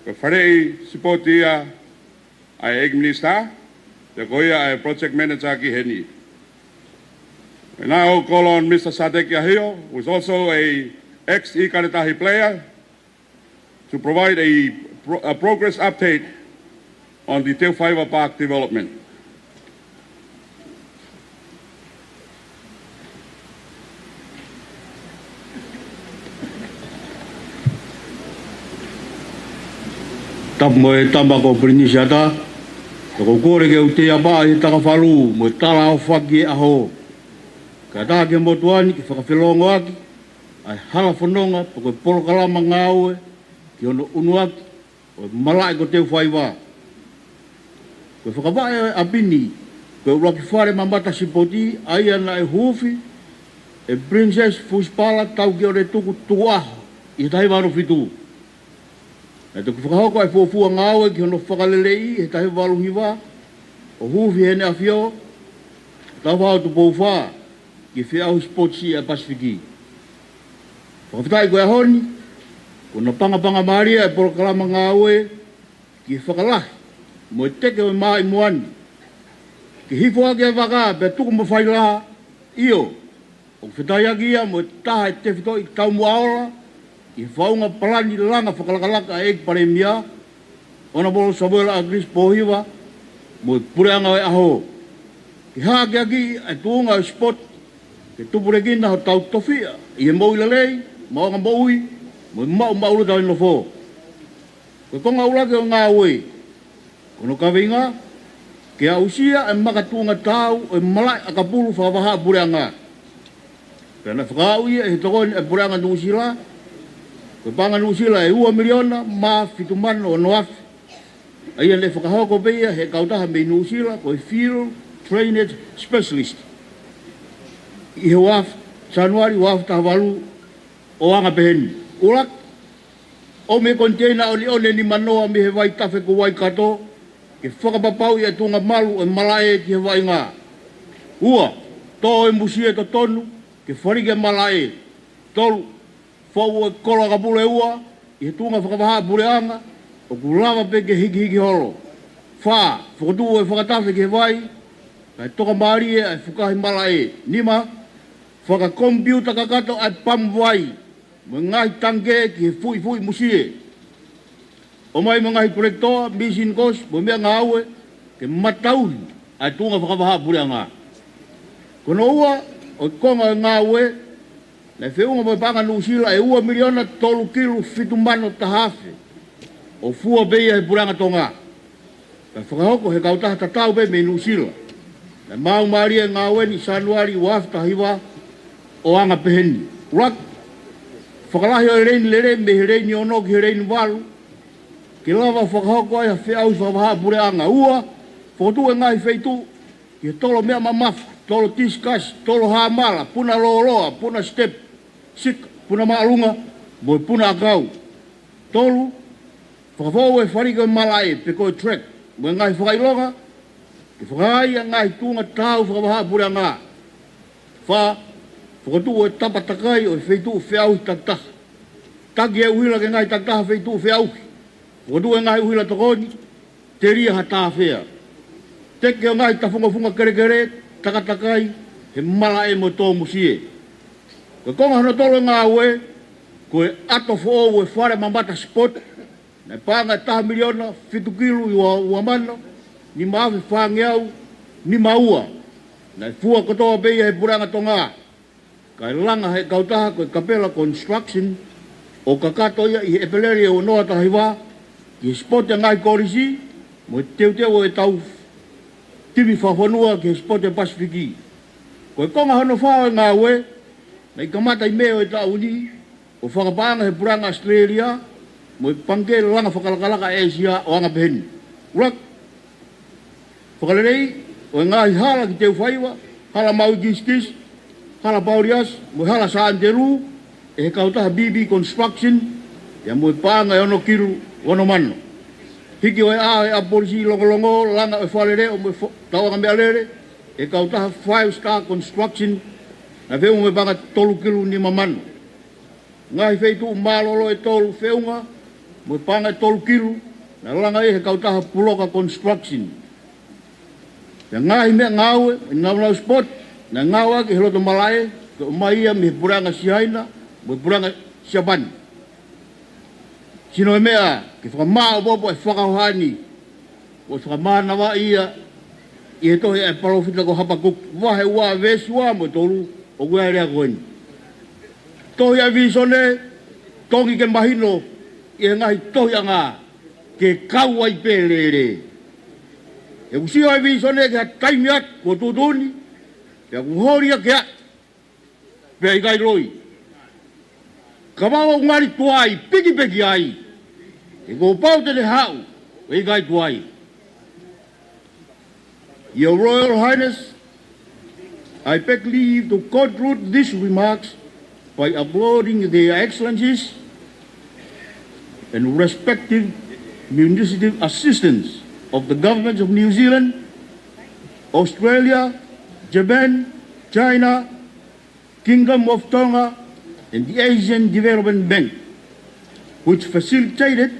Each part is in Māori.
Ko wharei supporti ia ai Egg Minister, te koia ai Project Manager ki heni. And now call on Mr. Sadek Yahio, who is also a ex-Ikaretahi player, to provide a progress update on the Te Whaiwa Park development. Tap mo e tamba ko prinisiata, ko kore ke uti apa i takafalu mo tala o whaki aho. Ka tā ke motuani ki whakawhelongo aki, ai hala whanonga pa koe polo kalama ngāue, ki ono unu aki, o malai ko Te Whaiwa. Koe whakawai a pini, koe uraki whare mamata sipoti, ai ana e hufi, e Princess Fuspala tau ki ore tuku tuaha, i tahi wano fitu. E te whakahoko ai fuafua ngāue ki ono whakalelei, he tahi walu hiwa, o hufi hene a whio, tau whao tu pou whaa, ki whiau sportsi a Pasifiki. Whakawhitai koe ahoni, kona panga maria e polo kalama ngāue, ki whakalahi, mo e teke o mai moani. Ki hifo ake e waka, pe tuku mo whailaha, io, o whitai aki ia mo e taha e te whito i tau muaola, i whaunga palani langa whakalakalaka e pare mia, ona bolo Samuel Agris Pohiwa, mo e pureanga e aho. Ki haake aki e tuunga e sport, ke tupure kina ho tau tofia, i e moui lalei, maonga moui, mo e maulu tau ino fo. Koe konga ulake o ngā ue, kono kawinga, ke a usia e makatunga tau e malai a kapulu whakawaha pureanga. Pena whakau ia e hitokoni e pureanga nusila, koe panga nusila e 2 miliona ma fitumano o noafi. Aia le whakahoko beia he kautaha me nusila koe field trained specialist. I he waf, Januari waf tahawalu o anga peheni. Ulak, o me container o li one ni manoa me he wai tafe ko wai kato, ke whakapapau i a tunga malu e malae ki he wai ngā. Ua, tō e musie to tonu, ke wharike malae, tolu, whau e kolo kapule ua, i he tunga whakapaha pureanga, o kulawa pe ke hiki holo. Wha, whakatu e whakatafe ke he wai, kai toka maari e ai whukahi malae. Nima, whaka kompiuta kakato ai pamwai, mo ngai tange ki he fui musie. O mai mo ngai korektoa, misin kos, mo mea ngāue, ke matauhi ai tunga whakapaha pureanga. Kono ua, o konga ngāue, na whiunga mo panga nusila e 2 miliona 3 kilu fitumano tahafe, o fua beia he pureanga tonga. Ka whakahoko he kautaha tatau be me nusila. Na mau maria ngāue ni Januari wafta hiwa, o anga peheni. Urak, whakalahi o reini lere me he reini ono ki he reini walu, ki lava whakahoko ai a whiau whakapaha pureanga. Ua, whakatu e ngai wheitu, ki he tolo mea mamafu, tolo tiskas, tolo haamala, puna looloa, puna step, sik, puna maalunga, moi puna akau. Tolu, whakafau e wharika e malae, pe koe track, mo ngai whakailonga, ki whakai a ngai tunga tau whakapaha pureanga. Whakatu e tapatakai o e wheitu whiau taktaha. Taki e uhila ke ngai taktaha wheitu whiau. Whakatu e ngai uhila tokoni, te ria hata whea. Teke o ngai tafunga kere, takatakai, he mala e mo tō musie. Koe konga hana tolo ngā ue, koe ato fō e whare mamata spot, na pānga taha miliona, 5 kilu i uamano, ni maawe whāngeau, ni maua. Na fua kotoa beia he puranga tonga. Kai langa he kautaha koe Kapela Construction, o kakato ia i epeleri o noa tahiwa, ki spot e ngai korisi, mo teu e tau tibi whawhanua ki spot e Pasifiki. Koe konga hano whawe ngā ue, nei kamata i meo e tauni, o whakapanga he puranga Australia, mo i pangke langa whakalakalaka Asia o anga peheni. Urak, whakalerei, o ngāhi hala ki Te Whaiwa, hala Maui Kiskis, hala Paurias, mo hala Saanteru, e he kautaha BB Construction, ia mo i panga e ono kiru, ono mano. Hiki o e a polisi longolongo, langa e whalere, o mo tawanga mea lere, e kautaha 5-star Construction, na wheu me panga 3 kilu ni mamano. Ngahi wheitu malolo e tolu wheunga, mo panga 12 kilo, na langa e he kautaha Puloka Construction. Ya ngahi mea ngawe, ngau spot, na ngawa ki Hiloto Malae, ke umaia me puranga sihaina, mo puranga siabani. Sino e mea, ki whakamā o popo e whakauhani, o whakamā na wa ia, i he tohi e parofita ko Hapakuk, wahe wā vesi wā mo tolu, o kua rea koeni. Tohi a visone, tongi ke mahino, i he ngahi tohi a ngā, ke kaua i pēlere. E kusio e visone ke ha taimi ak, ko tutuni, ke kuhori a ke ak, pe i kai roi. Kamau ngari tuai, piki ai, e ko pau te hau, e kai tuai. Your Royal Highness, I beg leave to conclude these remarks by applauding the excellencies and respective municipal assistants of the governments of New Zealand, Australia, Japan, China, Kingdom of Tonga, and the Asian Development Bank, which facilitated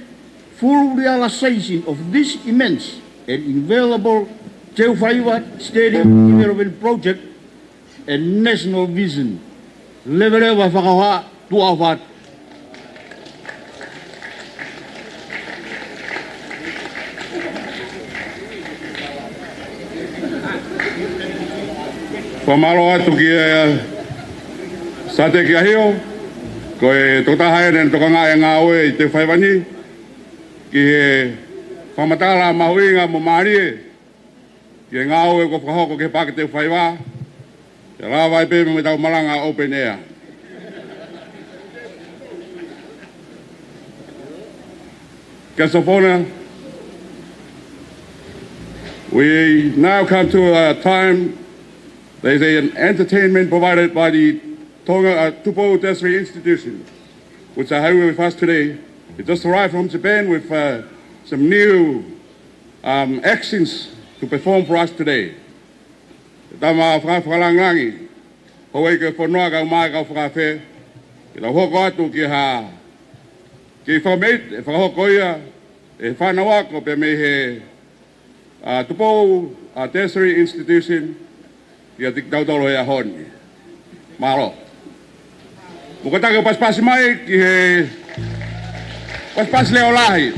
full realization of this immense and invaluable Te Whaiwa Stadium Development Project and national vision. Levere wa whakawa tuawat. Pamalo atu ki Sate Kiahio, ko e totahai nen tokanga e ngā oe i Te Whaiwani, ki he whamatala mahuinga mo maarie, ki e ngā oe ko whahoko ke pake Te Whaiwa, te rāwai pēme me tau maranga open air. Kasofona, we now come to a time. There's an entertainment provided by the Tonga Tupo Tertiary Institution, which I have with us today. It just arrived from Japan with some new actions to perform for us today. Tama whakalangangi, hoi ke whanua ka umai ka whakawhe, ki la hoko atu ki ha, ki whameit, e whakahoko ia, e whanawa ko pe me he Tupo Tertiary Institution, ia tik tau tolo hea honi. Maro. Mukataka paspasi mai ki he paspasi leo lahi.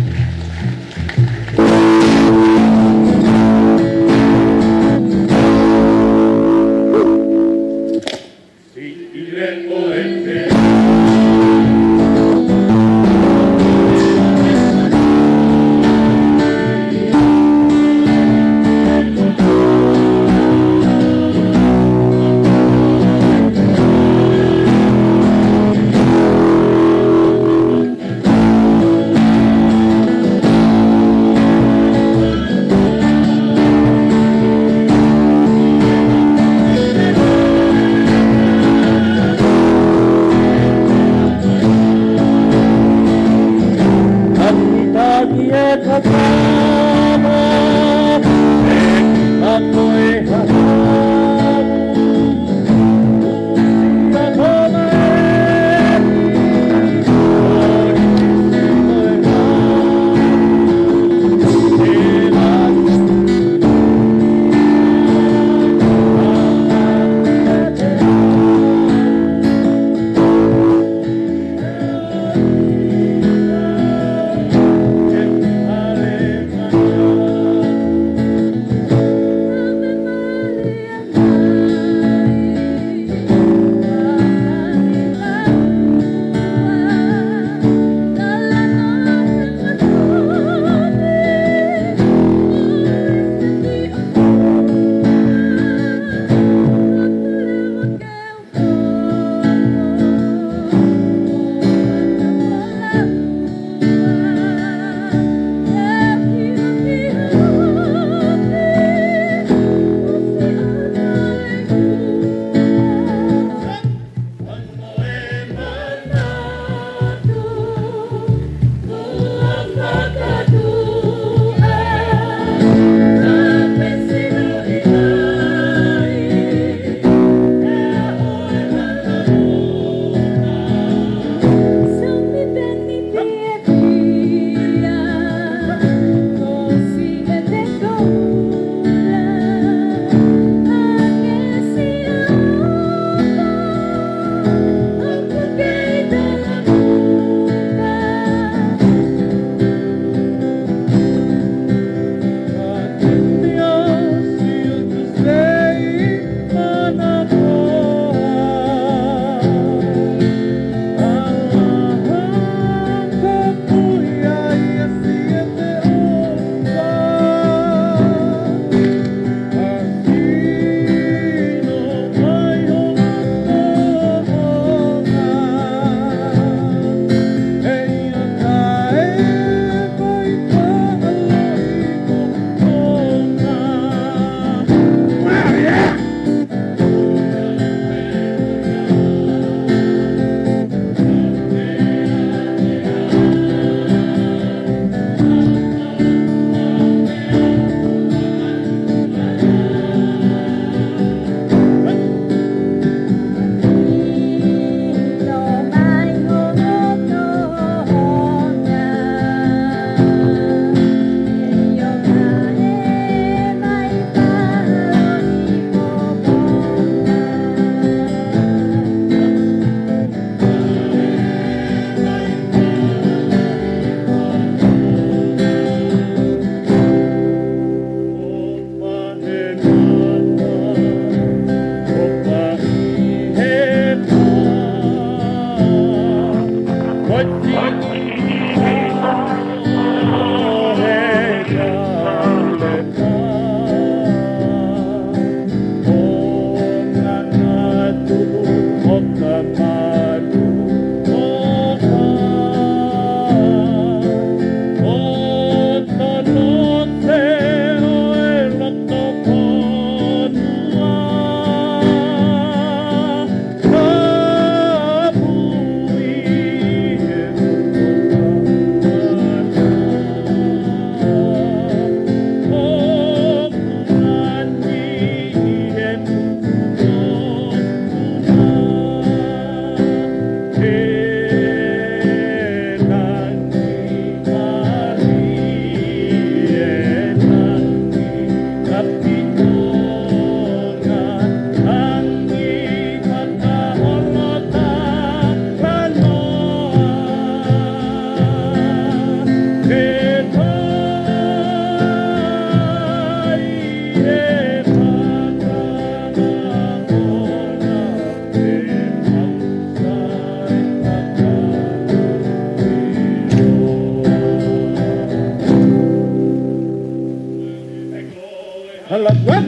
Halagwat.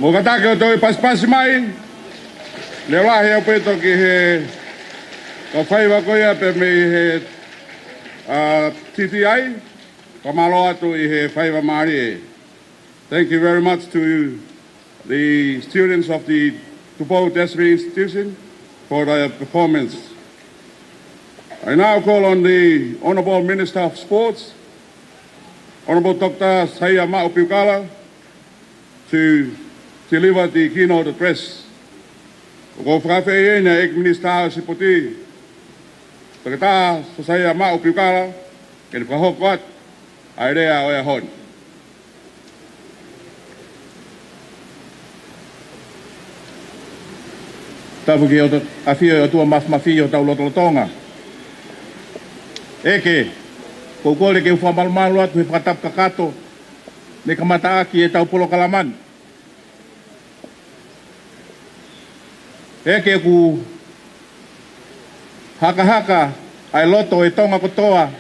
Mukatake o toi paspas mai. Le lahi au peto ki he ka whaiwa koia pe me he TTI. Ka malo atu I he whaiwa maari e. Thank you very much to the students of the Tupou Tertiary Institution for their performance. I now call on the Honourable Minister of Sports, Honourable Dr. Saia Ma'upiukala, to deliver the keynote address. Ko whakawhai e na Minister Sipoti, takata sa Saia Ma'upiukala, ke ni whahokot, ai rea o e hon. Tapu ki o awhio o tua mawhio tau lotolotonga. Eke, ko kore ke whamalomalu atu he whakatap kakato, me kamata aki e tau polo kalaman. Eke ku haka ai loto e tonga kotoa,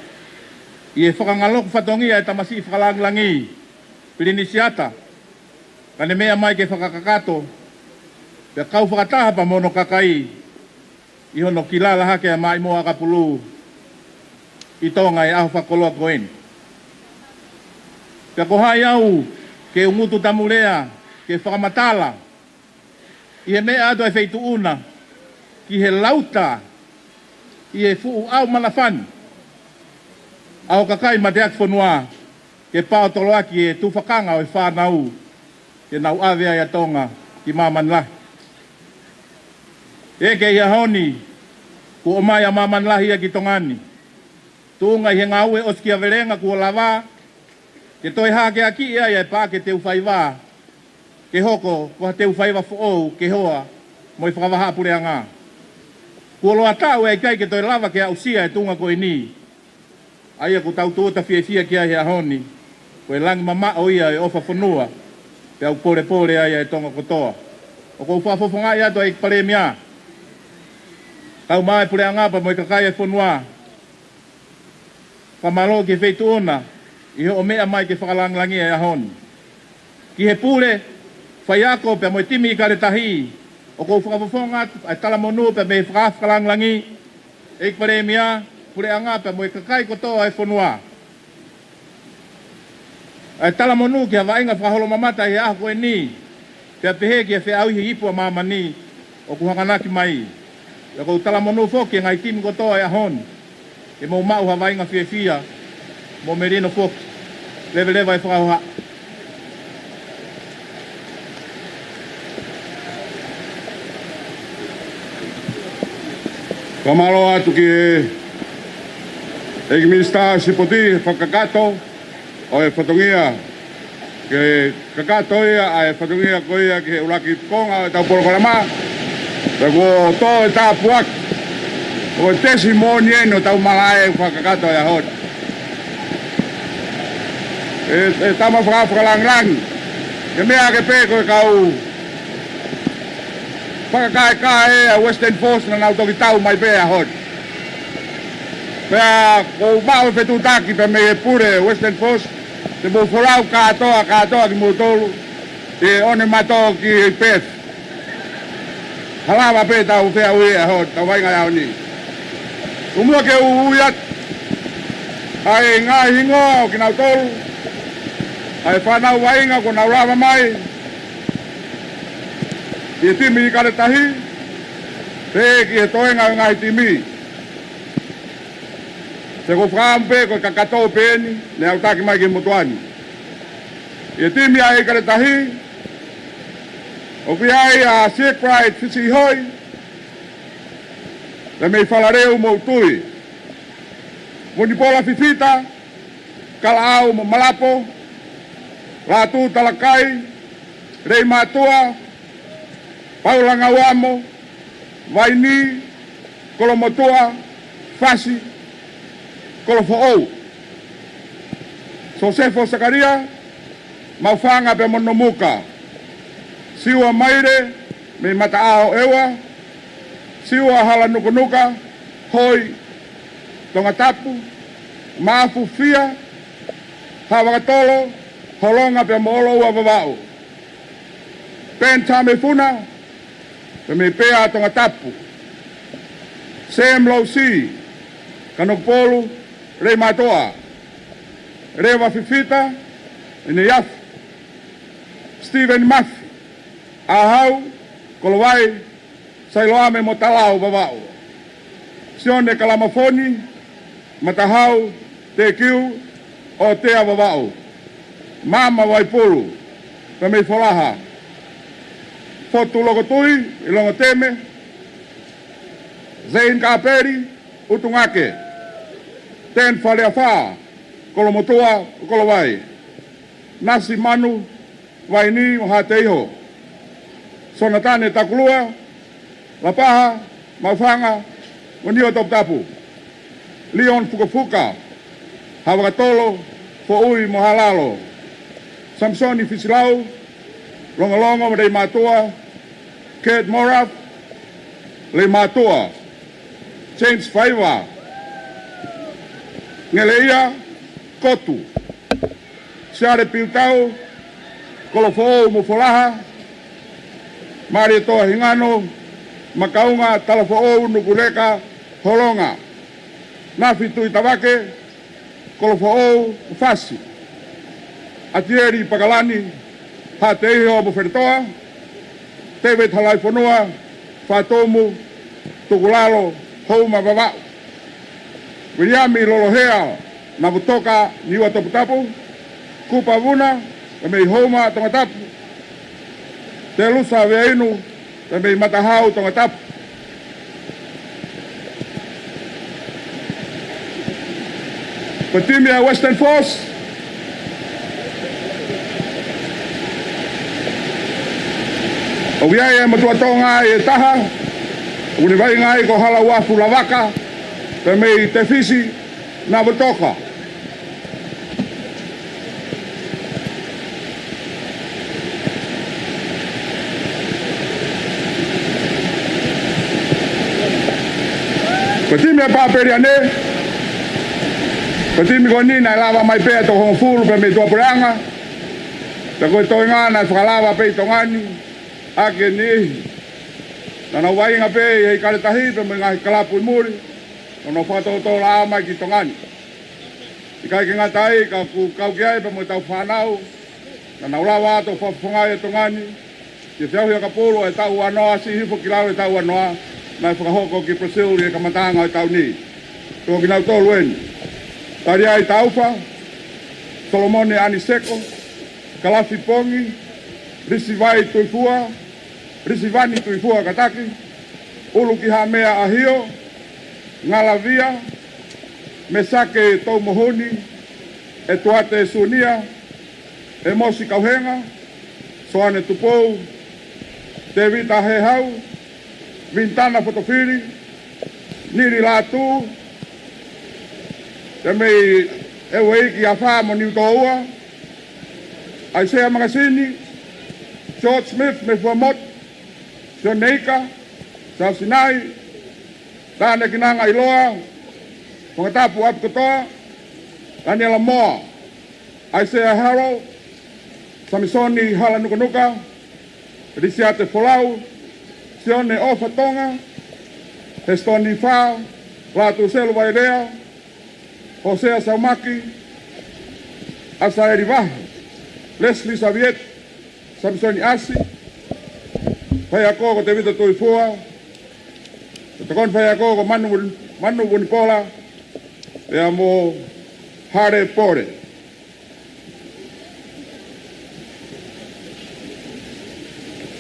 I e whakangalok whatongia e tamasi whakalanglangi, pilinisiata, kane mea mai ke whakakakato, Pea kau whakataha pa mono kakai, I hono kilala hake a mai moa kapulu, I tonga e aho whakoloa koen. Pea ko hai au, ke umutu tamulea, ke whakamatala, I he mea ado e wheitu una, ki he lauta, I he fuu au manafan, aho kakai mateak whanua, ke pao toloaki e tūwhakanga o e whanau, ke nau awea ia tonga, ki maman lahi. Eke ia honi, ku o mai a maman lahi a ki tongani. Tūnga I he ngāue o skia verenga ku o lava, ke toi hake aki ia ia e pā ke te uwhaiwa, ke hoko, ko ha te uwhaiwa fōou, ke hoa, mo I whakawaha pure ngā. Ku o loa tāu e kai ke toi lava ke a usia e tūnga ko I ni. Aia ku tau tūta fia ki a hea honi, ko e langi mama o ia e ofa whanua, te au pore aia e tonga kotoa. O ko uwhafofonga ia to e pare mea. Kau mai pure ngā pa mo I kakai e whanua. Kamalo ke wheitu ona, I ho o mea mai ke whakalanglangi e ahoni. Ki he pule, whai ako pe mo I timi I kare tahi, o ko whakafofonga ai tala monu pe me whakalanglangi, e pare mea, pure anga pe mo I kakai kotoa e whanua. Ai tala monu ki hawa inga whakaholo mamata I aho koe ni, pe pehe ki e whe au hi ipua mama ni, o kuhanganaki mai. Ia kou tala monu foki ngai timi kotoa e ahon. E mo mau hawa inga fia, mo merino foki. Lewe e whakauha. Kamalo atu ki e Minister Sipoti whakakato o e whatongia. Ke kakato ia a e whatongia ko ia ke uraki konga o tau porokarama. Pego to e tā puak, o e tesi mōni eno tau malae whakakato e ahot. E tama whakalang, ke mea ke pēko e kau whakakae e a Western Force na nau toki tau mai pē ahot. Pea ko mao e whetutaki pe me e pure Western Force, te mo whorau katoa ki mo tolu, e one mato ki pēth. Halawa pe tau whea ui e hot, tau wainga iau ni. Umua ke uiat, ai ngā hingo ki nau tolu, ai whanau wainga ko nau rawa mai, i timi i kare tahi, te ki e toenga o ngai timi. Se ko whaampe ko kakatou pēni, ne au taki mai ki mutuani. I timi ai kare tahi, o ki ai a Sick Pride Whisi Hoi, le mei whalareu mo tui. Muni pola fifita, kala au mo malapo, ratu talakai, rei matua, paulanga wamo, vaini, kolomotua, fasi, kolofo'ou. Sosefo Sakaria, maufanga pe monomuka. Siwa maire, me mataao ewa, siwa hala nukunuka, hoi, tonga tapu, maafu fia, hawakatolo, holonga pe moolo ua vavao. Pen tame funa, pe me pea tonga tapu. Sem lau si, kanokpolu, rei matoa. Rewa fifita, ine yafu. Stephen Mafi, ahau, kolowai, sailoame motalau vavao. Sione kalamafoni, matahau, te kiu, o te avavao. Mama waipulu, pe mei folaha. Fotu logotui, ilongo teme. Zain Kaperi, utungake. Ten faleafa, kolomotua, kolowai. Nasi manu, waini, hateiho. Sonatane takulua, lapaha, maufanga, unio toptapu. Leon Fukafuka, hawakatolo, fo'ui mohalalo. Samsoni Fisilau, longolongo madai matua, Kate Moraf, le matua, James Faiva, ngeleia, kotu, siare piutau, kolofo'ou mufolaha, mari toa hingano, makaunga talafo'ou nukuleka, holonga. Nafi tui tawake, kolofo'ou fasi. Atieri pakalani, hateiho bufertoa, tewe talai fonua, fatomu, tukulalo, houma vavau. Wiriami lolohea, nabutoka niwa toputapu, kupa vuna, mei houma tongatapu. Te lusa veinu, mei matahau tongatapu. Patimia Western Force, o wiai e matua tonga e taha, uni vai ngai ko hala wafu lavaka, pe mei te fisi na butoka. Patimia paperiane, Patimi ko ni na lava mai pe to hong fulu pe me to pranga. Ta ko to nga na lava pe to ngani. Ake ni. Na wai nga pe e ka tahi pe me nga kalapu muri. No fa to la mai ki to ngani. Ika ki nga tai ka ku ka ki ai pe mo ta fanau. Na lava to fa fonga e to ngani. Ki fia ka polo e ta wa no asi hipo ki la e ta wa no. Na fa hoko ki Brazil e ka matanga e ta ni. To ki na to luen. Tariai Taufa, Solomone Aniseko, Kalafi Pongi, Risivai Tuifua, Risivani Tuifua Kataki, Uluki Hamea Ahio, Ngalavia, Mesake Taumohoni, Etuate Sunia, Emosi Kauhenga, Soane Tupou, Devita Hehau, Vintana Fotofiri, Niri Latu, te mei e wei ki a wha mo niu toua. Isaiah Magasini, George Smith me Fuamot, John Neika, South Sinai, Tane Kinanga Iloa, Pangatapu Apkotoa, Daniela Moa, Isaiah Harrow, Samisoni Halanukanuka, Risiate Folau, Sione Ofa Tonga, Hestoni Fa, Latu Selu Waidea, Hosea Saumaki, Asa Erivaho, Leslie Saviet, Samsoni Asi, fai ako ko te vita tui fua, te kon fai ako ko manu Bunipola, e amo hare pore.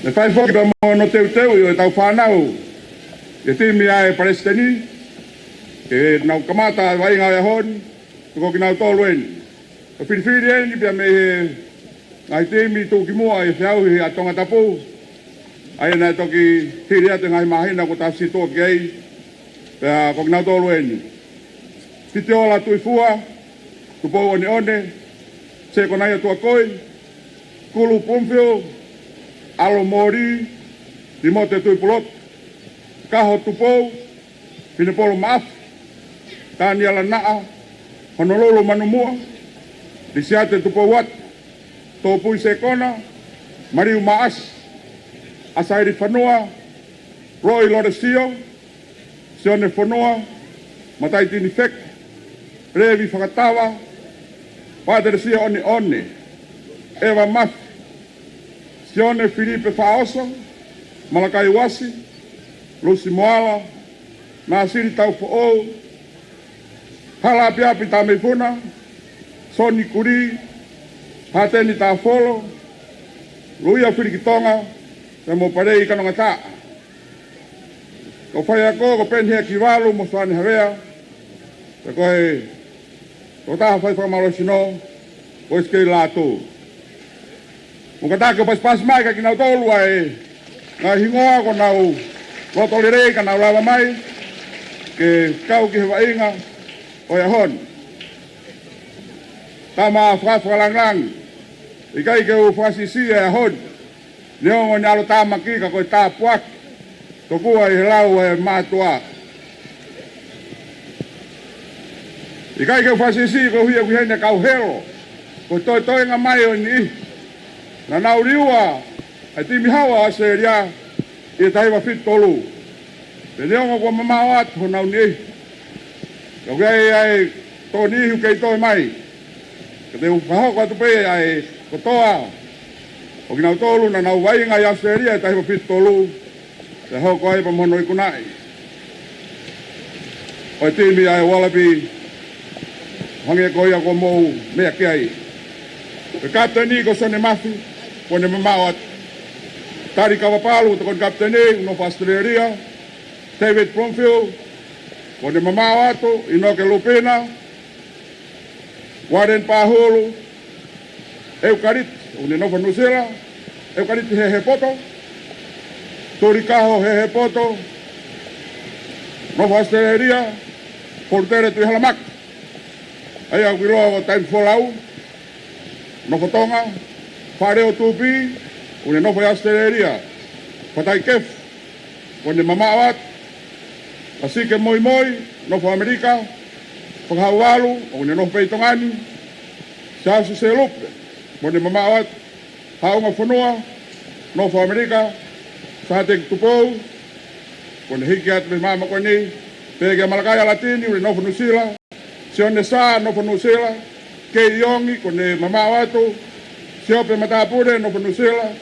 Me fai foki pa mo no teu i o tau whanau, e timi ai Palestini, e nau kamata vai ngau e hon, tuko ki nau tolu eni. O whiriwhiri eni pia me ngai timi tū ki mua e whiau hi a tonga tapu, ai nai toki hiri ate ngai mahina ko tasi tō ki ei, pia ko ki nau tolu eni. Pite ola tui fua, tupou one, se konai atua koi, kulu Pumfio, alo mori, timote tui pulot, kaho tupou, pinepolo maaf, tani ala naa, Honolulu manumua, disiate tupou wat, tōpui se kona, mariu maas, asairi whanua, roi lore sio, sione whanua, matai tini fek, revi whakatawa, pātere sia one, Eva Maf, sione Filipe Faoso, Malakai Wasi, Lucy Moala, Nasiri Tau Fo'o, Hala Piapi Tamefuna, Soni Kuri, Hateni Tafolo, Luia Whirikitonga, e mo parei kanonga taa. Ko whai ako, ko penhea ki walu, mo swani hawea, e koe, ko taha whai whamaro sino, ko iskei lātou. Mo kataka pas mai ka ki nau tolua e, ngā hingoa ko nau, roto lirei ka nau lawa mai, ke kau ki hewa inga, o ia hon. Tama whakalangang, i kai ke u whasisi e hon, neongo ni alo tama ki ka koe tā puak, to kua i lau e mātua. I kai ke u whasisi ko huia kuhene kau hero, ko toi ngā mai o ni, na nau riua, ai timi hawa a se ria, i taiwa fit tolu. Te neongo kua mamawat ho nau ni, ka kuhei ai tō nihu kei toi mai, ka te upahoko atu pe ai kotoa, o ki nau tolu na nau wainga i Australia i taiwa fit tolu, te hoko ai pa mono i kunai. O timi ai Wallaby, hange koia ko mou mea kiai. Pe kapteni ko sone mafi, kone mamawat, tari kawapalu to kon kapteni, no Australia, David Bromfield, kone mamawato, Inoke Lupina, Warren Pahulu, Eukarit, une Nova Nusela, Eukarit Hehepoto, Torikaho Hehepoto, Nova Australia, Portere tu Halamak, Aya Wiroa Time Folau, Nova Tonga, Fareo Tupi, une Nova Australia, Patai Kef, kone mamawat, así que moi, Nova America, Panghawalu, une Nova Peitongani, Sasu Selupe, kone mamawat, Haunga Funua, Nova America, Satek Tupou, kone hikiat me mama kone, Pege Malakaya Latini, une Nova Nusila, Sione Sa, Nova Nusila, Kei Yongi, kone mamawatu, Siope Matapure, Nova Nusila,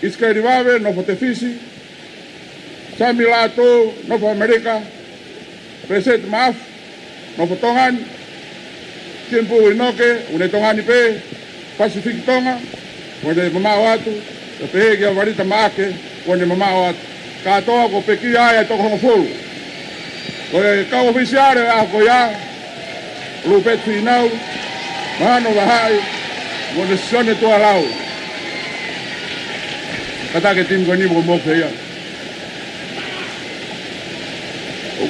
Iska Rivave, Nova Tefisi, Sami Lato, Nova America, Preset Maaf, Nova Tongan, Kimpu Inoke, une Tongani Pe, Pacific Tonga, kone mamawatu, te pehegi a warita maake, kone mamawat, katoa ko peki aia toko hongofulu. Kone kau ofisiare ako ya, lupet finau, mahano wahai, kone sione tua lau. Katake tim ko ni mo mo ya.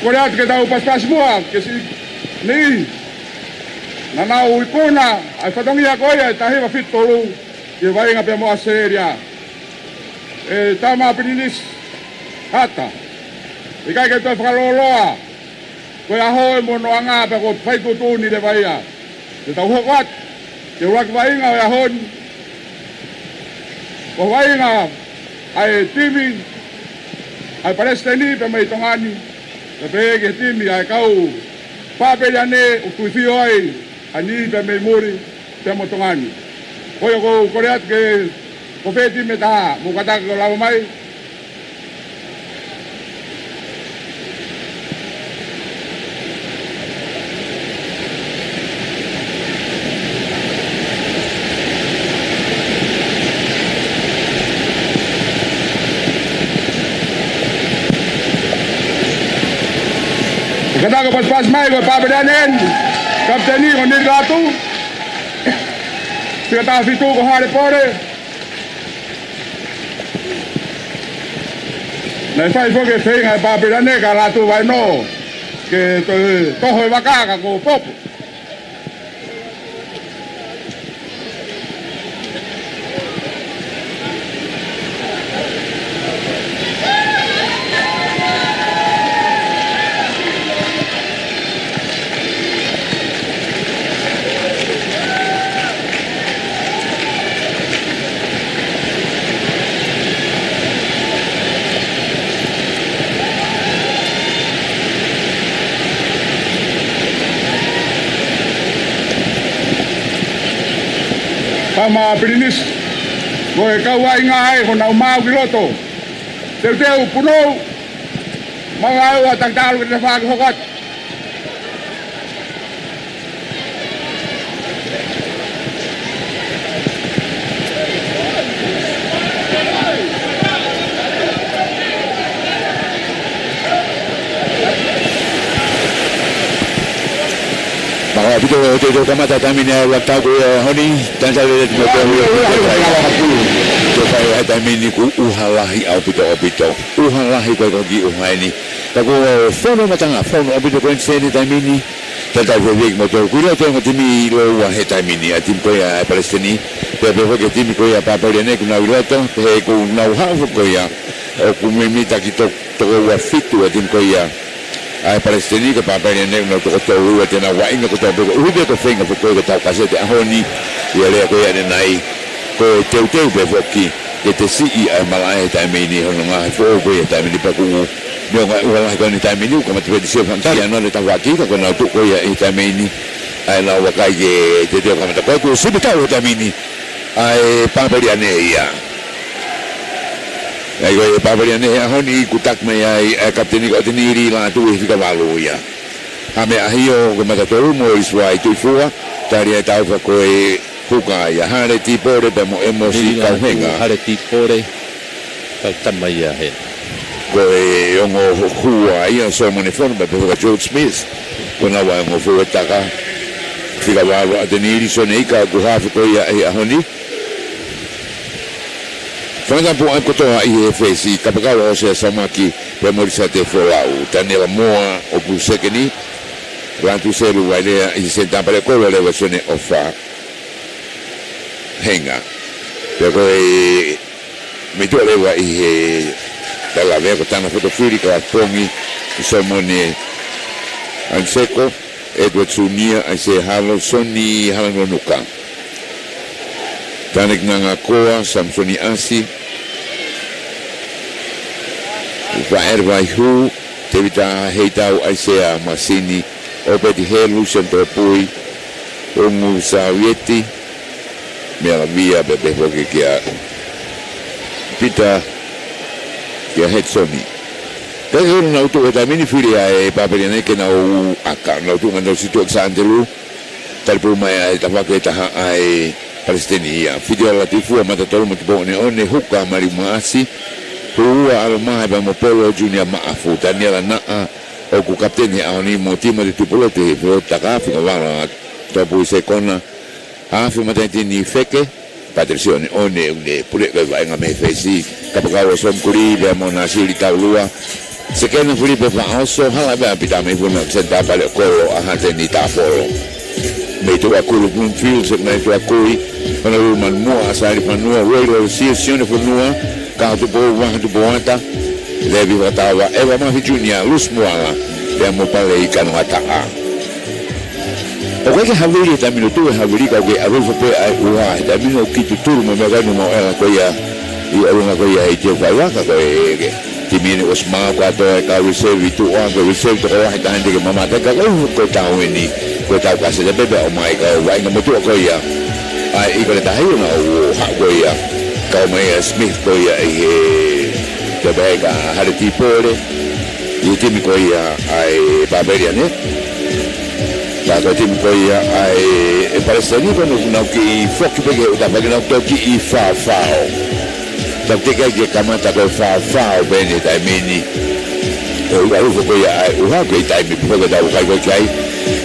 Kone ati ke tau pas mua, ke si ni, na nau ikuna, ai whatongi a koia, tahiwa fit tolu, i wainga pe moa seria. E tama pininis, hata. I kai ke toi whakaloloa, koe ahoe mono anga pe ko whaikutuni le waia. Te tau hokwat, ke urak wainga o ahon, ko wainga, ai timi, ai Palestini pe mei tongani, te pege timi ai kau Papeliane ukuthio ai ani te me muri te motongani. Koyo ko koreat ke kofeti meta mo kata ko lawa mai. Kata ko pas mai ko papelianen kapteni ko ni gatu. Kata fitu ko hare pore. Nei fai fo ke fei ngai papeliane ka ratu vai no ke to hoi waka ka ko popo. Pama prinis ko e kau ai ngai ko na mau kiloto teu puno mangau atang talu ke fa ko hokot Maka betul kamata kami ni waktu aku hari dan saya lihat betul kami ni ku uhalahi au betul uhalahi kau lagi uhai ni. Tapi phone macam apa phone betul kau seni kami ni. Tentang proyek motor kuda tu yang kami lawa kami ni atim kau ya Palestin. Tapi kau kami kau ya apa dia ni kena ulat tu. Kau nak hafal kau ya. Aku minta kita tu fitu atim kau ya. Ai Palestina ke papel ni nak tu tahu ada nak wain aku tahu udah tu feng aku tahu tahu kasih tu ahoni ya le aku ada nai ko teu bevoki que si ai malai time ni hono nga fo ko ya time ni pa ku yo nga wala ko ni time ni ko mati disi fantasia no le tahu aki ko na tu ko ya time ni ai la wakai je te ko mata ko si tahu time ni ai papel ni ya ai ko papeliane ahoni kutak mai ai kapteni ko tiniri la tu fika valu ya ame ahio ko mata toru mo iswai tu fua tari ai tau ko e huka ya hare tipore pe mo emosi ka henga hare tipore ka tamai ya he ko e ongo hua ia so mo ne fon pe ko George Smith ko na wa mo fu taka fika valu tiniri so nei ka ko ha ko ya ahoni Fanga po ang kuto ai FSC kapagawa sa samaki pemorisa te folau tanela moa o busekeni rantu selu wale i senta pare ko le versione offa henga pero mi tu le wa i dalla vera tana fotofilica pongi somone anseko Edward Sunia ai se halo soni halonuka Tanik Nangakoa, Samsoni Asi, Vaer Vaihu, Tevita Heitau Aisea Masini, Opeti Helu, Sentopui, Ungu Sawieti, Meravia Bebe Hoki Kia Pita Kia Hetsoni. Kasi hulu na utu kata mini fili ay papeliane ke na aka na utu ngandang situ sa Andelu, talpo may tafake taha ay Palestina video latifu matatolo mtibone one huka mari maasi huwa alma ba mopolo junior maafu Daniela na o ku kapteni ani motimo de tupolote volta kafi wala topu sekona afi matenti ni feke patricione one une pure va nga me fesi kapagawa som kuri le mona sili taulua sekena Filipe fa also hala ba pitame funa senta pale kolo ahate ni tafolo Meito akulu Bloomfield se meito akui para o manua asari panua o associazione funua ka tu bo wa tu boata levi watawa eva ma junior lus muala ya mo pale ikano ataa o que havili tamino tu havili ka ke arufo pe ai wa tamino kitu turu mo megano mo ela ko ya i aruna ko ya i te vai wa ka ko e timini os mga kwato ay ka reserve ito ang reserve to kaya kita hindi ka mamatay ka ko tao ini ko tao kasi na bebe o mga ikaw wai nga mutu ko ya ay ikaw na tayo na ha ko ya kau may Smith ko ya bebe ka hari tipo le itimi ko ya ay Barbarian bago tim ko ya ay parece ni ko no ki foki bege uta bege no to ki fa Tapos kaya kamata ko fa bene dai mini o ai ko ya ai o ha ko dai mi ko da ko kai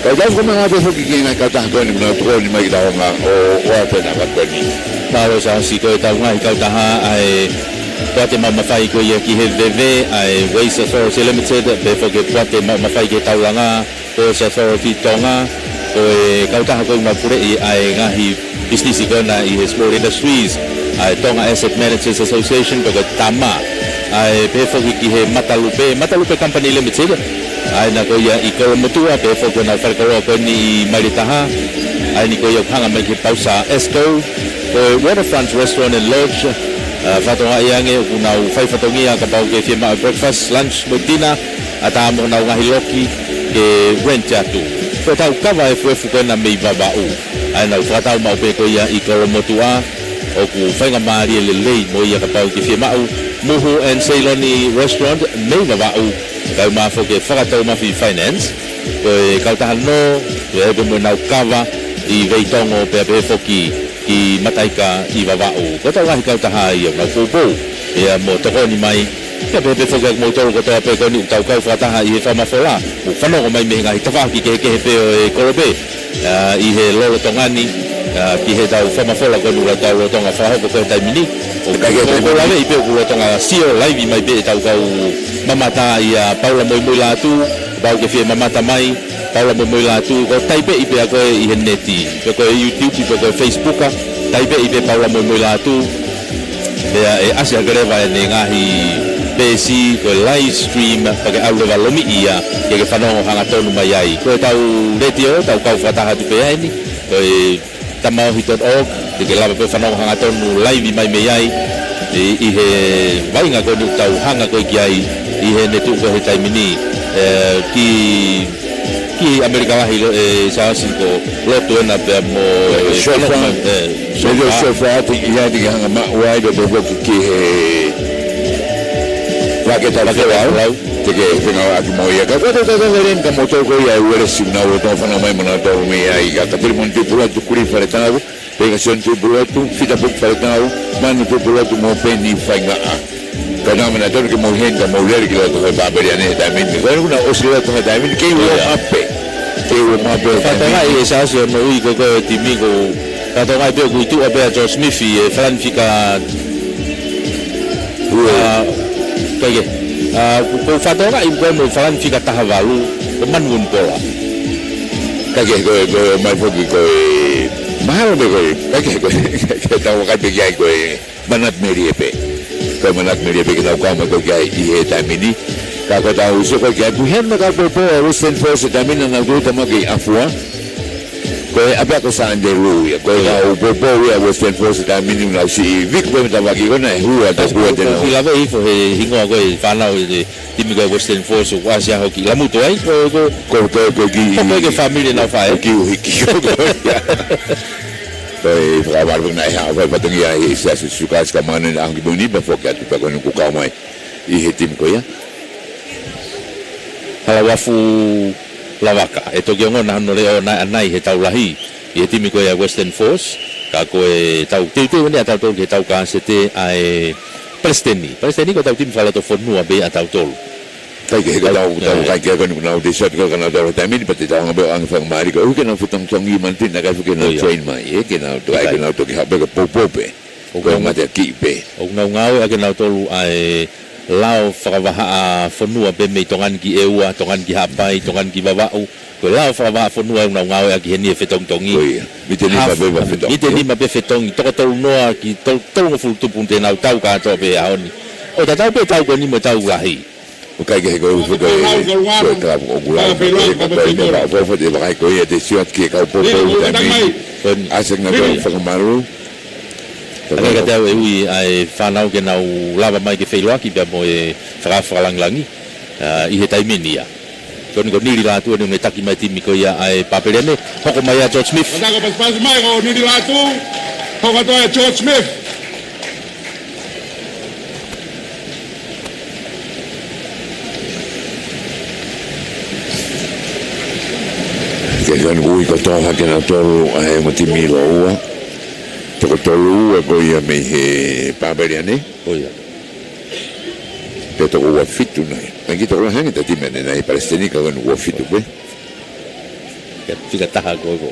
da ko mga ko ki na ka ta ko ni na to ni mai da nga o ate na ka ni Taro sa si ko ita nga ikaw taha ay pati mamafai ko ya ki HVV ay Waste Authority Limited be fo ke pati mamafai ke tau nga o sa authority tonga o ikaw taha ko mapure ay nga hi business ko na i small industries ay Tonga Asset Managers Association to tama ay pefo ki Matalupe Company Limited ay na ko ya ikaw mutua pefo ko na farko ko ni Maritaha ay ni ko ya hanga may pausa Esco o Waterfront Restaurant and Lodge fatonga iyange kuna ufai fatongia kapau ke firma breakfast lunch dinner atamo na nga hiloki ke rent atu ko tau kava FF ko na may babau ay na fatau mau pe ko ya ikaw mutua o ku whainga maari le lei mo ia kapau ki whiamau Muhu and Ceyloni Restaurant nei mawau kau mafo ke whakatau mafi finance ko e kautahan no ko e mo nau kawa i veitongo pe pe foki ki mataika i wawau ko tau ngahi kautaha i au kupu e mo tokoni mai ke pe foki mo toro ko toa pe ko ni tau kau whataha i he whamafola o whanongo mai me ngahi tawhaki ke pe o e korobe i he lolo tongani ki he tau whamafola ko nura tau rotonga whahoko ko tai mini o ko lawe i peo ko rotonga sio laivi mai pe tau kau mamata i a Paula Moimoi Latu bau ke fie mamata mai Paula Moimoi Latu ko tai pe i pe ako i he neti pe ko YouTube pe ko Facebook tai pe i pe Paula Moimoi Latu pe e asia greva e ngahi PC ko live stream pake au lewa lomi ia ke whanongo hanga tonu mai ai ko tau retio tau kau whataha tu pe ai ni ko tamauhi.org ke lava pe whanongo hanga tonu live mai me ai i he wainga ko nuk tau hanga ko ki ai i he netu ko he taimini ki Amerika wahi saasi ko loto ena pe mo sofa ati i hati ki hanga mawai do bebo ki he wake tau whewau teke whenau aki mo ia ka ren ka motou ko ia uere simna o tau whanau mai mana tau me ai ka tapiri mon tupuru atu kuri wharetau pega son tupuru atu fita puk wharetau manu tupuru atu mo peni whaingaa ka namana tonu ke mo henda mo leri ki loto he Barbarian he taimini ko kuna osri loto he taimini kei uo mape Fatonga i saasi o no ui ko koe timigo Fatonga i peo kuitu a pea Joe Smith e whalanfika kage ko fatonga i koe mo whalanfika taha walu ko manun pola kage koe mai foki koe mahalo be koe kage tau kai pe kiai koe manat meri epe koe manat meri epe kita ukama koe kiai i he taimini kako tau uso koe kiai puhen maka popo Western Force taimini na kuita maki afua koe apea ko sa anderu ya koe kau popo ya Western Force taimini unau si vik koe mitawaki kona hua ta kua tena Filave ifo he hingoa koe whanau timi koe Western Force o kwasi aho ki lamuto ai ko ki koe ke familia na whae ki uhiki koe whakawaru na hea koe patungi a he sa sukas ka mana na angi buni ba foki atu pa koe nuku kau mai i he tim koe ya hala wafu lawaka e toki ongo na hano leo na anai he tau lahi i he timi koe a Western Force ka koe tau teu wene a tau tolu ke tau ka sete ai Presteni ko tau timi whalato whanua be a tau tolu kai ke tau kai ke koe nau te shot koe kana tau taimini pati tau ngabeo angi whangmari koe uke nau futang tongi mantin na kai fuke nau train mai ke nau tukai ke nau toki hape ka popope koe mate a ki pe o nau ngau ake nau tolu ai lao whakawaha a whanua be mei tongan ki eua, tongan ki hapai, tongan ki wawau ko lao whakawaha whanua nau ngau ake heni e whetongtongi mite lima be wa whetong mite lima be whetongi toka tolu noa ki tolu ngafulutupu te nau tau katoa be aoni o ta tau pe tau ko ni mo tau gahi o kai ke koe ufu koe ka o gula koe ne ba o fote ba kai koe te siot ki ka popo taimini asek na koe whakamaru Aka ka tau e ui ai whanau ke nau lava mai ke whailoaki pia mo e whakawhakalangilangi i he taimini ia. Koni ko niri lātua ni me taki mai timi ko ia ai Papeliane, hoko mai a George Smith. Matako pas mai ko niri latu, hoko toa George Smith. Kaya ngui ko toha ke na tolu ai mo timi lo ua. Toko tolu ua ko ia me he Papeliane. O ia. Pe toko ua fitu nai. Nagi toko la hangi tati mene nai Palestini ka ua fitu pe. Fika taha ko ko.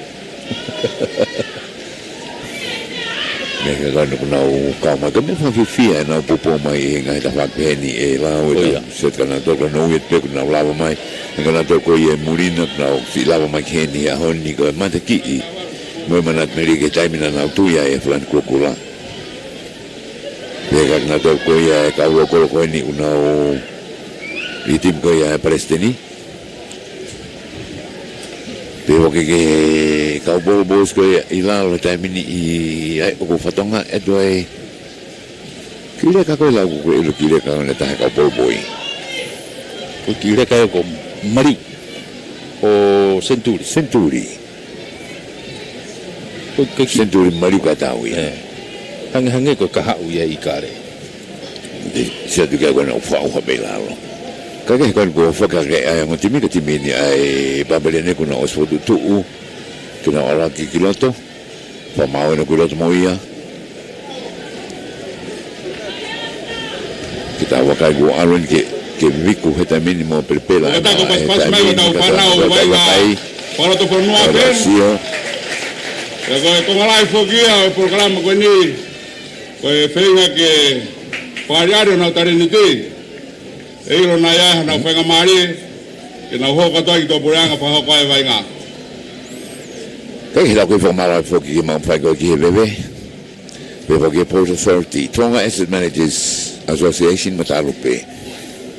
Me ka kanu kuna u kama ka me whawhiwhia na pupo mai e ngai ta whakpeni e lao e ta set kana toko na uet pe kuna lava mai. Kana toko i e murina kuna u si lava mai keni a honi ko e mata ki i. Moi manat meri ke taimina na utuia e flan kukula. Peka kana toko i e kaua kolo koeni una u i tim ko i e Palestini. Pero que kau bos ko i la le taimini i ai o fatonga e doi kile ka ko la ko e kile ka na ta ka boi Ko kire ka ko mari o Centuri ko Centuri mari ka tau i hange ko ka hau ia i kare se tu ka ko na fa o be la lo kage ko ko fa ka ai mo timi ka timi ni ai Papeliane ko na osfo tu kina ora ki kiloto pa mau no kiloto mo ia kita wakai go alon ke viku heta minimo prepela Matako pas mai ko parau vai para to por no apen. Ko ngalai fogia o programa ko ni ko feinga ke pariaro na tariniti. Eiro na ya na fenga mari ke na hoka toi to buranga pa hoka e vai nga. Kaya hila ko informara foki ki mang pai ko ki bebe. Bebe ki Port Authority, Tonga Asset Managers Association Matalupe.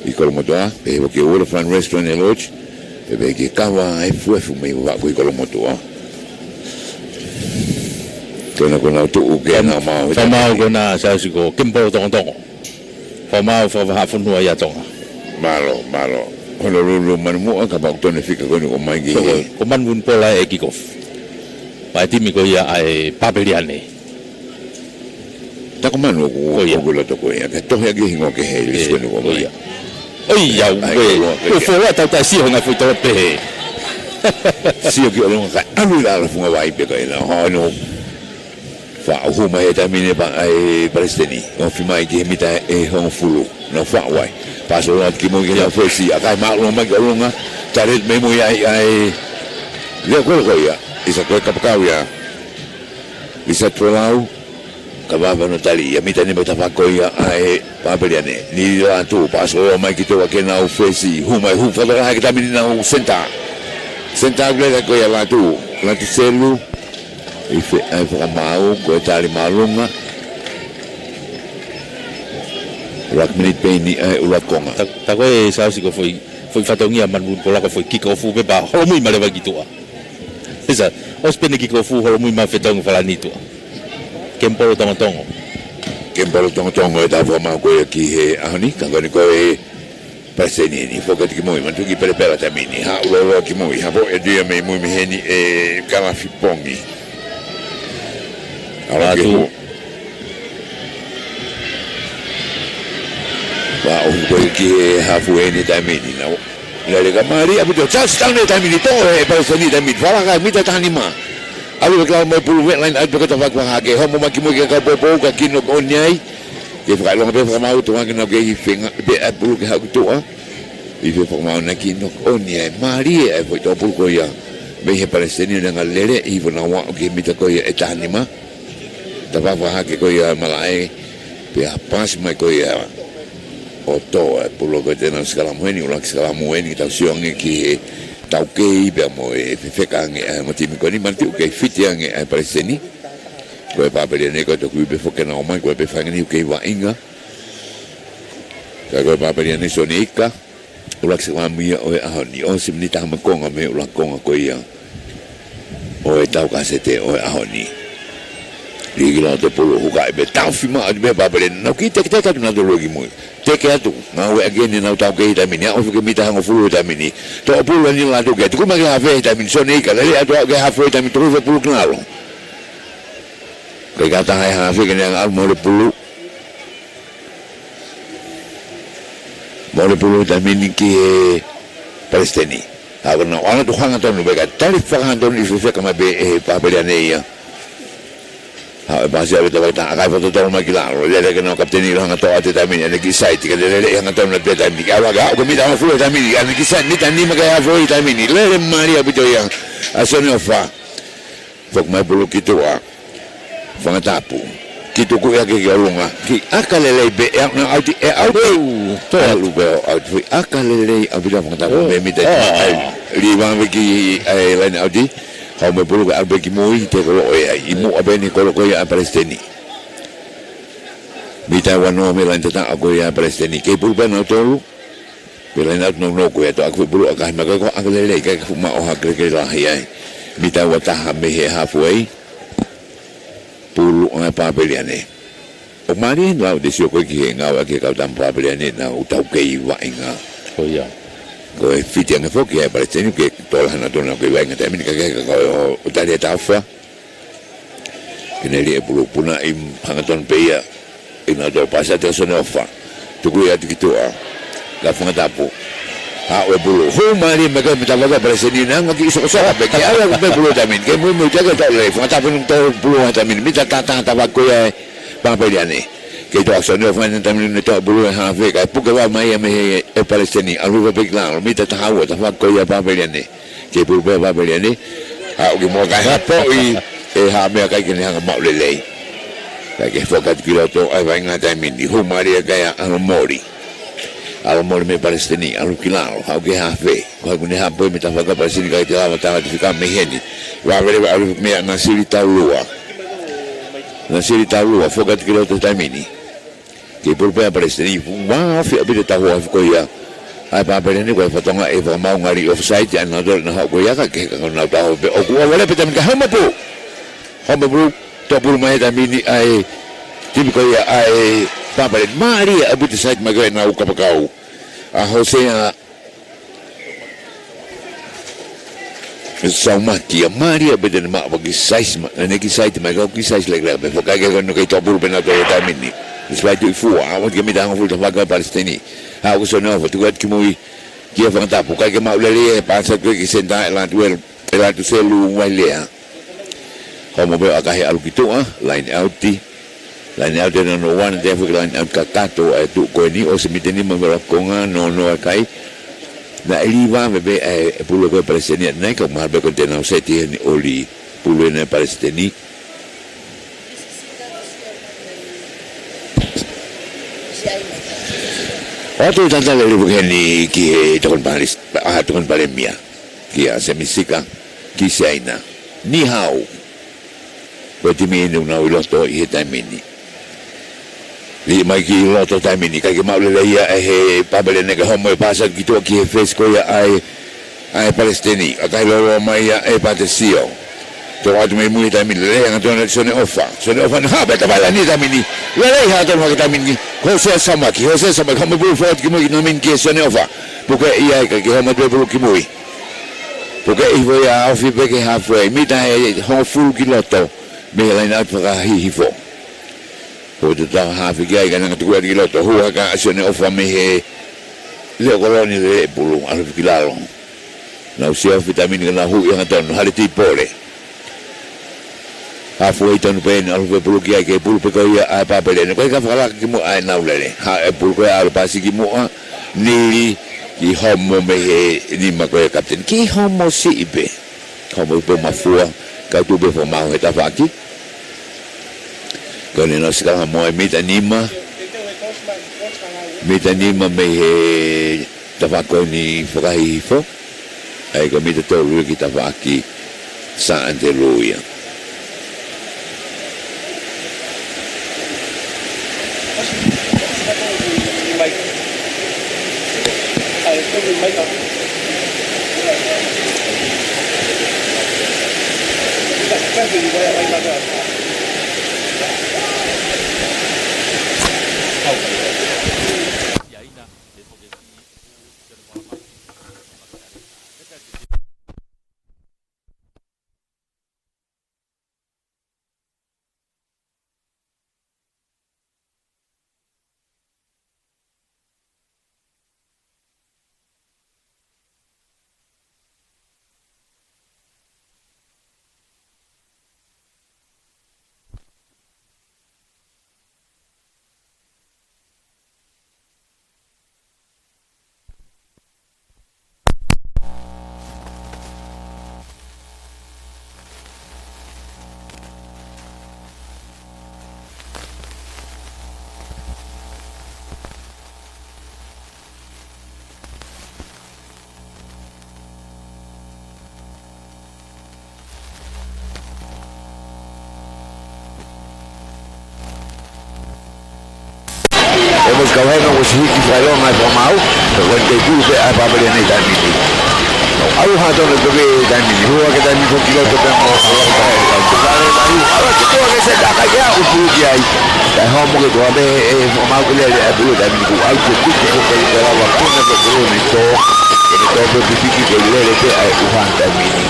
I Kolomotoa, bebe ki Waterfront Restaurant and Lodge, bebe ki kawa FF me wa ko i Kolomotoa. Kena ko na tu uke na mau. Whamau ko na sa ko kimporo tongo. Whamau whawahawhunua ia tonga. Malo. Honolulu manmu ka ba tone fika ko ni o mai ki. Ko manwun pola e kickoff. Pai timi ko ia ai Papeliane. Ta ko manu ko lo to ko ia ka to ya ki ngo ke he lis ko ni o mai. Oi ya ko fora ta si ho nga fu to pe. Si o ki o ka alu la funga vai pe ko ina ho no. Fa o mai ta mine ba ai Palestini. O fi mai ki mita e ho fulu. No fa wai. Paso la ki mo ki la fosi akai ma lo mai ko nga. Taret me mo ai le ko ia. Isa ko kapakau ya. Isa trolau kababa no tali ya mita ni bata ko ia ai Papeliane. Ni la tu paso mai ki to ke na fosi hu mai hu fa la ki ta mini na senta. Senta gle ko ia la tu selu. Ife ai whakamau, ko e tari malunga. Rak minit peini ai urakonga. Ta koe sausi ko foi whatongia manwun pola ko foi kickoff pe ba holomui ma lewa kitua. Isa, ospene kickoff holomui ma whetong whalanitua. Kemporo tongo. Kemporo tongo e ta whamau ko e ki he ahoni, kangani ko e Palestini ni fokat ki moi mantu ki perepera tamini. Ha ulolo ki moi, ha po e dia me moi miheni e kama fipongi. Atu ba o ko ki hafu eni tamini na la le kamari abu to chas tane tamini to e Palestini tamini fala ka mita tanima alu ka mo pulu line ai ko ta fa ha ke homo makimo ke ka popo ka kino ko nyai ke fa lo be fa mau to ka no ke finga be abu ke ha to i fe fa mau na kino ko nyai mari e to pulu ko ya me he Palestini na lele i fa na wa ke mita ko ya tanima ta va ke ko ia malai pe pas mai ko ia o to e pulo ko tena skala moeni ula skala moeni ta siongi ki tau ke pe mo e fe ka nge mo timi ko ni manti ke fiti nge ai Palestini ko e Papeliane ko to ku be fo ke na o mai ko be fa ngi ke wa inga ka ko Papeliane sonika ula skala mia o e ahoni o simni ta ma konga me ula konga ko ia o e tau ka sete o e ahoni Ligi te pulu huka be tau fima be babele no kita ka na do logi mo te ka tu na we again na tau ke ta mini o ke mita hango fulu ta mini to pulu ni la do ke ku ma ga fe ta mini so ni ka le ado ga ha fe ta mini tru pulu knalo ke ka ta ha fe ke na al mo le pulu ta mini ki palestini agora ana do hanga to no be ka tali fa hanga ni fe ka ma be babele ne ya Bahasa kita kata akai foto tahu lagi lah. Dia kena kapten ni orang tahu ada tamin. Ada kisah itu kalau dia yang tahu nak beli tamin. Kalau agak aku minta full tamin. Ada kisah ni tani makai full tamin. Lele mari apa tu yang asalnya fa. Fok mai bulu kita wa. Fang tapu. Kita ku yang kegalunga. Akal lele be yang auti auti. Tahu be auti. Akal lele abida fang tapu. Minta liwang bagi lain auti. Kau perlu ke albeki moi te kalau imu abeni kalau kau yang Palestini. Bita wano melan tentang aku yang Palestini. Kau perlu ben atau melan atau no kau itu aku perlu agak maka kau agak lelai kau mau hak kerja lahir. Bita watah mehe halfway. Perlu apa beliane. Omari lau disiok kau ngau agak kau tanpa beliane nau tahu kau wainga. Oh ya. Kau fit yang fok ya Palestina ke tolong nak tolong kau baik tapi kau kau utara tafa. Kena dia perlu punah hangaton peya. Ina do pasal tersona fa. Tuku ya gitu ah. Gafang tapu. We perlu. Mari mereka minta baga Palestina nang ngaki sok-sok bagi ala perlu tamin. Kau mau jaga tak boleh. Fang tapu nang perlu tamin. Minta tata tabak kau ya pangpeliane. Kita asalnya fan tamin ni tak perlu hafe kai pukawa mai me Palestina alu be klang mi ta tahu ta fa ko ya babelian ni ke perlu babelian ni ha o mo kai ha po i ha me kai kini hang mau lelei kai ke fokat kilo to ai vai ngata min di hu mari kai al mori me Palestina alu klang ha ke hafe ko ni ha po mi ta fa ka Palestina kai ta ta fika me heni wa vele alu me nasiri taulua fokat kilo to tamini ke pulpe Palestina wah fi abi tahu ko ya ai pa bele ni ko fatonga e mau ngari offside ya na do na ko ya ka ke na tahu be o ko wala petam ka hama po to pul mai da mini ai tim ko ya ai pa bele mari abi side magai na ko pakau a Hosea sama kia mari abi den ma bagi size ma ne ki side magai ki size like that be ko ka ke no ke to pul pe na to da mini Sebab itu fu, awak kami dah ngaful terbagai Palestina. Aku sono, tu kat kami kia fang tapu, kai kami mau lelai pasal kau kisah elan tu selu wajah. Kau mau bawa kahai alu gitu line out dan no one dia fikir line out katato itu kau ni, semita ni memberakongan no kai. Na iliva bebe pulau kau Palestina naik kau mahal berkonten seti ni oli pulau ni Palestina. Waktu tanda lele begini ki tukun palemia ki semisika ki saina ni hao berarti minum na uloto itamini li mai ki uloto tamini kai mau lele ya pabele nega homo pasa gitu ki fresco ya ai Palestini akai lo mai ya patesio to watu mai mui tamini lele yang tu nak sone ofa ha beta bala ni tamini lele ha tu nak tamini Jose samaki kami boleh buat kami namin kisah ni apa? Bukan iya kami boleh kami. Bukan ibu ya afi bagi halfway. Mita hong full kilo tu, melain apa hifo. Bukan tak hafi gaya kan yang 2 kilo tu. Huwa kan asal ni apa meh le koloni le bulung alif kilo. Nah usia vitamin kena hu yang tu hari tipole. Halfway ton pen alve pulu kia ke pulu pe kau ya apa belen ko ka fala ki mo ai na ulele ha pulu ko al pasi ki mo ni ki homo me ni ma ko kapten ki homo si ibe homo pe ma fua ka tu be fo ma ho ta fa ki ko ni no ska mo mita nima me ta fa ko ni fo ka hi fo ai ko mita to ru ki ta fa ki sa anteluia kau hena o sihiki whaelo ngai whamau, ka koe te kuru pe ai paparia nei taimini. Au hatona te pe taimini, hua ke taimini ko kilo te pe mo o ka hei kau te kare mai, awa te toa ke se taka kia o puru ki ai. Tai homo ke toa pe e whamau ke lele e puru taimini ku au te kuki ko kei te rawa puna ke kuru ni tō, ke ne tō pe pipiki ke lele te ai uhan taimini.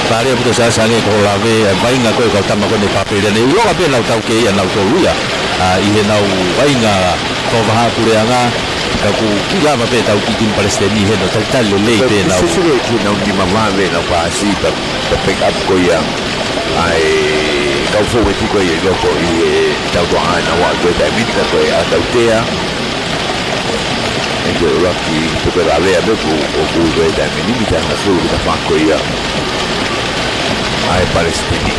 Pare puto sa sange ko lave vainga ko ka tama ko ne papel ne yo ka pe lau tau ke lau to uia I he nau vainga ko vaha pureanga ka ku kila ma pe tau ki Palestini he no tal tal le pe nau sure ki nau ni mama ve na pa si pa pick up ko ya ai ka fo we ti ko ye ko I tau to ana wa ko ta mi ka ko ya tau te ya e ko rocky to pe la ve ko o ku ve ta mi ni ta na so ka fa ko ya ai Palestini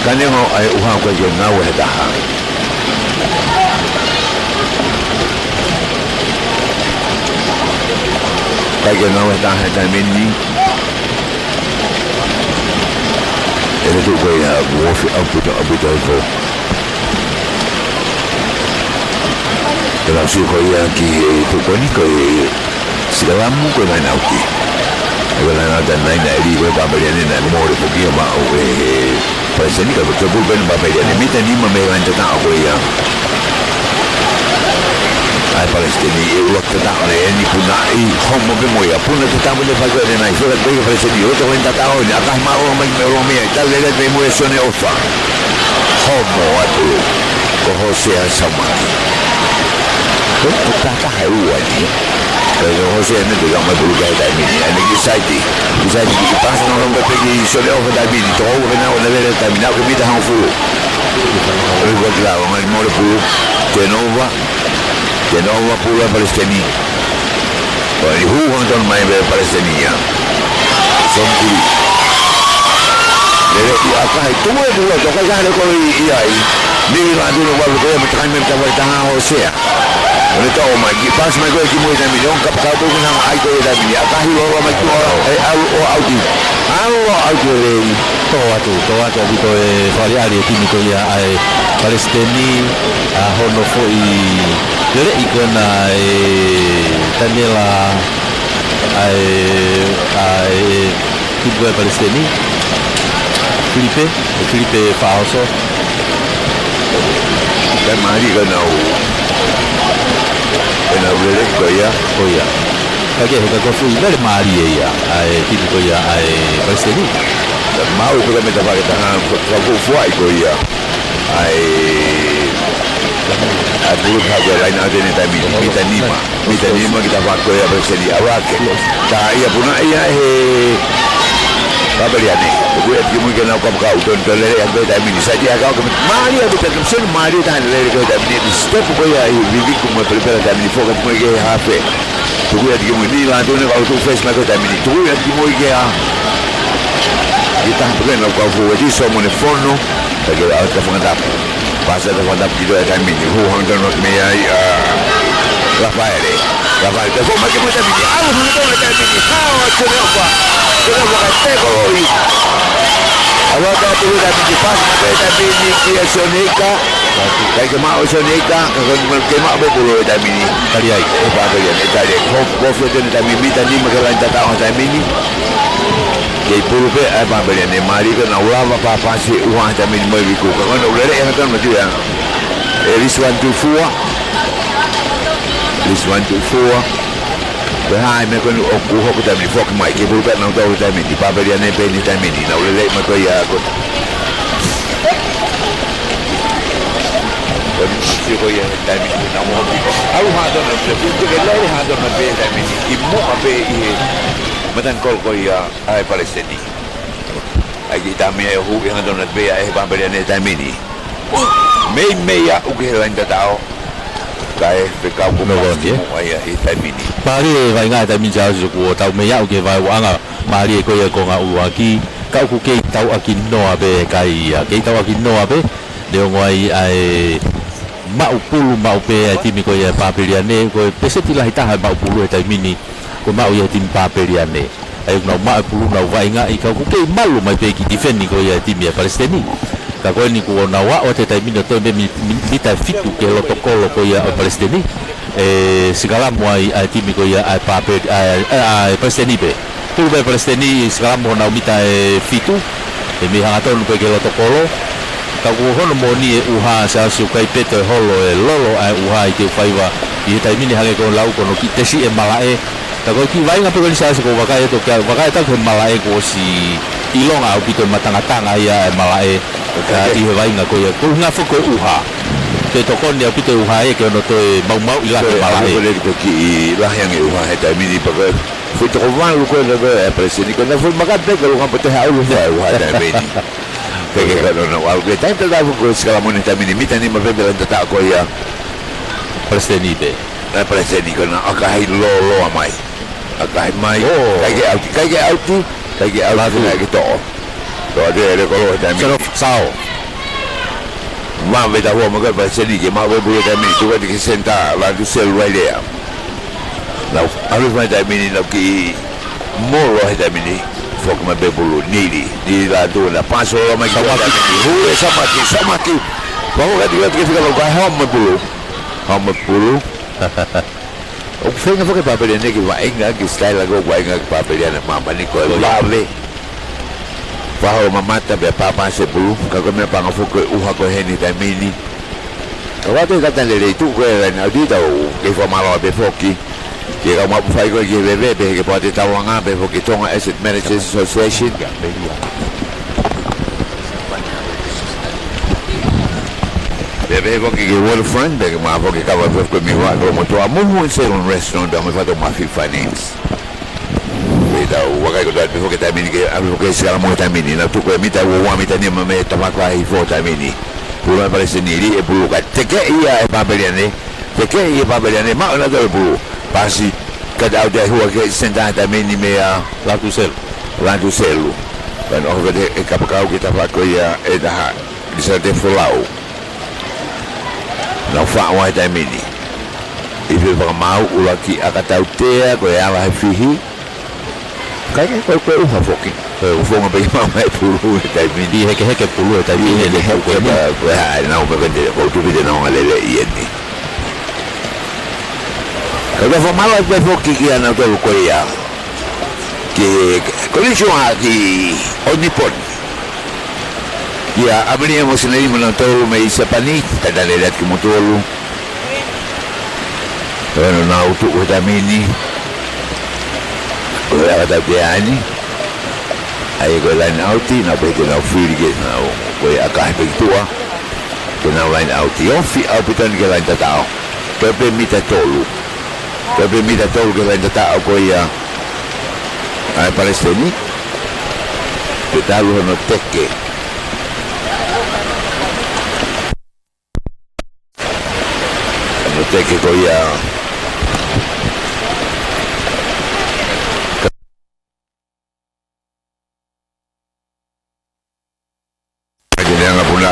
kanengo ai uha ko ye ngau he taha kaya ngau he taha ta meni ele tu ko ya wofi apu to ko pero si ko ya ki tu ko ni ko Silamu ko na nauti. Wala na dan na ri ko ba ba ni na mo ro ko ya ba o Palestini ka ko bu ben ba ba ni mi ta ni ma me ran ta ko ya. Ai Palestini e lo ka ta ne ni puna I homo be mo ya puna ta mo le fa ko na so la ko Palestini o to en ta o ya ka ma o me me ta le le mo so ne ofa. Homo atu ko Hosea sama. Ko ta ka ha u ani. Pero José no te llama por lugar de mí, hay que saber, que pasa no rompe que solo over de mí, todo over na una vez terminado que me dejan full. Pero claro, mas more por que no va por la Palestina. Pues jugó con más de Palestina. Son puri. Pero acá tú me dices, tú que ya le con ahí. Ni la duro va lo que me trae me está voltando José. Oleh tahu magi pas magi lagi mui dah milion kap kau tu nama ai tu dah milion. Akahi orang magi au le. toa tu bito fari ari timi ko ya ai Palestini hono foi lere ikona Daniela ai tibu Palestini Filipe Fauso dan mari kena lere ko ya kage ko fu lere mari ya ai tibu ko ya ai Palestini mau tu kami dapat tangan kau fuai ko ya ai dulu saja lain ada ni tapi kita lima kita pakai ya bersedia awak tak ia pun ia apa dia ni gue mungkin nak kau tu lele yang gue tapi saja kau mari ada terkesan mari dah lele gue tapi step gue ya vivi como prepara tapi fokus gue HP tu gue mungkin ni lah tu ni kau tu face gue tapi tu gue mungkin kita bukan nak kau buat di semua ni phone bagi awak terfaham bahasa terfaham kita ada mini huang dan not meyai Rafael tu macam macam ni awak tu ada mini awak kenapa kata kau awak dah tu dah mini pas macam ada mini dia Sonika kayak kemau Sonika kemau berbulu ada mini tadi ai apa dia ni tadi kau tu ada mini tadi macam tak tahu ada mini Jadi puluh pe apa belian ni mari ke nak ulah apa si uang jamin mereka. Kalau nak ulah yang kan macam yang Elis 124 Behai mereka ni aku hok kita ni fok mai ke puluh pe nak tahu kita ni apa belian ni pe ni jamin ni nak ulah mereka ya aku. Kalau si kau yang jamin ni nak mau ni. Aku ada nak lebih ke lain ada nak pe jamin ni. Ibu apa ini? Matan kol ya ai Palestini. Ai kita me hu yang don at be ai ba berian eta mini. Me ya u ke lain tao. Kai pe ka bu no dia. Ai eta mini. Pari vai ngai ta min jao ju ko tau me ya u ke vai wa nga mari ko ya ko nga u aki ka ku ke tau aki no abe kai ya ke tau aki no abe de ngoi ai mau pulu mau pe ti mi ko ya pa berian ne ko peseti la hita ha mau pulu eta mini. Ko mau ia tim paperiane ai no ma pulu no vai nga I kau ke malu mai pe ki defend ni ko ia tim ya Palestini ka koe ni ko na wa o te taimina to me mita fitu ke lo tokolo ko ia o Palestini sigala mo ai timi ko ia ai pape ai Palestini be tu be Palestini sigala mo na mita fitu me hanga to no ke lo tokolo ka ko hono mo ni uha sa su kai pete holo lolo ai uha i te faiwa i taimini hage ko lau ko no ki tesi malae ta ko ki vai nga pe ko sa ko wakai to ka wakai ta ko malae ko si ilonga au pito matanga-tanga ia malae ka i vai nga ko ia ko nga fo ko uha te to kon dia pito uha e ke no to mau ila malae ko le ki la yang uha he taimini pa ko fui to van lu ko le presini ko na fui magate ko lu kampo te ha lu fa uha taimini ke no au ke taim te da ko skala mo taimini mita ni ma be la ta ko ia Palestini be Palestini ko na akai lo mai akai mai kai ke auti na gitu to ada ko lo taimini sao ma ve da ho mo ko Palestini ke ma ve bu taimini tu ka di senta la du sel right there now alu vai taimini no ki moro taimini fok ma be bulu nili di la do la paso ma ki samaki bago ka di ka fika lo ka hom bulu o fenga foke papel ne ki va enga ki style go wa enga papel ne mama ni ko lave fa ho mamata be papa se bulu ka ko me pa foke uha ko heni taimini ka wa te ka le tu ko na di ta o ke fo malo be foki ke ka ma fai ko ke bebe be ke pode ta wanga be foki tonga asset managers association bebe ko ki wall friend de ma ko ki ka va ko mi wa ko mo to amu ser un restaurant da me fa to ma fi finance da wa ka ko da ko ta mini ke amu ko sala mo ta mini na tu ko mi ta wa mi ta ni ma me ta ma ka hi fo ta mini pura parece ni ri e pulu ka te ke ia e babeliane te ke ia babeliane ma na do pulu pasi ka da de ho ke senta ta mini me a la tu selu kan o vede e ka ka ki ta fa ko ia e da di sa de folau na fa wa ta mini i ve va mau ula ki akata utea ko ya la fihi kai ko u fa foki o fo ma be ma mai pulu ta mini heke pulu ta mini le ko ha na o be de ko tu de na ngale le ieni ka va mau be foki ki ana to ko ya que colisua ki onipon ya abrimos en el monotolo me dice pani tada le dat ki motolo bueno na auto uta mini ora da piani ai go line auti na be na firge na ko ya ka pe tua que na line auti ofi au pitan que line tatao que permite tolu que line tatao ko ya ai Palestini que tal no teque no teque ko ya jangan pula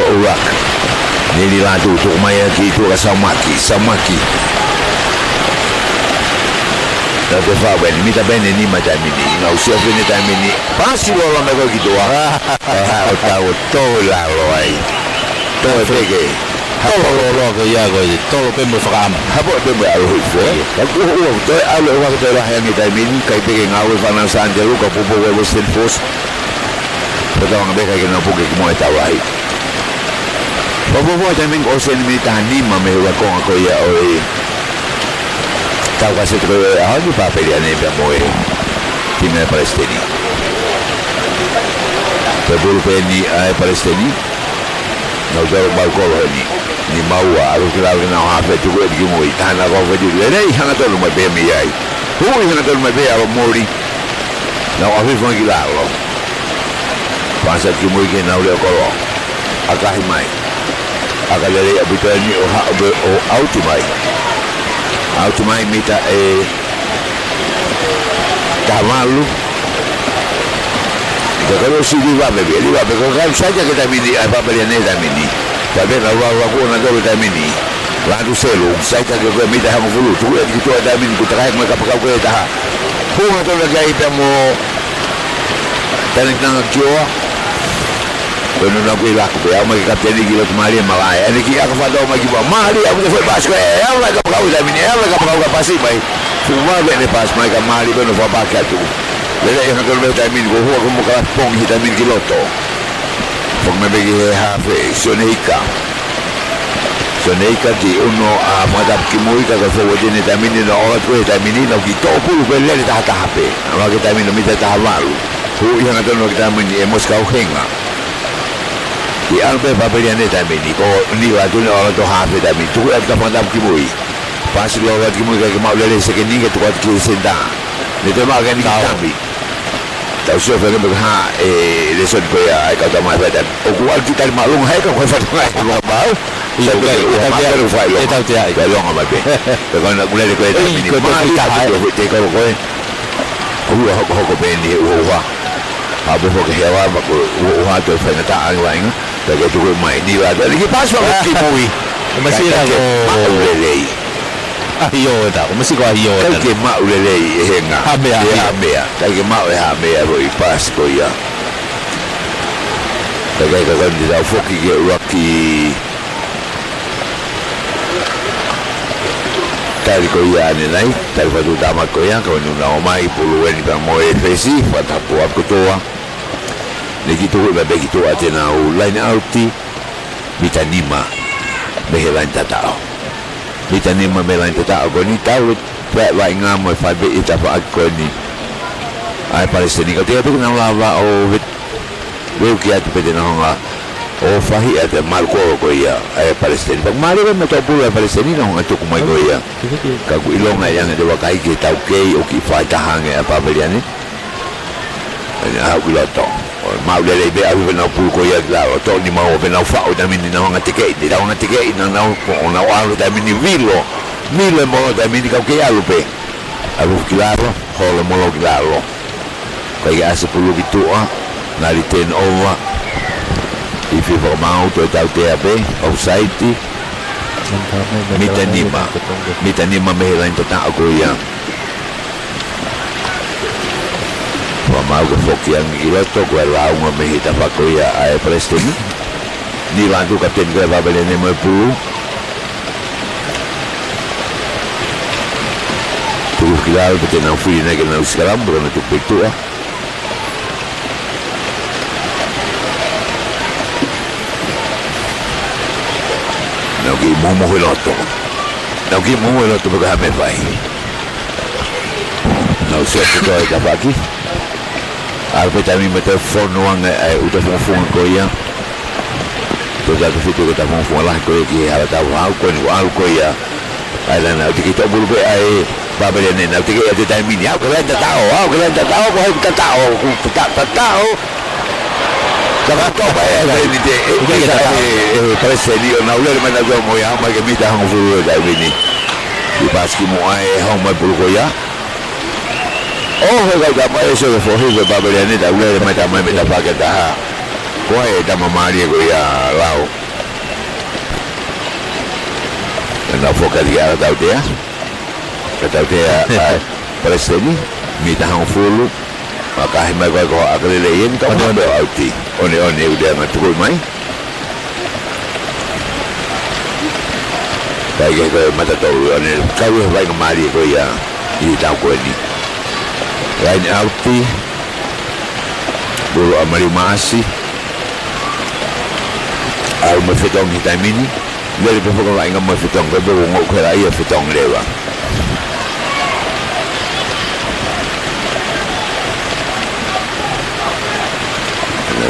urak nili latu tu maya ki tu samaki da te fa ben mita bene ni ma tamini na usia bene tamini pasi lo la mego ki tu o to la lo ai to tege lo ke ya go to lo pe mo fa ma ha bo te mo ai ho ka ku o to alo wa te la ya ni tamini kai te nga we fa na San Diego ko po we sen fos pero nga be kai na po ki mo ta wai Bobo también ose ni anima me va con ko ya oi tawa se tro a ni papel ya ne be moe tiene Palestini pero ni a Palestini no dero balco ni maua alo que la na ha fe tu que mo itana go ve di le hanga to mo be mi ai hanga to mo be a mori no a vi fo gilalo pasa que mo que na le ko aka mai akalele abitani o autumai mita cavalo Kalau si di ba ko kan saja kita mini apa belian ni mini. Tapi kalau aku nak tahu kita mini. Lalu selo saya tak ko mita hang fulu. Tu gitu ada mini ku terakhir mereka pakau ko dah. Kung ato lagay pa mo tanig nang agjoa. Bueno na ko ila ko ya magkapten ni gilot mali malay. Ani ki ako fa daw magiba. Mali ako sa basko. Ela ka pakau da mini. Ela ka pakau ka pasi bay. Fuma be ne pas mai ka mali beno fa bakya tu. Lele yang kalau vitamin go huwa como cada pong vitamin kiloto. Pong me begi hafe soneika di uno a madap kimui ka fo wajene vitamin no ora ko vitamin no kito pulu belle ta hape. Ama vitamin no mita ta hawalu. Hu yang ada no vitamin e moskau henga. Di albe baberiane vitamin ko ni wa tu no ora to hape vitamin. Tu ka madap kimui. Pas lo wa kimui ka mau lele sekeni ka tu ka ki senda. Ni te ma gani tambi. Tahu siapa yang berha lesson ko ya ikaw tama badan o kual kita malung hay ka ko fa ngai ko bau iya ka fa lo itaw tiya ikaw long ma be ko na gulay ko ita ni ma ita ko te ko ko ko be ni o wa abo ko hewa ba ko o ha to fa na ta ang wa nga ta ko mai ni wa lagi pas wa ki movie masira ko lelei ahiyo ta umasi ko ahiyo ta ke ma lelei henga hamea ta ke ma hamea ro i pas ko ya ta ke ka kan dia foki ke rocky ta ko ya ni nai ta ko tu dama ko ya ko nu na mai pulu ni pa mo e fesi pa ta po ko toa ni gitu ba be gitu atena u line outi bitanima behelan tatao Kita ni membelain tetap aku ni tahu tak baik ngam fiber itu apa aku ni. Ai Palestin kau tiada tu kenal lava oh weu kia tu pede nahonga oh fahi ada malko ko ya ai Palestin. Bang mari kan macam pula Palestin ni nahonga tu kumai ko ya. Kau ilong yang ada wakai kita okay oki fatahang apa belian ni. Ini aku lotong. Mau lele be aku nak pul ko ya la to ni mau be na fa o da min na nga tike di da nga tike na ko na wa da min vilo mo da min ka ke alu pe alu kilaro holo mo lo kilaro ko ya se pulu gitu na li ten over ifi formau to ta te ape outside mitanima mehelan ta ako ya mau ke foki yang gila to ko la un mehita pa ko ya ai Palestin ni bantu kapten ko ba bele ne mo pu tu kilal bete na fui na ke na uskaram bro na tu pitu no ki mo hiloto ba me vai no se to ka baki Alpe también me teléfono udah mau phone ko ya to ja to fitu kita mau phone lah ko ki ala ta wa ko ya ala na kita bulu be ai babel ne na tiki ada time ni aku kan tak tahu ko kita tahu Jangan tahu apa ini dia preseli na ule mana zo mo ya ma ke mi ta hang fu da ini di paski mo ai hang ma bulu ko ya oh kalau apa eso de forro de baberiane da ule mata mai meta pakai dah ko ai da mamari ko ya lao na foca dia da dia kata dia preseli mi ta hang fu maka mai ko akale yen ka mo do auti one udah ngatur mai bagai ko mata tahu one kau vai ngamari ko ya di tahu ko ni lain auti bulu amari masih al mafitong kita mini dari pokok lain ngam mafitong ko bulu ngok ko la ia fitong lewa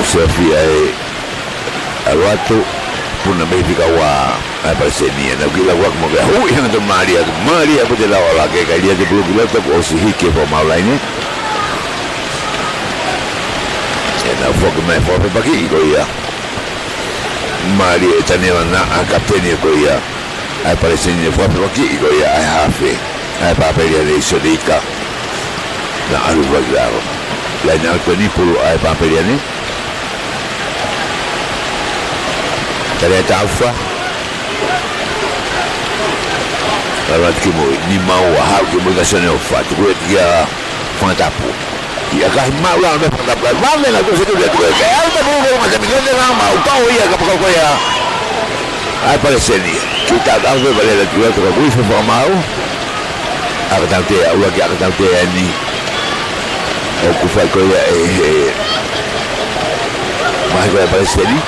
Sofi ai awatu puna baby kawa apa seni na gila wak mo ga hu yang to Maria apa de la wala ke dia de bulu gila to o si hike po mau lainnya na fok me fo pe bagi ko ya Maria tanela na kapteni ko ya ai pare seni fo pe bagi ko ya ai hafe ai pa pe dia le sodika na alu bagaro lain out ko ni pulu ai papeliane tare taufa Alat kimo ni mau hau ke mo gasone o fatu ko dia fantapu ia ka mau la me fantapu vale la cosa que dia tu que alta mo mo ma mi ne la mau ka o ia ka ko ia ai parece ni kita algo vale la tua ko bu fo mau agata te au que agata te ni o ku fa ko ia mai ko parece ni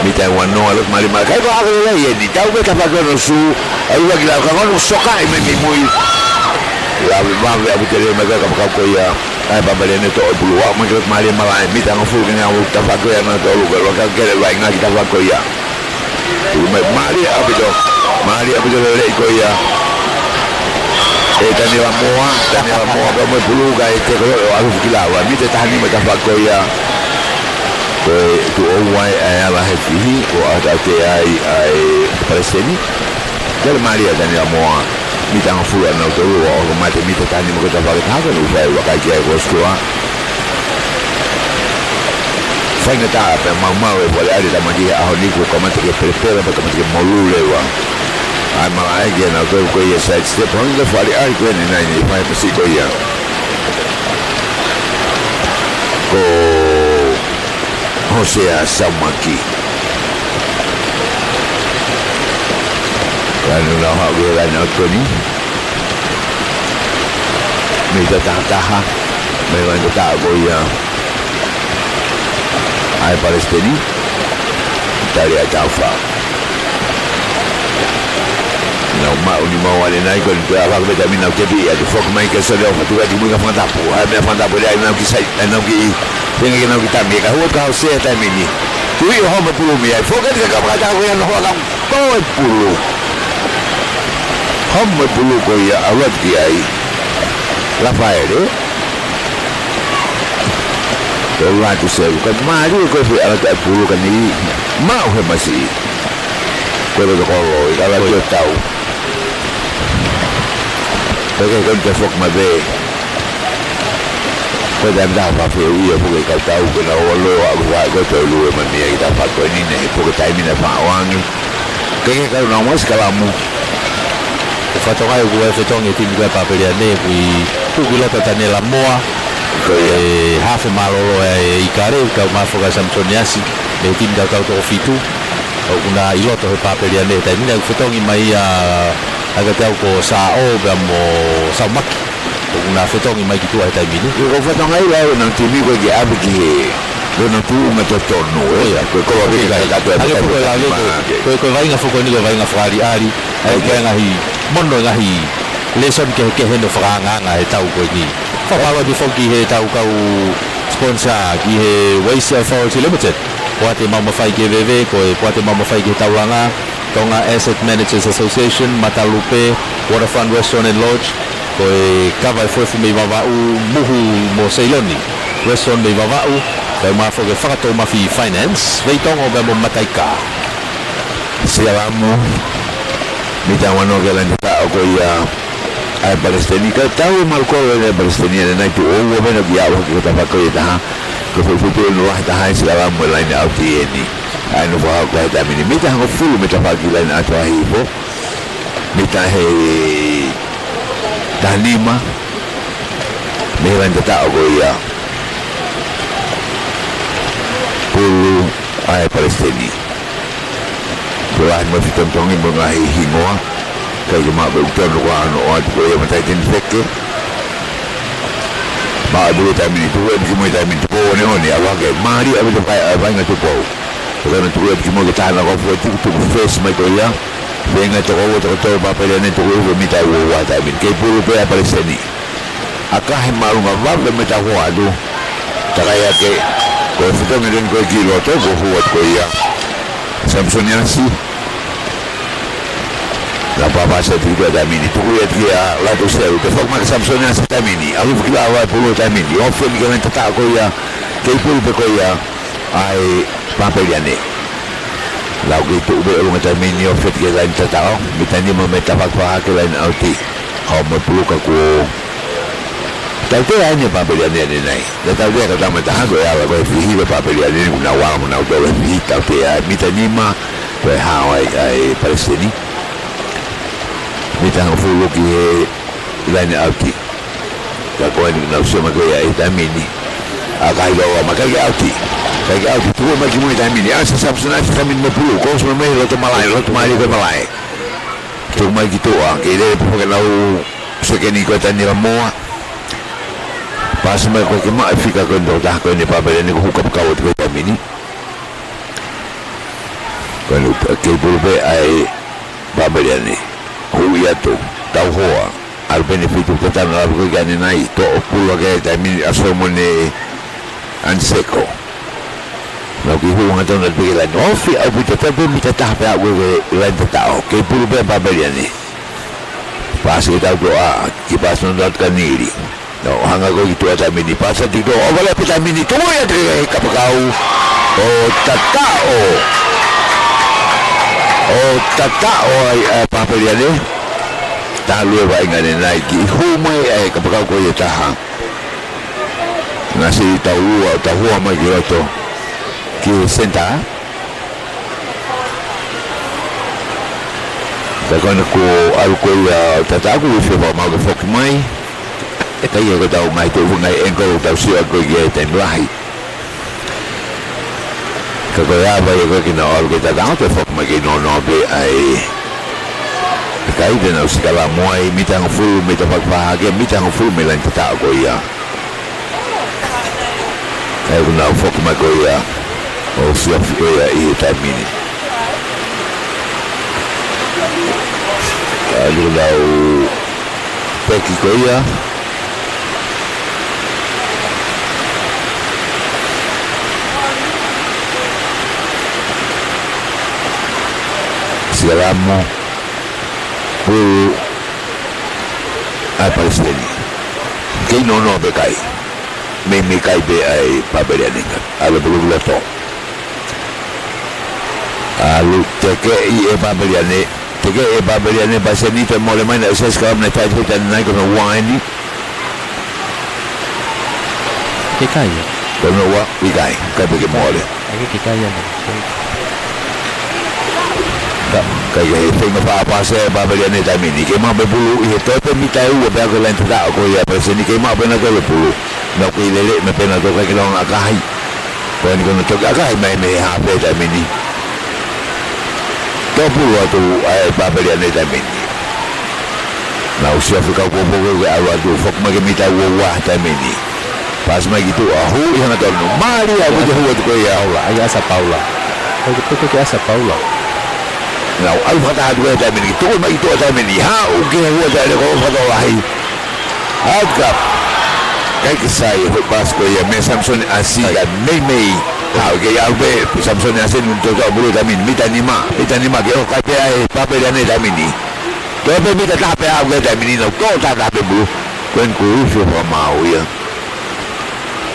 mi te wano alok mali ma kai ko agora ia ni tau be ka fa ko no su ai wa ki la ka no soka e me muy la va a butere me ka ko ia ai ba bale ne to bulu wa ma ko mali ma ai mi ta no fu ni au ta fa ko ia na to lu ko ka ke le va nga ki ta fa ko ia tu me mali abido le ko ia e tani la moa ko me bulu ga e te ko alu ki la wa mi te ta ni me ta fa ko ia tu o wai ala hefi o ata te ai preseni del Maria tani moa mi tanga fula no to o mate mi te tani mo ta vale ta no fai wa kai ke gostoa fai ta pe mamma e vole ari da magi a honi ko komate ke prepara pa komate ke molule wa ai ma ai ge na to ko ye side step on the fali ai ko ni nai ni fai pasi ko ya ko Hosea Samaki lalu nak hak lain aku ni mereka tahan mereka tak goyang ai Palestini dari Jaffa não mau ni mau ali naik kon tu apa kita minat kebi ada fok main ke solo tu ada bunga fantapu ada fantapu dia nak kisah nak ki dengan kita kita mereka huat kau saya time ini tu yo hamba pulu mi ai fok kan ka kata ko yang ho kam ko pulu hamba pulu ko ya awat ki ai Rafael orang tu saya kan mari ko fi alat pulu kan ni mau he masih ko do ko kalau dia tahu porque con te fok ma be ko da da fa fe u ya porque ka tau ko na o lo a ko to lu ma ni ta fa ko ni ne porque tai ni na fa wang ke ka na mo skala mu fa to ga u e fe tong e ti ga pa pe ya ne ku la ta ne la moa ko e ha fe malo e i kare ka ma fo ga samsoniasi le ti da ka to fitu o una iloto he pa pe ya ne ta ni na fe tong i mai a aga tau ko sa o ba mo sa mak ko na fetong mai ki tu ai tai mini ko fetong ai la na ti mi ko ki abi ki lo na tu ma to torno ya ko ri ga ta to ai ko la le ko vai nga fo ko ni ko vai nga frari ari ai ko nga hi mondo nga hi lesson ke he no franga nga e tau ko ni fa pa di fo ki he tau ka sponsor ki he Waste Authority Limited Puate Mama Fai GVV ko Puate Mama Fai ki Tauranga Tonga Asset Managers Association Matalupe Waterfront Restaurant and Lodge ko kava foi me vavau muhu mo Ceyloni restaurant me vavau ko ma fo ke fakato ma fi finance vei tongo be mo mataika siamo mi tawano ke lan ta ko ya ai palestini ka tau mal ko le palestini na tu o wo bena bia wo ko ta ko ya ko fo no wa ta hai siamo la ni auti ni ai no va ko ta mi ta ho fulu me ta fa ki la na ta hi bo mi ta he Tanima Meran tak aku ya Pulu ai Palestini Tuhan masih tontongi mengahi hingoa Kaya cuma berhutan luar Noa tu boleh matai tin fikir Mak dulu time ni Tuhan cuma time ni Tupo ni ni awak ke Mari abis tu kaya Abang ngatu po Tuhan Tuhan cuma kita nak Kau tu face mai tu ya venga to go to ba pele ne to go mita wo wa ta min ke puru pe Palestini aka he maru ma va me ta ho adu ta ya ke ko futo me den ko kilo to go ho ko ya Samsoniasi la papa se tu da mini tu ya dia la to se ke forma que Samsoniasi ta mini alu kila wa pulu ta mini o fe mi que ta ko ya ke puru pe ko ya ai pa pele ne lau gitu be ulung ta mini ofet ke lain tatao mitani mo metapak pa ke lain auti kau perlu ka ko tau te ai ne papeliane nei le tau te ka tama taha ko ala ko fihi le papeliane ni una wa mo na ko le fihi tau te ai mita nima ko Hawaii ai Palestini mita ho fu ki line auti ka ko ni na usema ko ya itamini akai lo makai auti kai auti tu ma ki mo itamini asa sabsuna sa min mo pu ko so me lo to malai ko malai tu mai ki to ke le po ke lau se ke ni ko tani mo pas mai ko ke ma fika ko ndo da ko ni papeliane ko ka ka ko itamini kalau ke bulbe ai papeliane huia tu tau hoa al beneficio que tan largo que ni nai to pulo que también asomone anseko lo que huwa ngaton al bigla no fi au puto tabe mi tata pa we la tata ke bulbe papeliane pas que tau ko a ki pas non dat kaniri no hanga ko itu ata mini pasa ti do o vale pita mini to ya de kapakau o tatao ai papeliane ta lue vai ngane nai ki humai ai kapakau ko ia taha nasi tau hua mai ki roto ki senta ta kona ko alko ia tataku i whiwa mau ka whoki mai e kai e ko tau mai tau wungai enko tau siwa ko i e ten lahi ka koe awa e koe ki na olu ke tatao te whoki mai ki no be ai kai de na usikala moai mitang full mita pagpahage mitang full melan tata ko ia ai na fok ma ko ia o sia ko ia i tamini alu lau peki ko ia sialamo ai Palestini que no be kai me kai be ai papeliane ala bulu to alu teke e papeliane baseni te mole mai na se ska na tai te na ko wine ke kai ko no wa i kai ka be ke mole ai ke kai ya kai e tengo pa se papeliane tamini ke ma be bulu i to pe mi tai u be ko lente da ko ya preseni ke ma be na ko bulu na ko ile me pena to ke long akai ko ni ko no to akai me ha be tamini to bulu to ai papeliane tamini na o se afrika ko bo ko ai wa do fok ma ke mi tai wa tamini pas mai gitu ahu yang to no mari a ko ho ko ya hola ai asa paula ko ke asa paula now al fata dua tamini tu mai tu tamini ha o ke ho da ko fata lahi adka kai ke sai ho pas ko ya me Samson asiga mei ha o ke ya be Samson asin untuk to bulu tamini mitanima ke o ka pe ai papeliane tamini to be mi ta pe a ke tamini no ko ta da be bulu kuen ku fu mau ya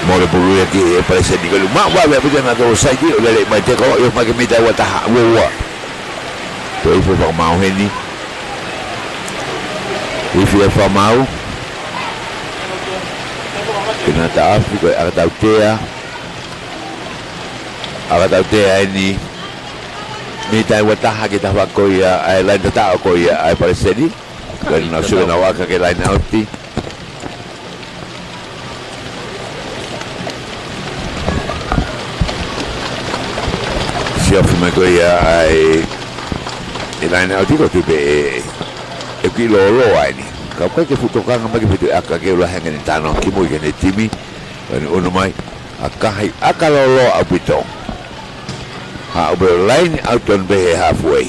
mole bulu ya ki parece digo ma wa be na do sai ki o le mai te ko yo ma ke mi ta wa ta wa to ifo fa mau heni ifo fa mau kena ta afu ko aga tautea ni mi tai wata ha ke ta wa ko ya ai la ta ko ya ai parece ni ko na su na wa ka ke la na uti si afu me ko ya ai ila na uti ko tu be e ki lo ai ni ka ko ke futoka ngam ke fitu aka ke lo hanga ni tano ki mo ke ni timi ni ono mai aka lo apito ha obe line out on be halfway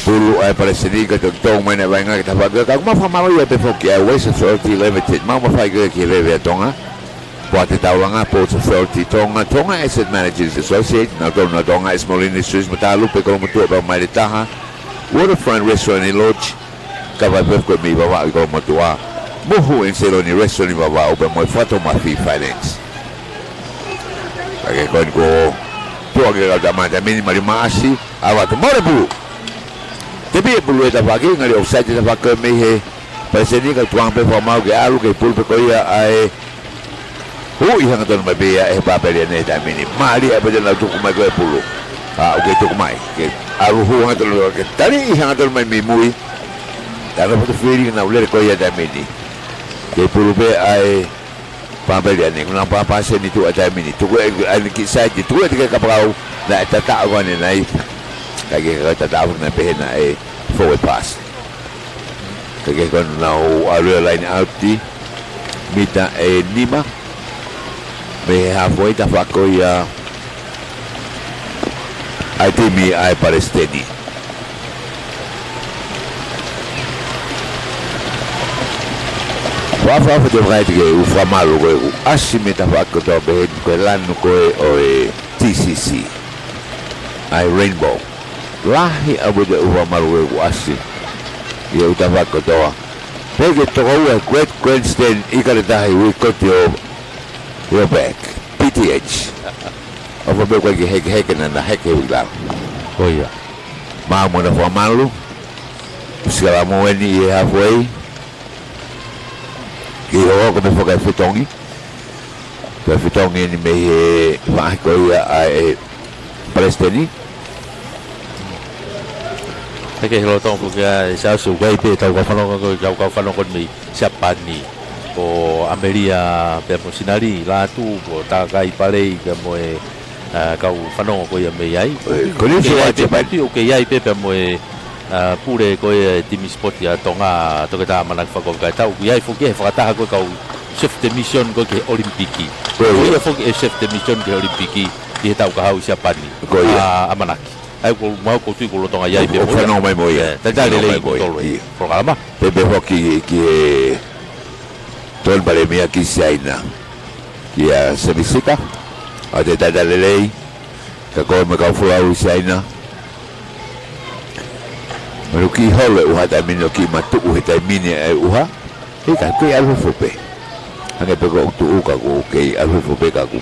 pulu ai parece que tong mai na vai nga ta baga ka ma fa ma yo te foki ai Waste Authority Limited ma ma fai ke leve tonga Port Tauranga Ports Authority Tonga Asset Managers Association na Tonga Small Industries Matalupe ko mutu ba mai taha Waterfront Restaurant and Lodge kava ko mi baba ko mutua Muhu en Seloni Restaurant baba open mo foto ma fi finance ake ko tu ake ga mata mini masi awa to more bulu te bi bulu eta bagi ngari offside ta bakko me he Preseni ka tuang pe formal ke alu ke pul pe ko ia ai hanga ton mai be e papel ne ta mini mali e be na tu mai ko pulu o ke tu mai ke alu hanga ton ke tani hanga ton mai mi mui ta no puto firi na ule ko ia ta mini ke pulu pe ai papel ne na pa se ni tu ta mini tu ko ai ki sai tu ko ke ka pau na ta ta ko ne nai ka ke ka ta na pe na e forward pass kaya kon now area line out di mita e lima may halfway ta fako ya ay timi ay Palestini wafa fa de right ge u famalo ge u asime ta fako to be ko lanu ko o TCC ay Rainbow lahi abu de u famalo ge u asime ia utama kotoa pege toko ua great grandstand ikaretahi we got your back PTH of a big wagi heke na heke wiglau oh ya mau na formalu segala moeni e halfway i ho ko me fokai fitongi ni me vai ko ia ai Palestini cái helo tong pu ga sa su gai pe tau ka fano ko jau ka fano kon mi Japani ko Ameria pe mo sinari la tu ko ta kai pare ka mo ka fano ko ya me ai ko ni se ai pe ti o ke ai pe mo pure ko timi sport ya tonga to ka ta mana fa ko ka tau ai fo ke fa ta ko ka chef de mission ko ke olimpiki ko ya fo ke chef de mission ke olimpiki di tau ka hau Japani ko ya amanaki ai ko mau ko tu ko tonga yai pe no mai moi ta le ko programa pepe hoki ki ton bare mia ki saina ki a semisika a te ta le ka ko me ka fu au saina pero ki hole u hata mino ki matu u hita mini e uha e ka ki alfu fope ane pe ko tu ka ko ke alfu fope ka ku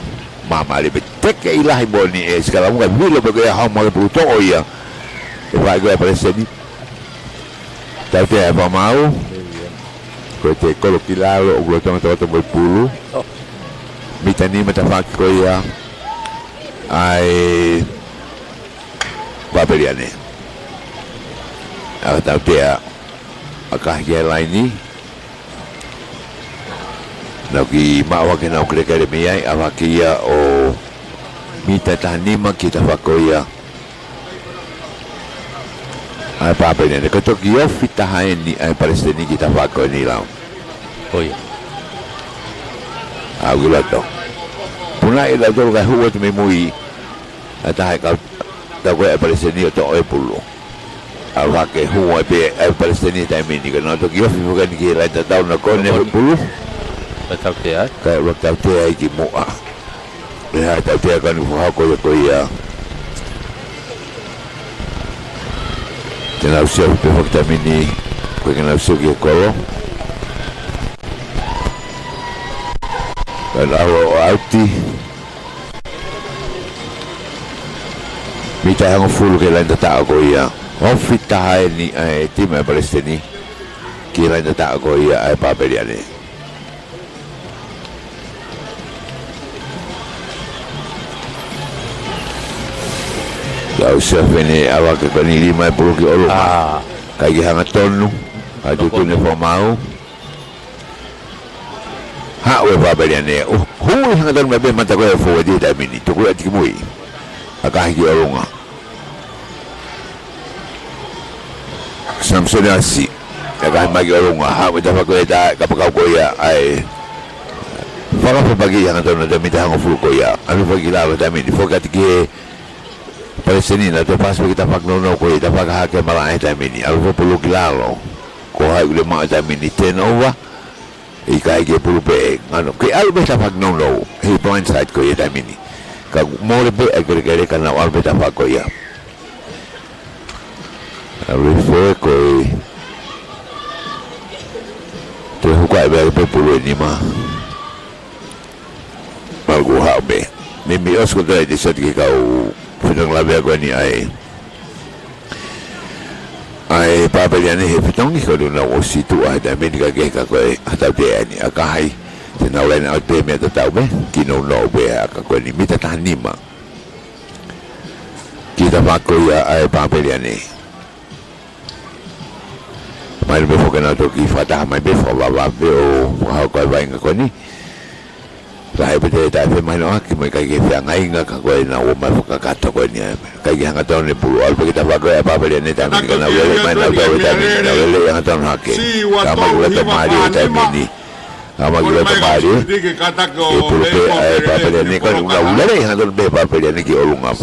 mama le teke ilahi boni e skala mga bilo pe kaya hao mga puto o iya e vai kaya Palestini tate e pamau ko te kolo kilalo o glotong tawato mo pulu mitani matafaki ko iya ai papeliane a tate a akahikia laini Naki mawa ke nau kreka re miai awakia o mita tahanima kita fakoia ai papene ne kato ki ofi tahani ai Palestini kita fakoia ni lau oi agilato puna ila to ga huwa te mui ata ka ta ko ai Palestini to e pulu awake huwa pe ai Palestini ta mini ka no to ki ofi fuga ni ki la ta na ko ne pulu Tau te ai kai tau te ai ki moa e hai tau te ka ni fuha ko ia tena usia pe fakta mini ko ke na usia ki kolo kan aro auti mita hang full ke la ta ko ia ofita hai ni ai time Palestini ki la ta ko ia ai papeliane Lau sefene awak ke ni lima puluh ki olo kaya hanga tonu adu tu ne formau ha we babeliane hu hanga dan mebe mata ko fo di da mini to ko ati mui aka ki olonga samsona si aka magi olonga ha we da ko da ka pa ko ya ai fala fo bagi hanga tonu da mita hanga fu ko ya anu bagi la da mini fo ka ti Palestini na te pas kita pak no ko ita pak ha ke mala ai tamini alvo pulu kilalo ko hai ule ma tamini tenova i kai ke pulu pe ngano ke albe ta pak no he blind side ko ita tamini ka more pe agregare kana albe ta pak ko ya alve fo ko te hukai be pulu ni ma algo ha be mi osko de set ke ka Pinang labi ako ni ay papeliane he pitongi ko na o situ ai da menika ke ka ko ata te ani aka hai te na len au te me ta tau be ki no no be aka ko ni mita ta nima ki ta pa ko ya ai papeliane mai be fo kana to ki fata mai be fo ba be o ha ko vai nga ko ni lai be te ta fe mai no ki mai ka ke fa ngai nga ka ko na o mai fo ka ka to ko ni ka ki hanga to ne pulu al be ta pa ko ya papeliane ta mi kana we mai na be ta mi na we yang ta na ke ka ma ko ta mari ta mi ni ama ko ta mari e pulu pe ai papeliane ko na ulere hanga to be papeliane ki olunga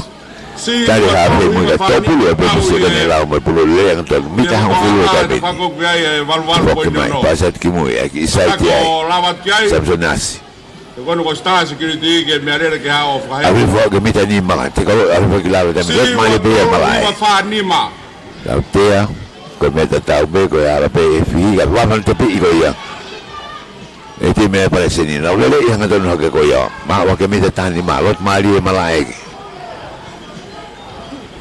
tadi hape mga topu ya pe musika ni lao mai pulo le ang to mita hang pulo ta be foke mai pasat ki mo ya ki sai ti ai sabjonasi kono ko sta security ke me are ke ha of ha abi foke mita ni ma te ko abi foke lao ta me mai be ya malai fa ni ma la tea ko meta ta be ko ya pe fi ga wa man te pi ko ya e ti me parece ni la le ya ngato no ke ko ya ma wa ke mita ta ni ma lot mali malai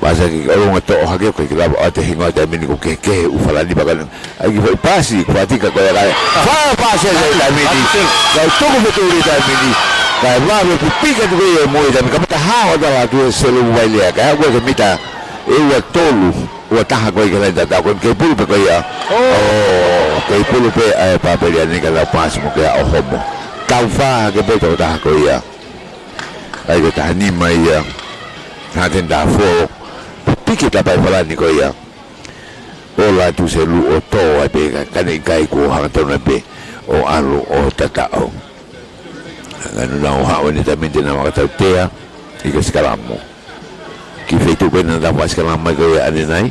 Pasa que algo to hake ko que lava ate hinga ta mini ko ke ufala ni bagan ai foi pasi kwatika ko ya fa pasi la mini la to ko to ri ta mini ka va me pika tu ye mo ta ka ta ha da la tu selu wale ka ko ke mita e wa tolu wa ta ha ko ke la ta ko ke pulu pe ko ya oh ke pulu pe ai pa pe ya ni ka la pas mo ke o homo ka fa ke pe to ta ko ya ai ta ni mai ya ha ten da fo piki tapai pala ni ko ya ola tu se lu o to ai pe ka ni kai ko ha to na pe o alu o tata o nganu na o ha o ni tamite na ma ta tea i ke skalamo ki fetu ko na da pa skalamo ko ya ani nai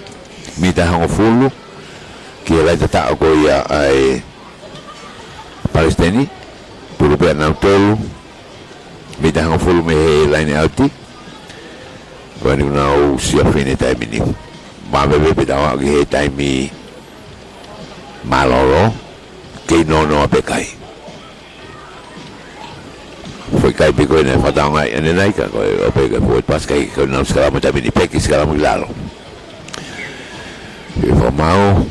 mi ta ha fulu ki la tata ko ya ai palestini pulu pe na tolu mi ta ha fulu me la ni auti Wani na sia fine time ni ma bebe pitawa ke time malolo ke no pe kai foi kai pe ko ne fata ngai ene nai ka ko pe ka foi pas kai ko na skala mo tabi ni pe ki skala mo lalo e formao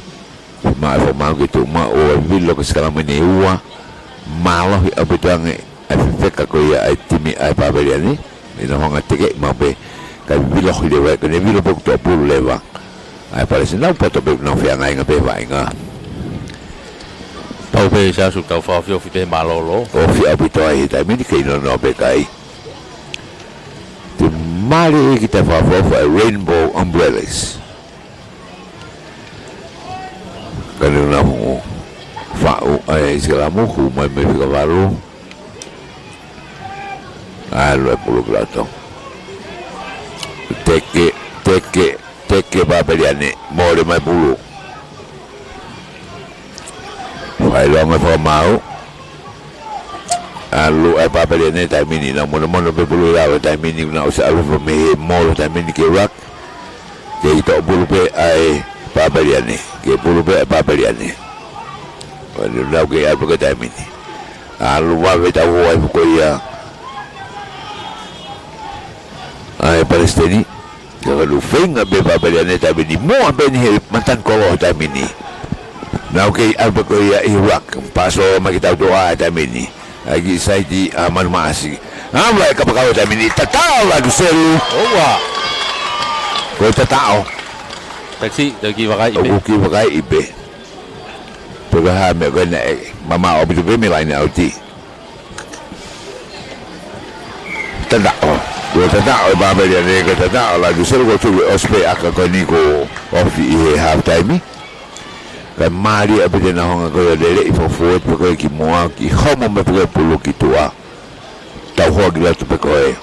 ke tu ma o vilo ke skala mo ne ua malo e abetuang e fe ka ko ya timi ai pa be ni ina honga teke ma pe ka vilo hile ka ne vilo pok to pulu leva ai parece não poto pe não fia ngai ngape vai nga tau pe sa su tau fa fio fite malolo o fia bito ai ta mi ke no pe kai tu mari kita fa rainbow umbrellas kana na mo fa o ai sila mo ku mai me ka varu lo pulu glato teke babeliane more mai bulu fai lo mai fa mau alu ai babeliane ta mini na mono pe bulu la ta mini na usa alu me mo ta mini ke rak ke to bulu pe ai babeliane ke bulu pe babeliane alu la ke ai pe ta mini alu wa ve ta wo ai ko ya ai palestini kalau fenga be babeliane ta bini mo ben he mantan ko ta bini na okay alba ko ya Iraq paso makita doa ta bini agi sai di aman masi amla ka pa ta bini tatao la duselu owa ko tatao taxi dagi wakai ibe ki wakai ibe pega ha me ko na mama obitu be me line auti tatao Gue tahu babeliane ke tahu lagu seru ko tu ospe aka ko ni ko of the half time ka mari abide na honga ko lele ifo forward ko ki moa ki homo me ko pulu ki tua tau ho gila tu ko e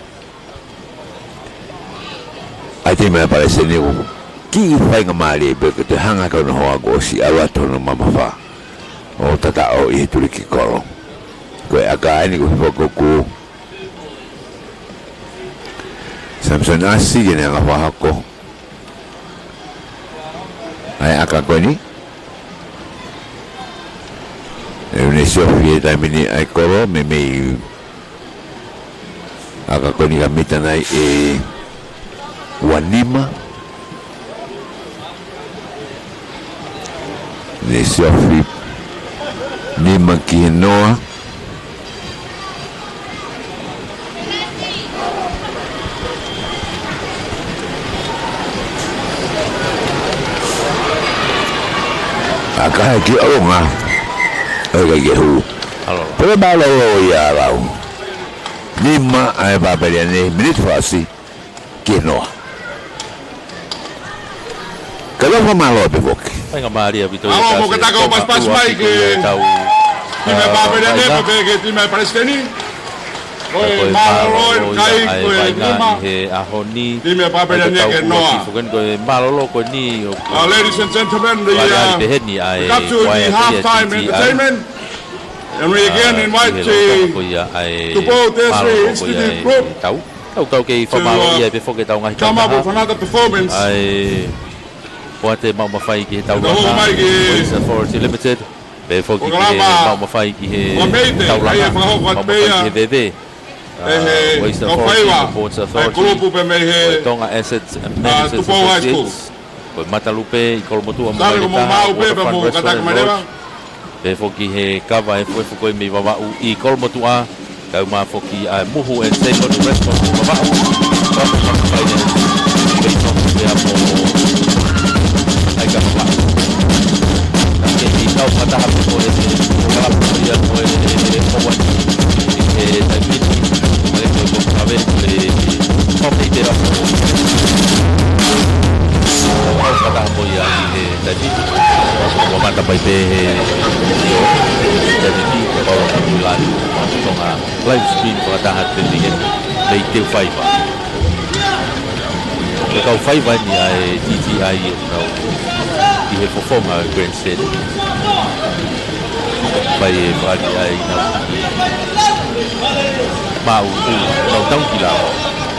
ati me parece ni ki fai nga mari be ko te hanga ko no ho go si ala to no mama fa o tahu i tu ki ko aka ni ko ko Samson asi gini nga wahako ay akako ni Indonesia fie time ni ay koro me akako ni gamitan ay wanima ni Sofi ni Makinoa akah ki onga ai ke hu pero balo ya rau ni ma ai ba beriane minit fasi Kinoa kalau malo pe boki Ai nga Maria Vitória. Vamos, que tá com o pas mai que time Papeliane porque time Palestini. Oi, Malolo, kai ko Lima. Ahoni. Time Papeliane ke Noa. Fugan ko Malolo ko ni. Ladies and gentlemen, come to the halftime entertainment. And we again invite to both this Institute Group to come up with another performance. Poate mau mawhai ki he tauranga Voice Authority Limited pe foki ki he mau mawhai ki he tauranga mau mawhai ki he veve Voice Authority Tonga Assets and Managers Associates Koe Matalupe i Kolomotua Mamaleta pe foki he kawa he fuefu koe mi wawau i Kolomotua kau ma foki a muhu and second restaurant wawau Kau mawhai ne pe foki he amo ai ka pa ke ki tau pata ha po le ka pa ya ko e ko wa ke ta ki le ko ko ave le ko pe te ra po pata ha po ya le ta ki ko mata pa te ta ki ko ko la ko nga live stream ko ta ha te ni le te fai ba le kau fai ba ni ai TTI no i he performa Grandstand pai e whaki ai mau tu mau tau ki la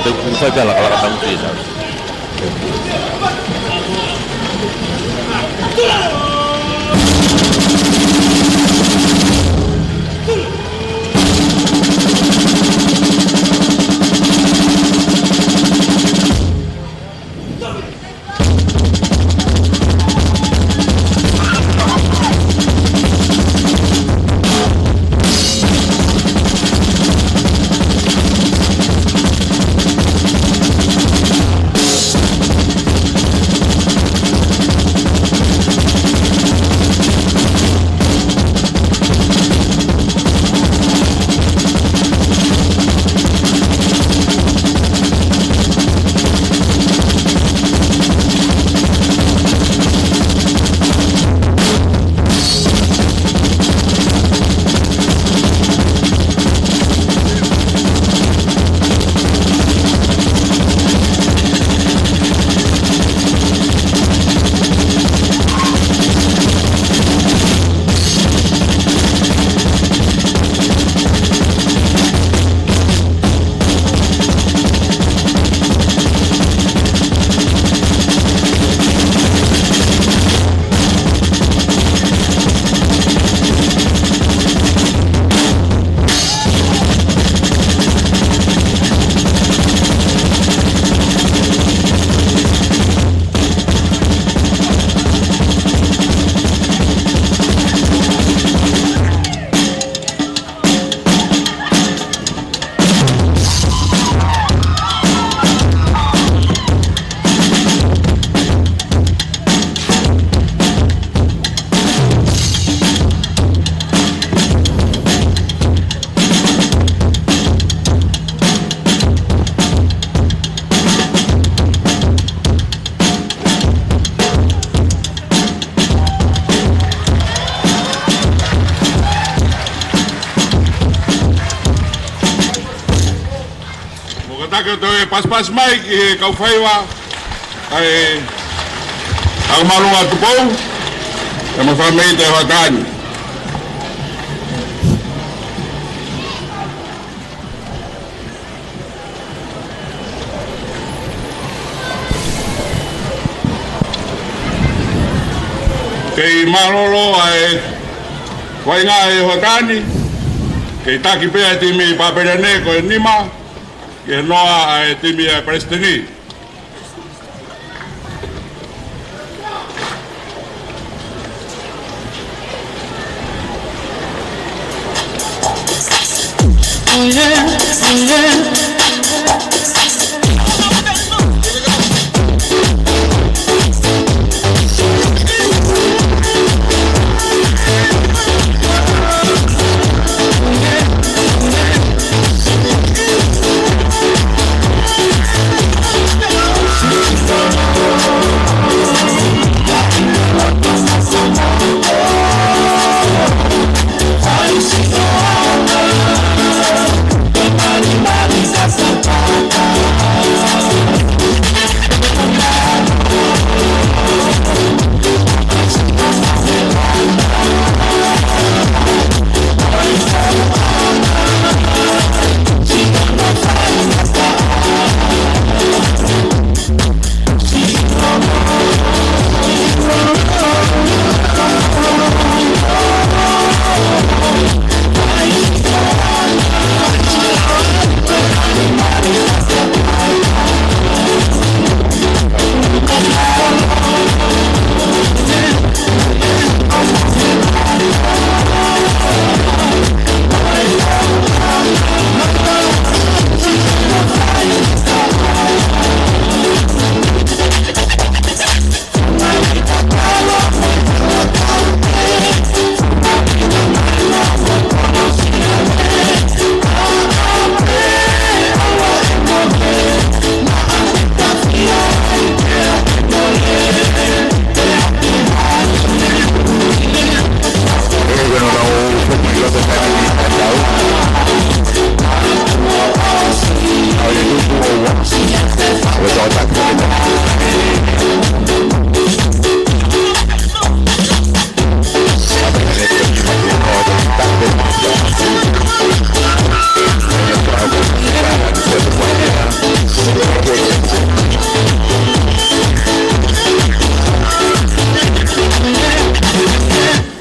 te ku whai pela kala tau ki la Pas mai ki kau whaiwa ai ang malunga tupou e mo whamei te wakani kei malolo ai wainga e wakani kei taki pea timi Papeliane ko e nima ke noa ai timi e Palestini.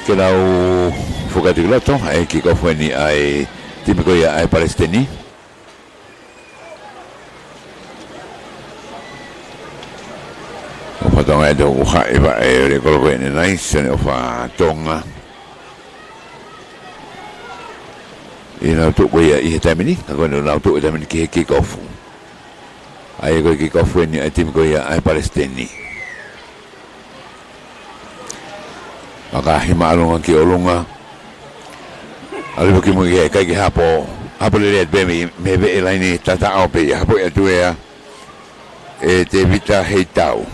Kelau fukati loto ai kick-off ni ai tim ko ya ai Palestini. O patong ai do ha eba ai re ko ni nice ni ofa tonga. Ina tu ko ya I tamini ko no na tu tamini kick-off. Ai ko kick-off ni ai tim ko ya ai Palestini. Maka himalungan ki olunga ali baki mo ge kai hapo le be me be elaini tata au pe hapo ya tuea te vita heitau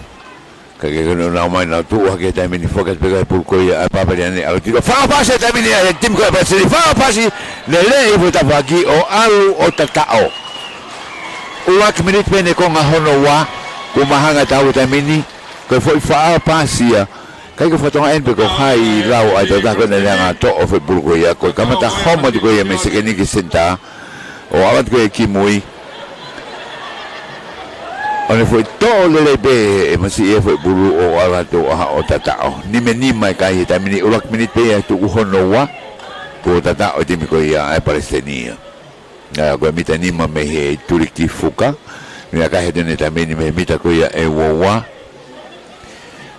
kai ge no na mai na tu ha ge tamini focus pe ga pulko ya pa pa ni au tiro fa pa se tamini ya tim ko pa se fa pa si le le i vota vaki o alu o tatao uak minute pe ne ko nga hono wa kumahanga tau tamini ko foi fa pa si ya kai ko foto en be ko hai lau ai ta ko na nga to of bulgo ya ko kamata homo di ko ya me se ni ki senta o avat ko ki mui ole foi to le be e masi e foi bulu o ala to o tata ni me ni mai kai ta mini ulak minute pe ya tu hono wa ko tata o ti mi ko ya ai Palestina na ko mi ta ni ma me he turiki fuka mi ka he de ta mini me mi ta ko ya e wa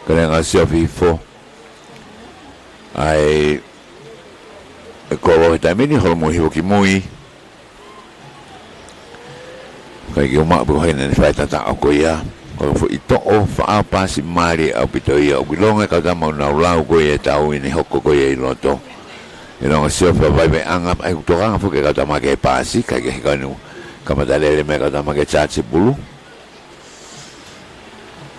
kaya nga siya fifo ay ko tamini hormo hiwoki mui kaya giuma buhay na ni fayta tao ko ya ko fo ito o fa pa si mari au pito ya bilonga ka tama na ulau ko ya tao ini hokko ko ya iloto ino nga siya fa vai angap ay to ka fo ka tama ke pasi kaya kanu kamadalele me ka tama ke chatsi bulu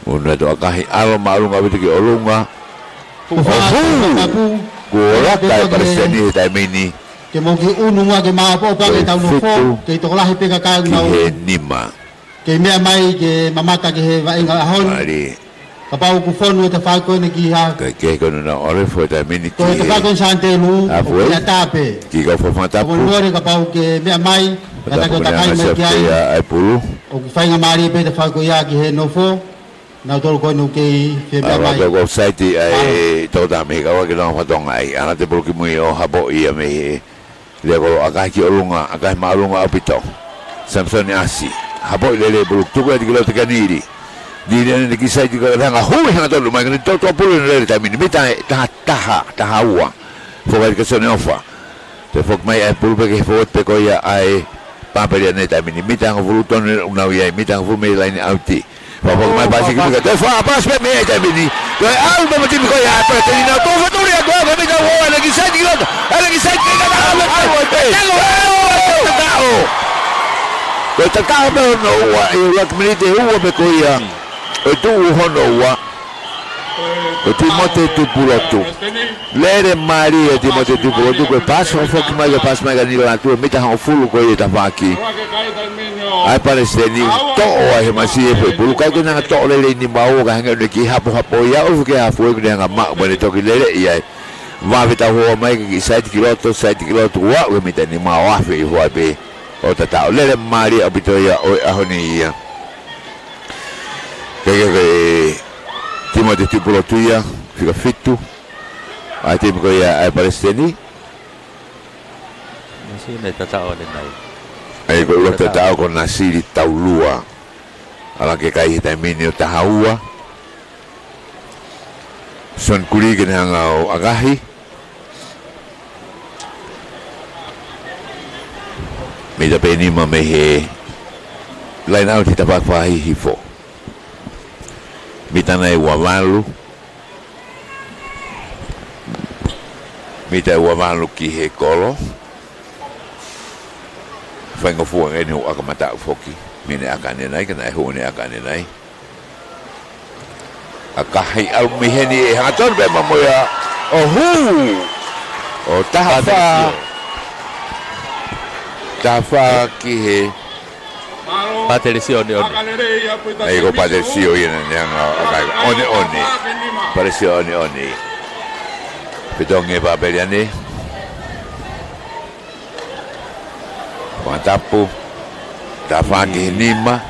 una to akahi alo malunga bitu ki olunga gora tai Palestini tai mini ke mo ki ununga ke mapo pa ke tau no fo ke to lahi pe ka ka no nima ke me mai ke mamata ke va inga hon ari kapau ku fonu te fa ko ni ki ha ke ko no ore fo tai mini ko te fa ko sante lu ya tape ki ko fo mata ko no re kapau ke me mai kata ko ta kai me ki ai pulu o ku fa inga mari pe te fa ko ya ki he no fo na tol ko no ke fe me mai ko site ai to da me ka wa ke no fa tong ai ana te pulu ki mu o habo ia me le ko aka ki olunga aka malunga apito Samson asi habo le pulu tu ko di lo te kaniri di ne ki site ko nga hu nga to lu mai ni to pulu le ta mi ta wa fo ka so ne ofa Pe fok mai ai pulu pe ke fot pe ko ia ai paperia nei tai mini mitang fuluton una ia mitang fu me lain auti. Fok mai pasi ke te fa pas pe me tai mini. Ko al ba mati ko ia pe te na to fa turia ko ba mitang ho lagi sai di lot. Lagi sai ke na ko ta ka ba no wa ia community ho pe ko ia. O tu hono wa. O Timote Tupulotu. Lere Maria Timote Tupulotu ko pas ho fok mai ko pas mai ni la tu mita ho fulu ko ita faki. Ai Palestini to o ai masi e pulu ka ko na to le ni mau ka hanga ni ki hapo ya o ke ha foi ni nga ma bone to ki lere ia. Va vita ho mai ki 7 kiloto wa o mita ni mau afi ho ape. O tata lere Maria abitoya o ahoni ia. Ke Timote Tupulotu ia fica fitu. Ai tem ko ia ai Palestini. Nasi nei tatao le nai. Ai ko lo tatao ko nasiri taulua. Ala ke kai hita mini o tahaua. Son kuri ke hanga o agahi. Me da peni ma me he. Lain au tita pak fahi hifo. Mitana e wamalu. Mita e wamalu ki he kolo. Whainga fuang e ni ho akamata ufoki. Mine akane nai, kana e hone akane nai. Akahi al miheni e hangaton be mamoya. Ohu! O tahafa. Tahafa ki he. Paterisio ni oni. Ai ko paterisio ina nga akai oni. Paterisio oni. Pedonge babeliane. Wantapu. Tafangi nima.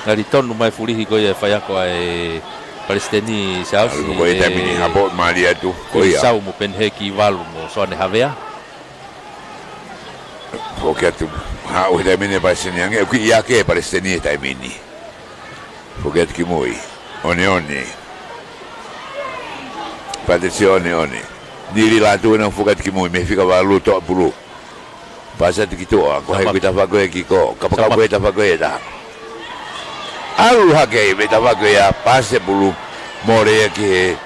Ngari tonu mai fulihi ko ia fayako ai Palestini sausi. Ko ia mini habo Maria tu. Ko ia sau mo penheki walu mo sone havea. Ko kia tu ha o da mini Palestini ange ki ia ke Palestini ta mini. Ko kia ki moi. Oni. Paterisio oni. Diri la tu na fukat ki moi me fika walu to bulu. Pasa tu ko hai kita fa ko ki ko kapaka ko ta fa ko ta. Alu hake me ta fa ko ya pase bulu more ki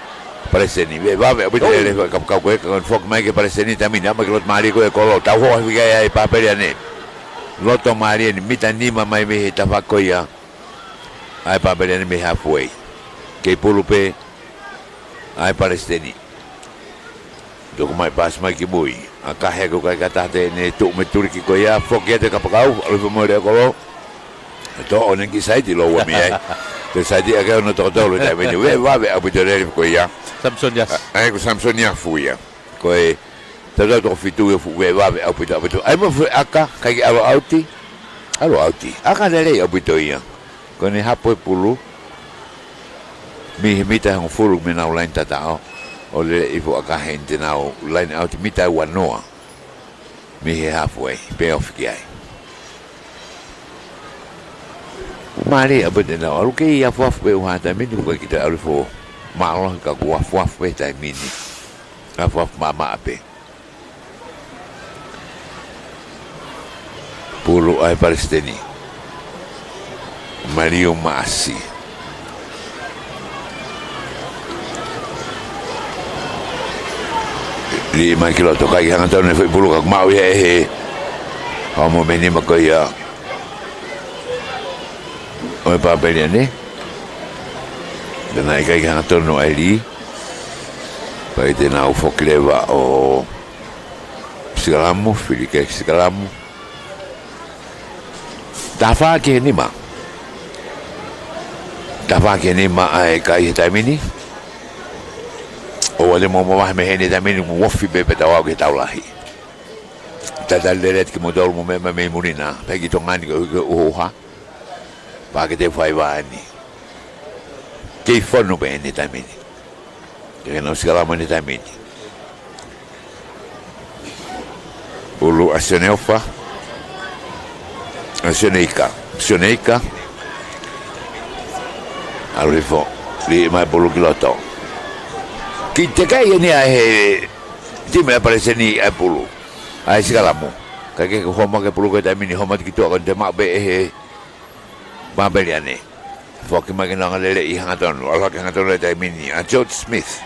Palestini be va be le kapaka ko ko fok mai ke Palestini tamini ama ko mari ko ko ta ho fika ya pa periane. Loto mari ni mitani mai me ta fa ko ya. Ai pa periane me halfway. Ke bulu pe ai Palestini. Doko mai pas mai ki bui. Aka he ko kai kata te ne tu me turki ko ya fokia te kapakau alu mo re ko. To onen ki sai di lo wa mi ai. Te sai di aga no to lo ta me we va be abu te ko ya. Samson Yas. Ai ko Samson ya fu ya. Ko e te do fitu fu we va be abu te. Ai mo aka kai alo auti. Aka le abu to ya. Ko ne hapo pulu. Mi mita un furu me na ulain tatao. O le ipo aka hente nao line out mita wanoa mi he halfway pay off ki ai mari abede na alu ke ia fuaf be wa ta mini ko kita alu fo malo ka ko fuaf be ta mini fuaf mama ape pulu ai Palestini Mario Masi Di mai kilo to kai hanga tone foi bulu ka mau he homo meni makoya oi pa beliane dana kai hanga tono ali pa ite na o fokleva o sigalamu filike sigalamu dafa ke ni ma ai kai tamini o le mo me hene tamini mo wofi bebe tawa ke taulahi tata leret ki modol mo me murina pegi to ngani ko ha pa ke te fai vani ke fono bene tamini ke no sigala mo ni tamini ulu aseneofa aseneika arrivo li mai bolu kiloto Ki te kai ni ai ti me Palestini ai pulu. ai sikalamu kage ko homa ke pulu ko ta mini homa ki to ko te ma be e ba be ane foki magina ngale I hangaton ala ke hangaton le ta mini a George Smith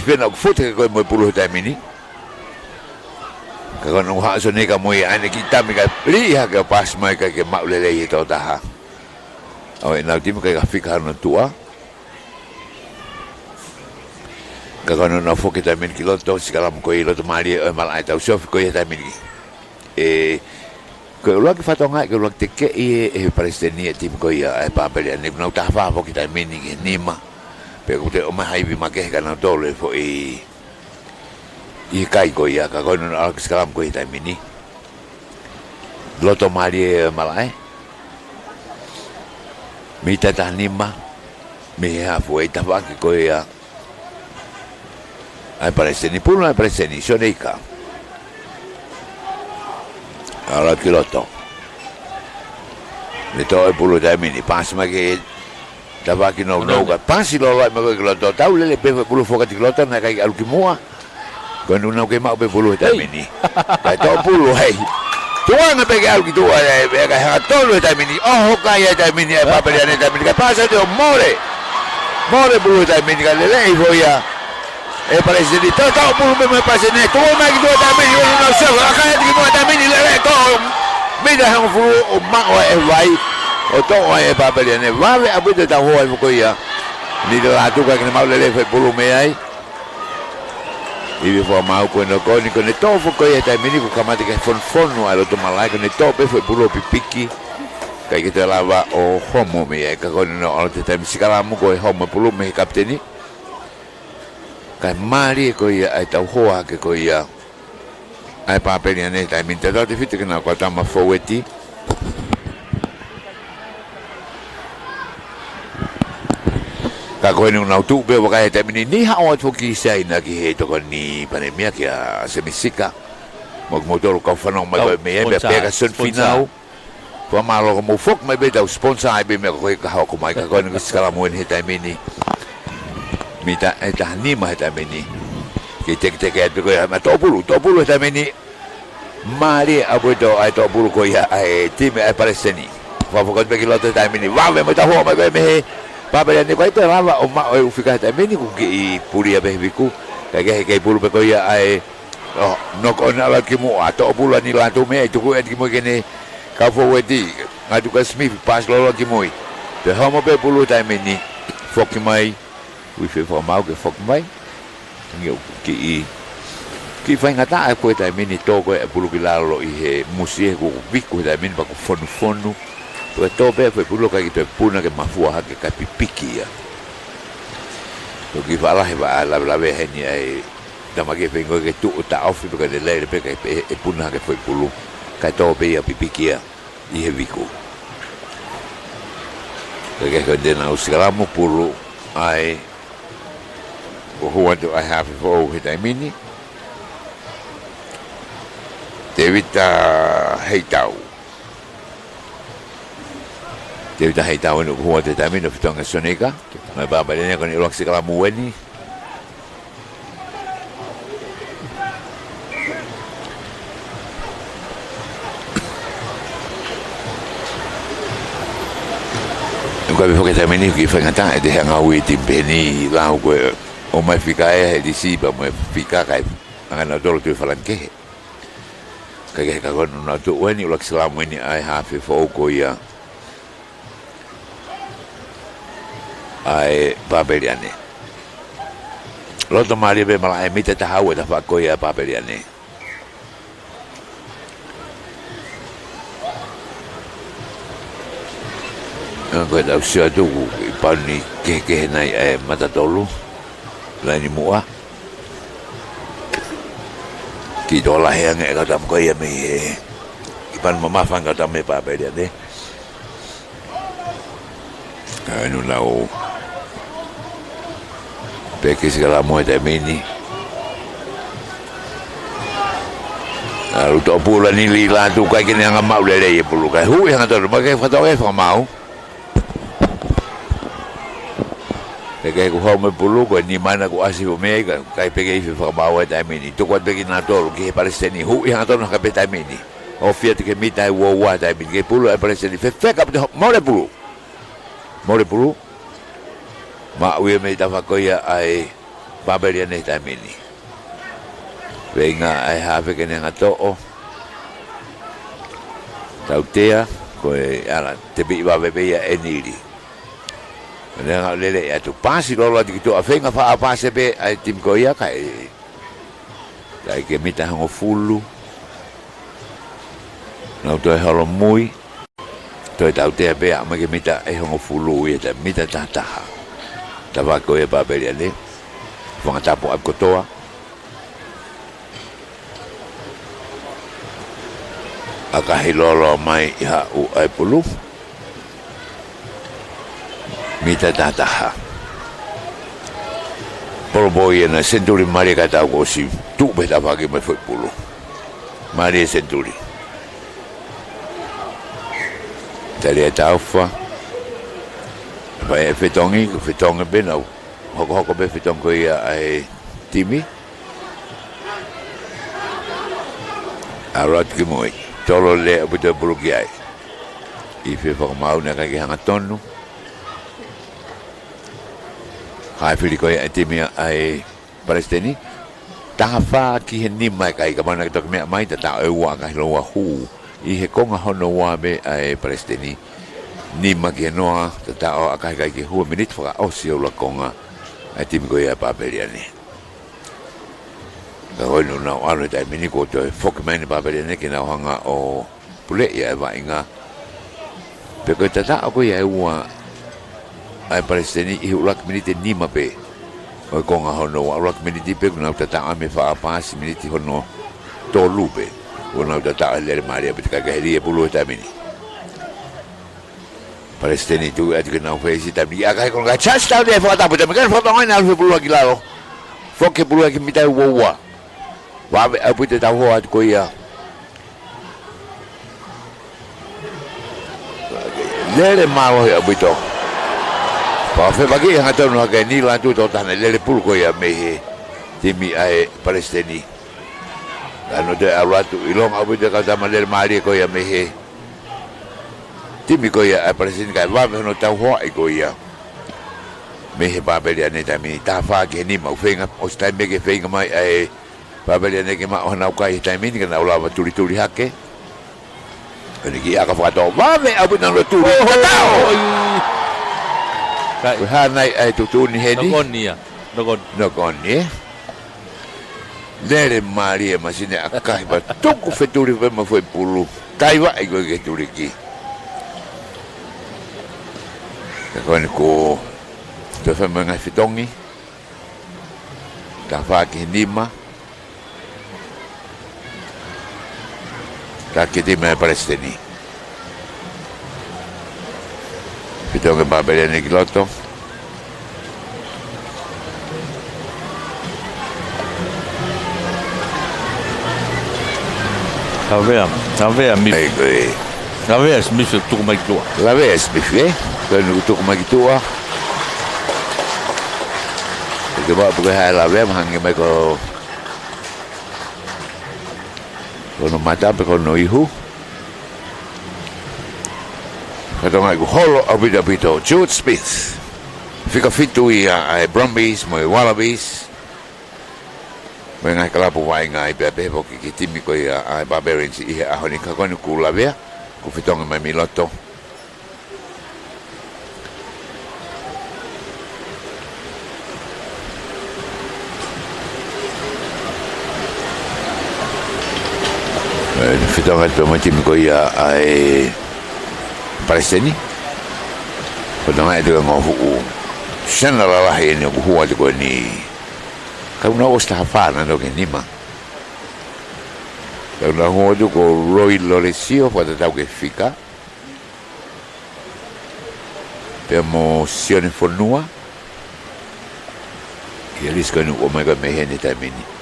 ben ok fote ko mo pulu ta mini ka no ha so ne ka mo ane ki ta mi ka li ha ka pas mai ka ke ma le le to ta ha o na tim ka fika no tua Kagano na foki ta min kiloto sikalam ko ilo to mali e mal ai tau sof ko ta min ko lo ki fatonga ko lo te ke e palestini tim ko ia e pa pele ne no ta fa foki ta min ni ma pe ko te o ma hai bi ma ke kana to le fo i kai ko ia kagano na sikalam ko ta min lo to mali e mal ai mi ta ni ma me ha fo e ta va ko ia ai palestini pula ai palestini soneika ala kiloto le to e pulu da mini pas ma che da va che no ga pasi lo ma che kiloto tau le pe pulu foka kiloto na kai alu kimua con una che ma pe pulu da mini da to pulu hey tua na pe alu kitu ai be ga ha to lo da mini oh ka ya da mini e pa pe da mini ka pasa de more pulu da mini ga le voia e parece di todo pulu me pasa ne to ma ki do da mini no so ka ya ki mo da mini le to mi da han fu o ma o e vai o to o e pa pe ne va ve abu da ho e ko ya ni da tu ka ni ma le fe pulu me ai i vi fo ma ko no ko ni ko ne to fu ko ya da mini ko kamati ke fon no alo to malai ko ne to pe fe pulu pipiki ka ki te lava o homo me e ka ko no o te te misikala mu ko e homo pulu me kapteni kai mari ko ia ai tau hoa ke ko ia ai pa pe ne tai min te do te fitu ke na ko ta ma foweti ka ko ni una tu be wa te min ni ha o to ki sai na ki he to ko ni pa ne mia ke a se misika mo motor ko fa no ma me be pega sun final po ma lo mo fok me be da sponsor ai be me ko ka ko mai ka ko ni skala mo ni tai min ni mita eta ni ma eta meni ke te ko ya ma to pulu eta meni mari abudo ai to pulu ko ya ai time ai palestini fa ko be kiloto eta meni va me ta ho ma be me pa be ni ko te lava o ma o fika eta meni ku ki puri be biku ke pulu be ko ya ai no ko na la ki mo ato pulu ni la to me to ko et ki mo ke ne ka fo wedi ngadu ka smith pas lo ki mo te homo be pulu eta meni foki mai we fe fo mau ke fok mai ngi ki fa ngata ai ko ta mini to ko e pulu kilalo I he musie ko biku ta mini ba ko fonu to to be fe pulu ka ki te puna ke mafua ha ke ka pipiki ya to ki fa la he ba la be he ni ai da ma ke vengo ke tu ta ofi ko de le pe ke e puna ke foi pulu ka to be ya pipiki ya I he biku ke de na usgramo pulu ai what do I have for with I mean David Heitau no what I mean of tonga sonika ma baba ne ko ni lo sikala muweni ko be foke tamini ki fa ngata de hanga wi timpeni la ko o mai fika e di si ba mai fika kai ana dolo tu falanke kage ka gon na tu weni ulak salam weni ai hafi fo ko ya ai babeliane lo to mari be mala e mita ta hawa da fa ko ya babeliane ko da sia tu pa ni ke nai e matatolu la ni mua ki dola he nge ka tam ko ya me ipan mama fa ka tam me pa be dia de anu lau pe ke segala mo de mini alu to pula ni li la tu ka ke nga mau le le pulu ka hu yang to ma ke fa to e fa mau Peke ko hau me pulu ko ni mana ko asi o me kai peke I whakamaua tai mini. Tuku at peke nā tolu ki he Palestini. Hu I hanga ka pe tai mini. O fia te ke mitai ua tai mini. Ke pulu ai Palestini. Whewheka pute maure pulu. Maure pulu. Ma ue me ta whakoia ai Babelia nei tai mini. Venga ai hawe ke nenga to'o. Tautea. Koe ala te pi wawepeia e niri. Nenga lele atu pasi lolo ati kitu afenga fa pasi be ai tim ko ia kai ke mita hango fulu no to halo mui to tau te be ama ke mita e hango fulu ia te mita tata tava ko e Babelia le wanga tapo ap kotoa aka hilolo mai ha u ai pulu mita tataha. Polo boi na Centuri Maria kata ko si tu beta pagi mai foi pulu. Maria Centuri. Tele taufa. Vai fetongi benau. Hoko be fetong ko ia ai timi. Arat ki moi. Tolo le abuta pulu ki ai. Ife formau na ka hanga tonu. Hai fili ko e timi ai Palestini taha fa ki he ni mai kai ka mana to me mai ta e wa ka lo wa hu I he konga hono wa me ai Palestini ni ma ke noa ta o ka ka ki hu minit fa o si o la konga e timi ko e Babelia ni ka ho no na aro ta mini ko to fok mai ni Babelia ni ke na hanga o pule ia va inga pe ko ta ko ia wa ai Palestini I ulak minute ni mape o konga hono ulak minute pe kuna tata ame fa pas minute hono to lupe ona tata le Maria pe ka gari e bulu ta mini Palestini tu at kana fezi ta mi aga kon ga chas ta de fa ta pe me kan fa ta na lu bulu gilao fo ke bulu ke mita wa apu te ta ho at ko ia le malo apu to pa fe bagi hata no ka ni la tu to tane le pul ko ya me timi ai Palestini ano de aratu ilong abu de ka sama le mari ko ya me timi ko ya Palestini ka va no ta ho ai ko ya me Babelia ne ta mi ta fa ke ni ma fenga o sta me ke fenga mai ai Babelia ne ke ma ona ka i ta mi ni ka la turi hake ani ki aka fa to va me abu no turi Hanai ai tutuni heni. Nogoni. Lere Maria masine akai ba tuku feturi ve ma foi pulu. Taiwa ai go ke turiki. Nogoni ko te fa manga fitongi. Ta fa ki nima. Ta ke di me Palestini. Pitong ke Babelia ni kiloto. Avea mi. Avea mi se tu mai tua. Avea mi fe. Kalau tu mai tua. Coba bukan hal avea hangi mai ko. Kono mata pe kono ihu. Katong ko holo abida bito George Smith. Fika fitu ai Brumbies mo Wallabies. Mengai kala po vai ngai bebe po ki timi ko ai Barbarians I ahoni ka kono kula vea. Ku fitong mai miloto. Fitong at mo timi ko ai Palestini. Pada mai tu ngohu. Sana la ini huwa ko ni. Kau na osta hafana no ke nima. Kau na huwa ko Roy Loresio pada tau ke fika. Emozione fornua. Che riscono come me hene tamini.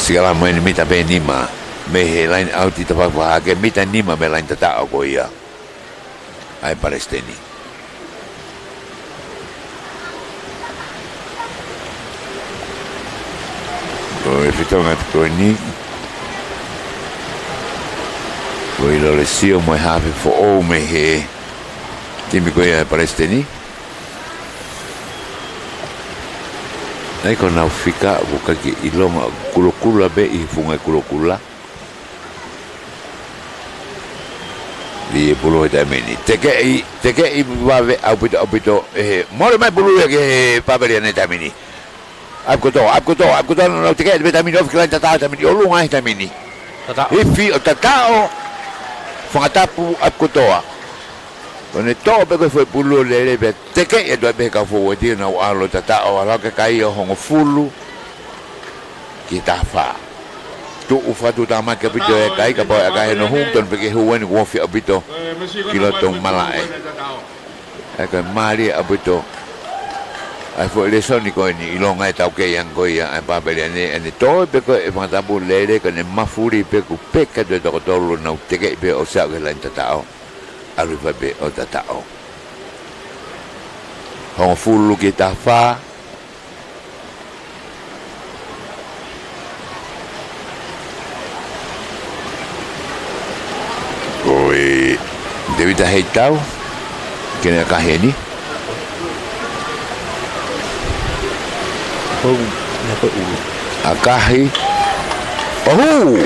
Segala main mita be nima me he lain out di tempat bahagia mita nima me lain tata ko ia ai Palestini. Oi fitonga ko ni. Oi lo le sio mo happy for all me he. Timi ko ai Palestini. Nei ko na fika buka ki iloma kulukula be I funga kulukula. Di bulu da meni. Teke I vave abito more mai bulu ke pabeli ne tamini. Aku to no teke be tamini of klan tata tamini olu ngai tamini. Tata. Ifi o tatao fatapu aku to. Kone to be ko foi bulu le be teke e do be ka fo di na alo tatao ala ka kai o hongo fulu. Kita fa. Tu ufa tu tama ke bito e kai ka boy ka no hum ton pe huwen wo fi abito kilo tong malae e ka mari abito ai fo le soni ko ni ilonga e tau ke yang ko ya e pa bele ne to pe ko e mata bu le ka ne mafuri pe ku pe ka de to lo na te ke pe o sa ke la tatao alu pa pe o tatao hong fulu kita fa Oi, David Heitau, kena kaheni. Oh, apa Akahi. Oh,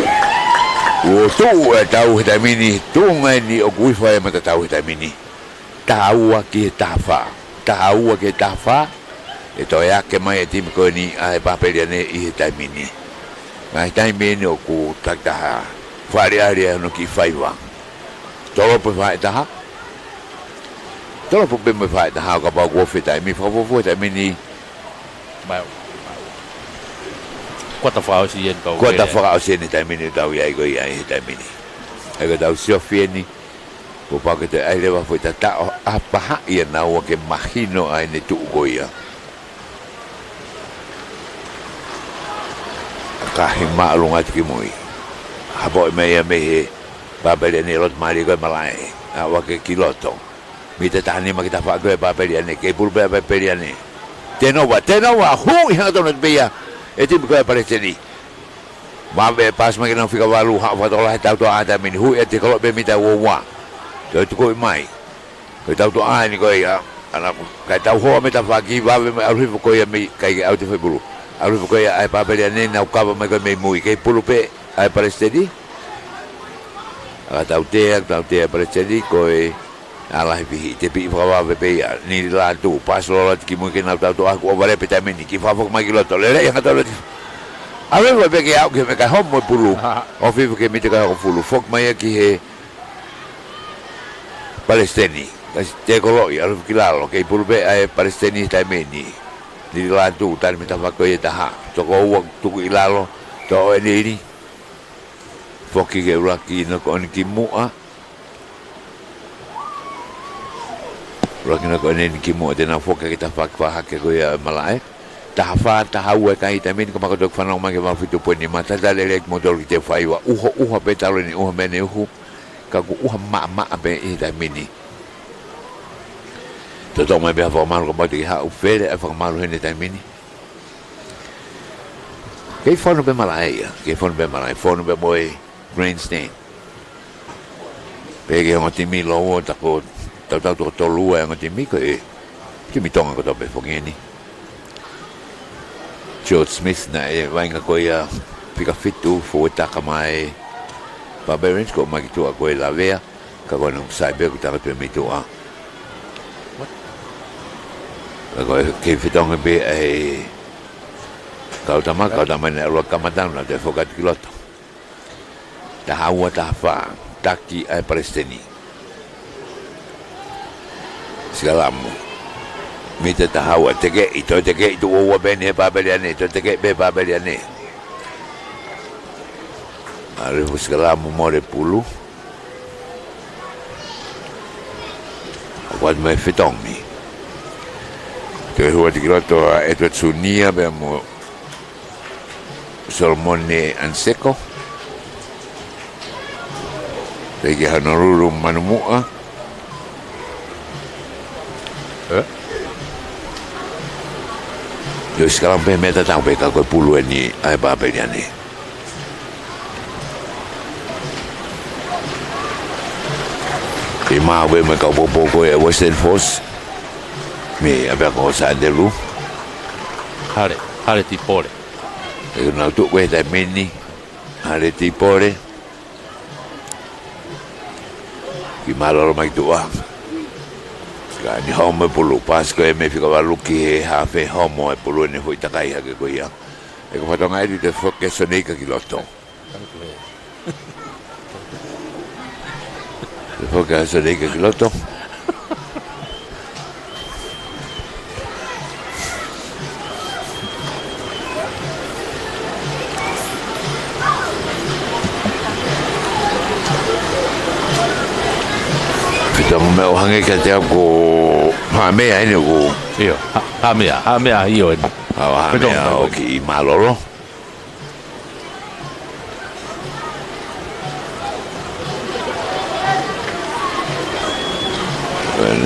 tu tahu hitamini, tu ngani okui fai mata tahu hitamini. Tahu aki tafa, Itu ya kemai tim ko ni ai papeliane I hitamini. Ngai hitamini oku tak dah. Fari no ki faiwa. Tolo pe fai taha. Tolo pe me fai taha ka ba go fita mi fa ta mini. Ba. Quata fa o si ento. Quata fa o si ni ta mini tau ya go ya ta mini. Ega tau sio fieni. Ko pa ke te ai leva foi ta apa ha ia na o ke mahino ai ne tu go ya. Ka hima lunga ki moi. Habo me he. Babeli ni lot mari ko malai awak ke kiloto mita tani makita fa ko babeli ni ke pulbe babeli ni tenova hu yang to not beya eti ko Palestini babe pas makina fika walu ha fa tola tau to ada min hu eti kalau be mita wa to ko mai ko tau to ani ko ya ana ka tau ho mita fa ki babe alu ko ya mi kai au te fe bulu alu ko ya ai babeli ni na ka ba me mui ke pulpe ai Palestini tau te Palestini ko e ala hi te pi fa va pe ni la tu pas lo ki mo ke na tau to aku vale pe tamini ki fa fo mai kilo to le yang tau ave va pe ke au ke me ka homo pulu o fi ke mi te ka ko fulu fok mai ki he Palestini te ko lo ya ki la lo ke pulu pe ai Palestini tamini ni la tu tan mi ta fa ko ye ta ha to ko tu ilalo to ni Foki ke uraki no ko ni ki mua. Uraki no ko ni ki mua de na foka kita fa ke ko ya malai. Ta fa ta hawe kai tamin ko makodok fa no ma ke ma fitu poni mata dale lek modol ki te fai wa uho petalo ni uho mene uho ka ku uho ma be I tamini. To mai be fa mal ko ba ti ha u fere fa mal ni tamini. Ke fa no be malai ya, ke fa no be malai, fa no be boy. Grandstand. Pege o timi lowo tako tau to lua o timi ko e timi tonga ko to be fogeni. George Smith na e vainga ko ia pika fitu fo taka mai Baberins ko mai tu ko la vea ka ko no sai be ko ta pe mi tu a. Ko ke fitonga be e ka tama na ro kamatang na te fogat kiloto. Tahawa tafa taki ai Palestini. Segalamu. Mita tahawa teke itu o bene babeliane to teke be babeliane. Are segalamu more pulu. Wat me fitong mi. Ke huwa dikiloto Edward Sunia be mo Solomone Anseko. Lagi Honolulu Manumua Yo sekarang pe meta tau pe ka ko pulu ni ai ba pe ni. Ki ma we me ka popo ko e Western Force. Me aba ko sa de lu. Hare ti pole. E na tu we da meni. Hare ti pore. Ki maloro mai tu a. Ka ni home pulu pas ko e me fika walu ki ha fe homo e pulu ni hoi takai ha ke ko ia. E ko fatonga e te foke sonika ki loto. Te foke sonika ki loto. Fitong me o hange ka te ako ha mea ene ko Io, ha mea io. ha mea o ki maloro.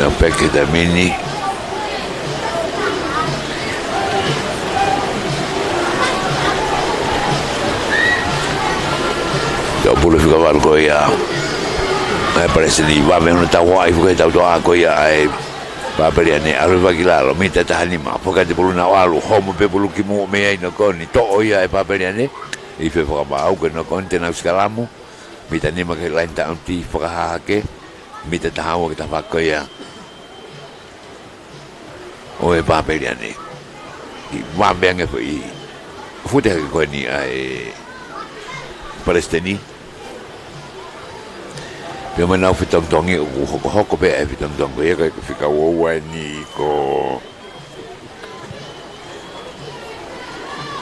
Na peke da mini. Da bulu fica valgo ia. Ai parece ni va bene una tawai fuga tau doa ko ia ai pa pere ne arriva gila lo mita ta anima foka de bulu na walu homo pe bulu ki mo me ai no koni to ia e pa pere ne I fe foka ba au ke no konte na skalamu mita ni ma ke lain ta anti foka ha ke mita ta hawo ke ta fa ko ia o e pa pere ne I va bene fo I fute ko ni ai palestini Pia mana fitang tongi hoko pe e fitang tongo e ka fika wo ni ko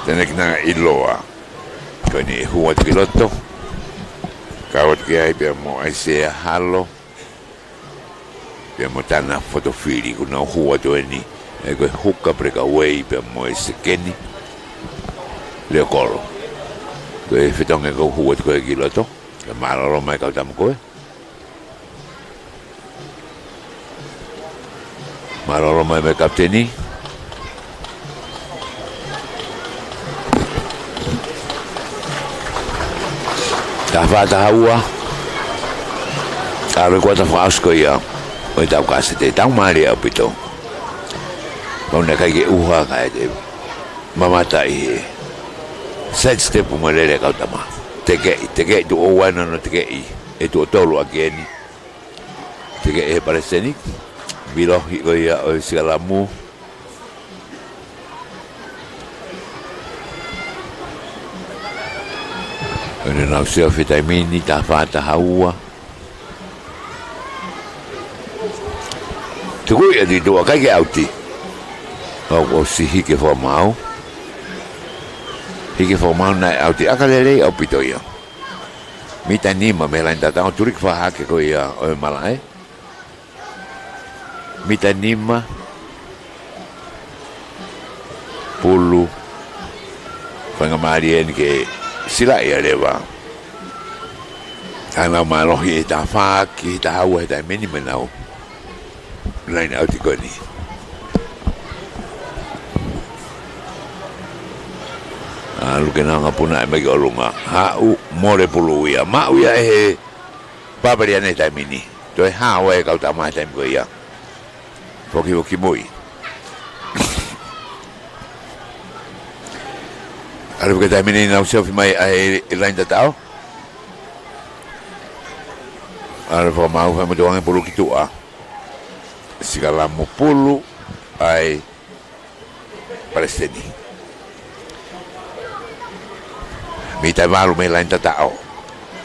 tenek na iloa ko ni huwa piloto kawat ki ai pia mo ai se halo pia mo tana fotofili ko na huwa to ni e ko hukka preka wei pia mo se keni le kolo ko e fitang e ko huwa ko piloto ka maloro mai ka tam ko Maroro mai me kapteni. Tafata haua. Taro ko ta fasko ia. O ta ka se te tau mari apito. Pona kai ke uha kai te. Mama tai. Set step mo lele ka tama. Teke tu o wana no teke I. E tu tolu ageni. Teke e palestini. Bilohi ko ia o Sikalamu Ene na usea vitamini ta fata haua Tuku ia di tua kai ke auti O si hike fo mau Hike fo mau na auti akalele au pito ia Mita nima me lain tatang turik fa hake ko ia o malae Mita nima pulu pangamarien ke sila ia lewa ana malohi ta faki ta hawa ta meni menau lain autikoni alu kena ngapuna me olunga ha u more pulu ia ma ia e babariane ta meni to ha wa ka ta ma ta ia Foki moi. Aru ke tamini na usau mai ai lain tatao. Aru fo mau fa mo doang pulu kitua. Sikalamu pulu ai palestini. Mita malu mai lain tatao.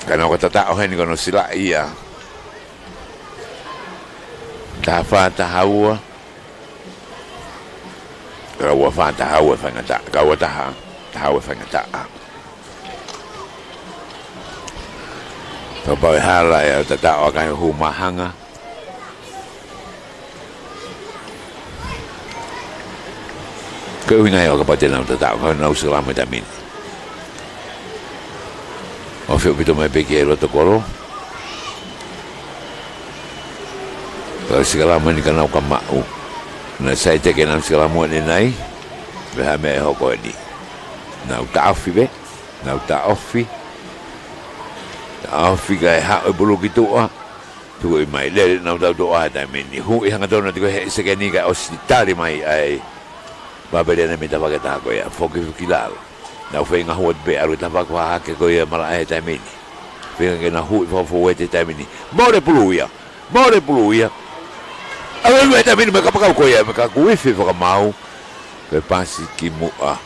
Kana ko tatao hen kono sila ia. Tafa tahawa Kawa fa tahawa fangata Kawa tahawa fangata Tapawe hala ya tatao kaya humahanga Kau hingai o kapatid ng tatao Kau na usulama tamin O fiyo pito may pekero to koro Kalau segala mana kena kamau, na saya teken am segala mana ni nai, Beha me hoko ni. Nau ta'afi be. Nau ta'afi. Ta'afi kai hao bulu kitua. Tuku i mai lele nau tau toa tai meni. Hu i hanga tona tiko he sekeni kai ositari mai ai. Babele na mita paketa ko ya. Foki kilalo. Nau whenga huat be aru tapako hake ko ia mala ai tai meni. Whenga ke na hui fofo wete tai meni. More pulu ia. More pulu ia. Awe lue tai meni me kapakau ko ia. Me ka kuifi whakamau. Ke pasi ki mua.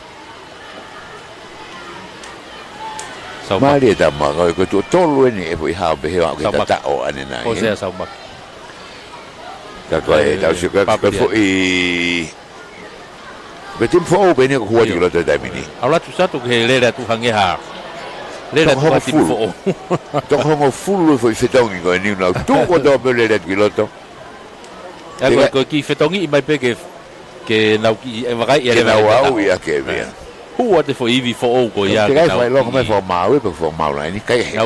Mari ta ma ko to tolu ni e foi ha be ha ke ta o ane na. O sea sa mak. Ka ko e ta su ka fo i. Be tim fo be ni ko hua di lo ta mini. Ala tu satu ke lera tu hange ha. Lera tu pa tim fo. To ho fulu foi fetongi ko ni na tu ko do be lera ki lo to. Ya ko ki fetongi mai pe ke na ki e vai e na wa ia ke via. Hua te fo ivi fo o ko ya. Ke vai lo me fo mau e fo mau la ni kai he.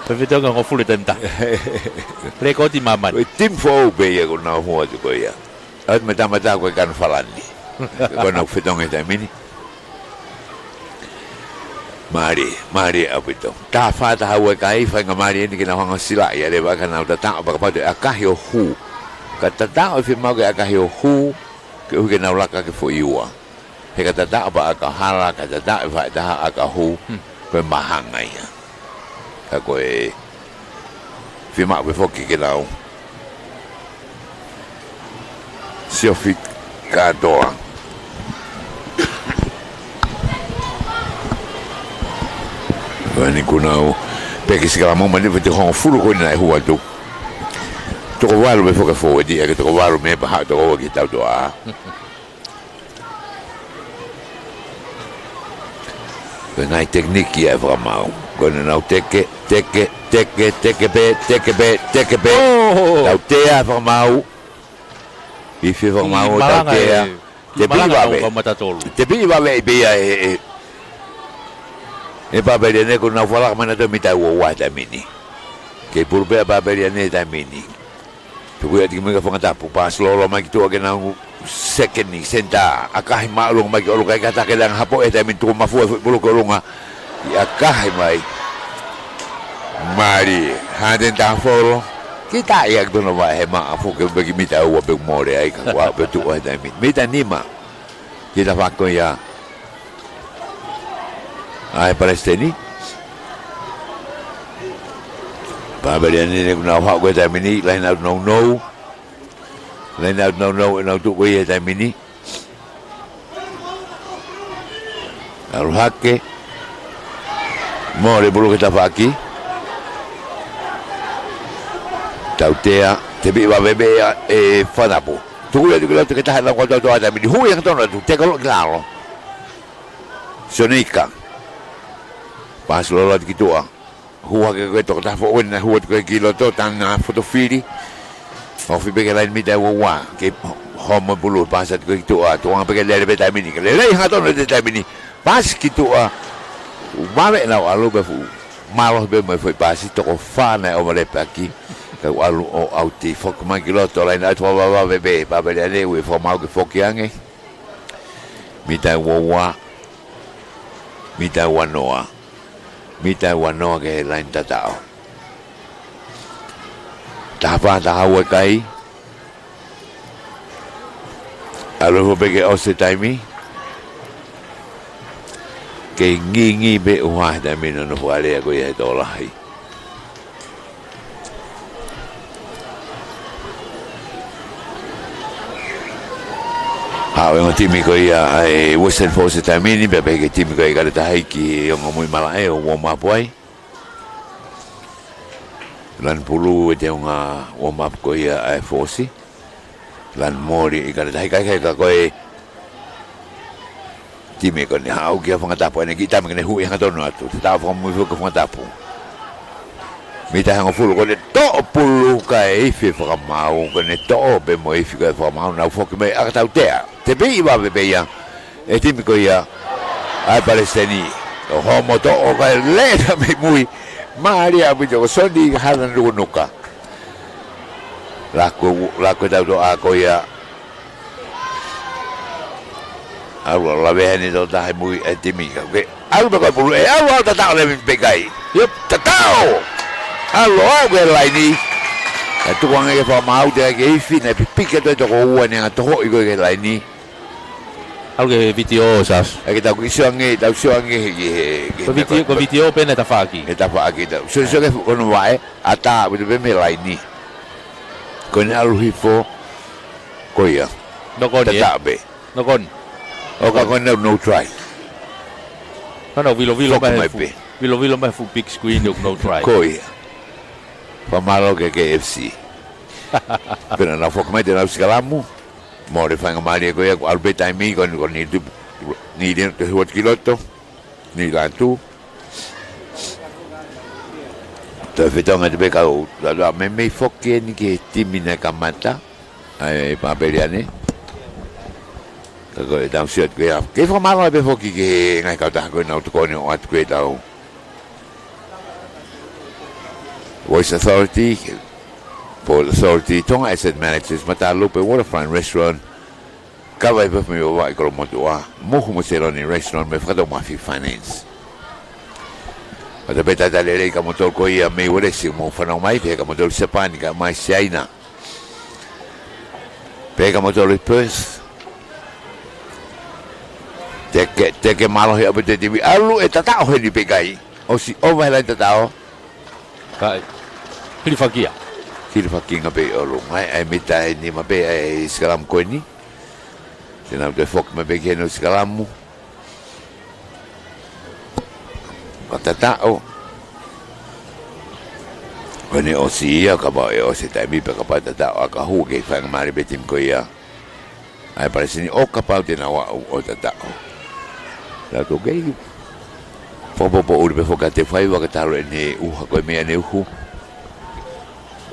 Pe fetonga ko fulu tenta. Le ko ti mama. O tim fo be ye ko na hua ko ia. At mata ko kan falani. Ko na fetonga ta mini. Mari apito. Ta fa ta hawa kai fa ngamari ni kina hanga sila ya le ba kana ta ba pa de akahi o hu. Ka ta o fi mau ke akahi o hu. Ke u ke na laka ke fo iwa. He ka ta ba ka hala ka ta fa ta aka hu. Ko mahanga ia. Ka ko e fi mau be fo ke na o. Siofik ka doa. Ni kunau peki sikala mo mani vete hon fulu ko na hua tu to ko walu be foka fo di e to ko walu me ba to ko ki tau doa na tekniki e vraiment ko na teke be tau te a vraiment i fi vraiment tau te bi va be e e babeliane ko na fala mana to mita wo wa ta mini ke purbe babeliane ta mini to ko ati mega fonga tapu pas lolo mai to ke na second ni senta akahi ma lo mai ko kai kata ke lang hapo e ta min to mafu bulu ko lunga ya akahi mai mari haden ta folo kita ya to no va he ma afu ke bagi mita wo be more ai ka wa be to ta min mita nima kita fa ko ya ai palestini babeliane ne na ha ko ta mini lain out no no tu ko ye ta mini al hake more bulu kita faki tautea te bi va bebe e fanapo tu ko le que ta na ko ta mini hu yang to no tu te ko claro sonika pas lo ki tua hua ke to ta fo na hua ke kilo to tan na fotofili o fi be lain mi da wa ke homo bulu pas at ke tua to ang pe le be ta mini ke le ha to no de ta mini pas ki tua ma be na alo be fu malo be me foi pas to ko fa na o le pa ki ke alu o auti fo ma kilo to lain at wa be ba be le we fo ma ke fo ki ange mi ta wa mi ta wa noa mita wano ke lain tatao tapa tahawa kai alo be ke ose taimi ke ngi be wa da mino no wale ko ye to lai Awe ngo timi ko ia ai Western Force tamini be ke timi ko ia ta haiki o mo mala e o warm up ai lan pulu te nga warm up ko ia ai Force lan mori ka ta haiki ka ko e timi ko ni hau ke fanga tapo ne kita me ne hu ia to no atu ta fo mo ko fanga tapo mi ta ngo pulu ko ne to pulu ka e fi fanga mau ko ne to be mo e fi ka fanga mau na fo ke me a ta te bi va be ya e timi ko ia ai palestini o homo to o ka le na me mui maria bi jo sondi halan ru nuka la ko ta do a ko ia Alu la vehani do tahi mui e timika. Alu ba ko alu tatao le pekai. Yep, tatao. Alu au ke laini. E tuanga ke fa mau te ke ifi na pipika to ko ua ni to ho i ko ke laini. Alu ke video sas. E ke ta ku isange ta usange Ko video pena ta faki. E ta fa ki ta. So ke ono wae ata bu be me laini. Ko ni alu hifo ko ia. No kon ye. Tatabe. No kon. O ka ko no try. Ano vilo mai mai fu big screen no try. Ko ia. Pamalo ke KFC. Pero na fok mai de na skalamu. More fanga mari ko ia albeta mi kon ni de hot kiloto. Ni la tu. Ta fetanga de beka o la me fok ni ke timina kamata. Ai pa beliane. Ko e dau siat ke ke fa mala be foki ke ngai ka ta ko na to ko ni o at ko dau Voice Authority Port Authority tonga asset managers Matalupe Waterfront Restaurant ka vai pe me wa ko mo to wa mo mo sero ni restaurant me fa do ma fi finance Ata beta dale ka mo to ko ia me wore si mo fa no mai pe ka mo to sepani ka mai saina pe ka mo to repurse Teke malo he abete tibi alu e tatao he ni pekai o si o vai la tatao Ka Hilifakia. nga pe o lo mai ai mita ni ma pe ai skalam ko ni tena de fok ma pe ke no skalamu o tatao Kone o si ia ka ba e o se taimi pe ka pa tatao ka hu ke fa ngari betim ko ia ai parece ni o ka pa tena wa o tatao La to gay. Popo uri befo ka te fai wa ka taro ne uha ko me ne uhu.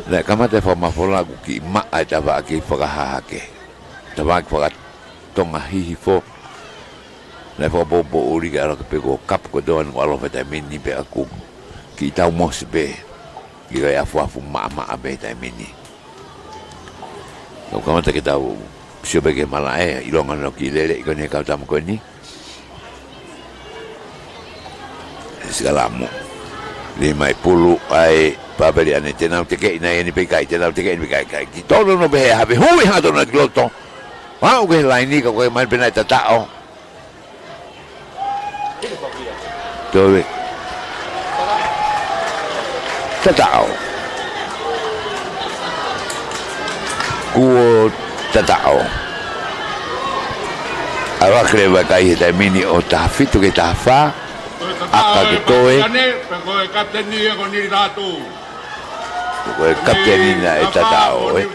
La kama te fa mafola ku ki ma ai ta va ki fa ha ke. Ta va fa tonga hihi fo. La popo uri ga ro pe ko kap ko don wa lo fa ta mini pe aku. Ki ta mo se be. Ki ga ya fa fu ma be ta mini. Ko kama te ke ta sio be ke mala e ilonga no ki lele ko ne ka ta mo ko ni. Segalamu lima pulu ai babeli ane tenau teke ina ni pekai tenau teke ni pekai ki todo no be habe hui ha do na gloto wa ke laini ko mai pena tatao Dove tatao kuo tatao Awa kreva kai ta mini o ta fitu ke ta fa Aka ke toe. Ko e kapten ni ko ni ratu. Ko e kapten ni na e tatao e.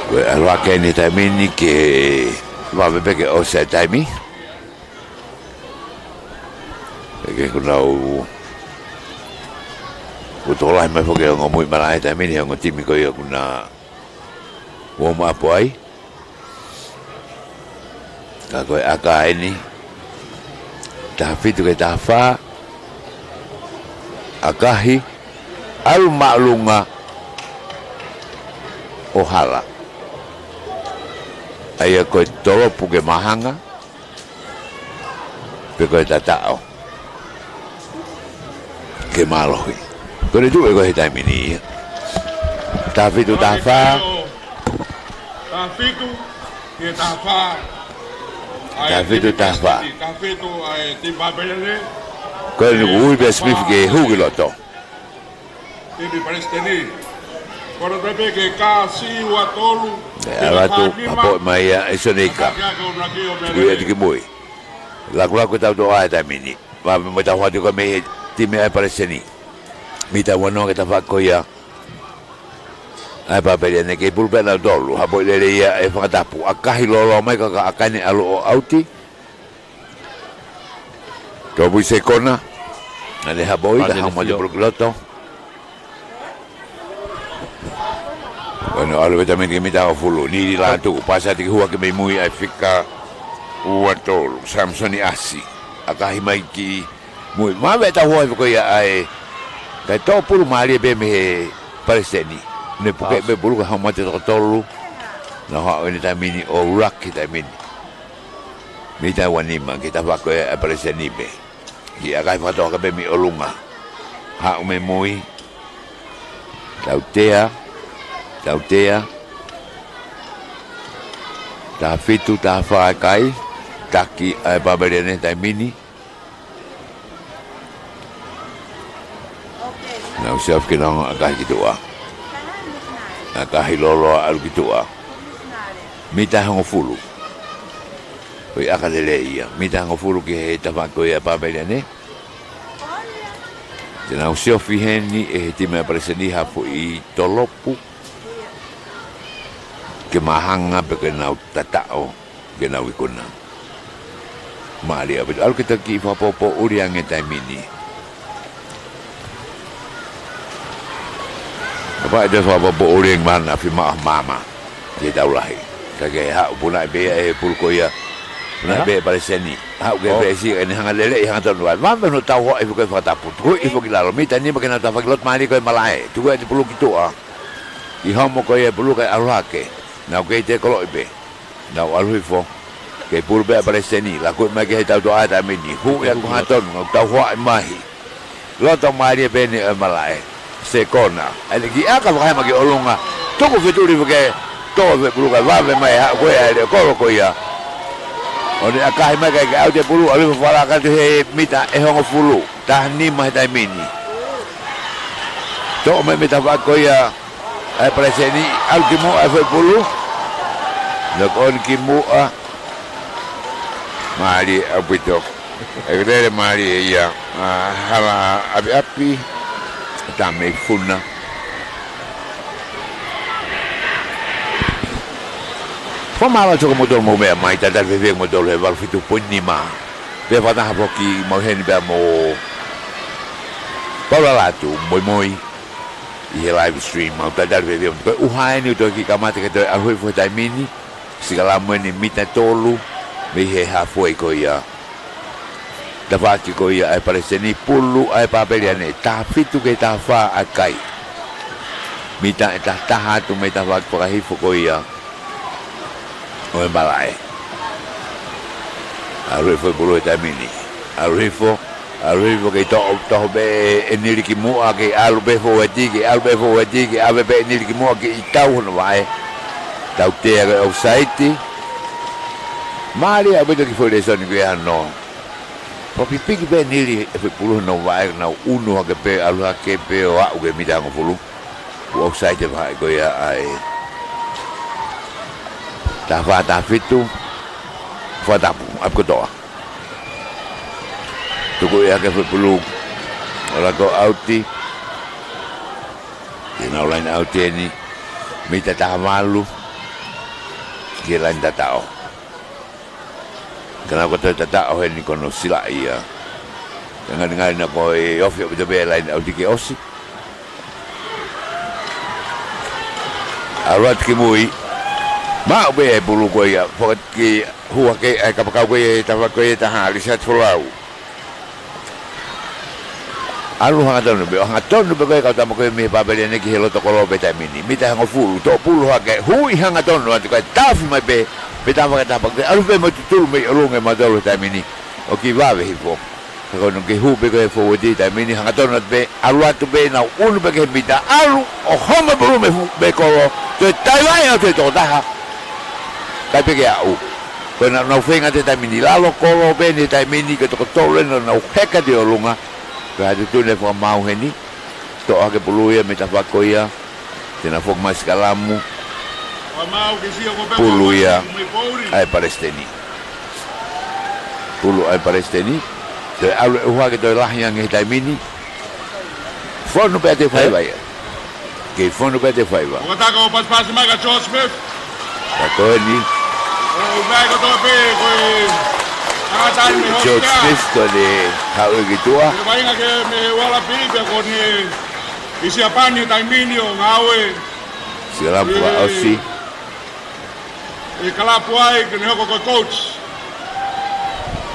Ko e alwa ke ni taimini ke va bebe ke o se taimi. Ke kunau ko tola mai foke ngo muy mala e taimini ngo timi ko yo kuna wo ma poi. Kako aka ini David ke tafa akahi al maklunga ohala aya ko tolo puke mahanga pe ko tatao ke malohi ko tu ko hita mini David tafa ke tafa David tafa. David ai timba belele. Ko ni ui be smith ke hugiloto. Tibi paresteni. Koro bebe ke kasi wa tolu. Ala tu apo mai eso nika. Ku ya diki moi. La kula ko tau do ai ta mini. Va mo ta hwati ko me time ai paresteni. Mita wano ke ta fa ko ya. Ai pa pele ne ke pulpe na dolu ha boile le ia e fa tapu akahi lolo mai ka akane alo o auti to bu se kona ale ha boi da ha mo de progloto bueno alo también que me daba fulu ni la tu pasa ti hua que me muy ai fika o tolu Samsoni asi akahi mai ki muy ma beta hua ko ia ai ka to pulu mali be me paresteni ne puke be bulu ka mate to tolu na ha ni tamini o rak ki tamini mi ta wani ma ki ta ko e prese ni be ki aga fa to ka be mi olunga ha me moi tautea ta fitu ta fa kai taki ai babere tamini na usaf ke nang aga gitu aga hilolo al gitu mita hango fulu oi aga leia mita hango fulu ke ta fa ko ya babere ne na usaf heni e ti me preseni ha fu I tolopu ke mahanga pe ke na tatao ke na wikuna Maria, but al kita ki fa popo uriang e tamini. Apa ada fa popo uriang mana fi mama. Dia tahu lah. Kage ha pula be e pulko ya. Na be pareseni. Ha ge be si en hanga lele hanga ton wa. Mama no tahu e ko fa tapu. Ko I fo kilalo mita ni makena ta fa kilot mali ko malae. Tu ga di pulu kitu ah. I homo ko e pulu ka arake. Na ko te kolo be. Na alu fo. Ke purbe apareseni la ko ma ke tau do ata mini hu ya ko haton no tau ho mahi lo to mari bene e malae se kona ale ki aka ba ma ke olunga to ko feturi ke to ve puluka va ve mai ha ko ya le ko ya ore aka ma ke au te pulu ale fala ka te mita e hongo fulu ta ni ma ta mini to me mita va ko ya apareseni ultimo e fe pulu lo kon ki mu a Mari abito. Egre mari ya. Hala api tame funa. Fomala cho motor mo be mai ta ve motor le val fitu ponima. Be vada ha poki mo hen be mo. Pola latu moi. I live stream mo ta ve ko uhai to ki kamate ke to a hui fo taimini. Sigala mo ni mita tolu. Me he halfway ko ya da vaki ko ya ai pareseni pulu ai papeliane ta fitu ke ta fa akai mita ta taha tu meta vak para hifu ko ya o balai arre foi pulu ta mini arre fo ke to be eniri ki mo ake albe fo wati ke ave be eniri ki mo ke itau no vai tau te o site Mari abito ki foi leso ni que no. Papi pigi be nili e foi pulu no vai na uno ke pe alu ke pe o a ke mita ngo pulu. O site vai ko ya ai. Ta va ta fitu. Fa ta ap ko to. Tu ko ya ke foi pulu. Ora ko auti. Ina ulain auti ni mita ta malu. Ke lan ta tao. Kana ko tata o ni kono sila ia dengan na ko e ofio be be lain au dike osi arat ki mui ma be bulu ko ya fot ki huwa ke ka pa ko e ta ko e ta ha risat folau alu hanga tonu be ka ta mo ko me ba be ne ki helo to ko be ta mini mita ngo fulu to pulu ha ke hui hanga tonu at ko ta fu mai be Betapa kata apa? Alu be mati tul me olong e madalo tamini. Oki va ve hipo. Ko no ke hu be ko fo di tamini hanga tonat be alu atu be na unu be ke mita alu o homa bulu me be ko te Taiwan o te tota. Kai pe ke au. Ko na no fenga te tamini lalo ko be ni tamini ke to tole no no heka de olunga. Ka de tu le fo mau heni. To ake bulu ya meta fa ko ya. Tena fo mas kalamu. Pulu ya ai palestini pulu ai palestini de alu wa ke do lah yang ngai mini fono pete fai vai ke fono pete fai vai o ta ko pas maga George Smith ta ko ni o vai ko to pe ko George Smith ko de ha o gitu ah vai nga ke me wala pi pe ko ni isi apani ta mini o ngawe sila bua osi e kala puai ke no ko coach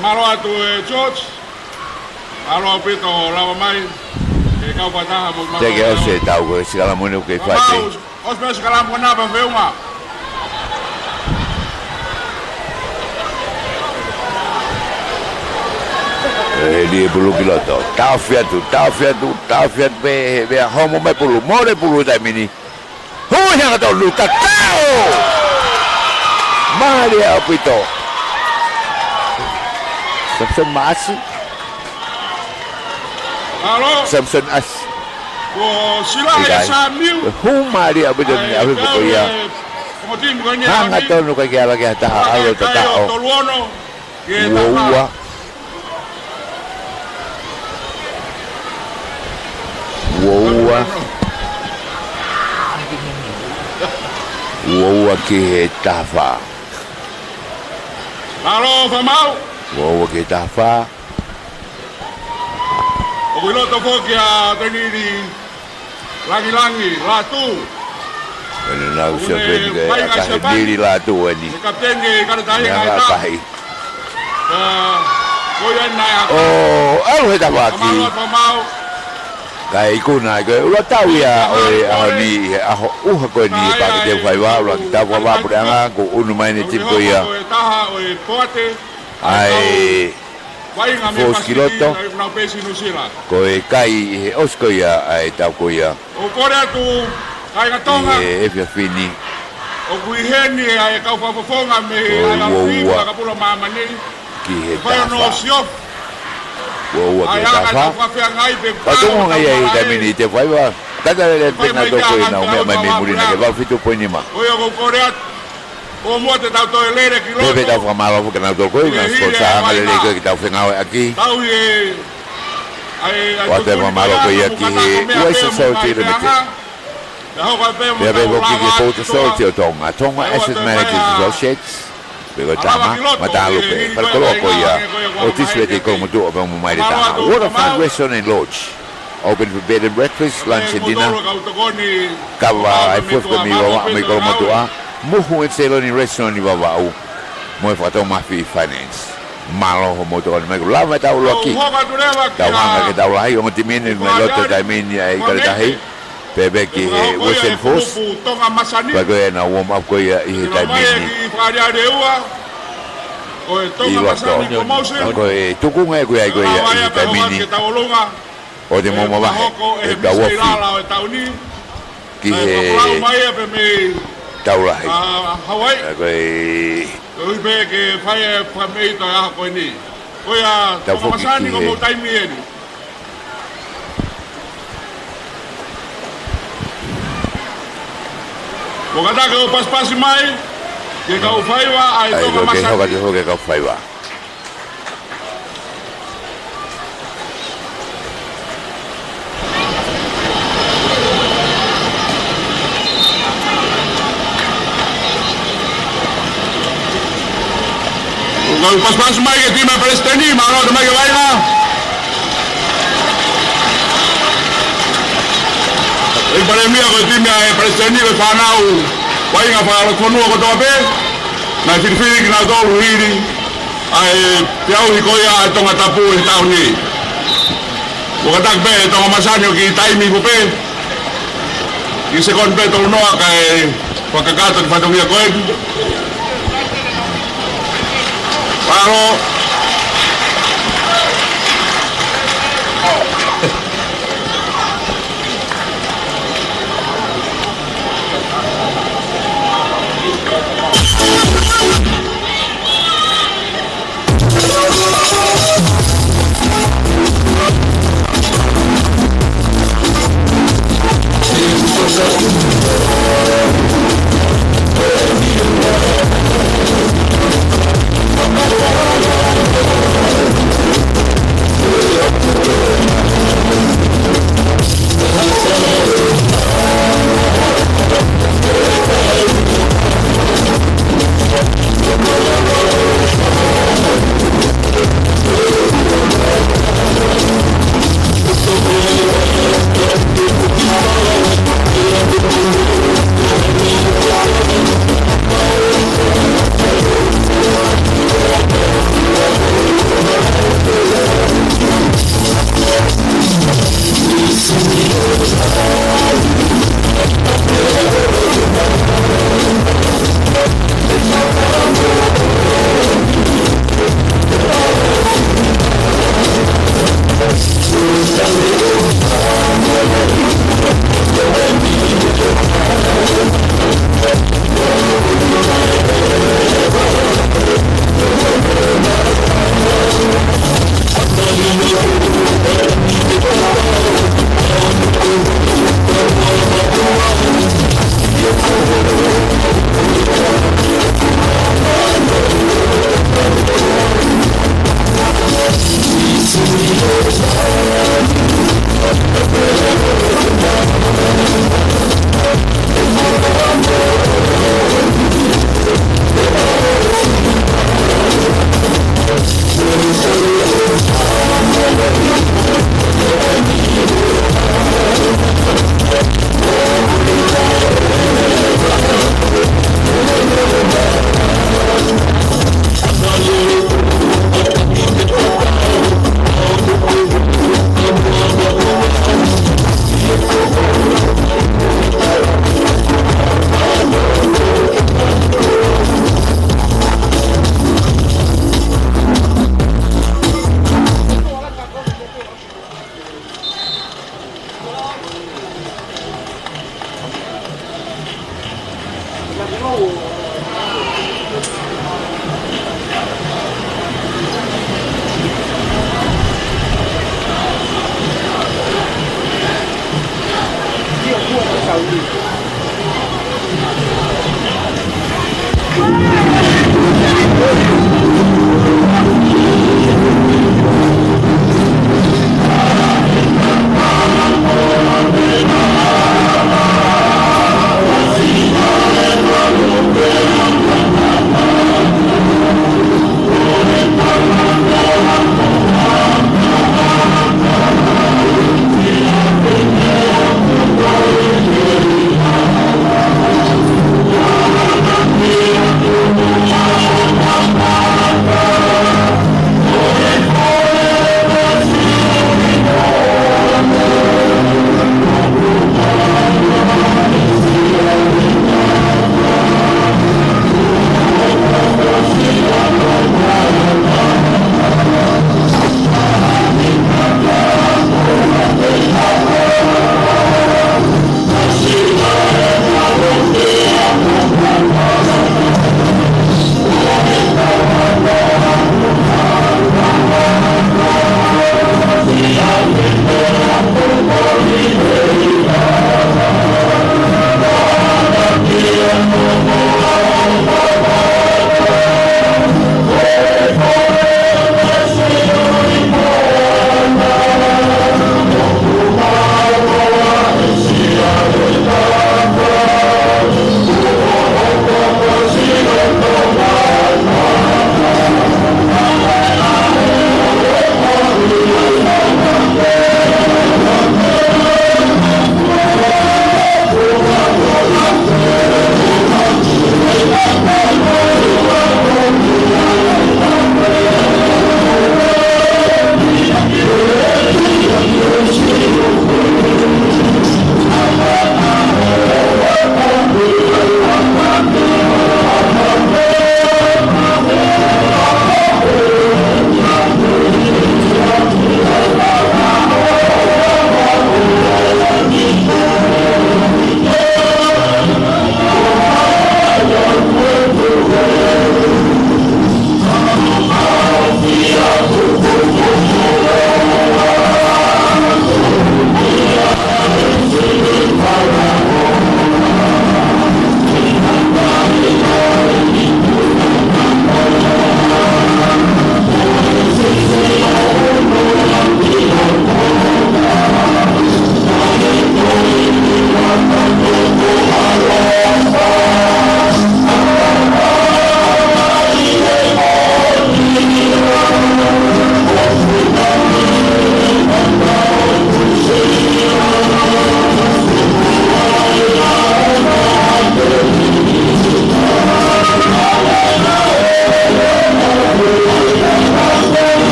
maro atu George alo pito lava mai e kau patah mo te que o se tau ko sila mo no ke fate Os kalam kona ba veunga. Dia bulu kiloto. Tafiatu be homo me bulu more bulu dai mini. Hui yang atau luka kau. Maria Pito. Samson Masi. Halo. Samson As. Oh, sila ya Samuel. Hu Maria Pito ni aku ya. Hang atau luka kia lagi tahu alo tahu. Wow. Woa ke tafa. Halo, Famau. Woa ke tafa. Ogulo to fokia teni di langi latu. Ano na usa pwede kahit latu ani. Kapten ke kada tayo Nga ka. kahit. Koyan na ako. Oh, ano hita baki? Famau. Kay kuna ko ula tawia oi ani aho ko ni pa ke fai wa ula ta wa ba pudanga ko unu mai ni tipo ya. Ai Fos kiloto. Ko kai osko ya ai ta ko ya. O kore tu kai ngatonga. E fini. O kuiheni ai ka fofonga me ala fiwa ka pula mama ni. Ki he Fa no sio. Woa ke tafa. Patungo ngai ai da mini te fai wa. Tata le tena to ko ina o me muri na ke va fitu po ni ma. Oyo ko kore o mo te tau to elere ki lo. Bebe ta fa malo ko na to ko ina ko sa ngale le ko ta fe ngau aki. Tau ye ai Wate fa malo ko ya ki Wai Society Limited. Ya be ko ki po society o Tonga Asset Managers Associates. Pero tama matalu pe para ko ya o tiswete ko mo do ba mo mai ta Waterfront Restaurant and Lodge open for bed and breakfast, lunch and dinner. Kava ai fos ko mi wa mi ko mo do a mo hu et selo ni restaurant ni baba o mo fa to ma fi finance malo ho mo do me ko la ma ta lo ki ta wa ke ta lai o ti men me lo ta men ai ka ta hei bebe ki Western Force ba ko na warm up ko ya I ta men ko e tuku ngai ko ai ko ya I ta men o de mo ba e ka wo fi ki he taula hai ko e be ke fai famei to ya ko ni ko ya masani ko mo tai mi Bogata ke pas mai ke kau faiwa ai to masani ke kau faiwa Kau pas mai ke tim Palestina malo de mai vaina E para mí ko tim Palestina ke fanau vaina para ko no ko to be na firfiri na do ruiri ai piau ko ya to ngatapu e tau ni Bogata be to masanyo ki taimi ko pe Ki se kon pe to no ka pakakato fa to ya ko Paro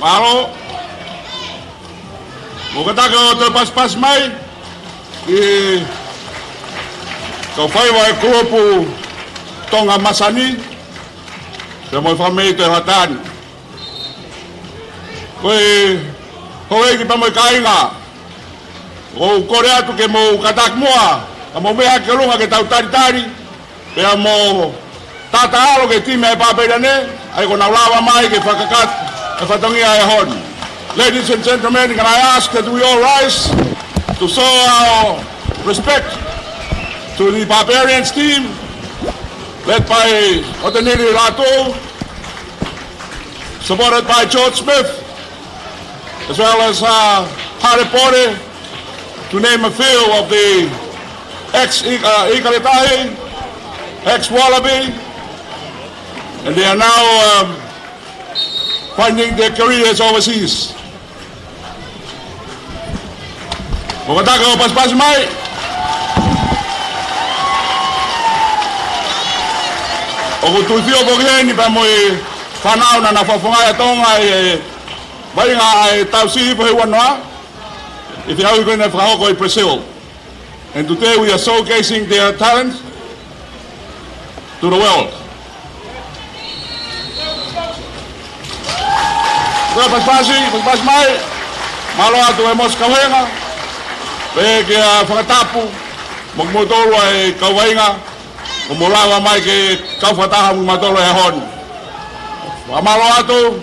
Malo, mukata ko terpas-pas mai, kau fai wai grupo tonga masani, semua family terhatan. Kowe kita mau kainga, kau Korea tu ke mau katak mua, kamu mehak kelunga ke tahu tari-tari, pea mau tata alo ke time papedane, ay ko naulawa mai ke fakakat. Ladies and gentlemen, can I ask that we all rise to show our respect to the Barbarians team, led by Oteniri Lato, supported by George Smith, as well as Harry Potter, to name a few of the ex-Ikaletahi ex-Wallaby, and they are now finding their careers overseas. Pagkataka o paspas mai. O kutultio pogeni pa mo whanau na whafungai atonga vai ngā tausi po he wanoa. If you are going to whakako i Brazil. And today we are showcasing their talent to the world. Kaya paspas mai, malo ato e mos kawenga, pe kia whakatapu, magmotoro e kawenga, kumulawa mai ke kawhataha magmotoro e hon. Malo ato,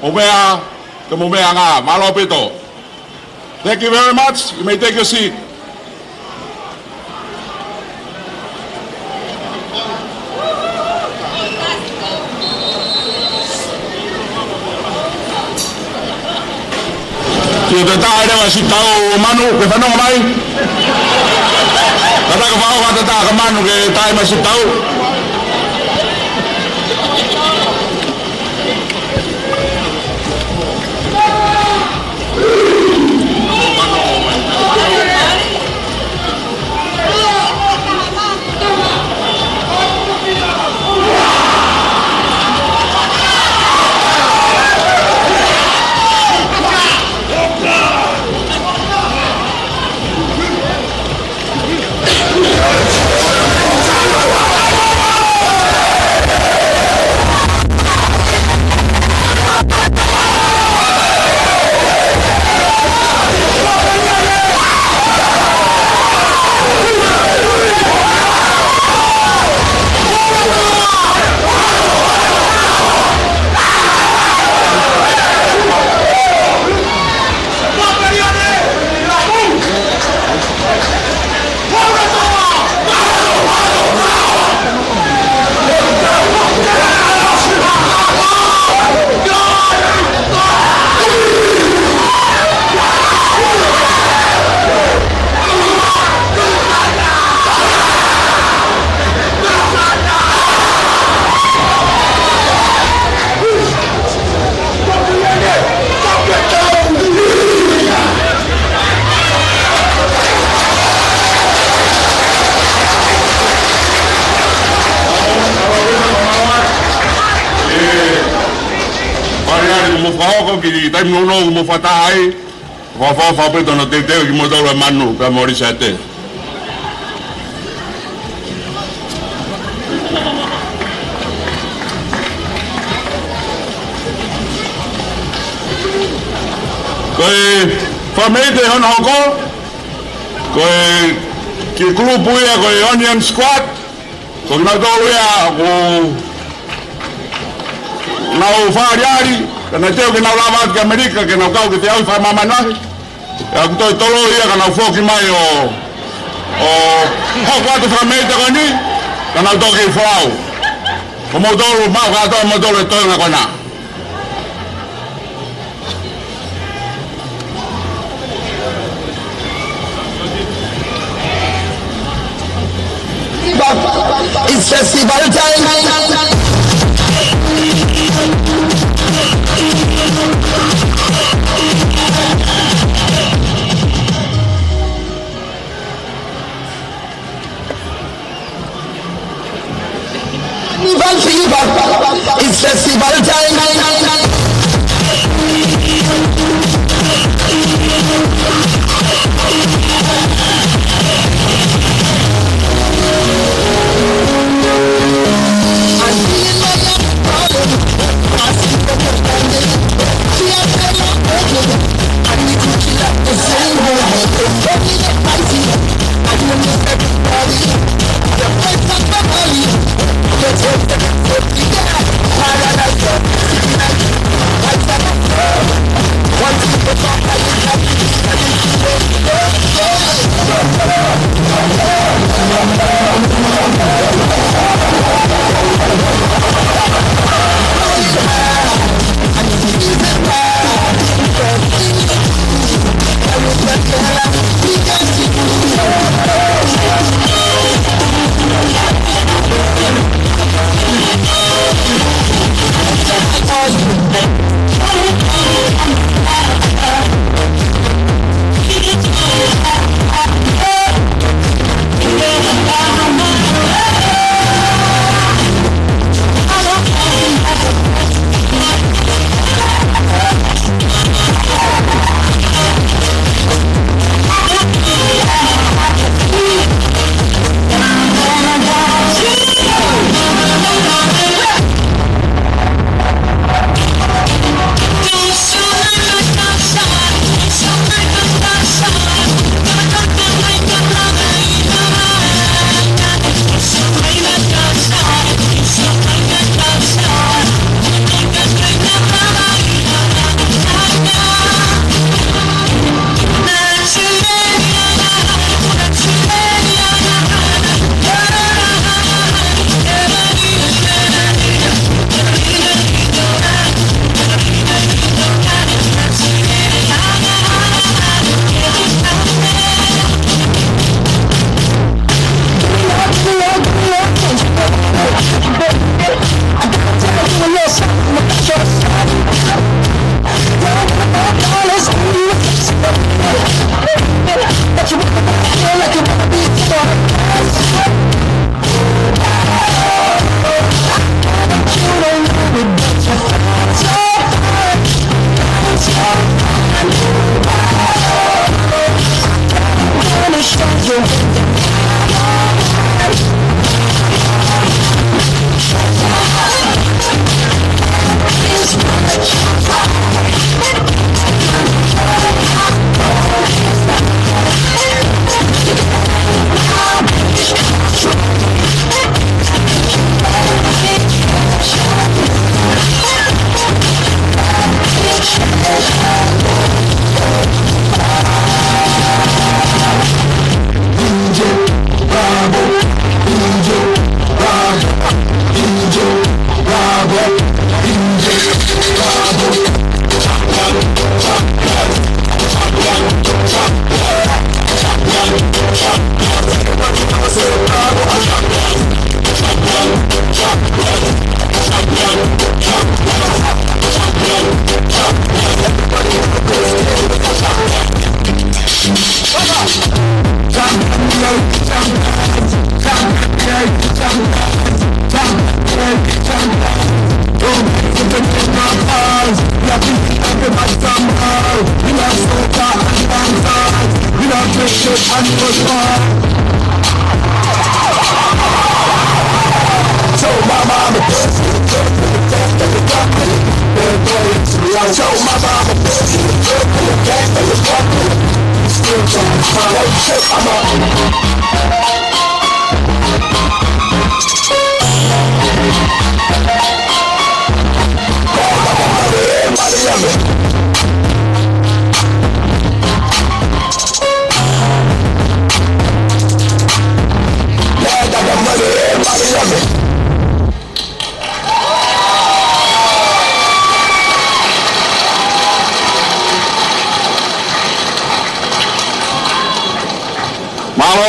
umea, kumumea ngā, malo pito. Thank you very much. You may take your seat. Tio te tae rewa si tau manu ke whanonga mai. Kata ka whao kata tae ka manu ke tae mai si tau. Ki tai mono mo fatai fa pe tono te ki mo do manu ka mori sate koi famede hon hoko koi ki grupo ya koi onion squad ko na do ya ko na o fariari kana teo ke na lava ke Amerika ke na kau ke te au fa mama na ya ko tolo ia kana foki mai o ho kwatu fra me te koni kana to ke fau como dolo ma ga to mo dolo to na kona It's festival time. It's festival time. Let's go.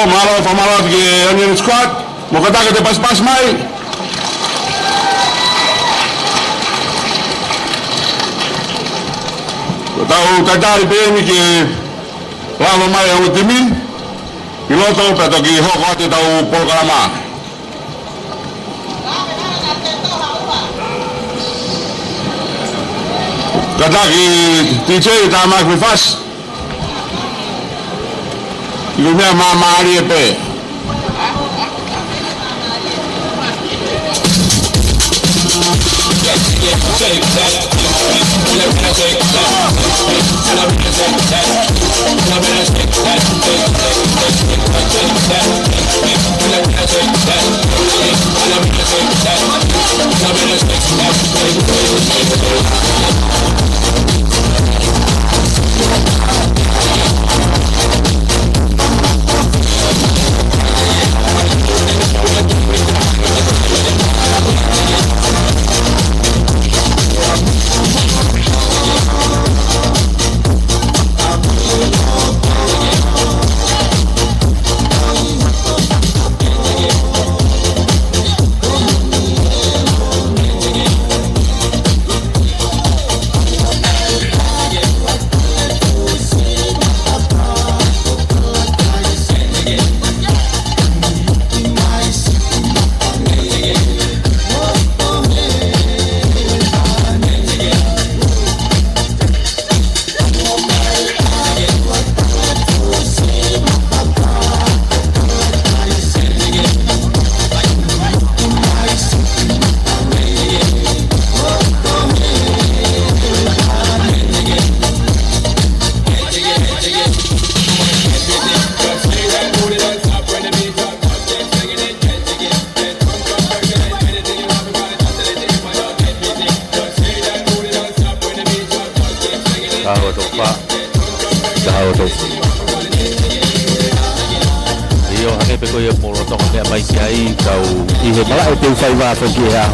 Malo pamalot ke Onion Squad. Mau kata kita pas-pas mai. Tahu tadari beni ke lama mai yang utimin. Piloto peto ki hokoti tahu programa. Kata ki DJ tamak bifas. Lumia mama ari pe.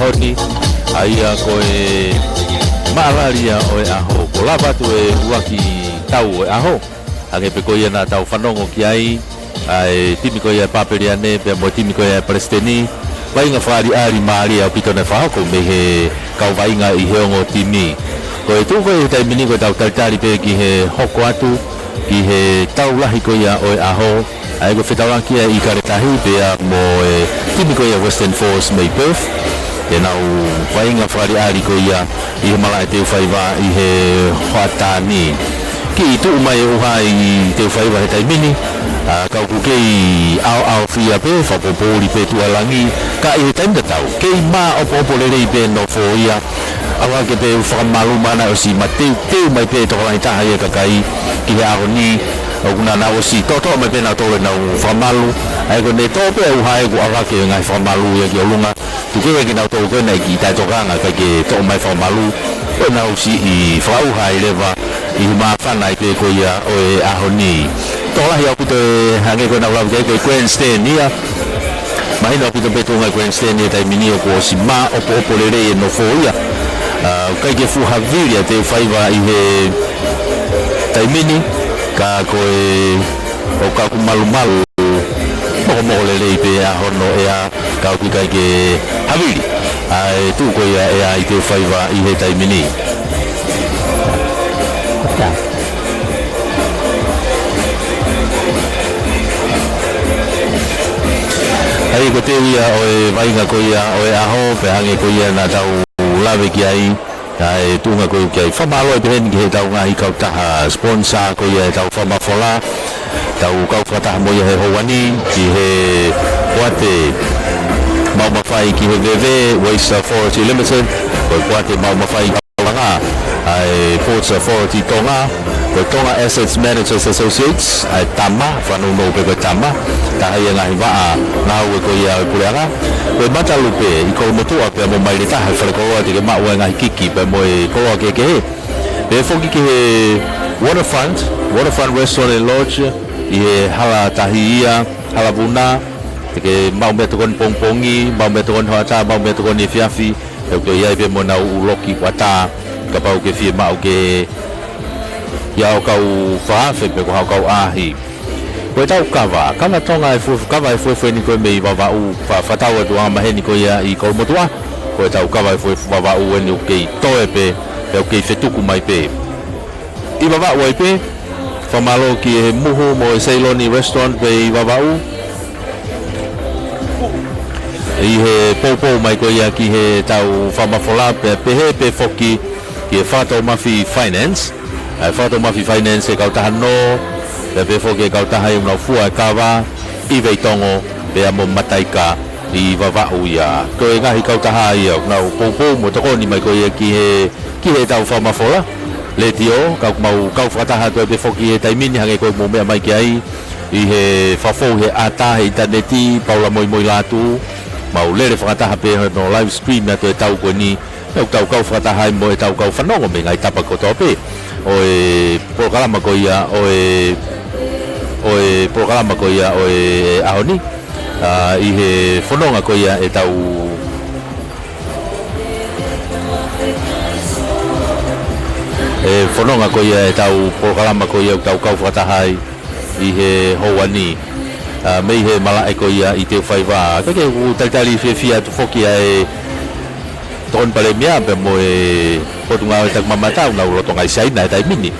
Honi aia koe malaria o aho ko lava tu e uaki tau e aho age pe ko ia na tau fanongo ki ai ai timi ko ia paperiane pe mo timi ko ia presteni vai nga fari ari maria o pito na fa ko me he kau vai nga I heongo timi ko e tu ko e tai mini ko tau tari pe ki he hoko atu ki he tau lahi ko ia o aho ai ko fetawanki ai karetahi pe mo e timi ko ia Western Force May Perth e nau whainga whare ari ko ia I he malai te whaiwa I he whatani ki tu mai o hai te whai wahe tai mini kau ku kei au fia pe whapopori pe tualangi ka i he taim tau kei ma opo lerei pe no fo ia awa ke pe whakamalu mana o si ma teu mai pe tokolai taha ia kakai ki he aho ni o kuna na o si toto mai pe na tole na whakamalu ai ko ne to pe u hai ku awa ke ngai whakamalu ia ki o lunga tu ke ki na tole ko na ki tai tokanga ka ke to mai whakamalu o na o si i whau hai lewa i ma whanai pe ko ia o e aho ni tola hi aku te hange ko na lau te grandstand ia mai no aku te beto ngai grandstand ia tai mini ko si ma opo lere no fo ia kai ke fu haviria te whaiva i he tai mini ka ko e o ka ku malu mo lere pe a hono ia ka ku kai ke haviri ai tu ko ia i te whaiva i he tai mini ai ko te ia o e vainga ko ia o e aho pe hange ko ia na tau lawe ki ai ai tunga ko ki ai whamalo e pehen ki he tau ngahi kau taha sponsor ko ia e tau whamafola tau kau whataha mo ia he houani ki he wate maumawhai ki he VV Waste Authority Limited ko wate maumawhai kaulanga ai Ports Authority Tonga ko Tonga Assets Managers Associates ai Tama whanau pe ko Tama tahaya ngahi waa ngau ko ia puleanga ko matalupe i ko motua pe mo mai ta ha fale ko te ma wa ngahi kiki pe mo ko ke pe foki ke waterfront restaurant and lodge i hala tahia hala buna ke mau me to kon pongpongi mau me to kon hata mau me to kon fiafi ko ia pe mo na uloki wata ka pau ke fi mau ke ya kau fa fe pe ko kau ahi ko tau kava tonga kava foi ni ko me baba u fa tau do ama heni ko ia i ko motua ko tau kava foi baba u ni ke toe pe ke fetuku mai pe i baba u pe fa malo ki muhu mo Ceyloni restaurant pe baba u i he popo mai ko ia ki he tau fa mafola pe foki ki fa tau mafi finance ai fa tau mafi finance e kau tahano pe foke kau tahai una fua kawa i veitongo pe amo mataika i vavau ia ko e ngahi kau tahai au na popo mo tokoni mai ko ia ki he tau whamafola le tio kau whataha to pe foki e taimini hange ko mo mea mai ki ai i he whafou he ata he interneti paula moi latu mau lere whataha pe no live stream na to e tau ko ni kau whataha mo e tau kau whanongo me ngai tapa ko tope o e programa ko ia o e programa ko ia o e ahoni i he whanonga ko ia e tau whanonga ko ia e tau programa ko ia tau kau whatahai i he houani mei he malae ko ia i te whaiva kake u taitali fia tu foki e ton pale mia pe mo e potunga tak mamata una roto ngai sai na tai mini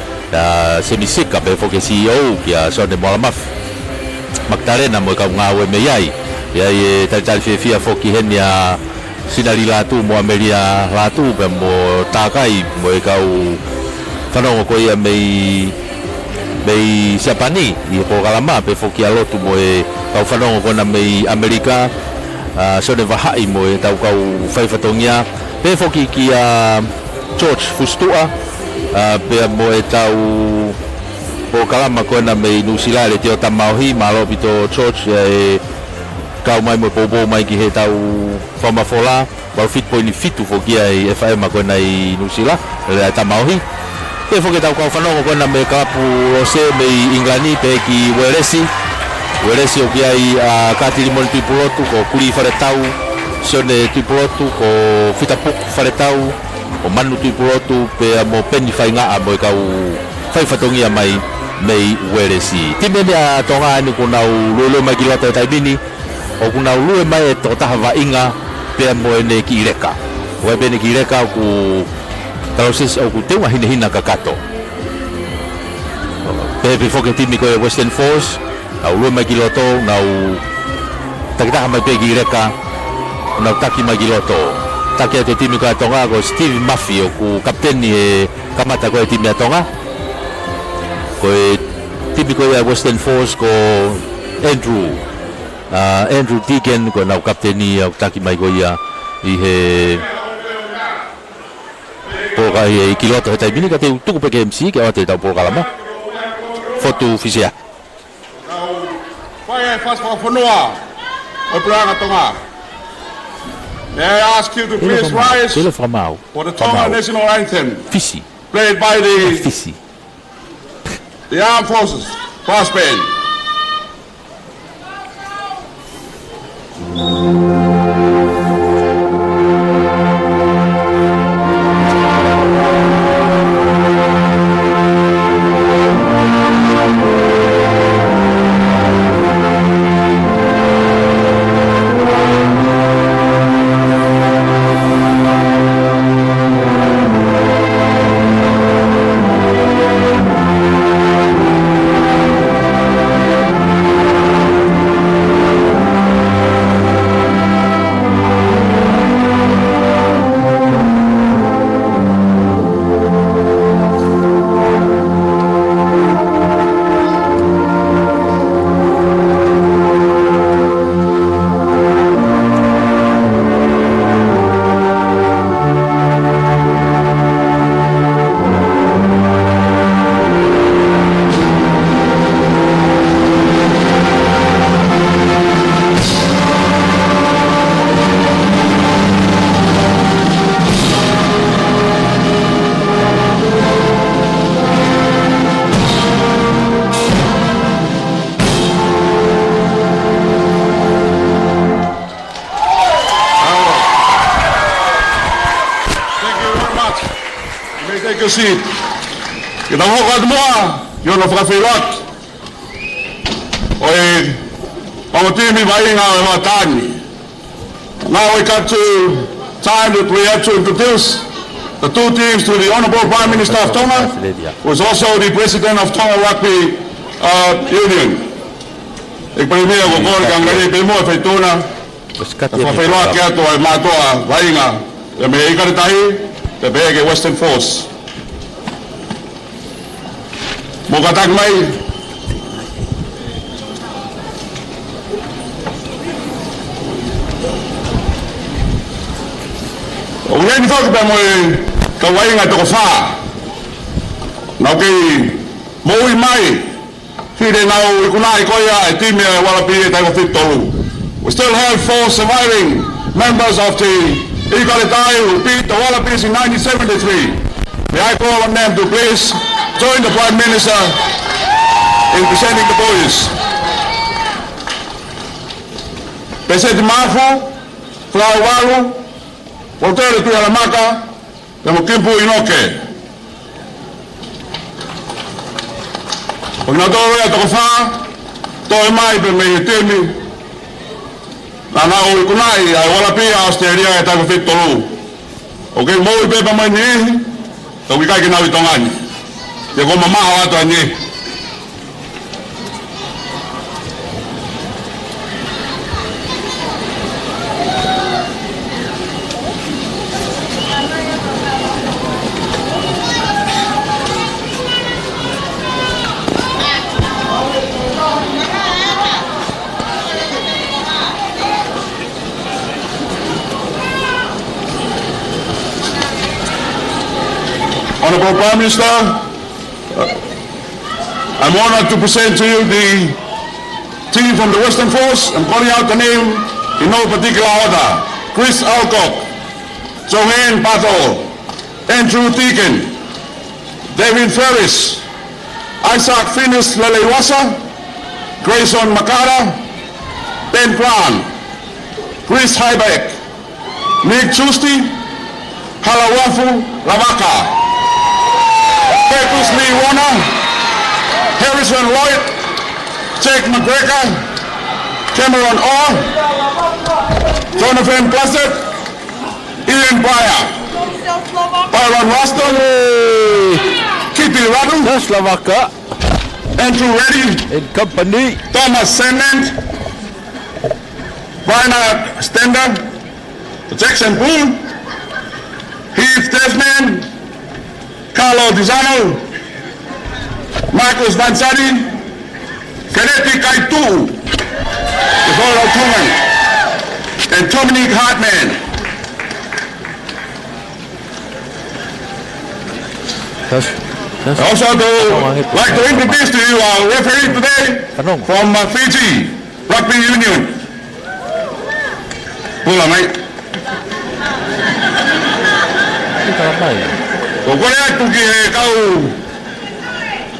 semisika pe foki CEO kia sone molamaf maktarena mo ka ngawe me yai e taitali fia foki henia sinali latu mo ameria latu pe mo takai mo e kau whanongo ko ia mei siapani i ko kalama pe foki alotu mo e kau whanongo ko na mei Amerika sone vahai mo e tau kau whaifatongia pe foki ki George Fustua pe mo e tau ko kalama ko na mei nusila le teo tamauhi malo pito George e kau mai mo popo mai ki he tau whamafola wau fit point fitu foki ai FM ko na i nusila le tamauhi pe foki tau kau whanongo ko na me kapu ose me Inglani pe ki Weresi o ki ai katiri mon tuipulotu ko kuri wharetau sione tuipulotu ko fitapuk wharetau o manu tuipulotu pe mo peni whainga mo kau whaifatongia mai mei Weresi timene a tonga ni kuna ululu mai ki loto taibini o kuna ululu mai e totaha wainga pe mo ene ki ireka o bene ki ireka ku tausis o ku tewa hina kakato pe foki timi ko Western Force au lu mai kiloto nau takita mai pe gireka nau taki mai kiloto taki te timi ko Tonga ko Steve Murphy ku kapteni e kamata ko timi Tonga ko e tipi ko ia Western Force ko Andrew Deacon ko nau kapteni au taki mai ko ia i he poka i kiloto he taimini ka te tuku peke MC ke o te tau poka lama fotu fisia Whai e whaspa whanua o Puranga Tonga. May I ask you to please rise Tele whamau for the Tonga National Anthem Fisi played by Fisi the Armed Forces Brass Band. Take a seat. Kita hokot mo yun ang whakawhiwak. Oi, pangutimi bayi nga watani. Now we got to time that we have to introduce the two teams to the Honorable Prime Minister of Tonga, who is also the President of Tonga Rugby Union. Ik premier ko kol kang gani pimo feituna. Whakawhiwak kia to ay matoa bayi nga. Ya me ikaritahi te bege Western Force. Mukatag may Ulen fog ba mo kawai nga to fa na kay mo mai hide na kunai ko ya time wala pi ta ko fitolu. We still have 4 surviving members of the Ikalitai who beat the Wallabies in 1973. May I call on them to please join the Prime Minister in presenting the boys. Presidente Mafu, Frau Walu, Voltaire Tuyalamaka, Demokimpu Inoke. Pag natoro ya tokofa, to'y mai pe me yetemi, na naul kunai ay wala pia Australia ay tago fit tolu. Okay, mo ibe pa man ni, to wikay kinawi tongan. Ya ko mama ato ani. Honorable Prime Minister, I'm honored to present to you the team from the Western Force. I'm calling out the name in no particular order. Chris Alcock, Johanne Patel, Andrew Deacon, David Ferris, Isaac Finis Lelewasa, Grayson Makara, Ben Brown, Chris Hybeck, Nick Chusti, Halawafu Lavaka, Petrus Lee Warner, Harrison Lloyd, Jake McGregor, Cameron Orr, Jonathan Blessed, Ian Breyer, Byron Roston, Kitty Radu, Slovaka Andrew Reddy, and company Thomas Sandland, Bernard Stender, Jackson Poole, Heath Desmond, Carlo Dizano, Marcus Vansari, Kennedy Kaitu, Nicole Truman, and Dominic Hartman. I also like to introduce to you our referee today from Fiji Rugby Union. Pula mai. Ko kore atu ki he kau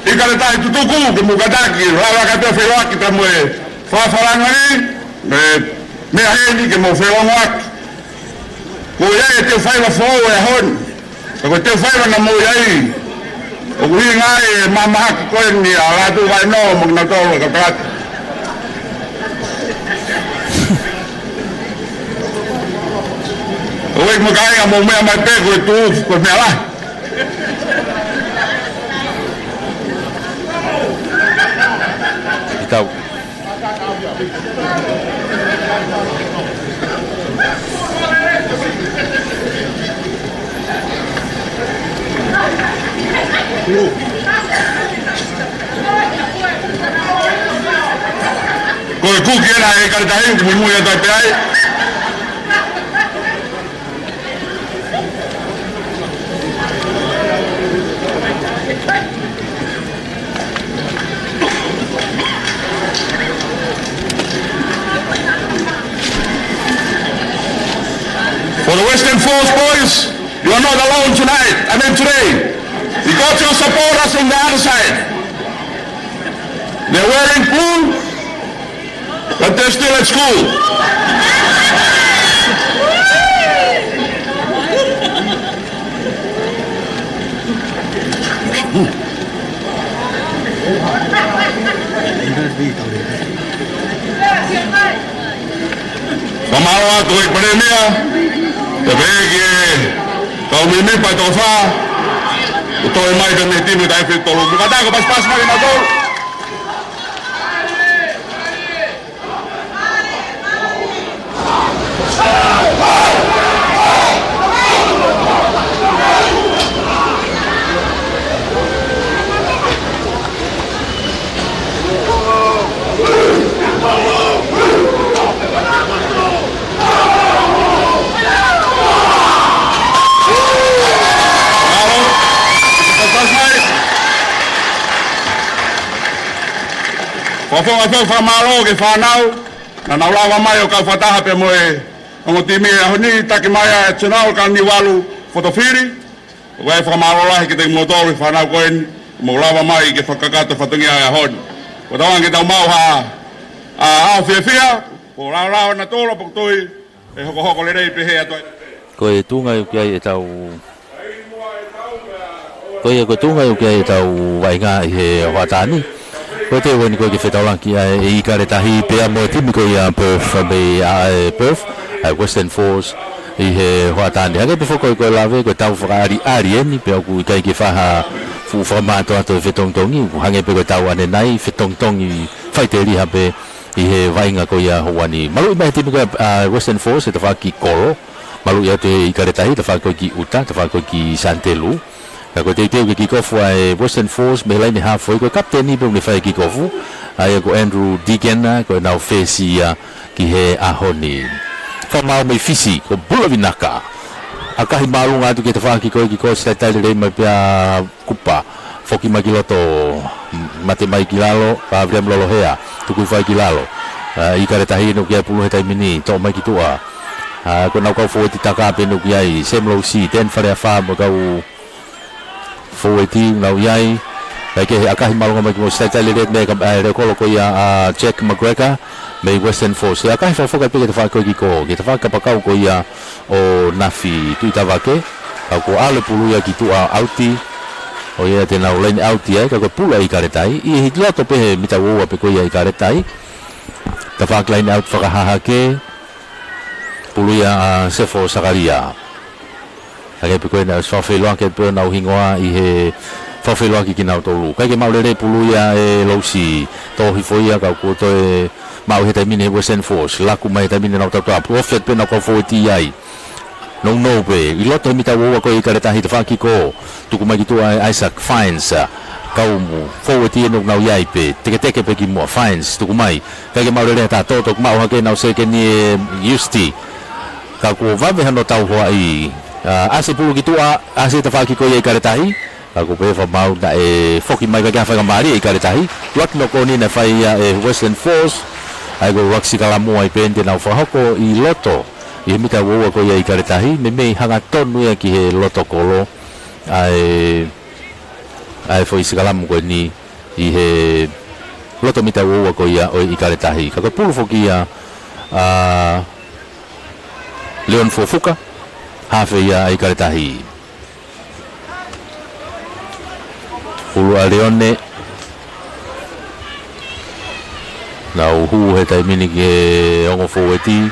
ikareta itu tuku ke mukadaki rawa kata fewa kita moe fafaranga ni me aheni ke mo fewa ngak. Ko ya te faiwa fo e hon. Ko te faiwa na mo yai. O hui ngai mama ko ni ala tu vai no mo na to ka prat. Oi mo kai mo me ma te ko tu ko me ala. Itau. Koe kuki ena e karitahi ki mimu ya tai peai. For the Western Force boys, you are not alone tonight. Today. You got your supporters from the other side. They're wearing blue, but they're still at school. Pamalo tu ekonomia, tapi kau mimi patofa. Ito ay may gamitin mo tayo filter. Bukada ko pas-pas mo yung matol. Wafo whamaro ke whanau, na naulawa mai o kau whataha pe moe o timi e honi taki mai a tunau ka niwalu fotofiri, wai whamaro lahi ki te motori whanau koen, mo lawa mai ke whakakata whatungi a honi. Ko tawang ki tau mau ha ao whiawhia, ko rao na tōra pokutui, e hoko le rei pehe atoi. Ko e tunga i kia e tau... Ko e tunga i kia e tau wainga i he watani. Ko te wani ko ke whetaurangi i karetahi pea mo timi ko i a Perth me a Perth, Western Force i he hoatani. Hake pe whako i koe lawe ko tau whakaari eni pea ku i kai ke whaha fu whamato ato whetongtongi, hange pe ko tau ane nai whetongtongi whaiteri hape i he wainga ko i a hoani. Malu i mai timi ko i Western Force e te whaki koro, malu i atu i karetahi te whako ki Uta, te whako ki Santelu. Ko te teo ke kikofu ai Western Force me laini halfway ko kapteni pe me fai kikofu ai ko Andrew Deacon ko nau fesi ki he ahoni fa mau me fisi ko bulavinaka akahi malunga tu ke te faki ko sta tai le mai pia kupa foki magiloto mate mai kilalo pa vrem lolo hea tu ku fai kilalo i kare tahi no kia pulu he tai mini to mai kitua ko nau ka fo ti taka pe no kia i semlo si ten fare fa mo ka Forward nau yai ke akahi malunga mai mo sta tai le me ka re ko ko ia Jack McGregor me Western Force akahi fa foka pe te fa ko ke te fa ka pa ko ia o nafi tu tavake ko ale pulu ia ki tu auti o ia te nau len auti ai ko pulu ai karetai i hitloto pe mita wo pe ko ia karetai te fa line out fa ha ke pulu ia Sefo Sakaria Hake pe koe na whawhelua ke pe nau hingoa i he whawhelua ki nau tolu. Kai ke maurere pulu ia e lausi tohi foia kau koto e mau he taimine Western Force. Laku mai taimine nau tautua. Profet pe nau kau foiti ai. No pe. I loto he mita woa koe i karetahi te whakiko. Tuku mai ki tua Isaac Fines. kaumu forward no nau yai pe teke pe ki mo fines tu mai ka ke mau le ta to mau ha ke nau se ke ni Yusti ka ko va ve no tau ho ai ase pulu ki tua ase ta fa ki ko ye ka tahi ka ko pe fa mau da e foki mai ka fa ka mari ka tahi lak no ko ni na fa e Western Force ai go waksi kala mo ai pe nau fa hoko I loto I mita wo ko ye ka tahi me hanga tonu ya ki he loto kolo ai foi sigalamu ko ni I he loto mita wo ko ia o I kare tahi ka ko pulu foki ia Leon Fofuka hafe ia I kare tahi pulu a Leone na uhu he tai mini ke ongo foweti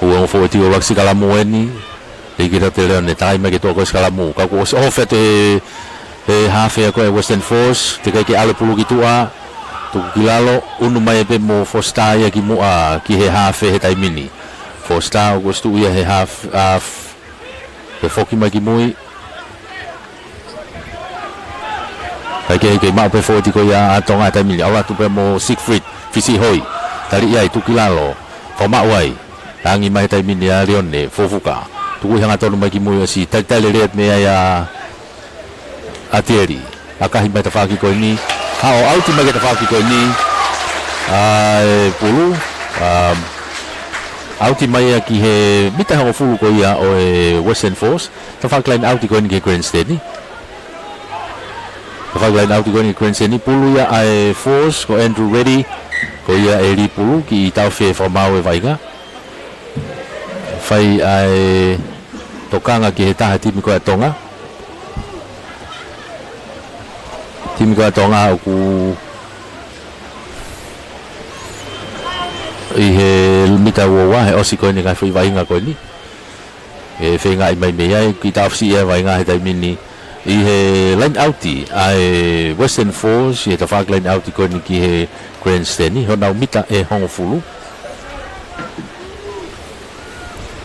ongo foweti o waksi kalamu eni Ikita te Leone tai me ke toko skalamu ka ko ofe te hafe ko Western Force te kai ke ale pulu ki tua tu kilalo unu mai pe mo fosta ya ki mo a ki he hafe he tai mini fosta ko stu ya he half pe foki mai ki moi kai ke ma pe foti ko ya atonga tai mini ala tu pe mo Siegfried Fisi hoi tali ya tu kilalo ko ma wai tangi mai tai mini ya Leone Fofuka tu hanga tonu mai ki mo si tale le me ya atieri akahi mai tafaki ko ni hao auti mai tafaki ko ni pulu auti mai ki he mita ho fulu ko ya o Western Force tafaki line auti ko ni ke grandstand ni tafaki line auti ko ni grandstand ni pulu ya ai Force ko Andrew Reddy ko ya eri pulu ki tau fe fa mau e vaiga fai ai tokanga ki he taha timi ko atonga ku I he mita wa he osi ko ni ka fai vainga ko ni e fenga I mai me ai ki ta fsi e vainga he tai mini I he line outi ai Western Force e ta fak line outi ko ni ki he grandstand ni ho na mita e hongo fulu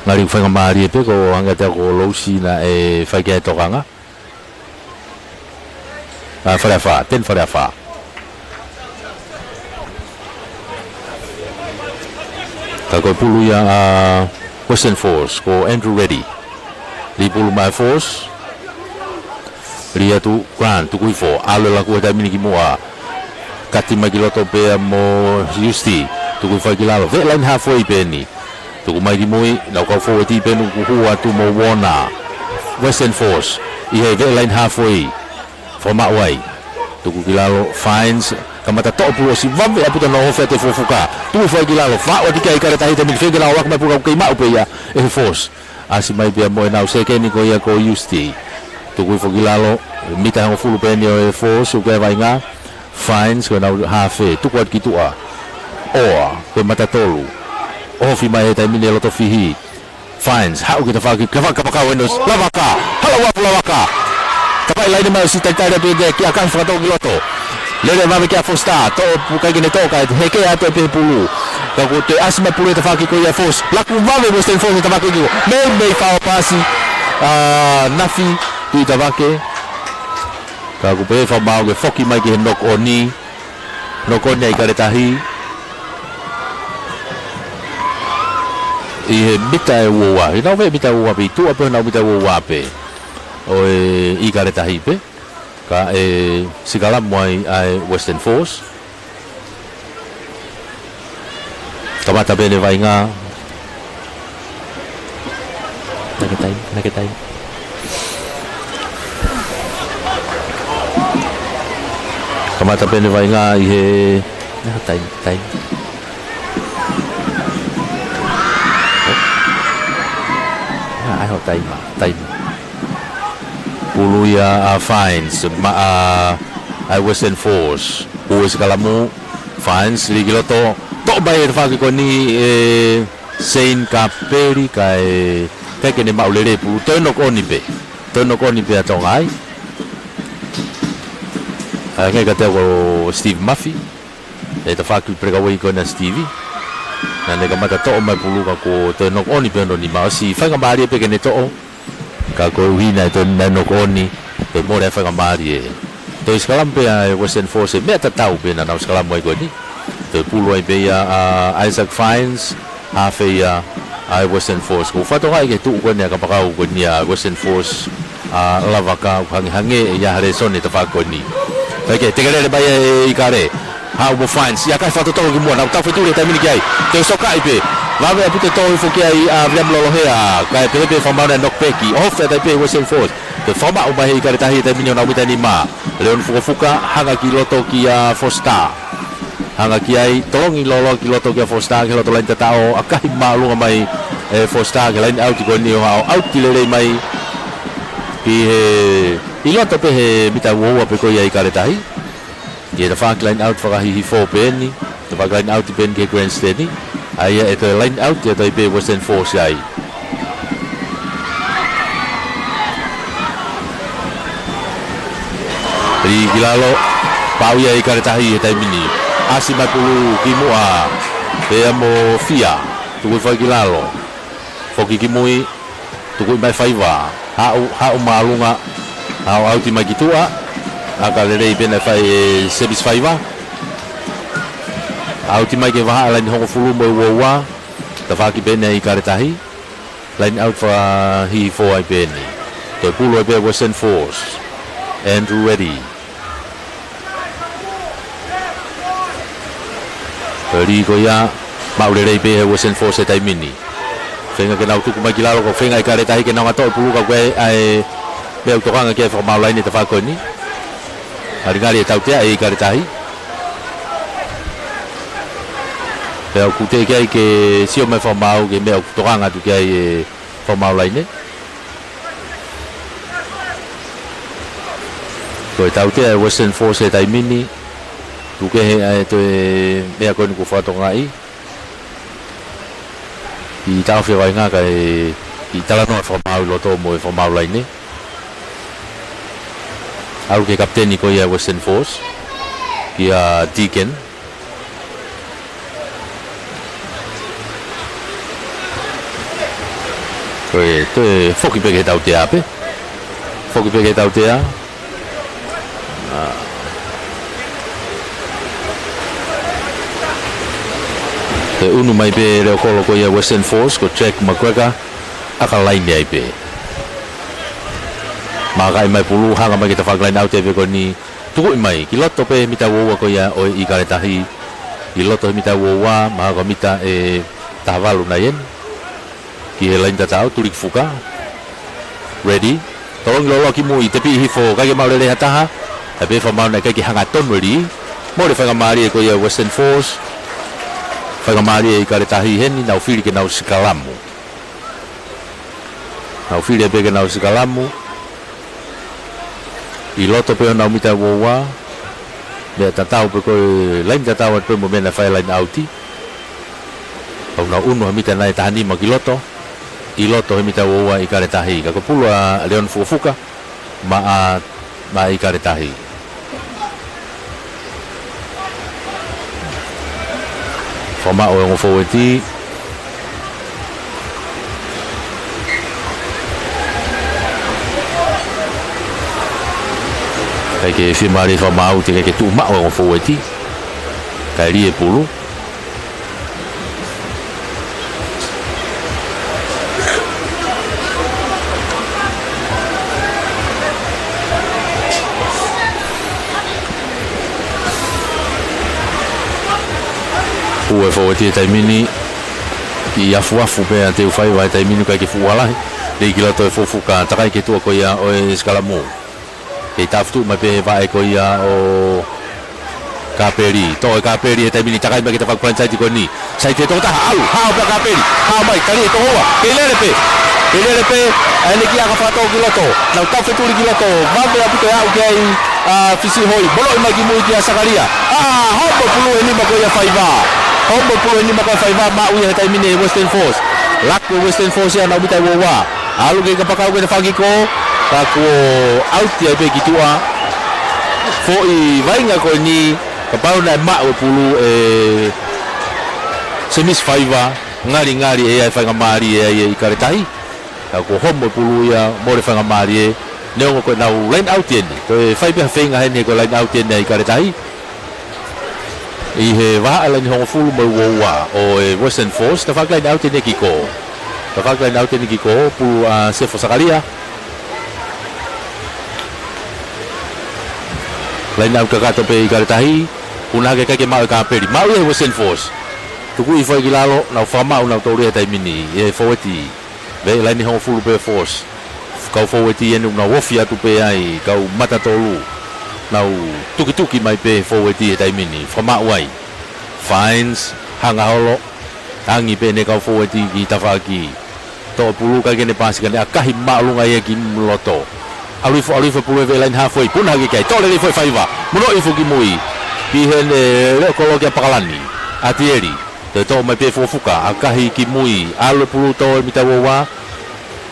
ngari fai ngamari pe ko anga te ko losi na e fai ke tokanga fa ten fa ka ko pulu ya Western Force ko Andrew Reddy li pulu my Force ria tu Grant tu kui fo alo la ko da mini ki moa kati magiloto pe mo Yusti tu kui fa kilalo ve line halfway pe ni tu mai di moi na ko fo ti pe nu ku wa tu mo wona Western Force I he ve line halfway for my way tu kilalo fines kamata to pu si vave aputa no ofete Fofuka tu fa kilalo fa o dikai kare tahi te mi fengela wa mai pu ka ma pe ya e Force asi mai pe mo na se ke ni ko ya ko Yusti tu fo kilalo mita ho fulu pe ni o Force u ke vai nga fines ko na hafe tu ko ki tu a o ko mata tolu ofi mai te mi le loto fihi fines how get the fuck ka windows lavaka hala wa lavaka tapai lain mai si tai pe ki akan fa to giloto le va ke fosta to puka gine to ka he ke ato pe pulu ka ko te asma pulu te fa ki ko ya Force la ku va ve Western Force te fa ki me fa pasi nafi tu te va ke ka ku pe fa ma ke foki mai ke nok oni nok oni ka tahi I mita e woa I nau ve mita woa pe tu ape nau mita woa pe o I kare tahi pe ka sigala moi ai Western Force kamata bene vai nga naketai kamata bene vai nga I he naketai ai ho tai pulu ya fines ai Western Force o kalamu fines ligiloto to bayar fa ko ni Saint Kaperi kai ke ne maulere pu tono koni pe atongai ai ka te ko Steve Murphy e ta fa ki pregawi ko na Stevie na ne kamata to mai pulu ka ko te no oni pe no ni ma si fa ngambari pe ke ne to ka ko hina to no koni pe mo re fa ngamari to skalam pe Western Force me ta tau pe na skalam mo ko ni to pulo ai pe Isaac Fines half a Western Force ko fa to ai ke tu ko ni ka pa ko ni Western Force lavaka hangi ya hare son ni ta fa ko ni okay te gele ba i kare how will Fines ya ka fa to ki mo na ta fa tu le ta mi ni kai te so kai pe va ve puto to fo ki ai rem lo hea ka pe fa ma na nok pe ki off ta pe Western Force te fa ma o ba hi kare ta hi ta mi na mi ma leon fuka hanga ki loto ki Foster hanga ki ai tongi lolo ki loto ki Foster ki loto lain ta tao akai ma lu mai Foster ki lain out ko ni out ki le mai ki i loto pe he mita wo pe ko ia i kare tahi ye da fa line out fa hi fo pe ni da fa line out pe ke grandstand ni ai e to line out ya to pe Western Force ai ri gilalo pau ia i kare tahi e tai mini asi mai pulu ki mo a pe amo fia tu fa gilalo fo ki mui tu ko mai faiva ha malunga au ti mai kitua aka le rei pena fai service faiva au ti mai ke va ala ni hongo fulu mo wa ta fa ki pena i kare tahi line out for he for I peni to pulo be Western Force Andrew ready Ri ko ya mau le rei pe Western Force tai mini fenga ke nau tu ku mai kilalo ko fenga i kare tahi ke nau ngato pulu ka kwe ai me to kanga ke fa mau line te fa ko ni ari ngari tau te ai kare tahi pe ku te ke sio me fa mau ke me to kanga tu ke ai fa mau line ko tau te Western Force tai mini tu ke ai to me ko ni ku fa to ngai i tau fe vai nga ka i tala no fa mau lo to mo fa mau line au ke kapteni ko ia Western Force ia Deacon ko to foki pe ke tau te ape foki pe ke tau te a te unu mai pe reo kolo ko ia Western Force ko check McGregor aka line ai pe magai mai pulu hanga mai kita fag line out e ko ni tuku mai ki loto pe mita wo ko ia o i kare tahi i loto mita wo wa ma ko mita tavalu na yen ki line ta tau turik fuka ready tolong lo ki mu i te pi hifo ka ke mau le hata ha pe fa mau na ka ki hanga ton ready mo le fa mari ko ia Western Force Fagamari e kare tahi heni nau fili ke nau sikalamu. Nau fili e peke nau sikalamu. I loto peo nau mita wowa. Mea tatau pe koe lain tatau at pe mo mena fai lain auti. Au nau unu ha mita nai tahani ma ki loto. I loto he mita wowa i kare tahi. Kako pulu a Leon Fukafuka ma i kare tahi. Fama o ngo foweti ke fi mari fama o te ke tu ma o ngo foweti kai ri e pulu o fo te tai mini i afu pe te fai vai tai mini ka ke fuala le ki lato fo fuka takai ke tu ko ia o skalamu ke taftu ma pe vai ko ia o kaperi to kaperi tai mini takai ba ke ta fa kwan sai ko ni sai te to ta ha ba kaperi ha mai tali to wa ke le pe ane ki aka fa to ki lato na ka fe tu ki lato va be apu te au ke fisi hoi bolo ma ki mu ki asagaria ho po pulu ni ba ko ia fai va Hombo puluh ini bakal faiva ma uya tai mini Western Force. Laku Western Force ya na bitai wa. Alu ke kapakau ke fagi ko. Kaku out ya be kitua. Fo i vainga ko ni kapau na ma pulu semis faiva ngari e ai fanga mari e i kare tai. ko homo pulu ia mo le fanga mari ne ngo ko na line out tien to fai be finga he ko line out tien nei ka tai I he wa ala ni hong fulu mo wa o Western Force ta line out tien ki ko ta line out tien ki ko pu se fo sakalia line out ka to pe ka tai una ke ma ka peri ma Western Force tu ku I foi gilalo na fama una to re tai mini e foweti ve la ni hong fulu pe force kau foweti enu na wofia tu pe ai kau mata tolu na tuki mai pe foweti tai mini fama wai fines hanga holo hangi pe ne kau foweti ki tafaki to pulu ka gene pas kan akahi malunga ye ki loto alifu pulu ve line halfway pun hagi kai to le foi faiva muno ifu ki mui ki hele le kologia pakalani atieri to mai pe fofuka akahi ki mui alo pulu to mitawa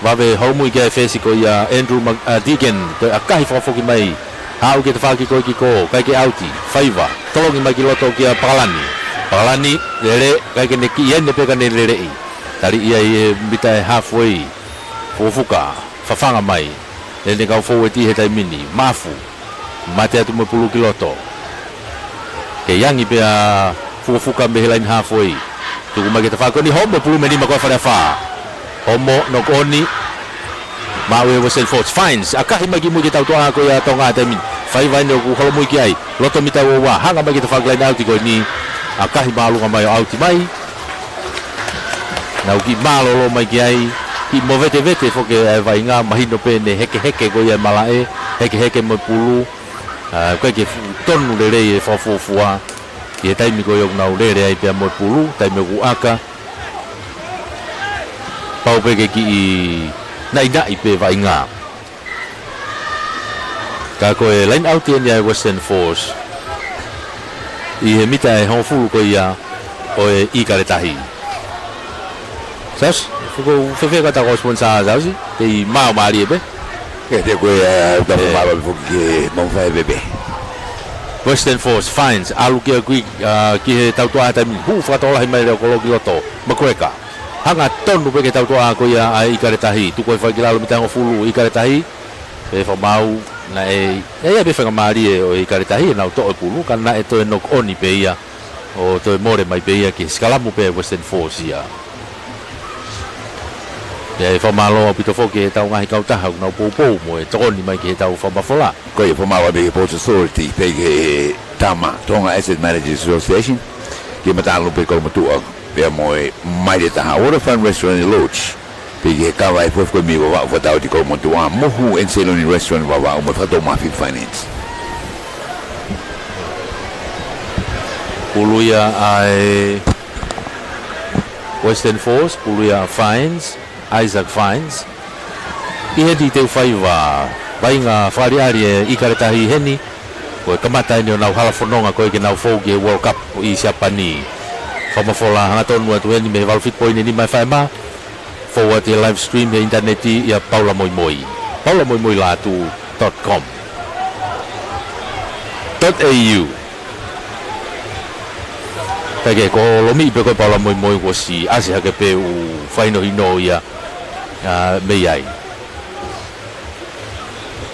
va ve homu ke fesi ko ya Andrew Deacon to akahi fofuki mai hau ke tafaki ko ki ko kai ke auti faiva tolongi mai ki loto ki palani lele kai ke ne ki yen pe kan lele I tari ia mita halfway fofuka fafanga mai le ka foweti he tai mini mafu mate atu mo pulu ki loto ke yangi pe fuka me line halfway tu kuma kita fa ko ni homo pulu meni mako fa homo no koni mawe Western Force fines akahi magi mo kita to ko ya tonga tami fai vai no ku holo mo ki ai loto mita wa hanga magi kita fa line out ko ni akahi malu ngama yo out mai na ki malo lo mai ki ai ki mo vete fo ke vai nga mahino pe ne heke ko ya malae heke mo pulu ko ke tonu le fo Ia tai mi ko yok nau le ai pe mo pulu tai me ku aka pau pe ke ki nai pe vai nga ka ko line out tien ya Western Force I he mita e hong fulu ko ia o I ka le tahi sas fuko fe ka ta ko sponsor za si te ma mari be ke te ko da ma ba fuki mon fa bebe Western Force fines alu kia kui ki he tau toa tami hu whakatola hei mai reo kologi loto makoeka hanga tonu peke tau toa ko ia ai ikaretahi tu koe whakilalo mitango fulu ikaretahi pe whamau na ia pe whangamari o ikaretahi nau to e pulu ka na to e nok oni pe ia o to e more mai pe ia ki skalamu pe Western Force ia ia e whamalo pito foke e tau ngahi kautaha nau pou mo e toni mai ki he tau whamafola ko e whamawa be Port Authority pe ke tama Tonga Asset Managers Association ki matalo pe ko matua pe mo e mai de taha Waterfront Restaurant and Lodge pe ke kawa e fofko mi wa tau ti ko matua mohu en Seloni Restaurant wa o mafato mafi finance puluia ai Western Force puluia fines Isaac Fines I he di teu whaiwa Wainga whariari I karetahi heni Koe kamata ni o nau halafononga koe ke nau fauki World Cup I Siapani Whamafola hanga tonu atu heni me walfit poine ni mai whaima Forward he live stream he interneti Ia Paula Moimoi paulamoimoilatu.com .au Kake ko lomi pe koe Paula Moimoi ko si Asi hake pe u whaino hino ia mei ai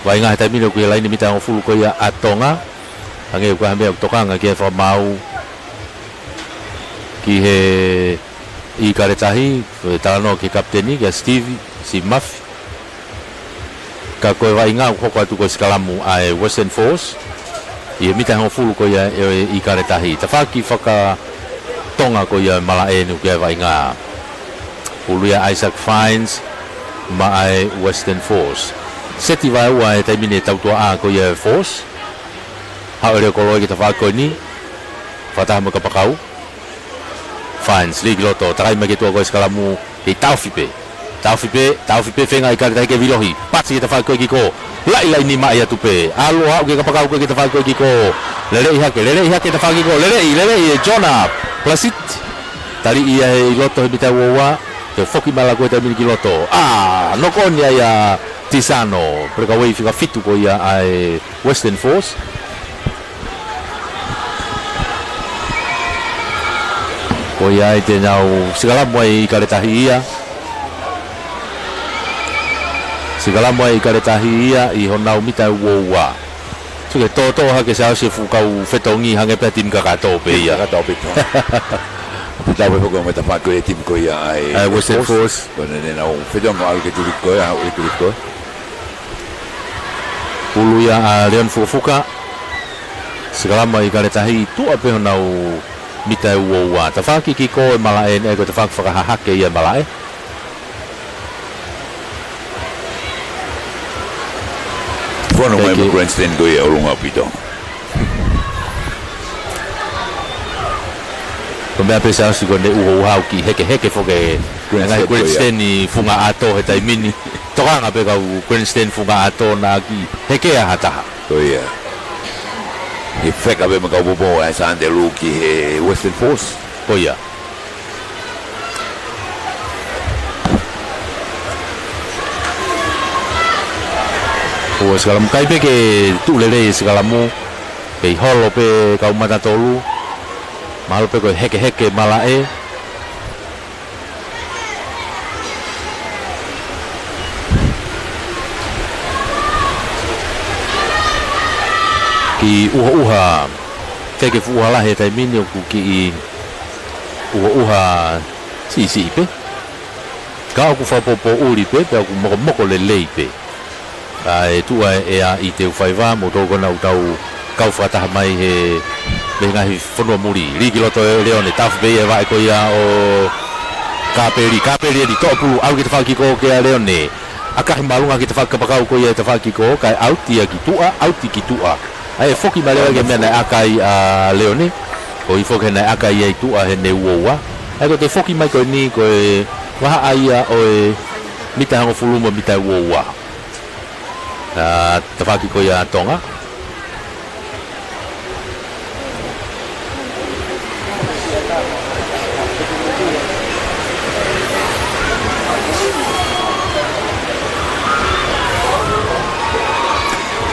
vai nga ta mino ku lain mita ngo fulu ko ya atonga hange ku hambe tokanga ke fa mau ki he I karetahi ta no ki kapteni ke Steve si maf ka ko vai nga ko tu ko skalamu ai Western Force I mita ngo fulu ko ya I karetahi ta faki faka tonga ko ya mala e nu ke vai nga fulu ya Isaac Fines mai Western Force seti vai wa te mine tau tua ko ia Force ha ore ko lo ki ta fa ko ni fata mo ka pakau fines league loto trai me ki to ko skalamu I taufipe fenga I ka ke vilohi pati ta fa ko ki ko lai ni mai atu pe alo ha ke ka pakau ko ki ta fa ko ki ko lele ha ke ta fa ki ko lele Jonah Plasit tari ia loto bita wa te foki mala ko te mini kiloto no kon ya Tisano perka wei fika fitu ko ia ai Western Force ko ia te nau segala moi karetahi ia Sigala mo I karetahi ia I honau mita uoua. Suke toto hake sa se fukau fetongi hange petim kakato pe ia. Kakato pe. Kita be pokok meta fa ko tim ko ia ai. Western Force. Bana na o fedong al ke tulik ko ya, o tulik ko. Ulu ia Leon Fufuka. Sigala mo I karetahi tu ape honau mita uoua. Tafaki ki ko e malae ne ko tafaki whakahahake ia malae. Fono mai mo grandstand ko ia o lunga pito. Kome ape sa si kone uho ki heke foke ngai grandstand ni funga ato he tai mini. Tokanga pe ka grandstand funga ato na ki heke a hata. Ko ia. E feka be maka bobo ai sa ande luki he Western Force. Ko ia. O segala kai pe ke tu lele segala mo pe holo pe ka mata tolu. Malo pe ko heke malae. Ki uha ke fuha la he tai mini ku ki uha si pe ka ku fa popo uri pe ku moko le pe ai tu e a I te faiva mo to ko na utau ka fa ta mai he me ngai fono muri ri ki loto leone taf be e vai ko ia o kaperi di to pu au ki te fa ki ko ke leone aka malunga ki te fa ka pakau ko ia te fa ki ko kai auti ki tua ai foki male ke mena akai a leone ko I foki na akai ai tu a he ne uoa ai ko te foki mai ko ni ko wa ai a o mita hango fuluma mita uoa te faki ko ia tonga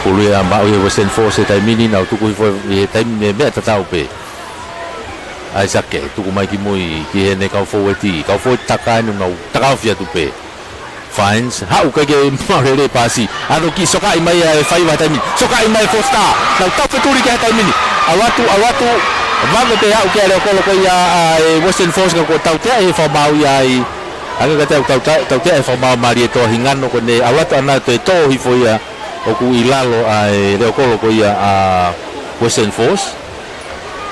Ulu ya mbak ya Western Force tai mini na tuku fo e tai me tatau pe ai sake tuku mai ki mui ki ne ka fo takai no takau fia tu pe fines ha u ka ke marele pasi ano ki soka I mai fai wa tai mini soka I mai four star na tau pe turi ka tai mini awatu vamos te ha u ke le ko ya Western Force ko tau te e fo mau ya ai aga ka tau te e fo mau mari to hingano ko ne awatu ana te to hi fo ya o ku ilalo ai le ko ia a Western Force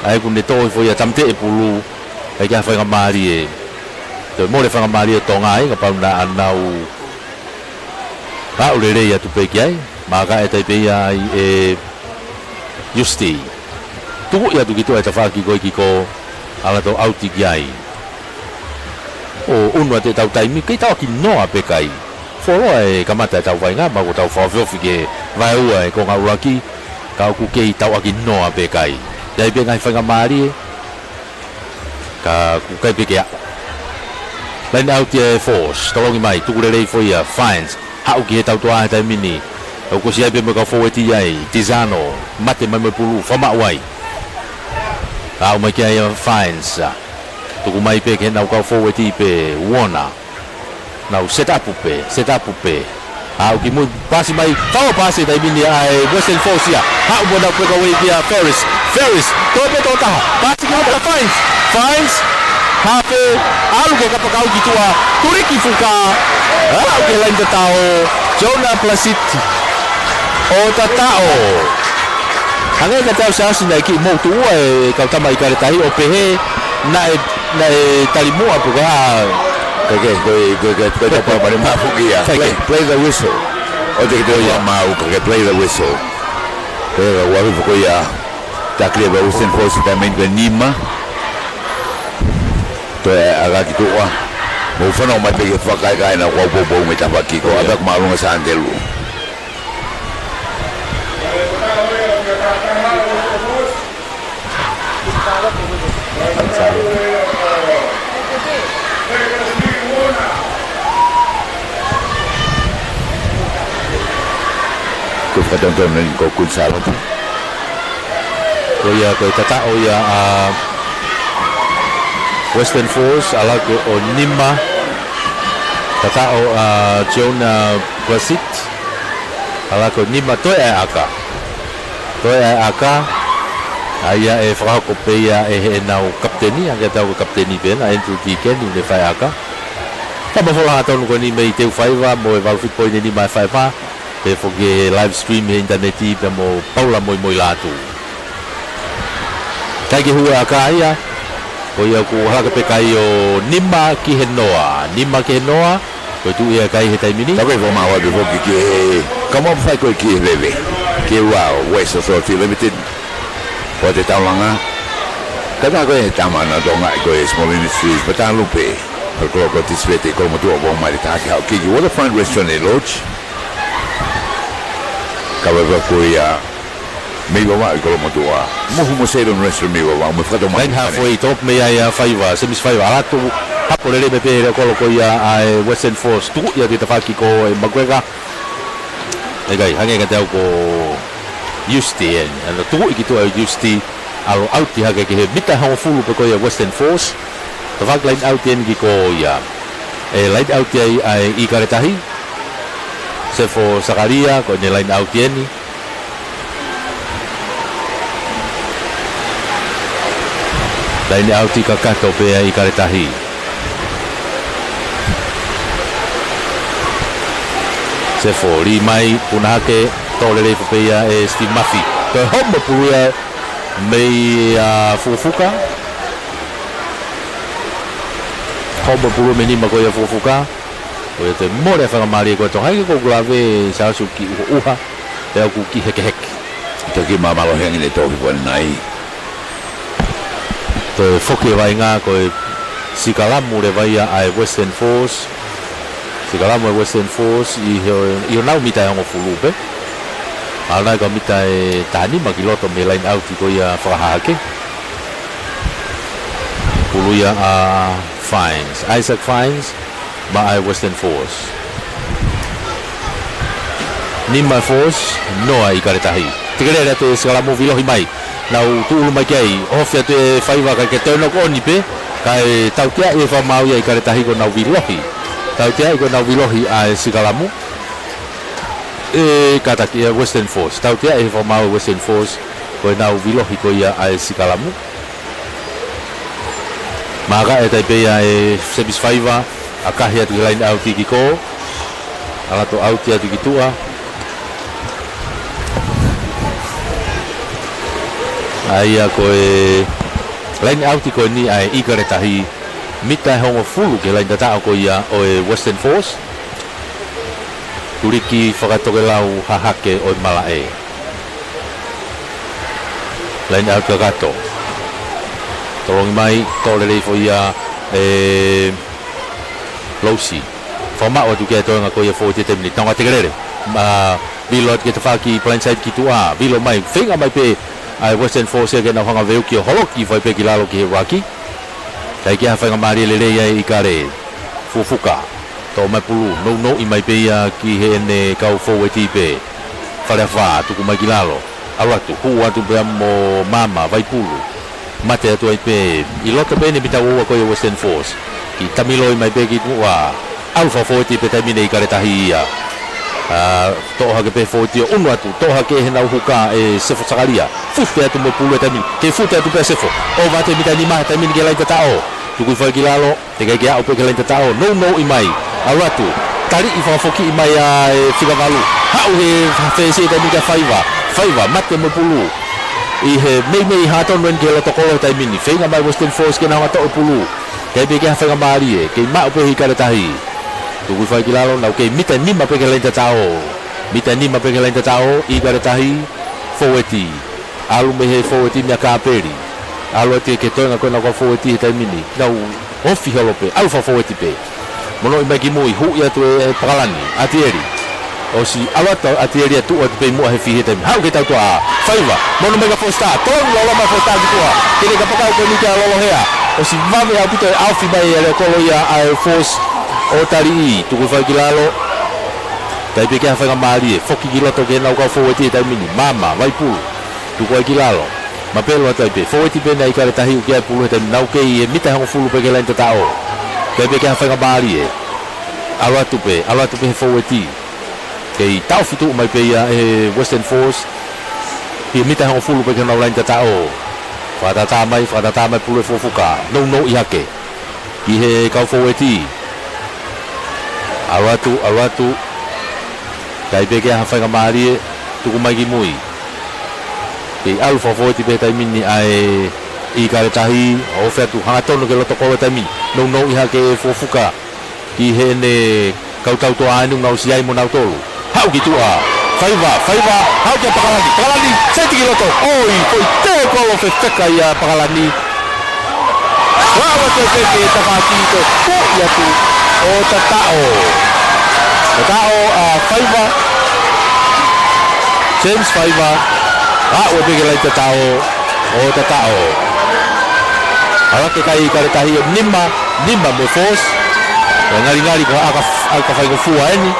ai ku ne to foi a tamte e pulu ai ka fa ngamari e to mo le fa ngamari to ngai ka pa na anau ba u le ya tu pe kai ma ka e te pe ai e justi tu ya tu ki to e ta fa ki ko ala to auti kai o unwa te tau taimi ki tau ki no a pe kai foro e kamata tau vai nga ma ko tau fa ke vai u e ko ngauraki ka ku ke tau aki no a pe kai dai pe ngai fa ngamari ka ku kai pe ke line out the force to longi mai tu le foi a fines ha u ki tau to a tai mini o ko si ai pe mo ka fo e ti ai tizano mate mai me pulu fa ma wai ka o mai ke ai fines tu ku mai pe ke na ka fo e ti pe wona now set up pe au ki mo pasi mai tau pasi dai mini ai Western Force ya ha mo na ko we dia Ferris to pe to ta pasi ki mo fines ha pe algo ka pakau ki tua turiki fuka au ke lain tao Jonah Placiti o tatao hanga ka tau sa sina ki mo tu e ka tamai ka tai o pe na talimu apu ka Okay, go para mafugia. Play the whistle. Ote que ya mau que play the whistle. Pero wapi ko ya takriba Western Force también con Nima. To aga ki toa. Mo fano mai pe fa kai na ko bo me tapa ki ko adak malu sa andelu. Kadang-kadang ko kun salo. Ko ya ko tata o ya Western Force ala ko o Nima Tatao Jonah Basit ala ko nima toi aka aya e whakako peia e he nau kapteni anga tau kapteni pena Andrew Deacon ni whai aka tama whola hatonu ko ni mei teu whaiwa mo e walwhit poine ni mai whaiwa pe whoke live stream e interneti pe mo paula moi latu taiki hua aka ia ko ia ku haka pe kai o nima ki he noa ko tu ia kai he taimini Tawe vo ma wa vo ki kamo fai ko ki leve ki wa West Authority Limited po te taulanga kada ko e tamana donga ko e small industries pata lupe ko tisvete ko mo tu o mai ta ka ki waterfront restaurant e lodge ka wa ko ia me wa ko mo tu mo sei don restaurant me wa mo fado mai halfway top me ia faiva semis faiva alatu hapo lele me pe ko ia ai Western Force tu ia te tafaki ko e magwega e gai hange ka tau ko Justi and tu iki tu Justi alo auti hage ke mita hang fulu pe ko ia Western Force tafak line auti en ki ko ia e line auti ai I karetahi se fo Sakaria ko ne line auti en line auti ka kato pe I karetahi se fo li mai punake tole le fopea e Steve Murphy ko homo puia mei fufuka homo puia meni makoia fufuka o te more fa mari ko to hai ko grave sa suki uha te ku ki heke to ki mama lo hengi le to ko nai to foke vai nga ko Sikalamu le vai ai Western Force Sikalamu Western Force I nau mita ngo fulupe ala ka mita e tani makiloto me line out ko ia whakahake puluia Fines Isaac Fines ma ai Western Force Nima Force noa I karetahi tikelera te Sikalamu vilohi mai nau tuulu mai kai ofia te whaiwa ka ke tēnok oni pe kai tau tia e whamau ia I karetahi ko nau vilohi tau tia I ko nau vilohi ai Sikalamu e kataki ia Western Force tau tia e whamau Western Force ko nau vilohi ko ia ai Sikalamu maga e taipea e semis whaiwa a kahi atu line out ki ko ala to out atu ki tua aia ko e line out ko ni ai I karetahi mita hongo fulu ke line data ko ia o e Western Force turiki whakatoke lau hahake o malae line out ka gato tolongi mai tole leifo ia e Losi whama o tuke atoenga ko ia 40 minutes tonga tekerere bilo ke te whaki blindside ki tua bilo mai whenga mai pe ai Western Force ke na hanga veu ki holoki vai pe ki lalo ki Iraqi kai ki whenga mari lele ia I kare fufuka to mai pulu no I mai pe ia ki he ne kau forward pe whalewa tuku mai ki lalo alatu hu atu pe mo mama vai pulu mate atu ai pe I lota pe ne bita ua ko ia Western Force ki tamiloi mai pe ki tua alpha 40 pe tamine I karetahi ia toha ke pe 40 unu atu toha ke he nau huka e sefo Sakaria fute atu mo pulu e tamine ke fute atu pe sefo o vate mita ni maha tamine ke lai tatao tuku whai ki lalo te kai kia au pe ke lai tatao no I mai alatu tari I whakafoki I mai e whikavalu hau he whese tamine ka whaiva mate mo pulu I he mei haton ren ke loto kolo tamine whenga mai Western Force ke na ngata o pulu kai pe ke whenga maari e ke mau pe hi karetahi tuku whai ki lalo nau ke mita nima pe ke lai tatao I karetahi foweti alu me he foweti mea kāperi alu ati ke toenga koe na kua foweti he taimini nau ofi halope alfa foweti pe mono I mai ki mui hui atu e pakalani ati eri o si alata ati eri atu atu pe mua he fi he taimini hau ke tau tua whaiva mono mega 4 star toenga lola mai 4 star ki tua kene ka pakau koe ni kia lolo hea o si mame au pito e alfi mai e leo kolo ia Air Force o tari I tuku whai ki lalo tai pe kia whainga maari e whoki ki loto ke nau kau foweti e taimini mama vai pulu tuku ai ki lalo ma pelo tai pe foweti pe nei karetahi u kia pulu e taimini nau ke I e mita hango fulu pe ke lain tatao tai pe kia whainga maari e ala tupe forwardi ke tau fitu mai pe ya Western Force hi mita ho fulu pe kana lain tatao fata mai pulu fofuka no ihake i he kau forwardi ala tu dai pe ke ha fa ngamari tu mai ki mui ke alfa forwardi pe tai mini ai i kare tahi o fe tu hanga tonu ke loto ko tai mi no ihake fofuka ki he ne kau tau to anu ngau siai mo nau tolu hau ki tua faiva hau ke pakalani seti ki loto oi foi te ko lo festeka ya pakalani wa te ke tapati to ko ya tu o tatao faiva James faiva o be ke lai tatao o tatao ala ke kai kare tahi nimma mo force ngari ko aka fai ko fua ni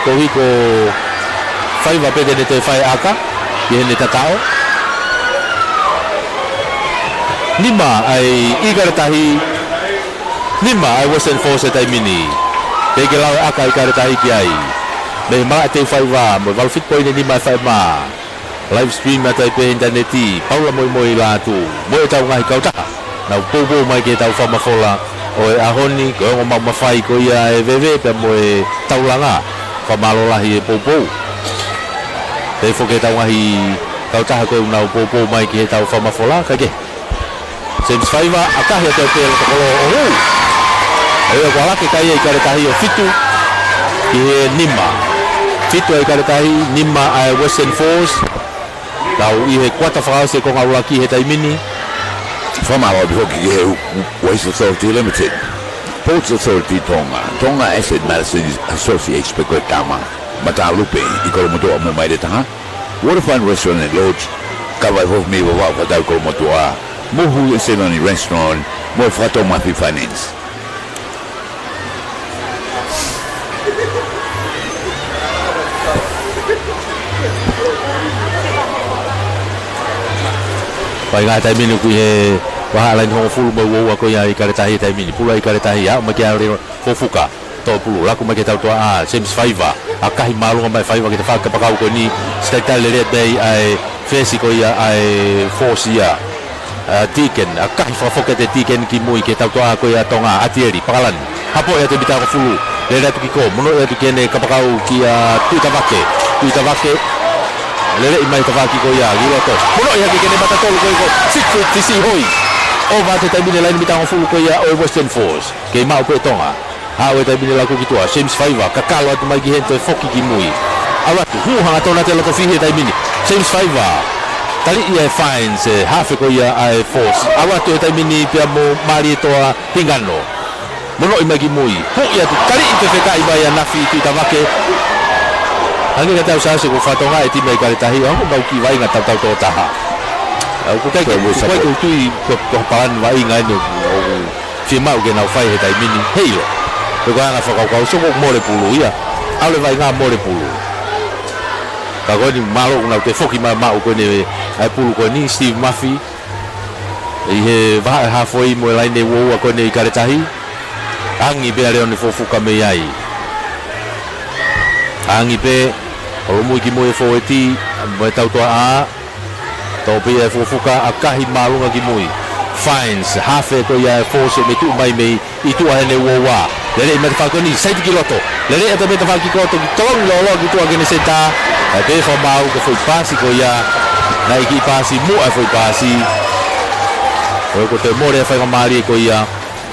ko hiko fai va pede de te fai aka ye ne tatao nima ai igara tahi nima ai Western Force tai mini te ke lau aka igara tahi ki ai me ma te fai va mo val fit point ni ma fai ma live stream atai pe interneti paula moi la tu mo tau ngai kau ta na popo mai ke tau fa mafola o ahoni ko ngoma mafai ko ia veve pe mo taulanga fa malolahi e popo te fo ke tau ngai kau ta ko na popo mai ke tau fa mafola ka ke James Faiva akah ya te ko o e ko ala ke kai ka re tahi o fitu ke nima fitu ai ka re tahi nima ai Western Force tau i he quarter fase ko ngau ki he tai mini From our Hockey Waste Authority Limited, Ports Authority Tonga Asset Management Associates Pekotama, Matalupe, Ikoromoto Momaideta, Waterfront Restaurant and Lodge, Kawai Hofmi Wawa Dalko Motoa, Mohu Seloni Restaurant, Mofato Mafi Finance. pai ngai tai mini ku he wa lain ho fulu bo wo ko ya i kare tahi tai mini pula i kare tahi ya ma ke ale fofuka to pulu la ku ma ke tau to a James Faiva akahi malu ngai Faiva ke ta fa ka pakau ko ni stai le dei ai fesi ko ya ai force ya tiken akahi fa foka te tiken ki mui ke tau to a ko ya tonga atieri pakalan hapo ya te bita ko fulu le la tu ki ko mono ya tu kene ka pakau ki ya tuitavake lele imai tavaki ko ya giroto mono ya kene mata tolu ko sikfu tisi hoi o va te tabine lain bitang fulu ko ya o Western Force ke mau ko tonga ha o tabine la ko kitua James Faiva kakalo atu mai gihento foki ki mui awatu hu hanga tona te loko fihe tabine James Faiva tali ia fines hafe ko ya ai Force awatu tabine pia mo mari toa hingano mono imai ki mui hu ya tu tali ifeka ibaya nafi tu tavake Hangi kata usaha se ko fatonga e timai kare tahi aku mau ki vai ngata tau to taha. Aku kai ko tui ko pan vai ngai no. Firma o ke na fai he tai mini. Heilo. Ko nga fa ka so ko more pulu ia. Ale vai nga more pulu. Ka ko ni malo na te foki ma ko ne ai pulu ko ni Steve Murphy. E he va ha foi mo lai ne wo ko ne kare tahi. Angi be ale on fofuka me ai. Angi pe o mo ki mo e foeti mo tau to a to pe e fofuka akahi malunga ki moi fines hafe ko ya force me tu mai me i tu ane wo wa le me fa ko ni 7 kiloto le e me fa ki ko to tong lo ki tu agene seta e pe fa mau ko foi pasi ko ya na ki pasi mo e foi pasi o ko te more fa mari ko ya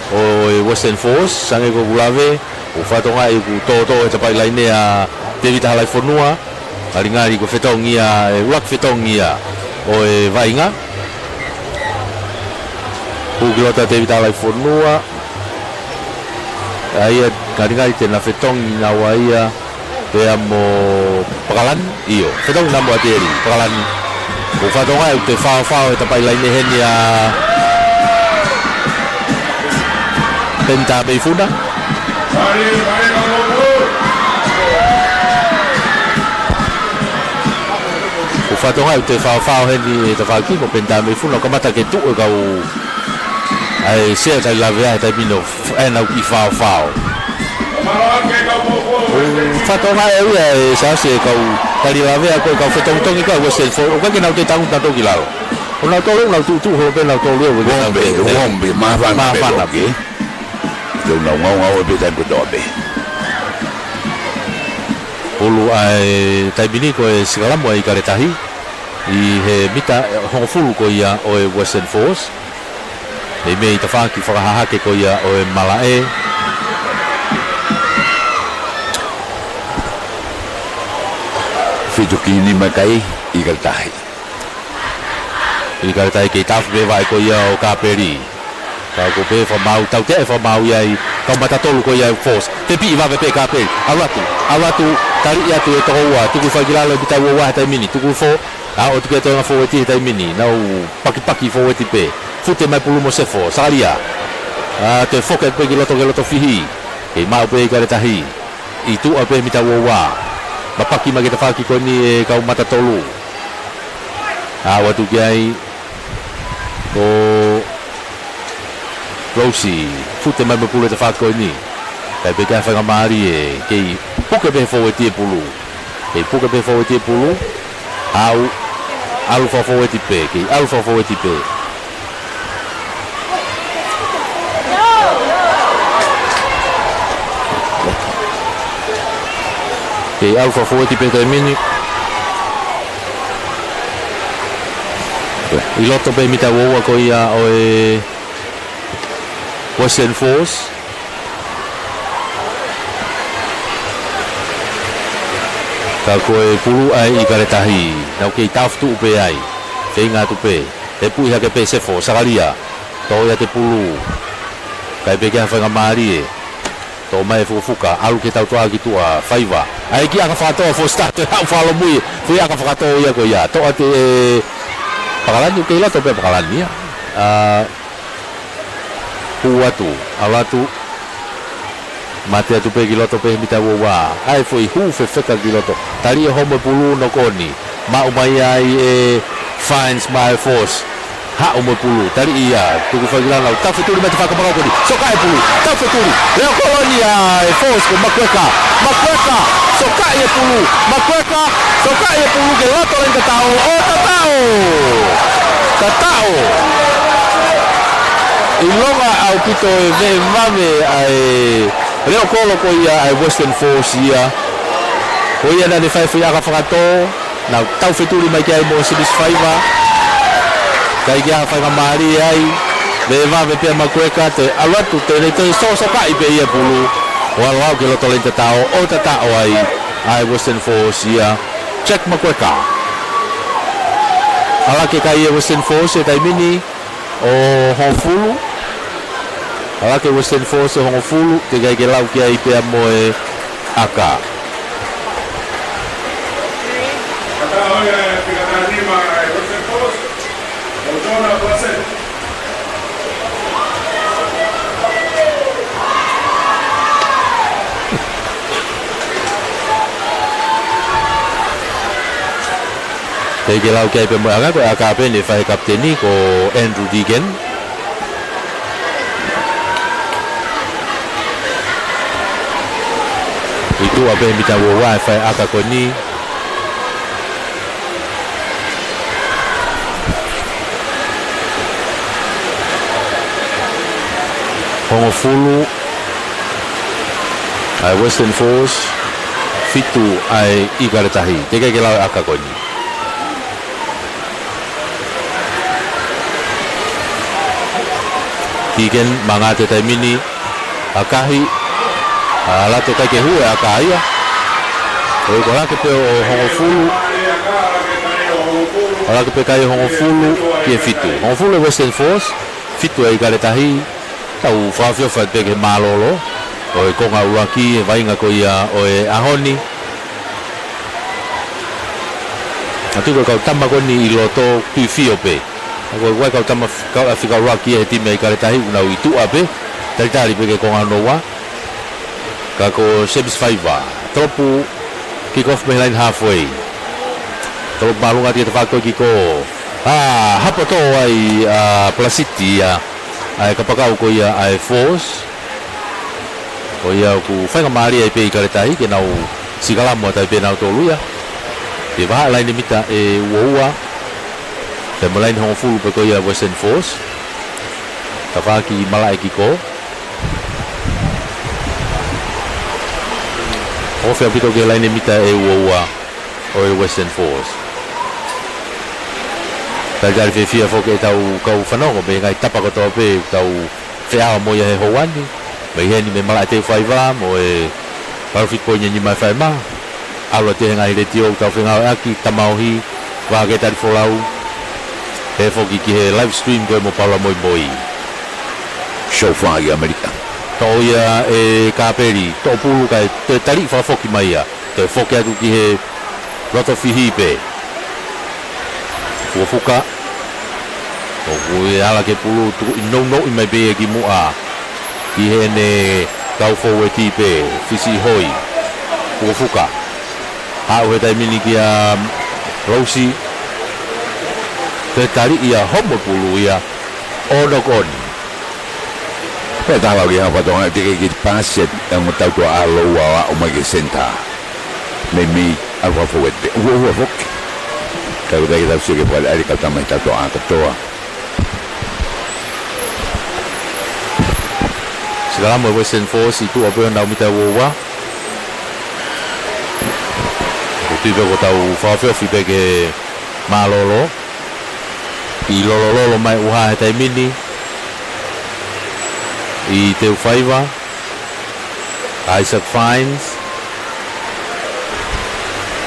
o Western Force sange ko gulave o fa to ngai ku to e te pai laine a David halai fonua ngari ko fetongia ulak fetongia o e vainga o glota David halai fonua ai ngari te na fetongi na waia te amo pakalan io fetong na mo ateri pakalan o fatonga te fa e tapai laine henia penta beifuna o fatonga te fa heni te fa ki ko penta beifuna ko mata ke tu e kau ai se ta la vea ta bino e na ki fa Fatonga area sa se kau tali lave ko kau fetong-tong ikaw Western Force o kaya nauti tang tato kilalo. Una tolong na tu ho pe na tolong we na Ngombe ma fa ke. Yo no ngau be tan do be. Ulu ai taibini ko e sigala mo ai karetahi I he mita hongfulu ko ia o e Western Force. E me I tawhaki whakahahake ko ia o e Malae. Fitokini makai I Karetahi. I karetahi kei tafu be vai ko ia o Kaperi. Kau ko pe whamau, tau te whamau iai, kau matatolu ko iai Force. Te pi I wawe pe Kaperi. Awatu, tari ia tu e toho ua, tuku whakilalo ki tau ua tai mini, tuku fo, o tuku e toa fōweti tai mini, nau paki fōweti pe. Fute mai pulu mo sefo, sakaria. Te whoket pe ki loto fihi, kei mau pe I karetahi. I tu a pe mi tau ua. Mapaki ma kita whaki ko ni e kau matatolu. Watu ki ai, ko Rosi, fute mai me pulu te whaki ko ni. Kai pe kai whanga maari e, kei puke pe fōweti e pulu. Kei puke pe fōweti e pulu, alufa fōweti pe, kei alufa fōweti pe. Kei alfa fōweti pe tai mini. I loto pe mita woua ko ia o e Western Force. Ka koe pulu ai I karetahi. Nau kei taftu upe ai. Whenga tupe. Te pui hake pe sefo, sakaria. Tō ia te pulu. Kai pe kia whenga maari e. Tō mai fuka, alu ke tau toa ki tua, whaiva. Ai ki aka whakatoa fo start, hau whalo mui. Whi aka whakatoa ia ko ia. Tō te pakalani, kei lato pe pakalani ia. Huatu, alatu. Mate atu pe ki loto pe mita ua. Ai foi hu fe wheka ki loto. Tari e homo pulu no koni. Ma umai ai e Fines my Force. Ha umo pulu, tari ia, tuku whakilanau, tawheturi mai te whakapakau koni, soka e pulu, tawheturi, leo kolonia e Force ko Makweka, soka e pulu, Makweka, soka e pulu, ke lato len tatao, tatao, I longa au pito e ve mame ai, leo kolo ko ia ai Western Force ia, ko ia na ne whaifu aka whakato, na tawheturi mai kia e mo Sinis Whaiva, kai kia whanga maari ai, me wawe pia Makweka te alatu te so kai pe ia pulu. Walau ke loto lente tao, o tatao ai Western Force ia, check Makweka. Alake kai ia Western Force e tai mini o Hongfulu. Alake Western Force o Hongfulu, te kai ke lau kia i pia mo e aka. Te ke lau kia pe mo anga ko aka pe ne whai kapteni ko Andrew Deegan. Itu apa yang kita wawai whai aka ko ni. Hongofulu ai Western Force fitu ai I karetahi. Te ke lau aka ko ni. Deegan mangate tai mini akahi lato kai ke hue akaia o ko lake pe o Hongofulu lake pe kai Hongofulu ke fitu Hongofulu Western Force fitu ai karetahi tau whawhio whai pe ke malolo o e konga uaki e vainga ko ia o e ahoni atu ko kau tamba koni I loto tui fio pe ako wai kau tama kau afika raki e time I karetahi una itu ape tari pe ke konga noa kako Sinis Whaiva tropu kick off behind halfway tropu malunga dia tefako kiko hapa to ai Placity ai kapakau ko ia ai Force o ia ku whainga maari ai pe i kare tahi ke nau sigalamu atai pe nau tolu ia te waha laini mita e uaua te malaini hongo fulu pe ko ia Western Force ta whaki malai ki ko o whea pito ke laini mita e uaua o e Western Force ta jari whiwhia whoke e tau kau whanongo me ngai tapa kotoa pe tau whiawa moia he houani me heni me malai te whaiva mo e parofit ko nyanyi mai whaima alo te ngai le tio tau whengau aki tamauhi wake tari wholau he whoki ki he live stream koe mo paula moi moi show whagi Amerika to ia e kaperi to pulu kai te tari whafoki mai ia te whoki atu ki he roto whihipe fuka o kui ala ke pulu tu no i mai be ki mua ki he ne tau fo e tipe fisi hoi fuka ha o dai mini ki a Rosi te tari ia homo pulu ia ono kon pe tava ki ha patonga te ki paset e mo tau to alo wa o mai ke senta me mi a fo e o fok kau dai tau sike pole ari kau tamai tau a katoa segala mo Western Force itu apa yang nau mita wowa tu be ko tau fa fi be ke malolo i lolo mai uha tai mini i te faiva Isaac Fines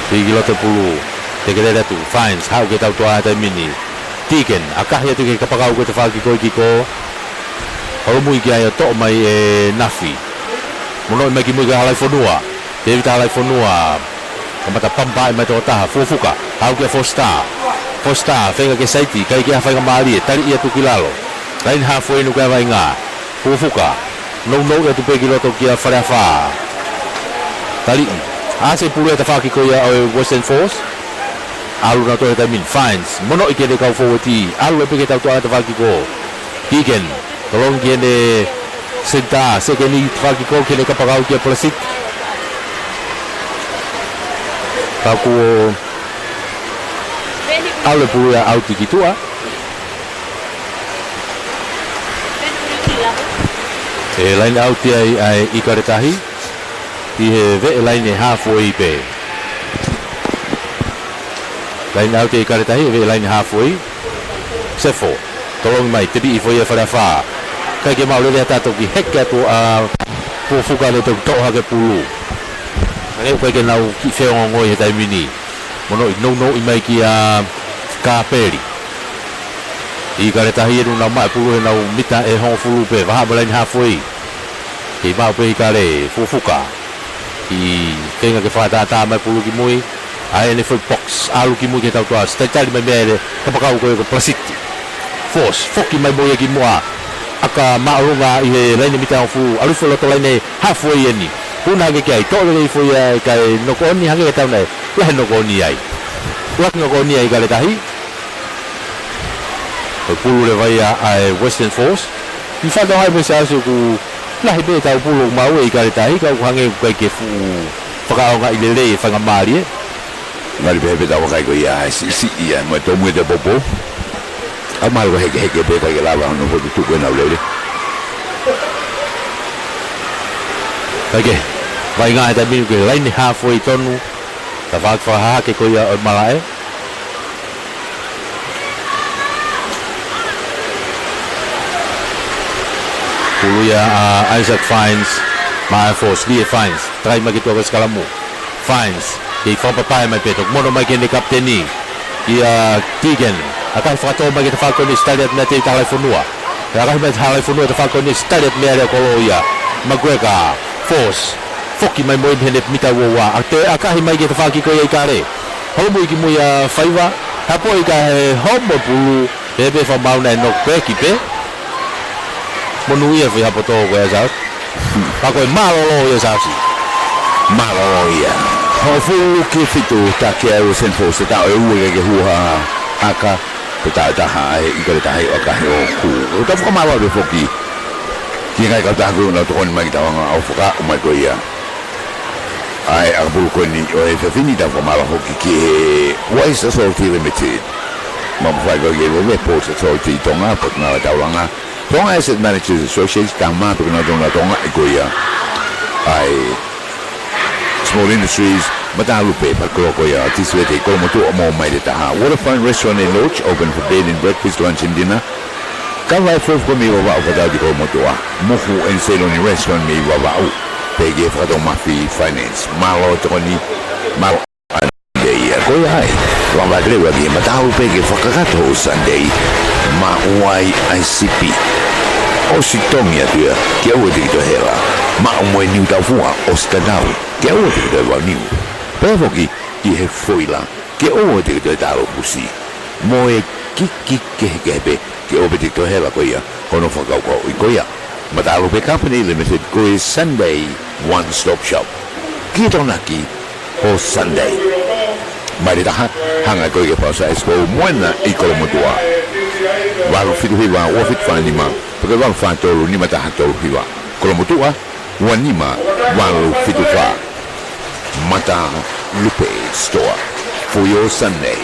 Pigilota pulu te kere tu Fines hau ke tau tua tai mini Tiken akah ya tu ke kapakau ko te faki ko kiko holo mui ki ai to mai e nafi mono mai ki mui ka halai fonua te vita halai fonua kamata pampa mai to taha fufuka hau ke Fosta fenga ke saiti kai ke hafai ngamali tari ia tu kilalo lain halfway no ka vai nga fufuka no ya tu pe kiloto ki farafa tali ase pulu ta faki ko ya Western Force alu na to ta min Fines mono ikede kau fowati alu pe ke tau to ta faki ko Tiken tolong kene senta sekeni faki ko kene kapakau ki plastik kaku alu pulu ya auti kitua lain auti ai ikaretahi i he ve lain halfway pe lain auti ikaretahi ve lain halfway sefo tolong mai tebi i foi farafa kai ke mau le tato ki hekka to a fuka le to ha ke pulu ai ko ke nau ki fe ngo he tai mini mono no i mai ki a kaperi i karetahi no na mai pulu na mita e hon fulu pe va lain halfway ki mau pe kare fuka i tenga ke fata ta mai pulu ki mui ai ne foi box alu ki mui ke tau toa sta tali mai mere kapakau ko plastic force foki mai boya ki mua aka maurunga i he lain mita fu alu folo to lain halfway ni puna ke kai to le foi kai no ko ni hange tau nei la no ko ni ai la no ko ni ai kare tahi o pulu le vai a Western Force i fa do hai pe sa su ku la he be tau pulu mau i kare tahi ka hange kai ke fu pakao nga ilele fa nga mari ngari be tau kai ko ia si ia mo to mo de popo amal ko heke be kai la ba no ko tu ko na le okay vai nga ta bin ke lain halfway tonu ta va ha ke ko ia malae pulu ya Isaac Fines my force be Fines try magi to skala mo Fines di fa papai mai petok mono mai ke kapteni ia Tiken akan fato magi ta falco ni stadiat na te telefonua akan met telefonua ta falco ni stadiat me ale koloia magweka force foki mai moi hene mita wowa ate akahi mai ke ta falki ko ia kare homo ki mo ya faiva hapo ika homo pulu bebe fa mauna no peki pe monuia fi hapo to ko ya sa pako malo ya sa si malo ya ho fu ki fitu ta ke o sen fo se ta o ke huha aka ta hai i ko ta hai aka ho ku ta ko malo be foki Tinggal kau tahu nak tukar mai kita orang Afrika umai kau ya. Ai aku kau ni orang Filipina dah malah hoki ke Waste Authority Limited. Mampai kau ye Port Authority Tonga pernah tahu langa. Tonga Asset Managers Association kama pernah Tonga kau ya. Ai Small Industries Matalupe kau ya. Tiswete kau motu mau mai detaha. Waterfront Restaurant and Lodge open for bed and breakfast, lunch and dinner. Kalau fof kami bawa ke tadi kau motua, muhu and salon restaurant mi bawa PG Frato Mafi Finance, malo tu ni, malo ande ya kau hai, orang bagre bagi matahu PG Fakakato Sunday, mauai ICP, ositong ya dia, kau ada itu hela, mauai new tafua, oskadau, kau ada itu bawa new, pergi dia foila, kau ada itu taruh busi, moe kiki kehebe. Ke obeti to hela ko ya kono fakau ko ko ya Matalupe Company Limited ko Sunday one stop shop kita naki o Sunday mari dah hanga ko ke pausa expo moena ikolo motua walu fitu hiwa o fit fani ma porque walu fanto ni mata hato hiwa kolo motua wanima walu fitu fa Mata Lupe store for your Sunday.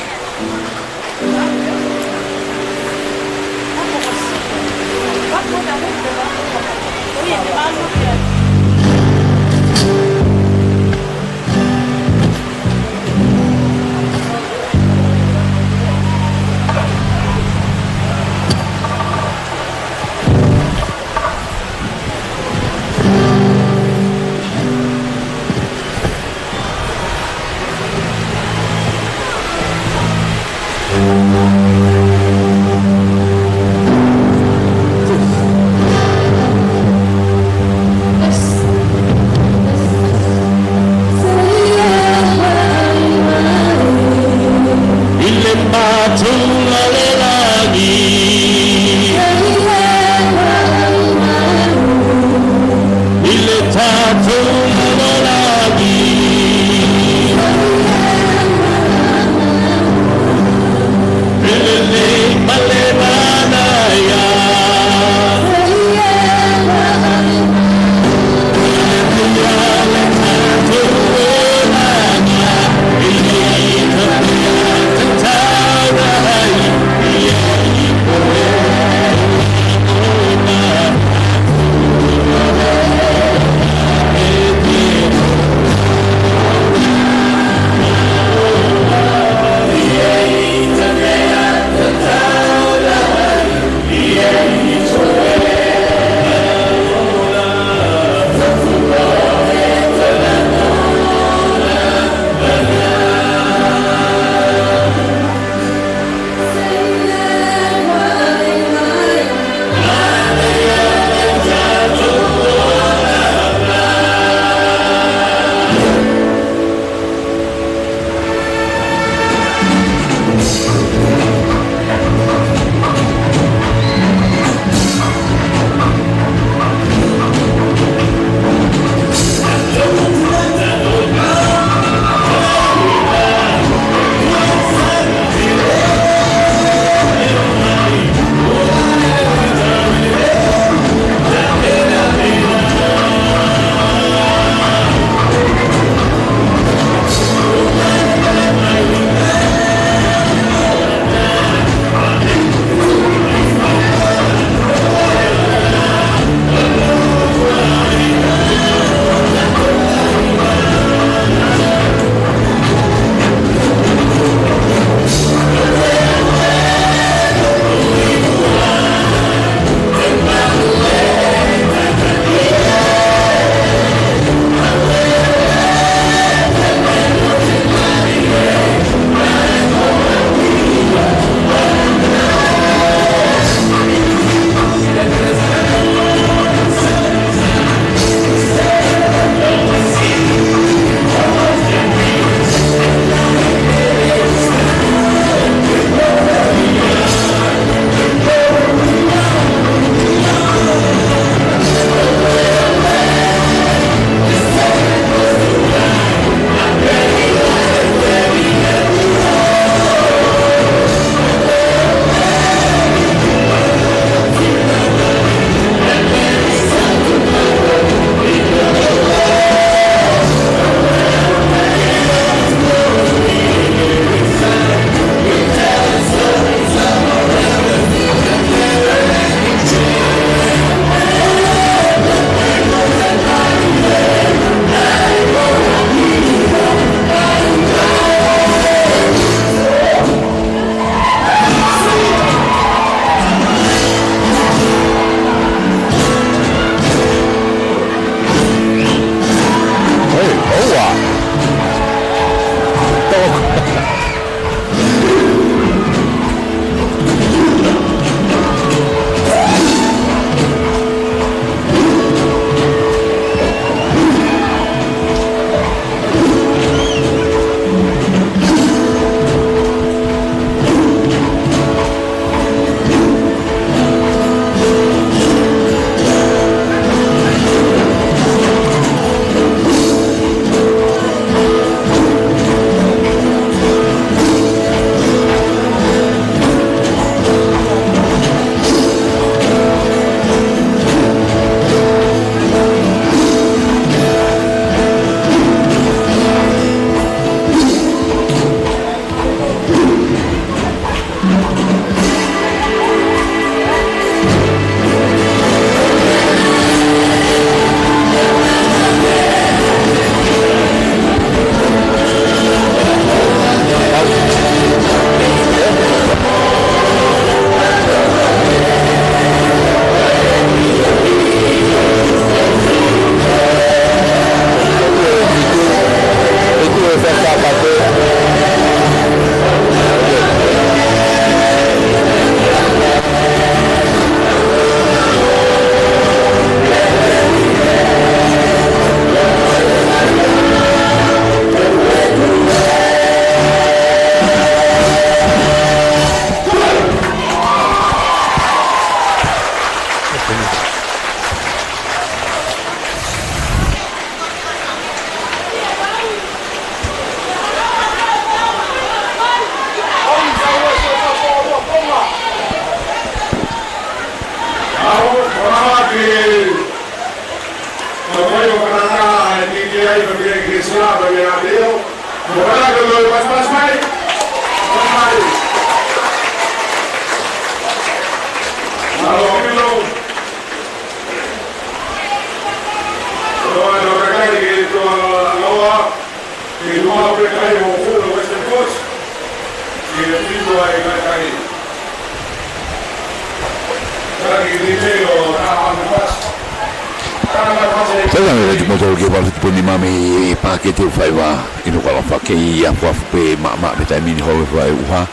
Tengah di motor ke balut pun ni mami pakai tu faiwa inu kalau pakai apa pe mak vitamin ho fai uha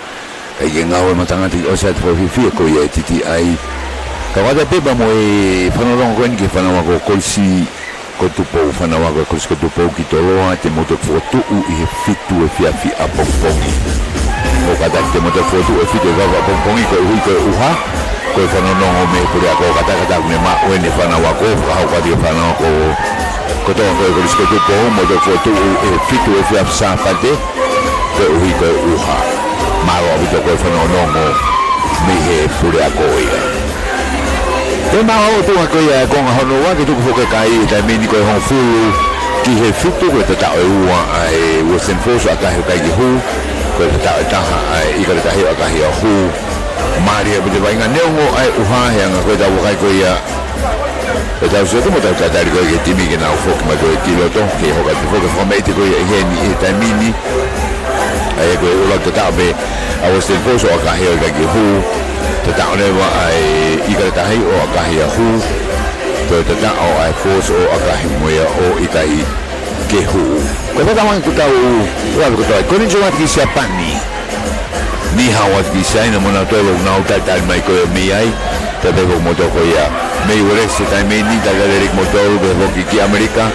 kayak ngau matang ati oset for fi ko ye TTI kalau ada pe ba moi panorong ko ni fana ko kolsi ko tu po fana ko kolsi ko tu po ki tolo ate motor foto u e fitu e fi apopong o kada te motor foto e fitu ga apopong ko uha ko panorong o me puri ako kata me ma o ne fana ko ka dia fana ko ko to ko ko tu po motor foto e fitu e fi sapade ko uha malo abito ko panorong me he puri ako ia e mau tu ko ia ko hono wa ki tu ko kai ta mini ko hon fu ki he fitu ko ta o wa ai Western Force aka he kai hu ko ta ai i ka ta he aka he hu Maria bude vai nga nengo ai uha he nga ko ta wa kai ko ia e ta so mo ta ta ko ke timi ke na fo ma ko ti lo to ke ho ka fo ko me ti ko he ni ta mini ai ko lo ta be a Western Force aka he kai hu ta ole wa ai i ka ta o aka he hu to ta o ai force o aka he mo o i kai ke hu ko ta man ku ta o ko ta ko ni jo mat ki sia pani ni hawa ki sia na mo na to na o ta mai ko mi ai ta de mo to ko ya me ore se ta me ni da ga mo to de ki America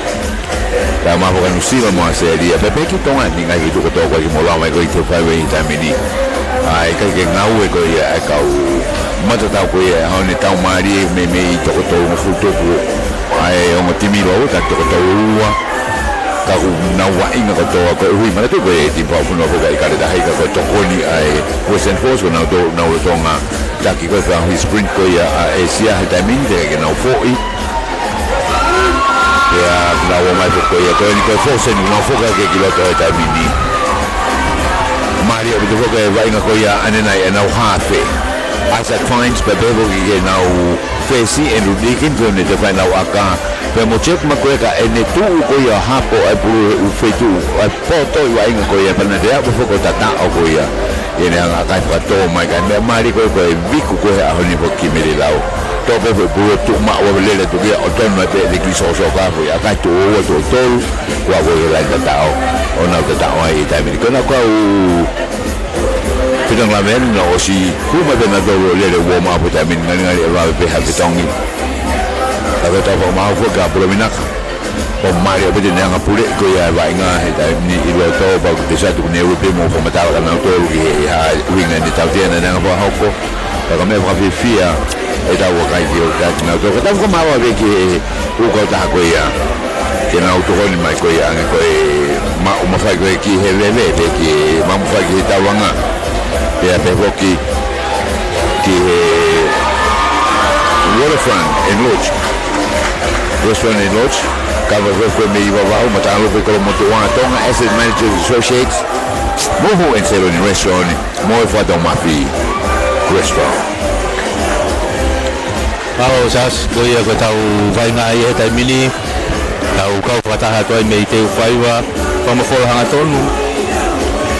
ta ma ho ka no si mo se dia pe pe ki to ni ngai ki to ko ki mo la mai ko i te fa we ta me ni ai ka ke ngau e ko ia e kau mata tau ko ia hone tau mari me i to ko mo futo ko ai o mo timi lo ta to ko ua ka u na wa inga ko hui mana to ko e ti pa funo ko ka ka da hai ka to ko ni ai Western Force na to nga ta ki ko fa sprint ko ia e sia ha ta min de ke na fo i ya na wa mai ko ia ko ni ko force ni na fo ka ke ki lo to ta mini Mario because okay vai nga ko ia anena e na hafe as at finds but bebo ki na fesi en rudikin ko ne de vai na aka pe mo check ma ko ka en tu ko ia hapo ai puru u fetu ai poto vai nga ko ia pa na de a ko ta o ko ia ene nga ka fa to mai ka me mari ko viku ko a honi po ki me lao to pe puru tu ma o le tu ia o ton ma de ki so ka ko ia ka tu o to wa ko ia la ta o na ta ai ta mi ko na ko Pidang lamen na o si kuma de na do le warm up ta min ngani va pe ha pitongi ta ta va ma ko ka pro minak o Mario pe de nga pule ko ya va nga he ta ni i lo to ba de sa tu ne pe mo fo mata na to ki ha winga ni ta tiene na va ho ko ta me va fi fia e ta wo kai ki o ta na to ta ko ma va ve ki u ko ta ko ya ke na auto ni mai ko ya nga ko ma o ma fa ko ki he le ki ma mo fa ki ta wanga ya pe hoki ki waterfront in Lodge restaurant in Lodge kava ko me iba va o mata lo ko mo to tonga asset managers associates mo ho en selo ni restaurant mo fa do mafi restaurant Pao sas ko ia ko tau vai nga ia tai mini tau kau pataha toi me te faiwa pa mo fo hanga tonu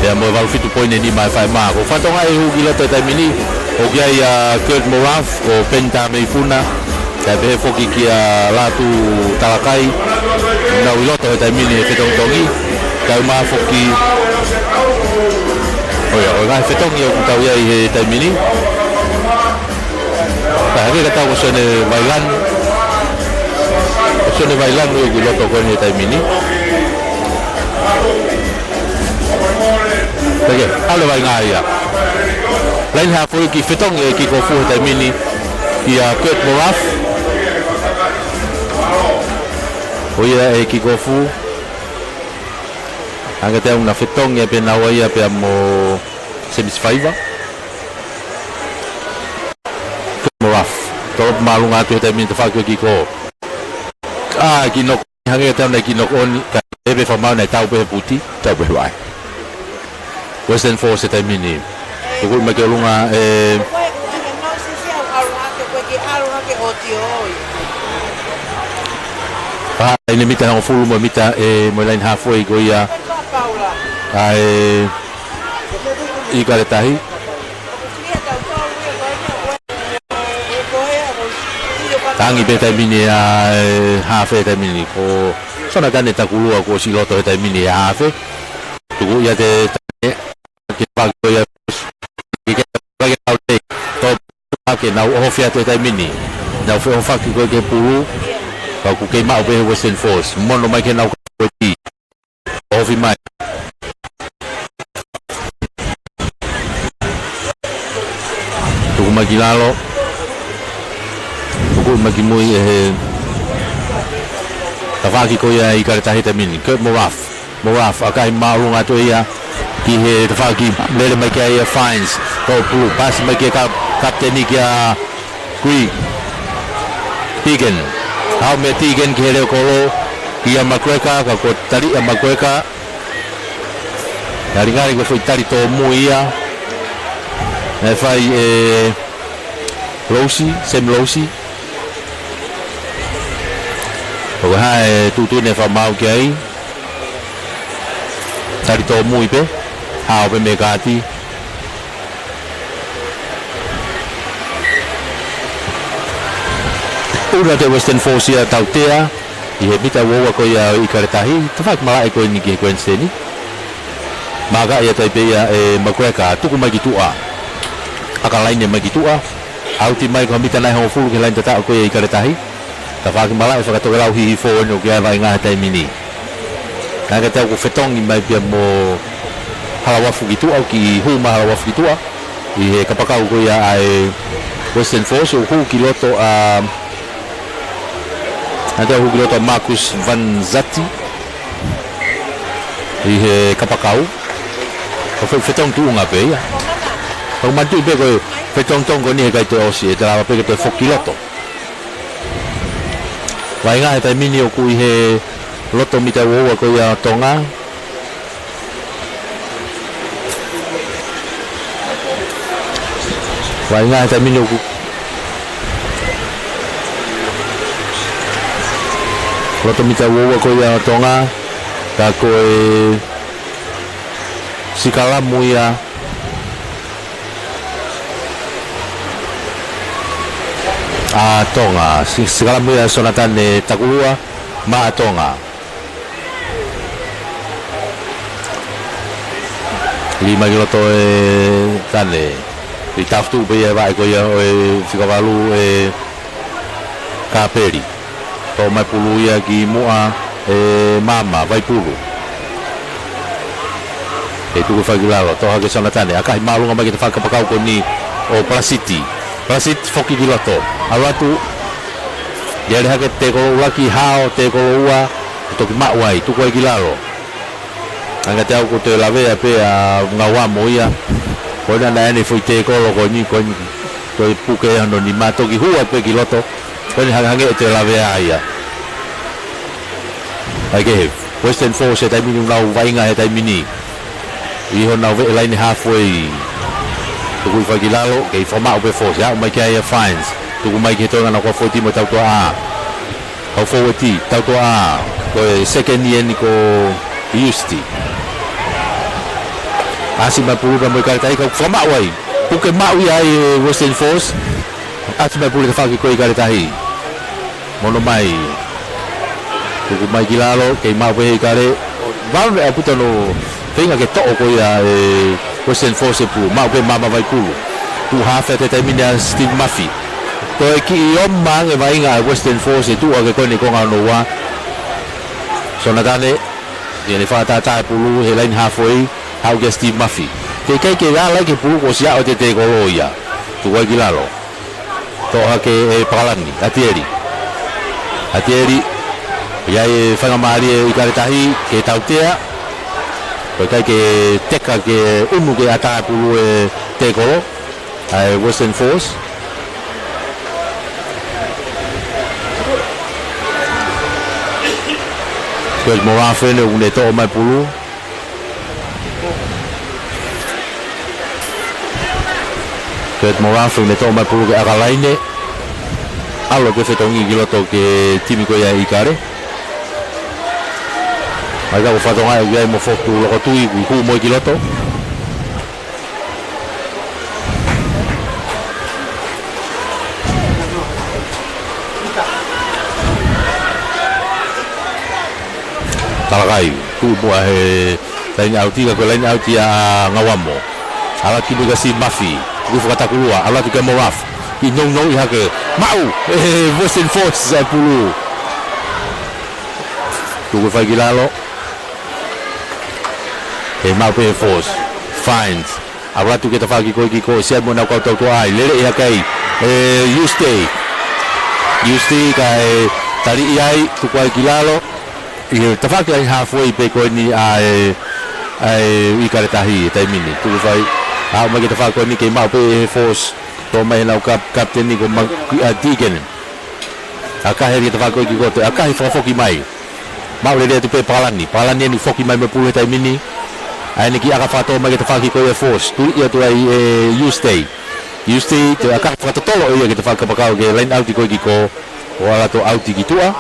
ya mo va fitu point ni mai fai ma ko fa tonga e hu gila tai mini o kia ia Kurt Moraf o penta me funa ta be fo ki kia latu talakai na uloto tai mini e fetong tongi ka ma fo ki oya o ga fetong ia ku tau ia e tai mini ta he ka tau so ne bailan o ku loto ko ni tai mini Oke, halo vai ngaya. Lain ha foi ki fetong ki ko fu ta mini ki a Kurt Moraf. Oia e ki ko fu. Anga te una fetong e pe na oia pe mo semis faiva. Kurt Moraf. to malunga tu te min te fa ki ko ki no hange te na ki no on ka ebe fa ma na tau pe puti tau pe vai Western Force te min ni ko ma ke lunga ini mita ng full mo mita mo line halfway ko ya ay ikaretahi tangi beta mini half eta mini ko sona tane takulua ko siloto eta mini half tugu ya te ke pago ya ke to ke na ofia te eta mini na fo fa ki ko ke pulu ku ke mau be Western Force mono mai ke na ko ti ofi mai tu magilalo tu magimoi tavaki ko ya ikareta hita mini ke moraf akai malu ngato ya ki he tavaki lele mai ke ya fines ko pulu pas mai ke kapteni ya kui Tigen How me Tigen kere kolo ia makweka ka ko tari a makweka dari ngari ko foi tari to muia e fai Losi sem Losi ko ha tu ne fa mau kai tari to mui pe ha pe me gati ura de Western Force ya tautea i he bita wowa ko ya ikaretahi tafak malai ko ni ke kwense ni maga ya tai pe ya makweka tuku magitua aka lain ya magitua auti mai ko bita nai ho fulu ke lain tata ko ya ikaretahi tafak malai fa to grau hi fo no ke vai nga tai mini kaga ta ko fetong ni mai pia mo halawa fugitu au ki huma halawa fugitu i he kapakau ko ya ai Western Force o ku kiloto ada hugiloto Marcus Van Zatti i kapakau ko fetong tu nga pe ya ko mantu pe ko fetong tong ko ni kai to osi eta pe ko fokiloto vai nga eta mini o ku he loto mita wo ko ya tonga vai nga eta mini o ku loto mita wo ko ya tonga ka ko sikala muia tonga sikala muia sonatan takulua ma tonga lima kiloto tane di taftu be vai ko ya fikavalu kaperi to mai pulu ya ki mua mama vai pulu tu ko fagilalo to ha ke sonatane akai malu ngama kita faka pakau ko ni o Plasit foki gilato alatu dia ha ke te ko laki hao te ko ua to ki mawai tu ko gilalo anga te ko te lave pe a ngawa moia ko na na ni foi te ko lo ko ni ko to puke ano ni mato ki hua pe giloto ko ni hange te lave aia age Western Force ta mini lau vai nga ta mini i hona ve line halfway tu ku fagilalo ke forma o be force ya mai ke fines tu ku mai ke to na ko foti mo tau to a au foti tau to a ko second year ni ko yusti asi ma pulu na mo ka tai ko forma wai ku ke ma wi ai Western Force asi ma pulu ke fagi ko i ka tai mono mai tu ku mai gilalo ke ma we ka re va a puto no tenga ke to ko ya Western Force pu ma ko mama vai pu tu half te termina Steve Murphy to ki o mang e vai nga Western Force tu ke ko ni ko ngano wa sonatane ye le fa ta pu he line halfway how get Steve Murphy ke ya la ke pu ko sia o te ko lo ya tu wa gilalo to ha ke palani atieri ya e fa mari e karetahi ke tautea kai ke teka ke umu ke ata pulu te kolo ai Western Force George Morafe le une to mai pulu. George Morafe le to mai pulu ke akalaine. Alo ke fetongi giloto ke timi ko ia ikare. Mai ka fatonga ia mo fotu lo tu i ku mo giloto. Talagai tu buah lain auti ka lain auti ngawamo ala ki buka si mafi ku kata keluar ala tu ke moraf ki nong iha ke mau Western Force za pulu tu ku fagi lalo mau pe force finds ala tu ke tafagi ko siap mo na ko to ai lele iha kai you stay kai tari iai tu ko gilalo i tafaki ai halfway pe ko ni ai ikare tahi tai mini tu vai a ma ke tafaki ni ke mau pe force to mai na captain ni ko digen aka heri tafaki ko to aka foki mai mau le tu pe palani ni foki mai me pulu tai mini ai ni ki aka fato ma ke tafaki ko force tu ia tu ai you stay tu aka fato tolo ia ke tafaki pa ke line out ko wala to out ki tua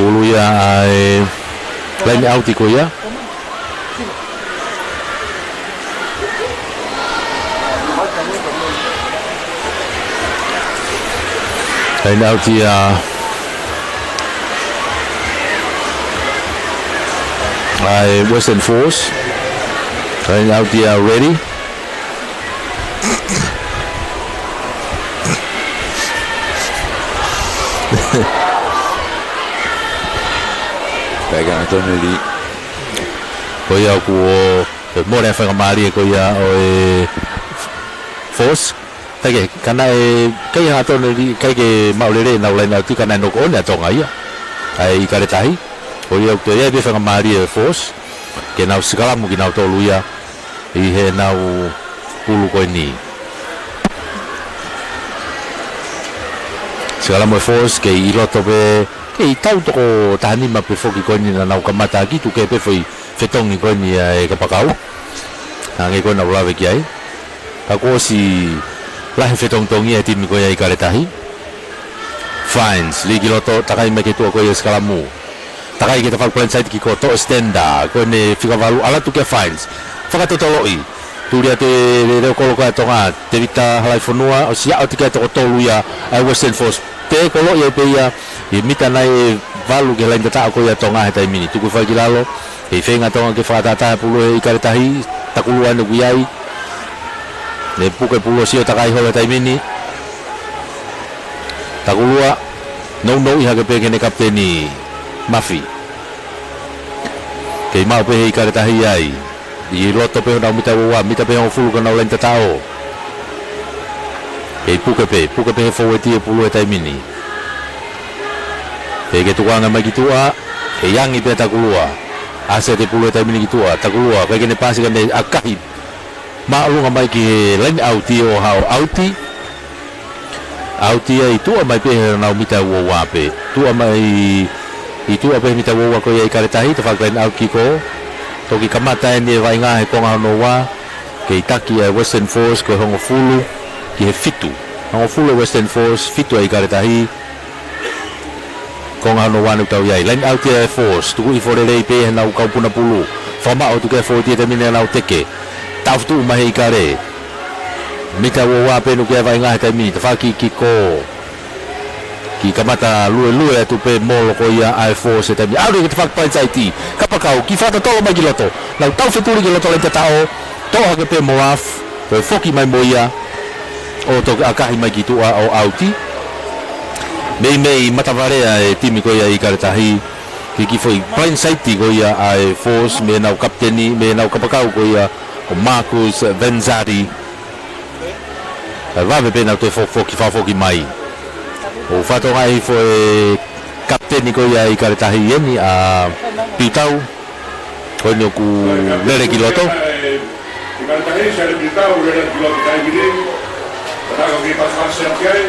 pulu ya line out ko ya line out ya Western Force line out ya ready Pegang Tonelli. Ko ia ku mo le fa mari ko ia o force tage kana kai ha Tonelli kai ke maulere na ule na tu kana no ko na tonga ia ai kare tahi o ia ko ia be fa mari force ke na sigala mu ki na to luia i he na pulu ko ni sigala mo force ke i loto be i tau toko tahani ma pe foki ko ni na nau kamata ki tu ke pe foi fetongi ko ni e ka pakau na nge ko na ula ve ki ai ka ko si la he fetong tongi e timi ko ia i kare tahi fines ligi loto takai me ke tu ko ia skala mu takai ke ta fal plan site ki ko to stenda ko ne fika valu ala tu ke fines faka to toloi tu dia te re ko ka tonga te vita halai fonua o sia o te ka to tolu ya ai Western Force te ko lo ia pe ia i mita nai valu ke lain tata ko ia tonga he tai mini tu ko fa kilalo e fenga tonga ke fa tata pulu i kare tahi takuluan no guiai le puke pulu sio takai ho tai mini takulua no i ha ke pe ke ne kapteni mafi ke mau pe i kare tahi ai i loto pe na mita pe ho fulu kana lain tata o e puke pe fo e pulu tai mini ke tuanga mai kitua ke yang i peta kulua ase te pulu tai mini kitua ta kulua ke ne pasi kan akahi ma lu mai ki len auti o hau auti ai tu mai pe na mita wo wa pe tu mai i tu pe mita wo wa ko ia kare tahi te fa len auti ko to ki kamata ni vai nga he ko nga no wa ke taki Western Force ko hongo fulu ki he fitu hongo fulu Western Force fitu ai kare tahi kong ano wanu tau yai line out the force tu i fore lei pe na ka puna pulu fama o tu ke fo ti te mine na teke tau tu mai kare mita wo wa pe no ke vai nga ta mi te fa ki ko ki kamata lu tu pe mol ko ia ai force te mi a ri te fa pa sai ti ka pa ka ki fa to mai giloto na tau feturi giloto le te tao to ha ke pe moaf pe foki mai moia o to akahi mai ki tu o auti Mei matavarea e timi ko ia i kare tahi ki foi plain safety ko ia ai force me na kapteni me na kapakau ko ia o Marcus Venzari va be pena to foki mai o fato ai foi kapteni ko ia I karetahi eni a pitau ko ni ku lele kiloto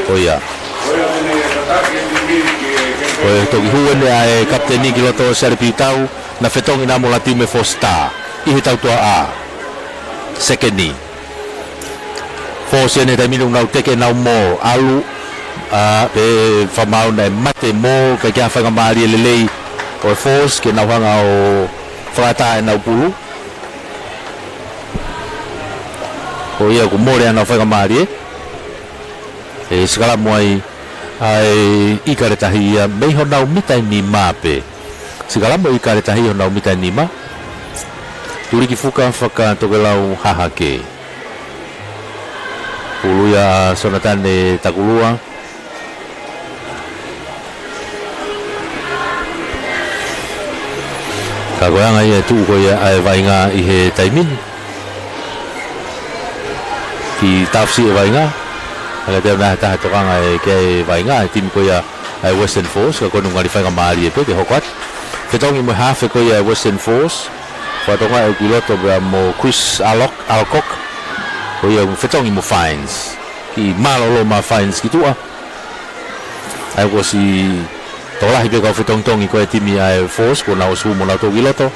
Oia Oia toki huene ai kapteni kiloto sere pitau na fetongi na mola time for star I he tau tua a sekeni Force ne taminu nau teke nau mo alu pe famau na mate mo ka kia whanga maari lelei o force ke nau hanga o whakata e nau pulu o ia ku more ana whanga maari e skala moai ai I karetahi ia meiho nau mitai ni mape skala mo I karetahi ho nau mitai ni ma turiki fuka whaka tokelau hahake pulu ia sonatane takulua kagoyanga ia tu ko ia ai vainga I he taimini ki tafsi e vainga aga te na ta tokanga e ke vainga tim ko ia ai Western Force ka konu ngari whainga maari e pe te hokat ketongi mo hafe ko ia Western Force fa tonga e piloto bra mo Chris Alcock ko ia fetongi mo fines ki malolo ma fines ki tua ai ko si tola hipe ka fetong-tongi ko e timi ai Force ko na osu mo na to piloto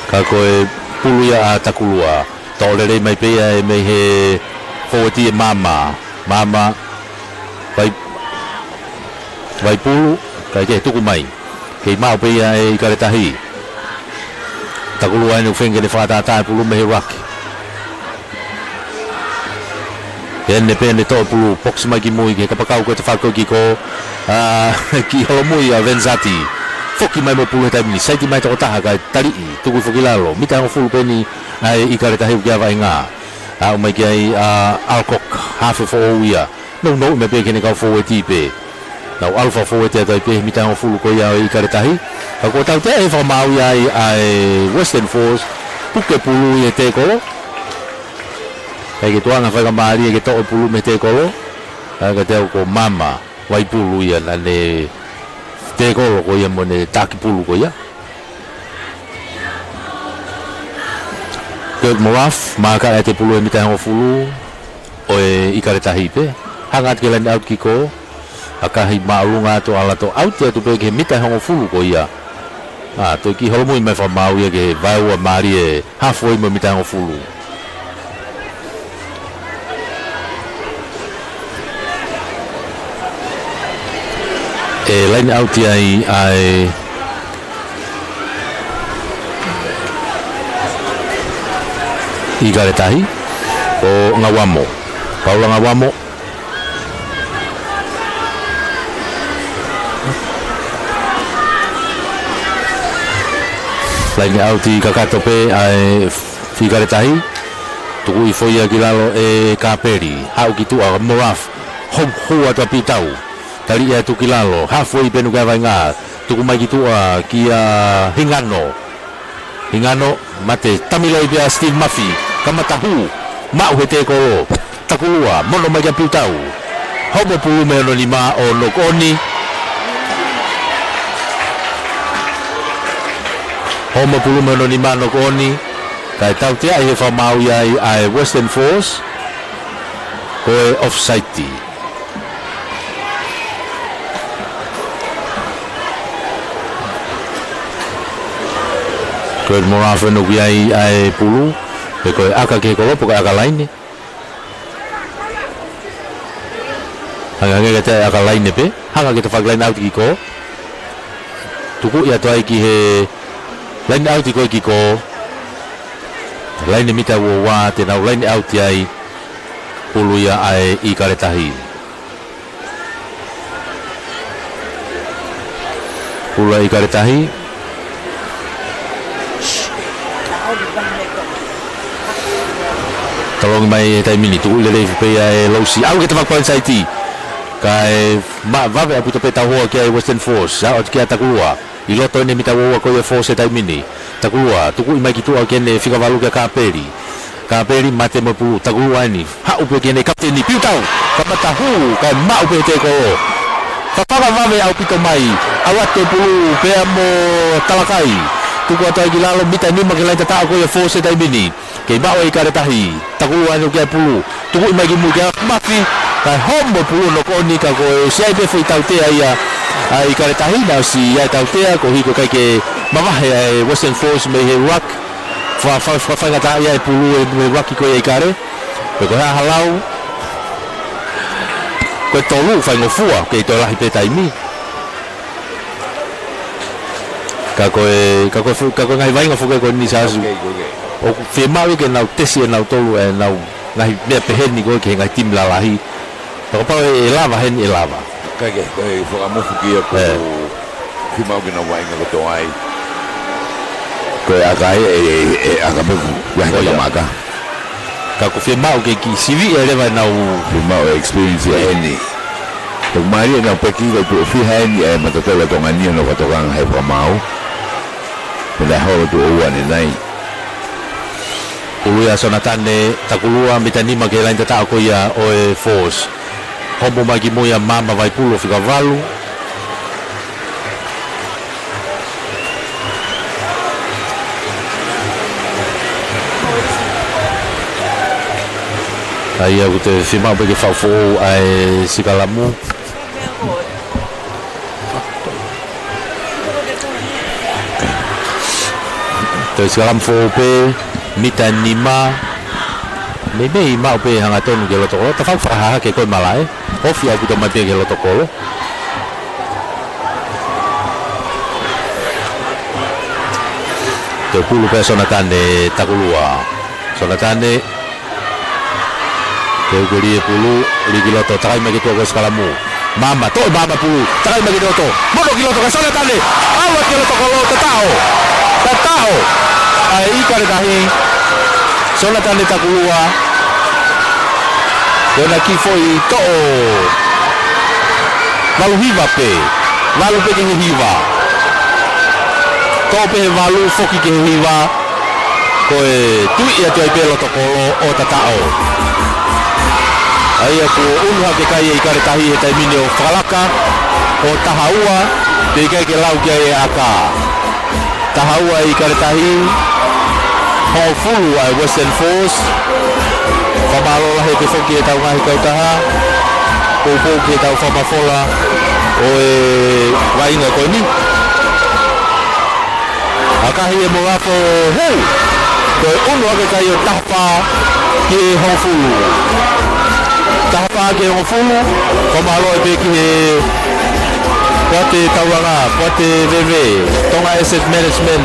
ka ko e pulu ia a takulua tolere mai pe ai me he forti mama vai pulu ka ke tuku mai ke mau pe ai karetahi takulua ni fenge de fata ta pulu me rock enne pene to pulu box mai ki mui ke kapakau ko te falko ki ko ki holomui a Venzati foki mai mo pulu ta ni sai ti mai to ta ka tali tuku foki lalo mita ngo fulu peni ai I karetahi ki vai nga au mai ki ai Alcock half of all year no me pe ke ni ka fo ti pe now alpha forward te tai pe mita ngo fulu ko ia I karetahi ka ko tau te e fa mau ia ai Western Force puke pulu ia te ko kai ke tuanga whaika maari ke tau pulu me te kolo ka te ko mama wai pulu ia na ne te kolo ko ia mo ne taki pulu ko ia Kurt Moraf maka te pulu e mita ngo fulu o e I karetahi pe hangat ke lan out ki ko akahi maulunga to ala to out ya to pe ke mita ngo fulu ko ia to ki holmoi me fa mau ia ke vai wa maari e halfway mo mita ngo fulu line out ai I karetahi o ngawamo Paula ngawamo line out I kakato pe ai I karetahi tuku I foia kilalo e kaperi hau kitu a Moraf hua to pitau tali ia tu kilalo halfway penu ka vai nga tuku mai kitu a kia hingano mate tamiloi bia Steve Murphy kamatahu mau hete ko takulua mono mai pitau homo pulu me no lima o nokoni homo pulu me no lima nokoni kai tau te ai fa mau ai Western Force ko offside Kurt Moraf no ai pulu e ko aka ke ko po aka line hanga ke aka line pe hanga ke to fag line out ki ko tuku ia to ai ki he line out ki ko line mita wo wa te na line out ai pulu ia ai I karetahi pulu I karetahi tolong mai tai mini tu le pe ai losi au ke te fakon sai ti kai ma va ve apu to pe ta ho ke Western Force ya o ke takulua I loto ne mita wo ko force tai mini takulua tu ku mai ki tu ke ne fika valu ke kaperi mate mo pu takulua ni ha u pe ke ne kapten ni piutau ka mata hu ka ma u pe te ko Papanga vave au pito mai. Awate pulu pea mo talakai. Tuku atai gilalo mita ni makelai tata ko ya force tai bini. Ke bawa i kare tahi. Taku anu ke pulu. Tuku mai gimu ke mafi. Kai hombo pulu no ko ni ka ko sai be foi tau te ai ai kare tahi na si ai tau te ko hi ko kai ke mama he Western Force me he rock. Fa ngata ai pulu me rock ko ai kare. Ko ha halau. Ko tolu fai ngofua ke to lahi pe taimi. Kako ngai vai ngofu ko ni sasu. O fe mau ke nau tesi nau tolu e nau ngai be peheni ko ke ngai tim lalahi. Ko pa e lava hen e lava. Kage ko fo amo fuki ko fi mau ke nau vai ngo to ai. Ko akai e akabe ya maka. Kako fe mau ke ki sivi e leva nau fi mau experience eni. To mari na peki ko fi hen e matatola to ngani no ko to gang hai pa mau. Pada hal tu awan ini. Uluya sonatane takulua mitani magelain tata ako ya oe force. Homo magi moya mama vai pulo fica valu. Aí eu te filmar porque fafo ai sikalamu. Terus kalam fope mita nima mebe mau pe hanga tonu gelo tokolo ta fa ha ke ko malai ofi aku to mate gelo tokolo te pulu pe sonatane takulua sonatane te gori pulu li gelo to trai me to skalamu mama pulu trai me to mono gelo to sonatane awat gelo tokolo tatao ai kare dahi sonatane takulua dona ki foi to lalu hiva pe ke hiva to pe valu foki ke hiva ko e tu ia to pelo tokolo o tatao ai aku unha ke kai i kare tahi e taimine o falaka o tahaua te kai ke lau ke aka tahaua i kare tahi Hall fulu ai Western Force pamalo lah ke foki e tau ngai kau taha popo ke tau fapafola o e wainga ko ni akahi e morafo hei ko unu ake kai o tahpa ke Hall fulu tahpa ke Hall fulu pamalo e ke Poate Tauranga, Poate VV, Tonga Asset Management,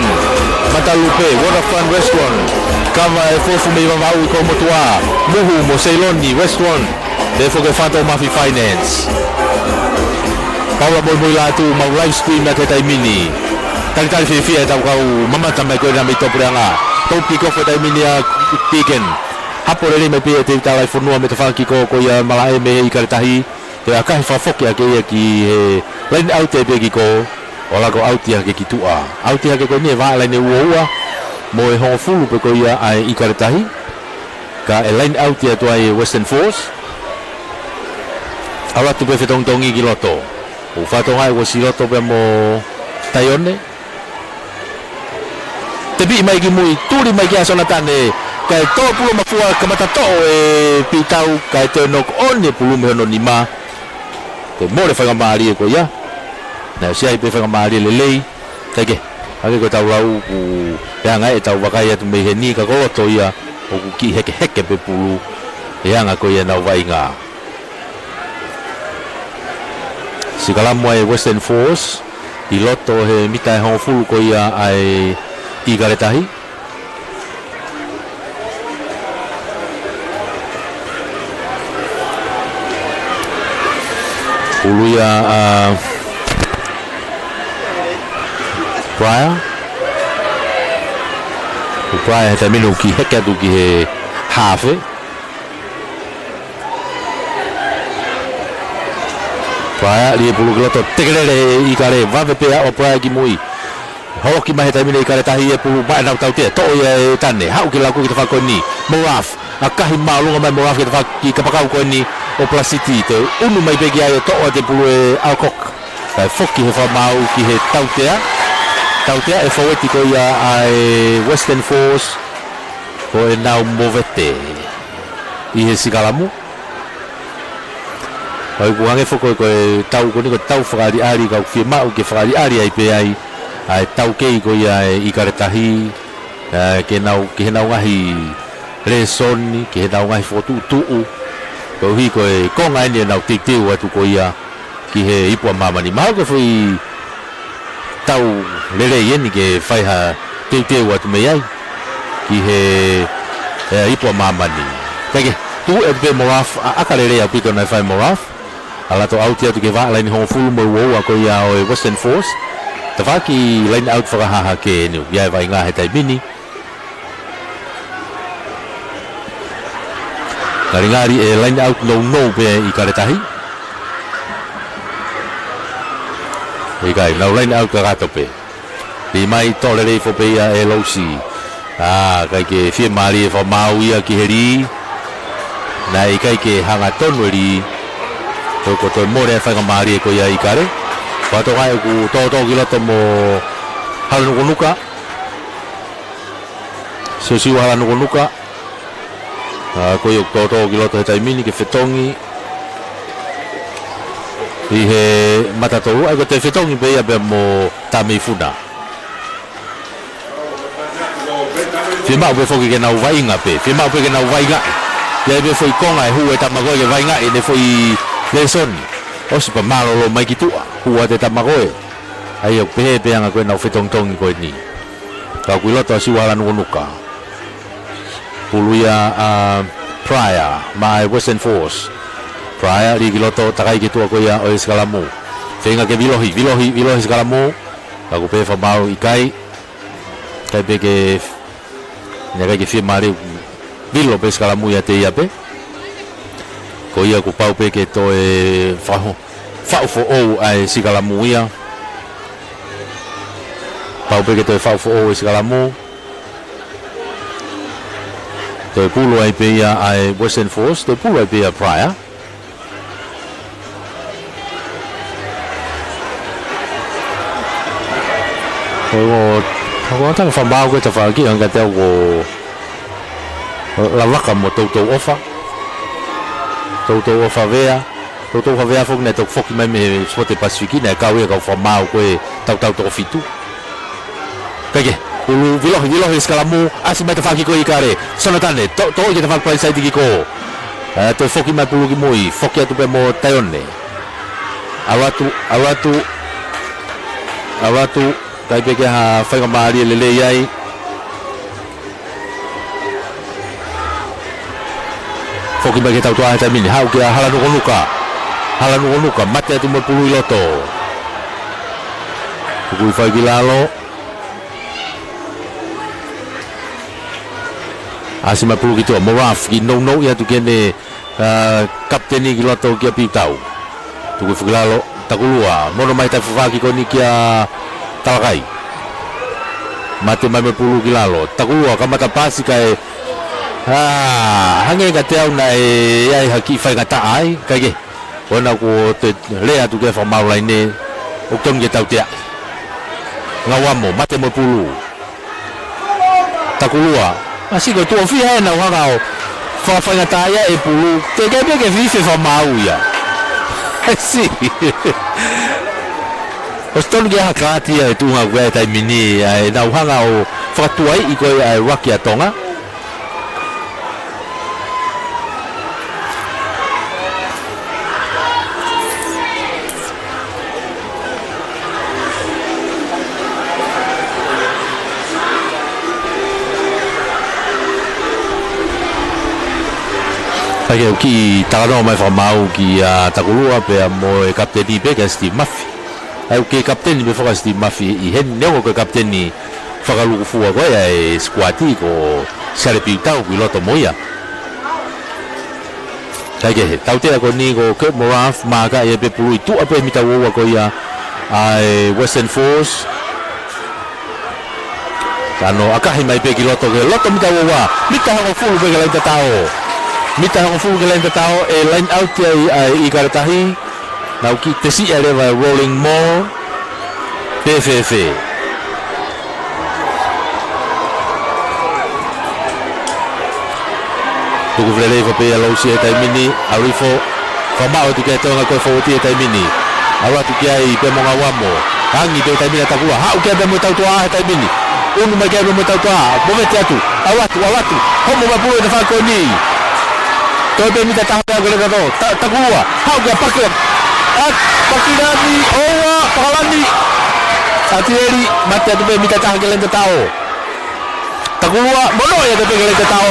Matalupe, Waterfront Restaurant, Kava e fofu me vavau i komotua, Muhu mo Ceyloni Restaurant, defo ke Fato Mafi Finance. Paula moi la tu mau live stream na te taimini. Tali fifia tau kau mamata mai koe na mi topuranga. Tau piko fe taimini a piken. Hapo rele me pia te talai fonua me te whaki ko ia malae me i karetahi. Te akahi whafoki ake ia ki lain aute e peki ko o lako auti ake ki tua. Auti ake ko nie waa lain e ua mo e hongo fulu pe ko ia ai i karetahi. Ka e lain auti atu ai Western Force. Awatu pe whetongtongi ki loto. O whatongai ko si loto pe mo taione. Te pi mai ki mui, turi mai ki asonatane. Kai tō pulu mafua kamata tō e pitau kai te nok on e pulu me hono nima. Te more whanga maari e ko ia. Nau siai pe whanga maari le lei. Teike, hake ko tau lau ku peanga e tau wakai atu mei he ni ka koloto ia. O ku ki heke pe pulu. E anga ko ia nau vai ngā. Sikalamua e Western Force. I loto he mita e hongo fulu ko ia ai i karetahi. Uluya Prior tamino ki heke tu ki he hafe Prior li pulu kiloto tekelele i kare vave pea o Prior ki mui hoki mahe tamino i kare tahi e pulu mai nau tau te to ia e tane hau ki lau ki te whako ni Moraf akahi maulunga mai Moraf ki te whaki kapakau ko ni o Plasiti te unu mai pegi ai to o te pulu e Alcock kai foki he whamau ki he tautea e whaweti ko ia ai Western Force ko e nau Movete i he Sigalamu ai kuhange whako ko e tau ko niko tau whakari ari kau whia mau ke whakari ari ai pe ai tau kei ko ia i karetahi ke he nau ngahi resoni ke he nau ngahi whotu ko hi ko e konga ni nau titiu atu ko ia ki he ipua mamani mau ke fui tau lere yeni ke whaiha titiu atu me ai ki he ipua mamani kake tu e pe moraf akalere au pito na whai moraf ala to out tu ke va line home full mo wo ko ia o Western Force ta va ki line out whakahaha ke nu ia vai ngā he tai mini ngari e line out no pe i karetahi i kai no line out ka gato pe di mai tole le fo pe ia e losi kai ke fie mari e fo mau ia ki heri na i kai ke hanga tonu ri to ko to more fa ka mari ko ia i kare pa to kai ku to ki lo to mo halu nuka so si wala nuka ko yo to ki lo to tai mini ke fetongi i he matatoru ai ko te fetongi pe ia be mo tami funa fima be foki ke nau vainga pe fima pe ke nau vainga ia be foi konga hu e tamago ke vainga e ne foi leson o si pa malo lo mai kitu hu te tamago ai o pe anga ko nau fetong tong ko ni ka ku lo to si wala nuka puluya Prior my Western Force Prior di giloto takai kitu ko ia o Sigalamu tenga ke vilohi Sigalamu aku pe fa mau ikai kai pe ke nyaga ke fi mari vilo pe Sigalamu ya te ia pe ko ia ku pau pe ke to e fa fo o ai Sigalamu ia pau pe ke to fa fo o Sigalamu te pulu ai pe ia ai Western Force te pulu ai pe ia Prior ko tang fa mau ko te fa ki anga te ko la waka mo to ofa vea fo ne to fo ki mai me spote pasifiki na ka we ka fa mau ko tau to fitu kage ulu vilo Sigalamu asi mai te fa ki ko i kare sono tane to ke te fa pa sai di ko to fo ki mai pulu ki moi fo ki atu pe mo taione awatu kai pe ke ha fa mari le ai fo ki mai ke tau to ai tamini hau ke hala no nuka mate tu mo pulu loto ku fa ki lalo asima pulu gitu moraf ki no ya tu kene kapteni ki loto ki pitau tu ku fulalo takulua mono mai ta fa ki koni kia talakai mate mai pulu ki lalo takulua kamata pasi kai hange ka te na e ai haki fai ka ai kai ona ko te lea tu ke fa mau lai ne o tom ke tau te ngawamo mate mo pulu takulua asi ko tu fi ha na wa ga fa ka ya e pulu te ke pe ke fi fa mau ya si oston ge hakati e tu ha gwa tai mini e na wa ga o fa tu ai i ko ai rocky atonga Kaya ki takano mai fa mau ki takulua pe mo e kapteni pe ke Steve Murphy. Ai ke kapteni be fa Steve Murphy I hen ne ko kapteni fa ka luku fua ko ya e squati ko sare pitau ki loto moya. Kaya he tau te ko ni ko ke moraf ma ka e pe pulu tu ape mita wo ko ya ai Western Force. Kano akahi mai pe ki loto mita wo wa mita ko fu be ka la tao. mita hong fu ke lenta tao e line out ai i karatahi nau ki te si ale va rolling mall PFF tuku vrele fa pe alo si tai mini arifo fa mau ti ke tonga ko fo ti tai mini awa tu ki ai pe monga wamo hangi pe tai mini takua ha u ke pe mo tau toa tai mini unu mai ke mo tau toa mo me atu awatu homo ma pulu de fa ko ni to be mita tahu gole gato takua ha u ke pakle at pakirani owa palani atieri mate tu be mita tahu gole tao takua mono ya de gole tao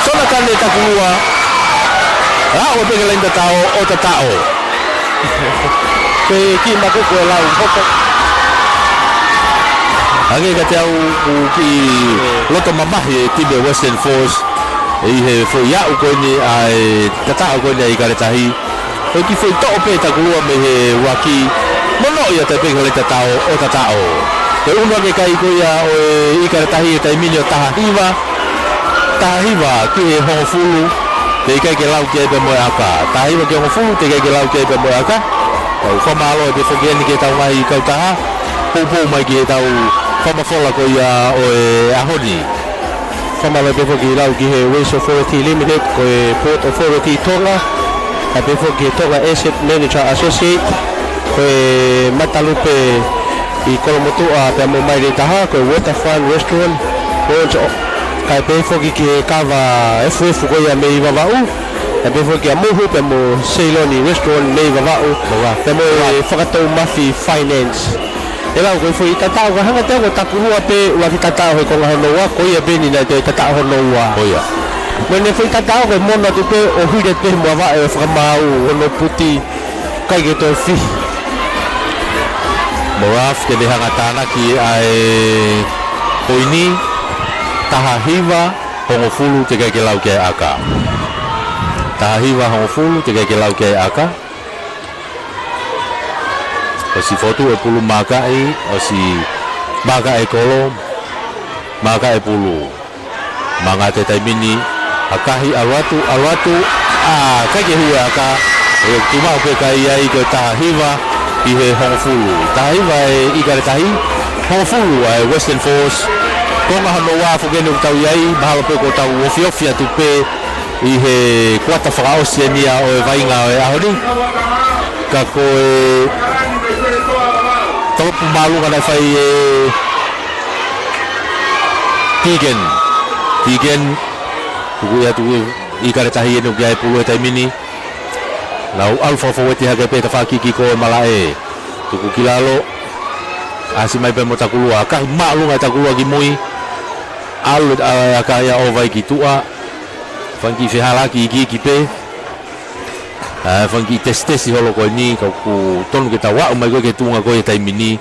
sona kan le takua o be gole tao o tao pe ki ma ko la un poco age ka tau ki loto mamahi ti be Western Force e he fo ya u ko ni ai tata ko ni ai karetahi o ki fo to pe takua me he waki mono ya te be gole tao o tao pe uno ke kai ko ya o i karetahi tai minio tahiva ki he ho fulu te kai ke lau ke be mo aka tahiva ke ho fulu te kai ke lau ke be mo aka o fa malo de fo gen ke tau mai ka ta po mai ke tau fa ma fola ko ya o ahoni fa malo de fo ke lau ki he Waste Authority Limited ko Port Authority Tonga a de fo ke Tonga Asset Manager Associate ko matalupe i kolomotu a pe mo mai de taha ko Waterfront Restaurant ko kai pe fo ki kava FF ko ya me vavau e pe fo ki amuhu pe mo Ceyloni Restaurant me vavau pe mo whakatau Mafi Finance e lau ko fo i tatao ka hanga te ko takurua pe wa ki tatao he ko ngahonoa ko ia beni na te tatao honoa oia mene fo i tatao ko mona tu pe o huire pe mo va e whakamau ono puti kai ke to fi Moraf ke de hanga tanaki ai poini tahahiva hongofulu te kai ke lau ke aka tahahiva hongofulu te kai ke lau ke aka o si foto e pulu makai o si makai kolo makai pulu manga te tai mini akahi alwatu kai ke hua aka e tuma pe kai ai ke tahahiva i he hongofulu tahahiva e i kare tahi hongofulu ai Western Force konga hano wa fo genu tau yai bahala pe ko tau ofiofia tu pe i he kwata whaka Oceania o e vainga o e ahoni ka ko e topu malunga na whai e Tigen tuku ia tuku i kare tahi enu kia e pulu e taimini lau alfa fo weti hake pe ta whakiki ko e malae tuku kilalo asi mai pe mo takulua akahi malunga takulua ki mui alu akaya o vai ki tua fanki fehalaki ki pe fanki testesi holo ko ni ka ku ton ke tawa mai ko ke tunga ko e taimini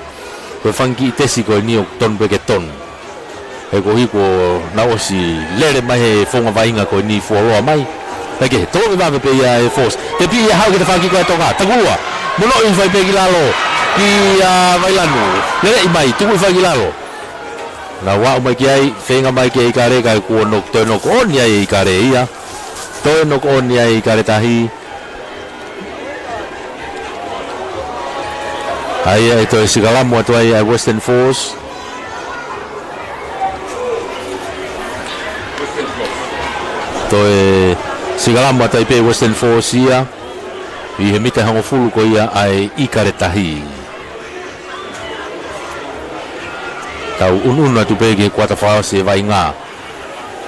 ko fanki tesi ko ni o ton pe ke ton e ko hi ko na o si lere mai he fonga vainga ko ni fo lo mai ta ke to me va pe ya e force te pi ya ha ke fanki ko tonga takulua mono i vai pe kilalo ki vailanu lere i mai tu vai kilalo na wa mai ki ai fenga mai ki kare ka ku no to no ko ni ai kare ia to no ko ni ai kare tahi ai to sigala mo to ai Western Force to sigala mo tai pe Western Force ia i he mita hango fulu ko ia ai i kare tahi tau ununa tu pe ke kwata fa se vai nga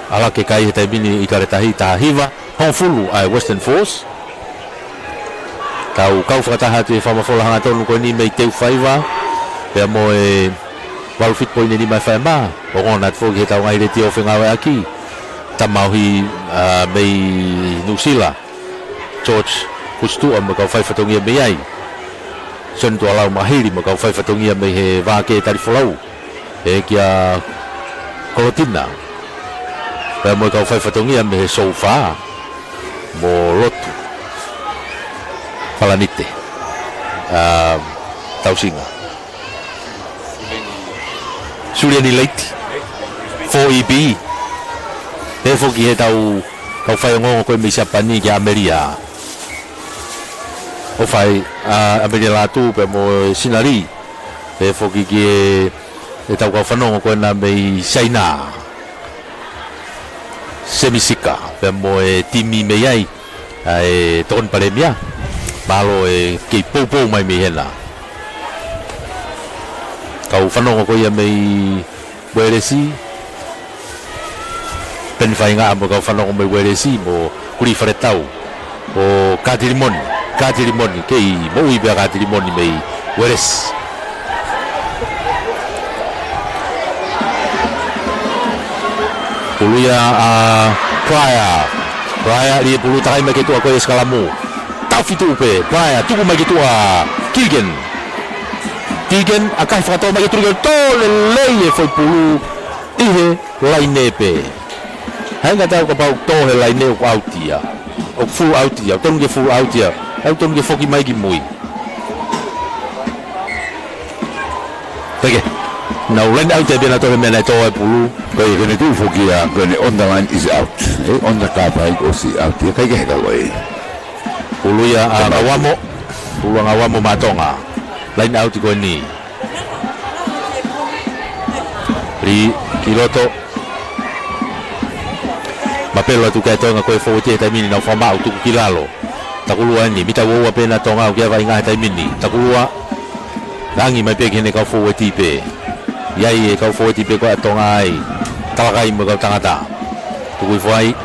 ala ke kai te bini i kare tahi tahiva hong fulu ai Western Force tau kau fata ha te fama fola hanga tonu ko ni mei teu faiva pe mo e valfit po ni mai fa ma o ngona fo ke tau ngai le tio fenga wa aki tamauhi mei Nusila George kustu am kau fai fatongia mei ai son to ala mahiri mo kau fai fatongia mei he va ke tari folau e kia kolotina pe mo kau fai fatongia me sofa mo lotu palanite tausinga Suliani Late 4EB e foki he tau kau fai ngongo koe me Japani ki Ameria o fai Ameria latu pe mo sinari pe foki ki e tau kau whanongo koe na me China semisika pe mo e timi me iai e ton pare mia malo e kei poupou mai me hena kau whanongo koe ia me weresi pen fai ngā mo kau whanongo me weresi mo kuri whare tau o kātirimoni kei mo uibea kātirimoni me weresi puluia Praia li pulu takai mai ketua koe eskalamu tau fitu upe Praia tuku mai ketua Tigen akai whakatoa mai ketua tole lei e foi pulu ihe laine pe hanga tau ka pau tohe laine o autia o full autia tonu ke full autia au tonu ke foki mai ki mui Tege now laine autia bena tohe mena tohe pulu Kai kene tu foki a kene on the line is out. On the car bike o si out. Kai ke heka loi. Puluia ngawamo matonga. Line out ko ni. Ri kiloto. Mapelo tu kai tonga koe fowete tai mini na fama tu kilalo. Takulua ni mita wo pena tonga o kia vai ngai tai mini. Takulua langi mai pe kene ka fowete pe. Yai e ka fowete pe ko tonga ai. Talakai mo kau tangata tukui fuai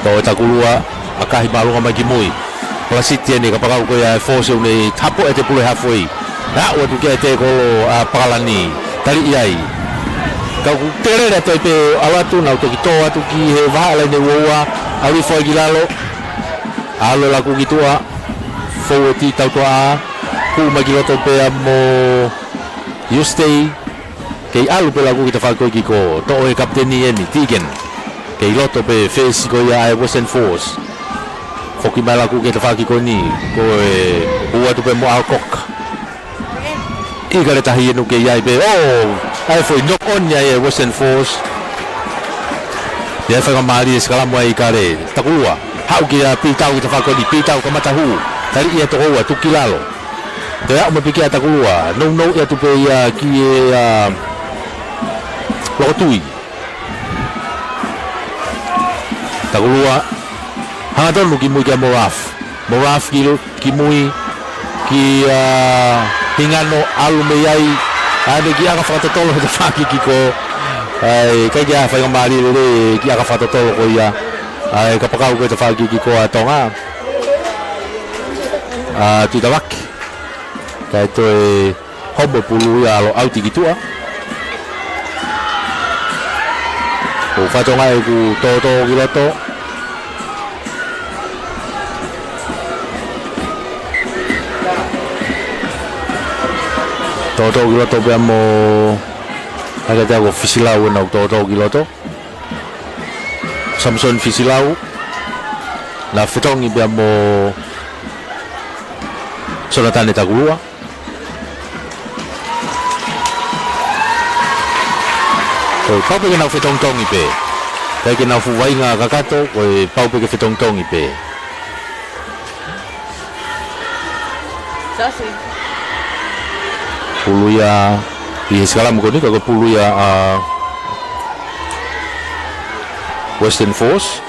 to takulua akahi balunga mai ki mui Ola siti ni kapakau ko ya force ni tapo e te pulu halfway na o tu ke te ko a palani tali iai kau tere re te alatu na to ki toa tu ki he vala ne woa ali foi gilalo alo la ku kitua fo ti tau toa ku magiloto pe mo you stay kei alu pe lagu kita falko ki ko to e kapteni eni Tigen kei loto pe face ko ya Western Force foki mala ku kita falki ko ni ko e bua tu pe mo alkok i kare tahi no ke ya pe ai foi knock on ya Western Force dia fa mali skala mo ai kare takulua hau ki ya pitau kita falko ni pitau ka matahu tari ia to wa tu kilalo te ya mo pikia takulua no ya tu pe ya ki ya Lokotui Takulua Hangaton luki mui kia Moraf ki mui Ki Hingano alu meyai Ane ki aka whakatotolo Heta whaki ki ko Kai kia whaingamari Lere ki aka whakatotolo ko ia Kapakau ko heta whaki ki ko Tonga Tuitawaki Kai toi Homo pulu ia alo auti ki tua o fatonga e ku toto giloto abbiamo agatiago Fisilau na toto giloto Samson Fisilau na fetongi abbiamo Jonathan Takulua pau pe na fetong tong ipe kai ke na fu vai nga kakato ko pau pe ke fetong tong ipe sasi puluya di skala mo ni ko puluya Western Force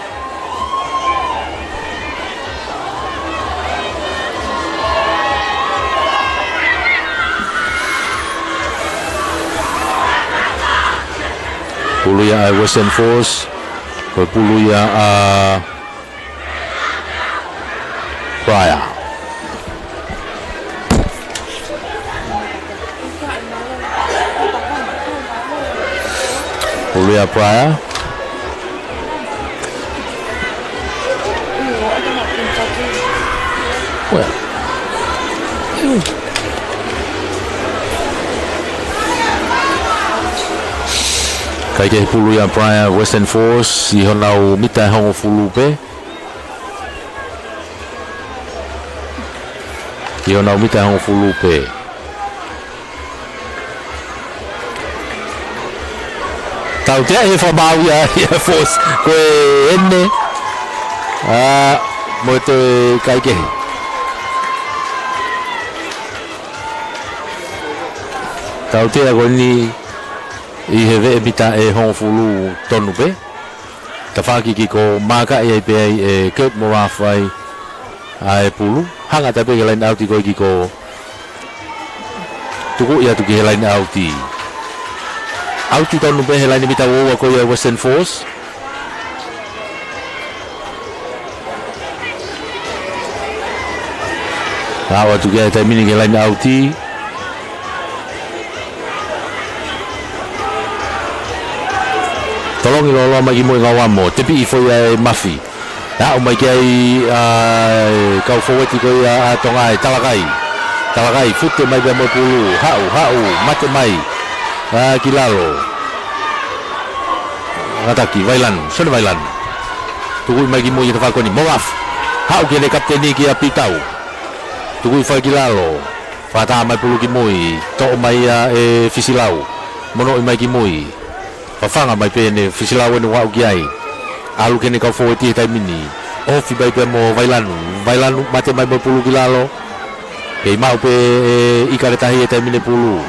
puluya Western Force puluya Praia puluya Praia well kai ke pulu ya Praia Western Force i honau mita hongo fulupe i honau mita hongo fulupe tau te e whamau ia force koe ene mo te kaikehi tau te a ni i he vee mita e hongfulu tonu pe ka whaki ki ko maka e pe e Kurt Morafai a e pulu hanga tape ke lain auti ko ki ko tuku ia tu ke lain auti auti tonu pe he lain mita wo ko ia Western Force rawa tu ke ta mini ke lain auti tolong lo mai mo ngawamo tepi foi ai mafi ya o mai kai kau forward ko ya tongai talagai futte mai be mo pulu hau mate mai kilalo ataki vailan son vailan tugui mai mo ya fa ko ni mogaf hau ke le kapteni ki apitau tugui fa kilalo fata mai pulu ki moi to mai e fisilau mono mai ki moi Fafanga mai pe ne fisilawe no wa ugiai alu kene ka fo ti tai mini o fi bai pe mo vailanu mate mai mo pulu kilalo pe mau pe ikare tahi tai mini pulu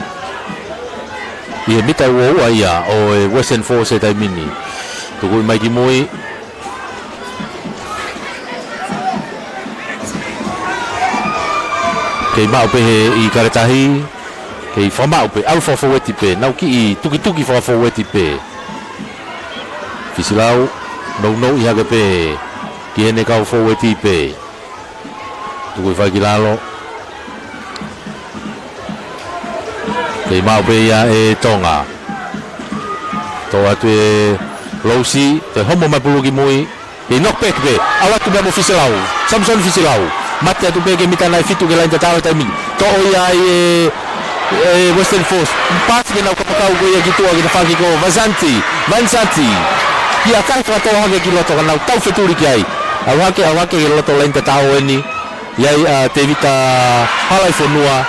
ia mita wo ia o Western Force tai mini tu mai ki moi ke mau pe ikare tahi Kei whamau pe, alfa faweti pe, nau ki i tuki faweti pe. Fisilau, nau i hake pe, ki hene kau faweti pe. Tukui whai ki lalo. Kei mau pe ia e tonga. Tō atu e lousi, te homo mai pulu ki mui. Kei knockback pe, awatu bemo Fisilau, Samson Fisilau. Mate atu pe ke mita nai fitu ke lain tatawa taimi. Tō ia e Western Force pas ke nau kapakau ko ia gitu agi faki ko Vanzanti ia kai ka to hage ki loto nau tau feturi ki ai awake ke loto lain tau eni ia te vita halai fonua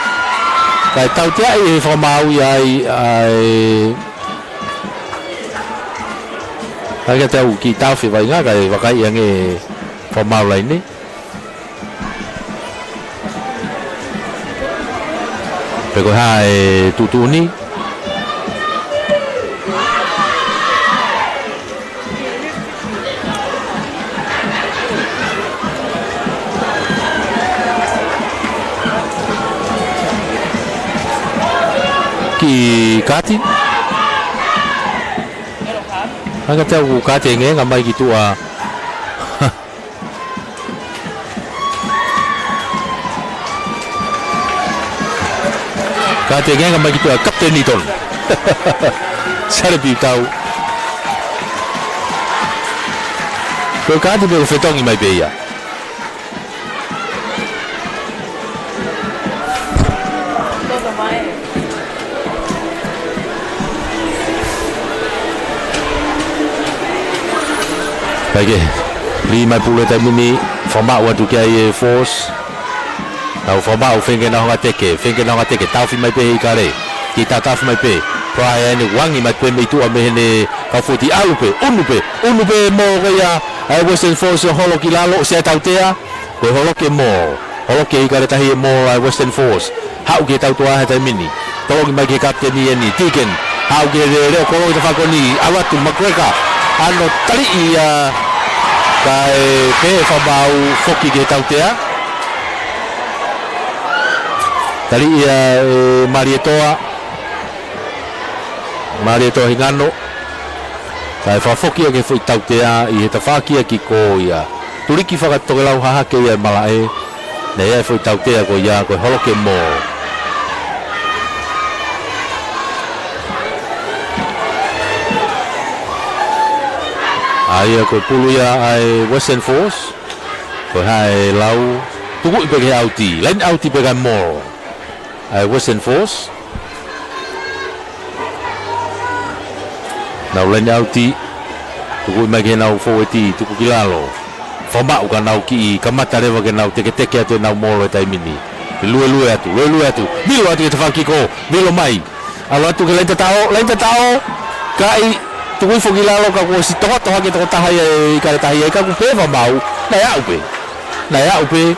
kai tau te ai fa mau ia ai te u ki tau fe vai nga kai wakai yang e fa mau lain ni Pego hai tutuni ki kati Aga tau kati nge ngamai gitu Kate nga mai gitu Kapten Niton. Sarbi tau. Ko kate be fetong mai beia. Baik, lima puluh tahun ini format waktu kia force. Tau whamau whenke na honga teke tau whi mai pe hei kare ki tau tau whi mai pe praia ene wangi mai pe mei tua me hene kau futi alu pe unu pe mo reia Western Force holo ki lalo se tau tea koe holo ke hei kare tahi mo Western Force hau ke tau tua hetai mini tolongi mai ke kapteni eni Tiken hau ke reo kolo i tawhako ni awatu makreka ano tali i kai pe whamau foki ke tau tea Tali ia Marietoa hingano kai whafokia ke whi tautea i he tawhakia ki ko ia turiki whakatokelau hahake ia malae na ia whi tautea ko ia koe holoke mo aia koe pulu ia ai Western Force koe hae lau tuku i peke auti lain auti peke mo Western Force Nau lain auti tuku mai ke nau foweti tuku kilalo whamau ka nau ki kamata rewa ke nau teke atu nau molo e taimini lue atu milo atu ke tawhaki ko milo mai alo atu ke lain tatao kai tui foki lalo ka ko si toka toka ke to tahi e ka tahi e ka ku pe va mau na ya upe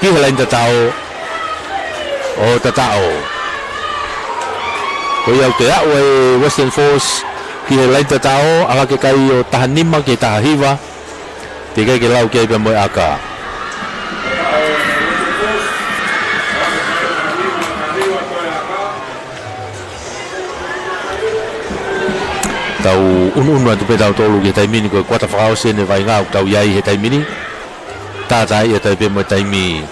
ki helain tatao o tatao ko ya te a Western Force ki helain tatao ala ke kai o tahanima ke tahiwa te ke lau ke be mo aka tau unu atu pe tau tolu ke taimini ko kwata whakao se ne vai ngā tau iai he taimini tātai e tai pe mo taimi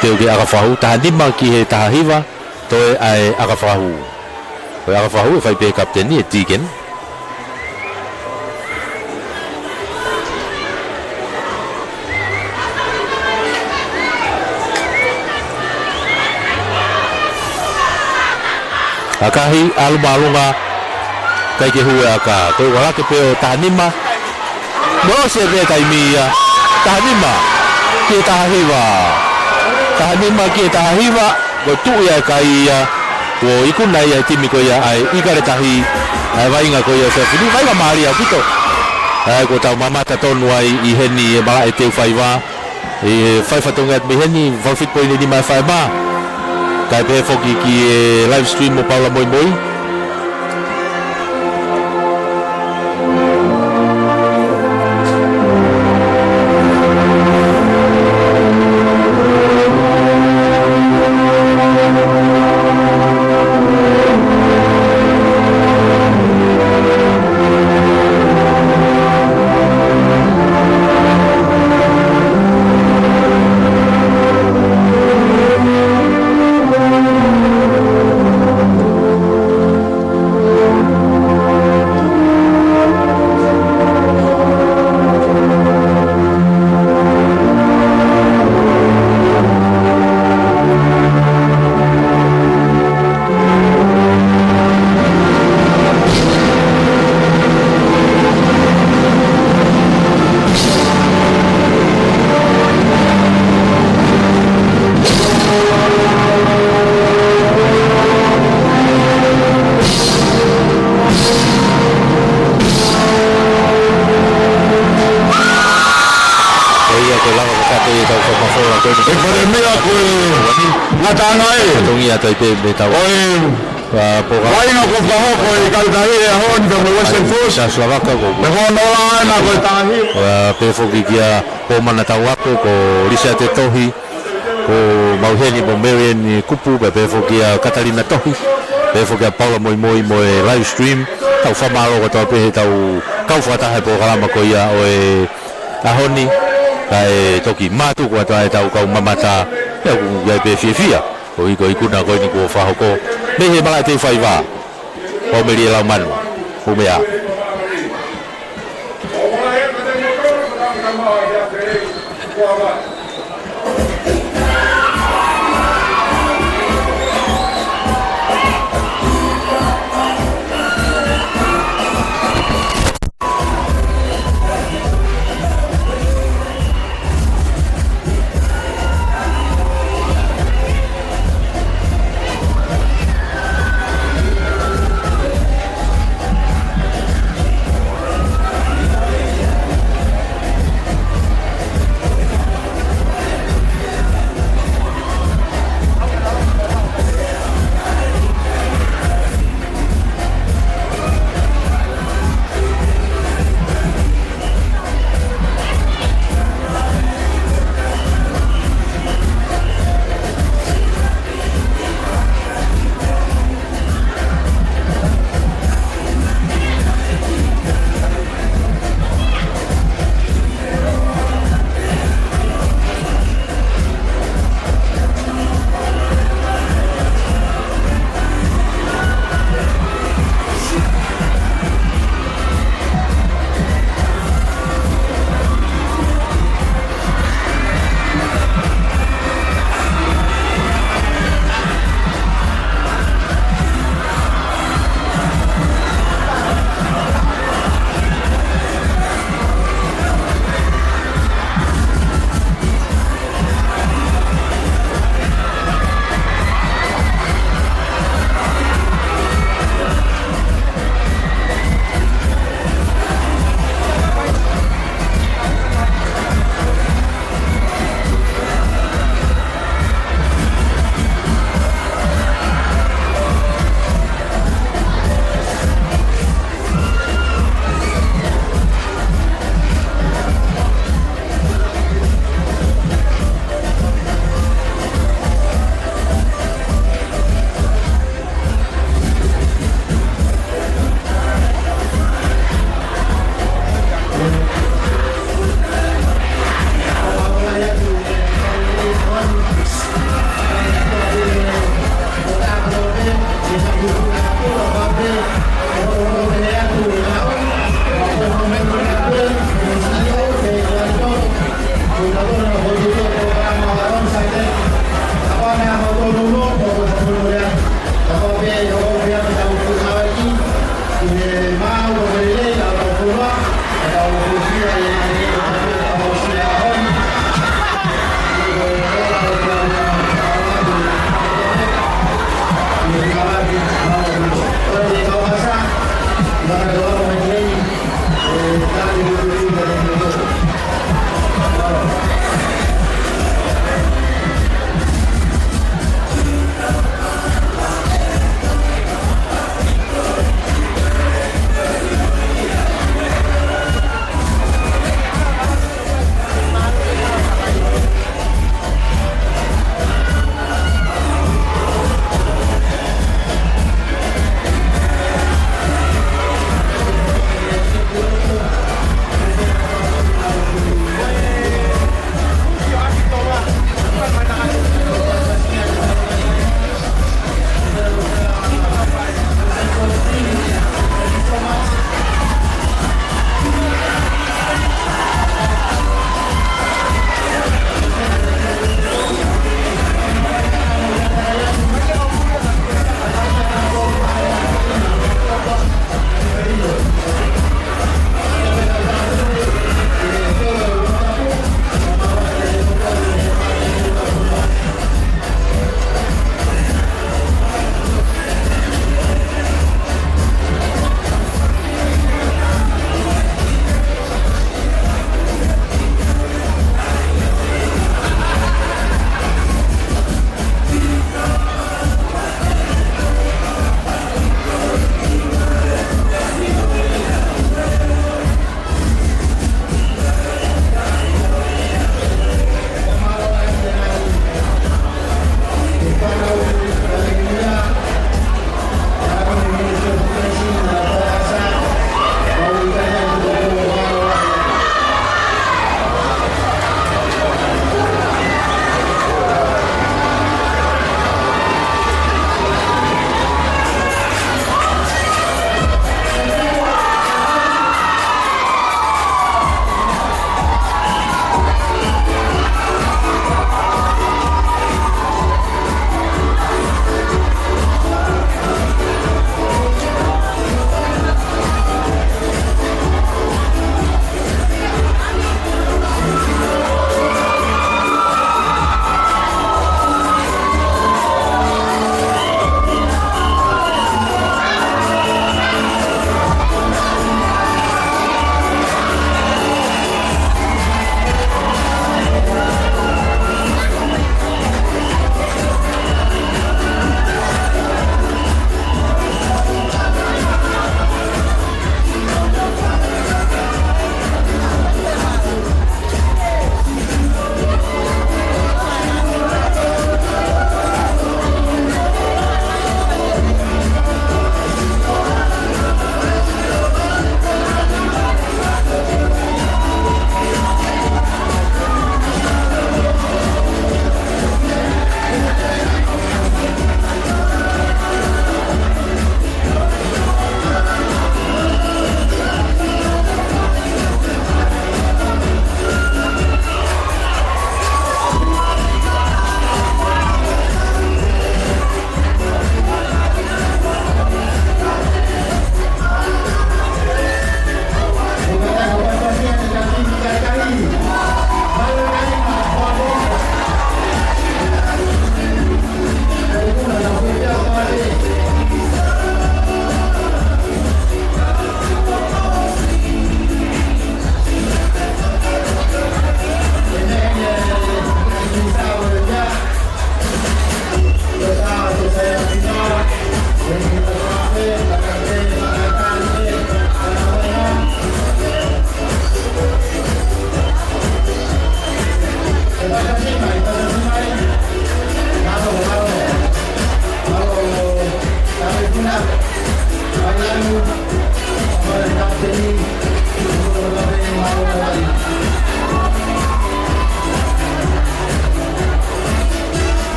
teu ke aga whahu tahanima ki he tahiwa toi ai aga whahu ko aga whahu e whai pe kapteni e tiken akahi aluma kai ke hue aka ko wala ke peo tanima mo se ve kai mia tanima ke tahiwa ko tu ya kai ya ko ikuna ya timi ko ya ai ikare tahi ai vai nga ko ya se fili vai ma maria pito ai ko tau mama ta tonu ai I heni e mala e teu faiwa e fai fatonga me heni vol fit point ni mai fai ba kai pe foki ki live stream mo Paula moi tai pe me tau Vai no ko paho ko I kaltahi e hon ko Western Force sa Slovaka ko me ho no la ko tahi pe foki kia po mana tau ako ko Lisa te tohi ko Mauheni Bomberian ni kupu pe foki Katarina tohi pe foki Paula moi live stream tau famaro ko tau pe tau kau fata he po kalama ko ia o e ahoni kai toki matu ko tau kau mamata ya pe fia ko ikuna ko ni ko fa ko me he mala te fai va o me ri la manu o me a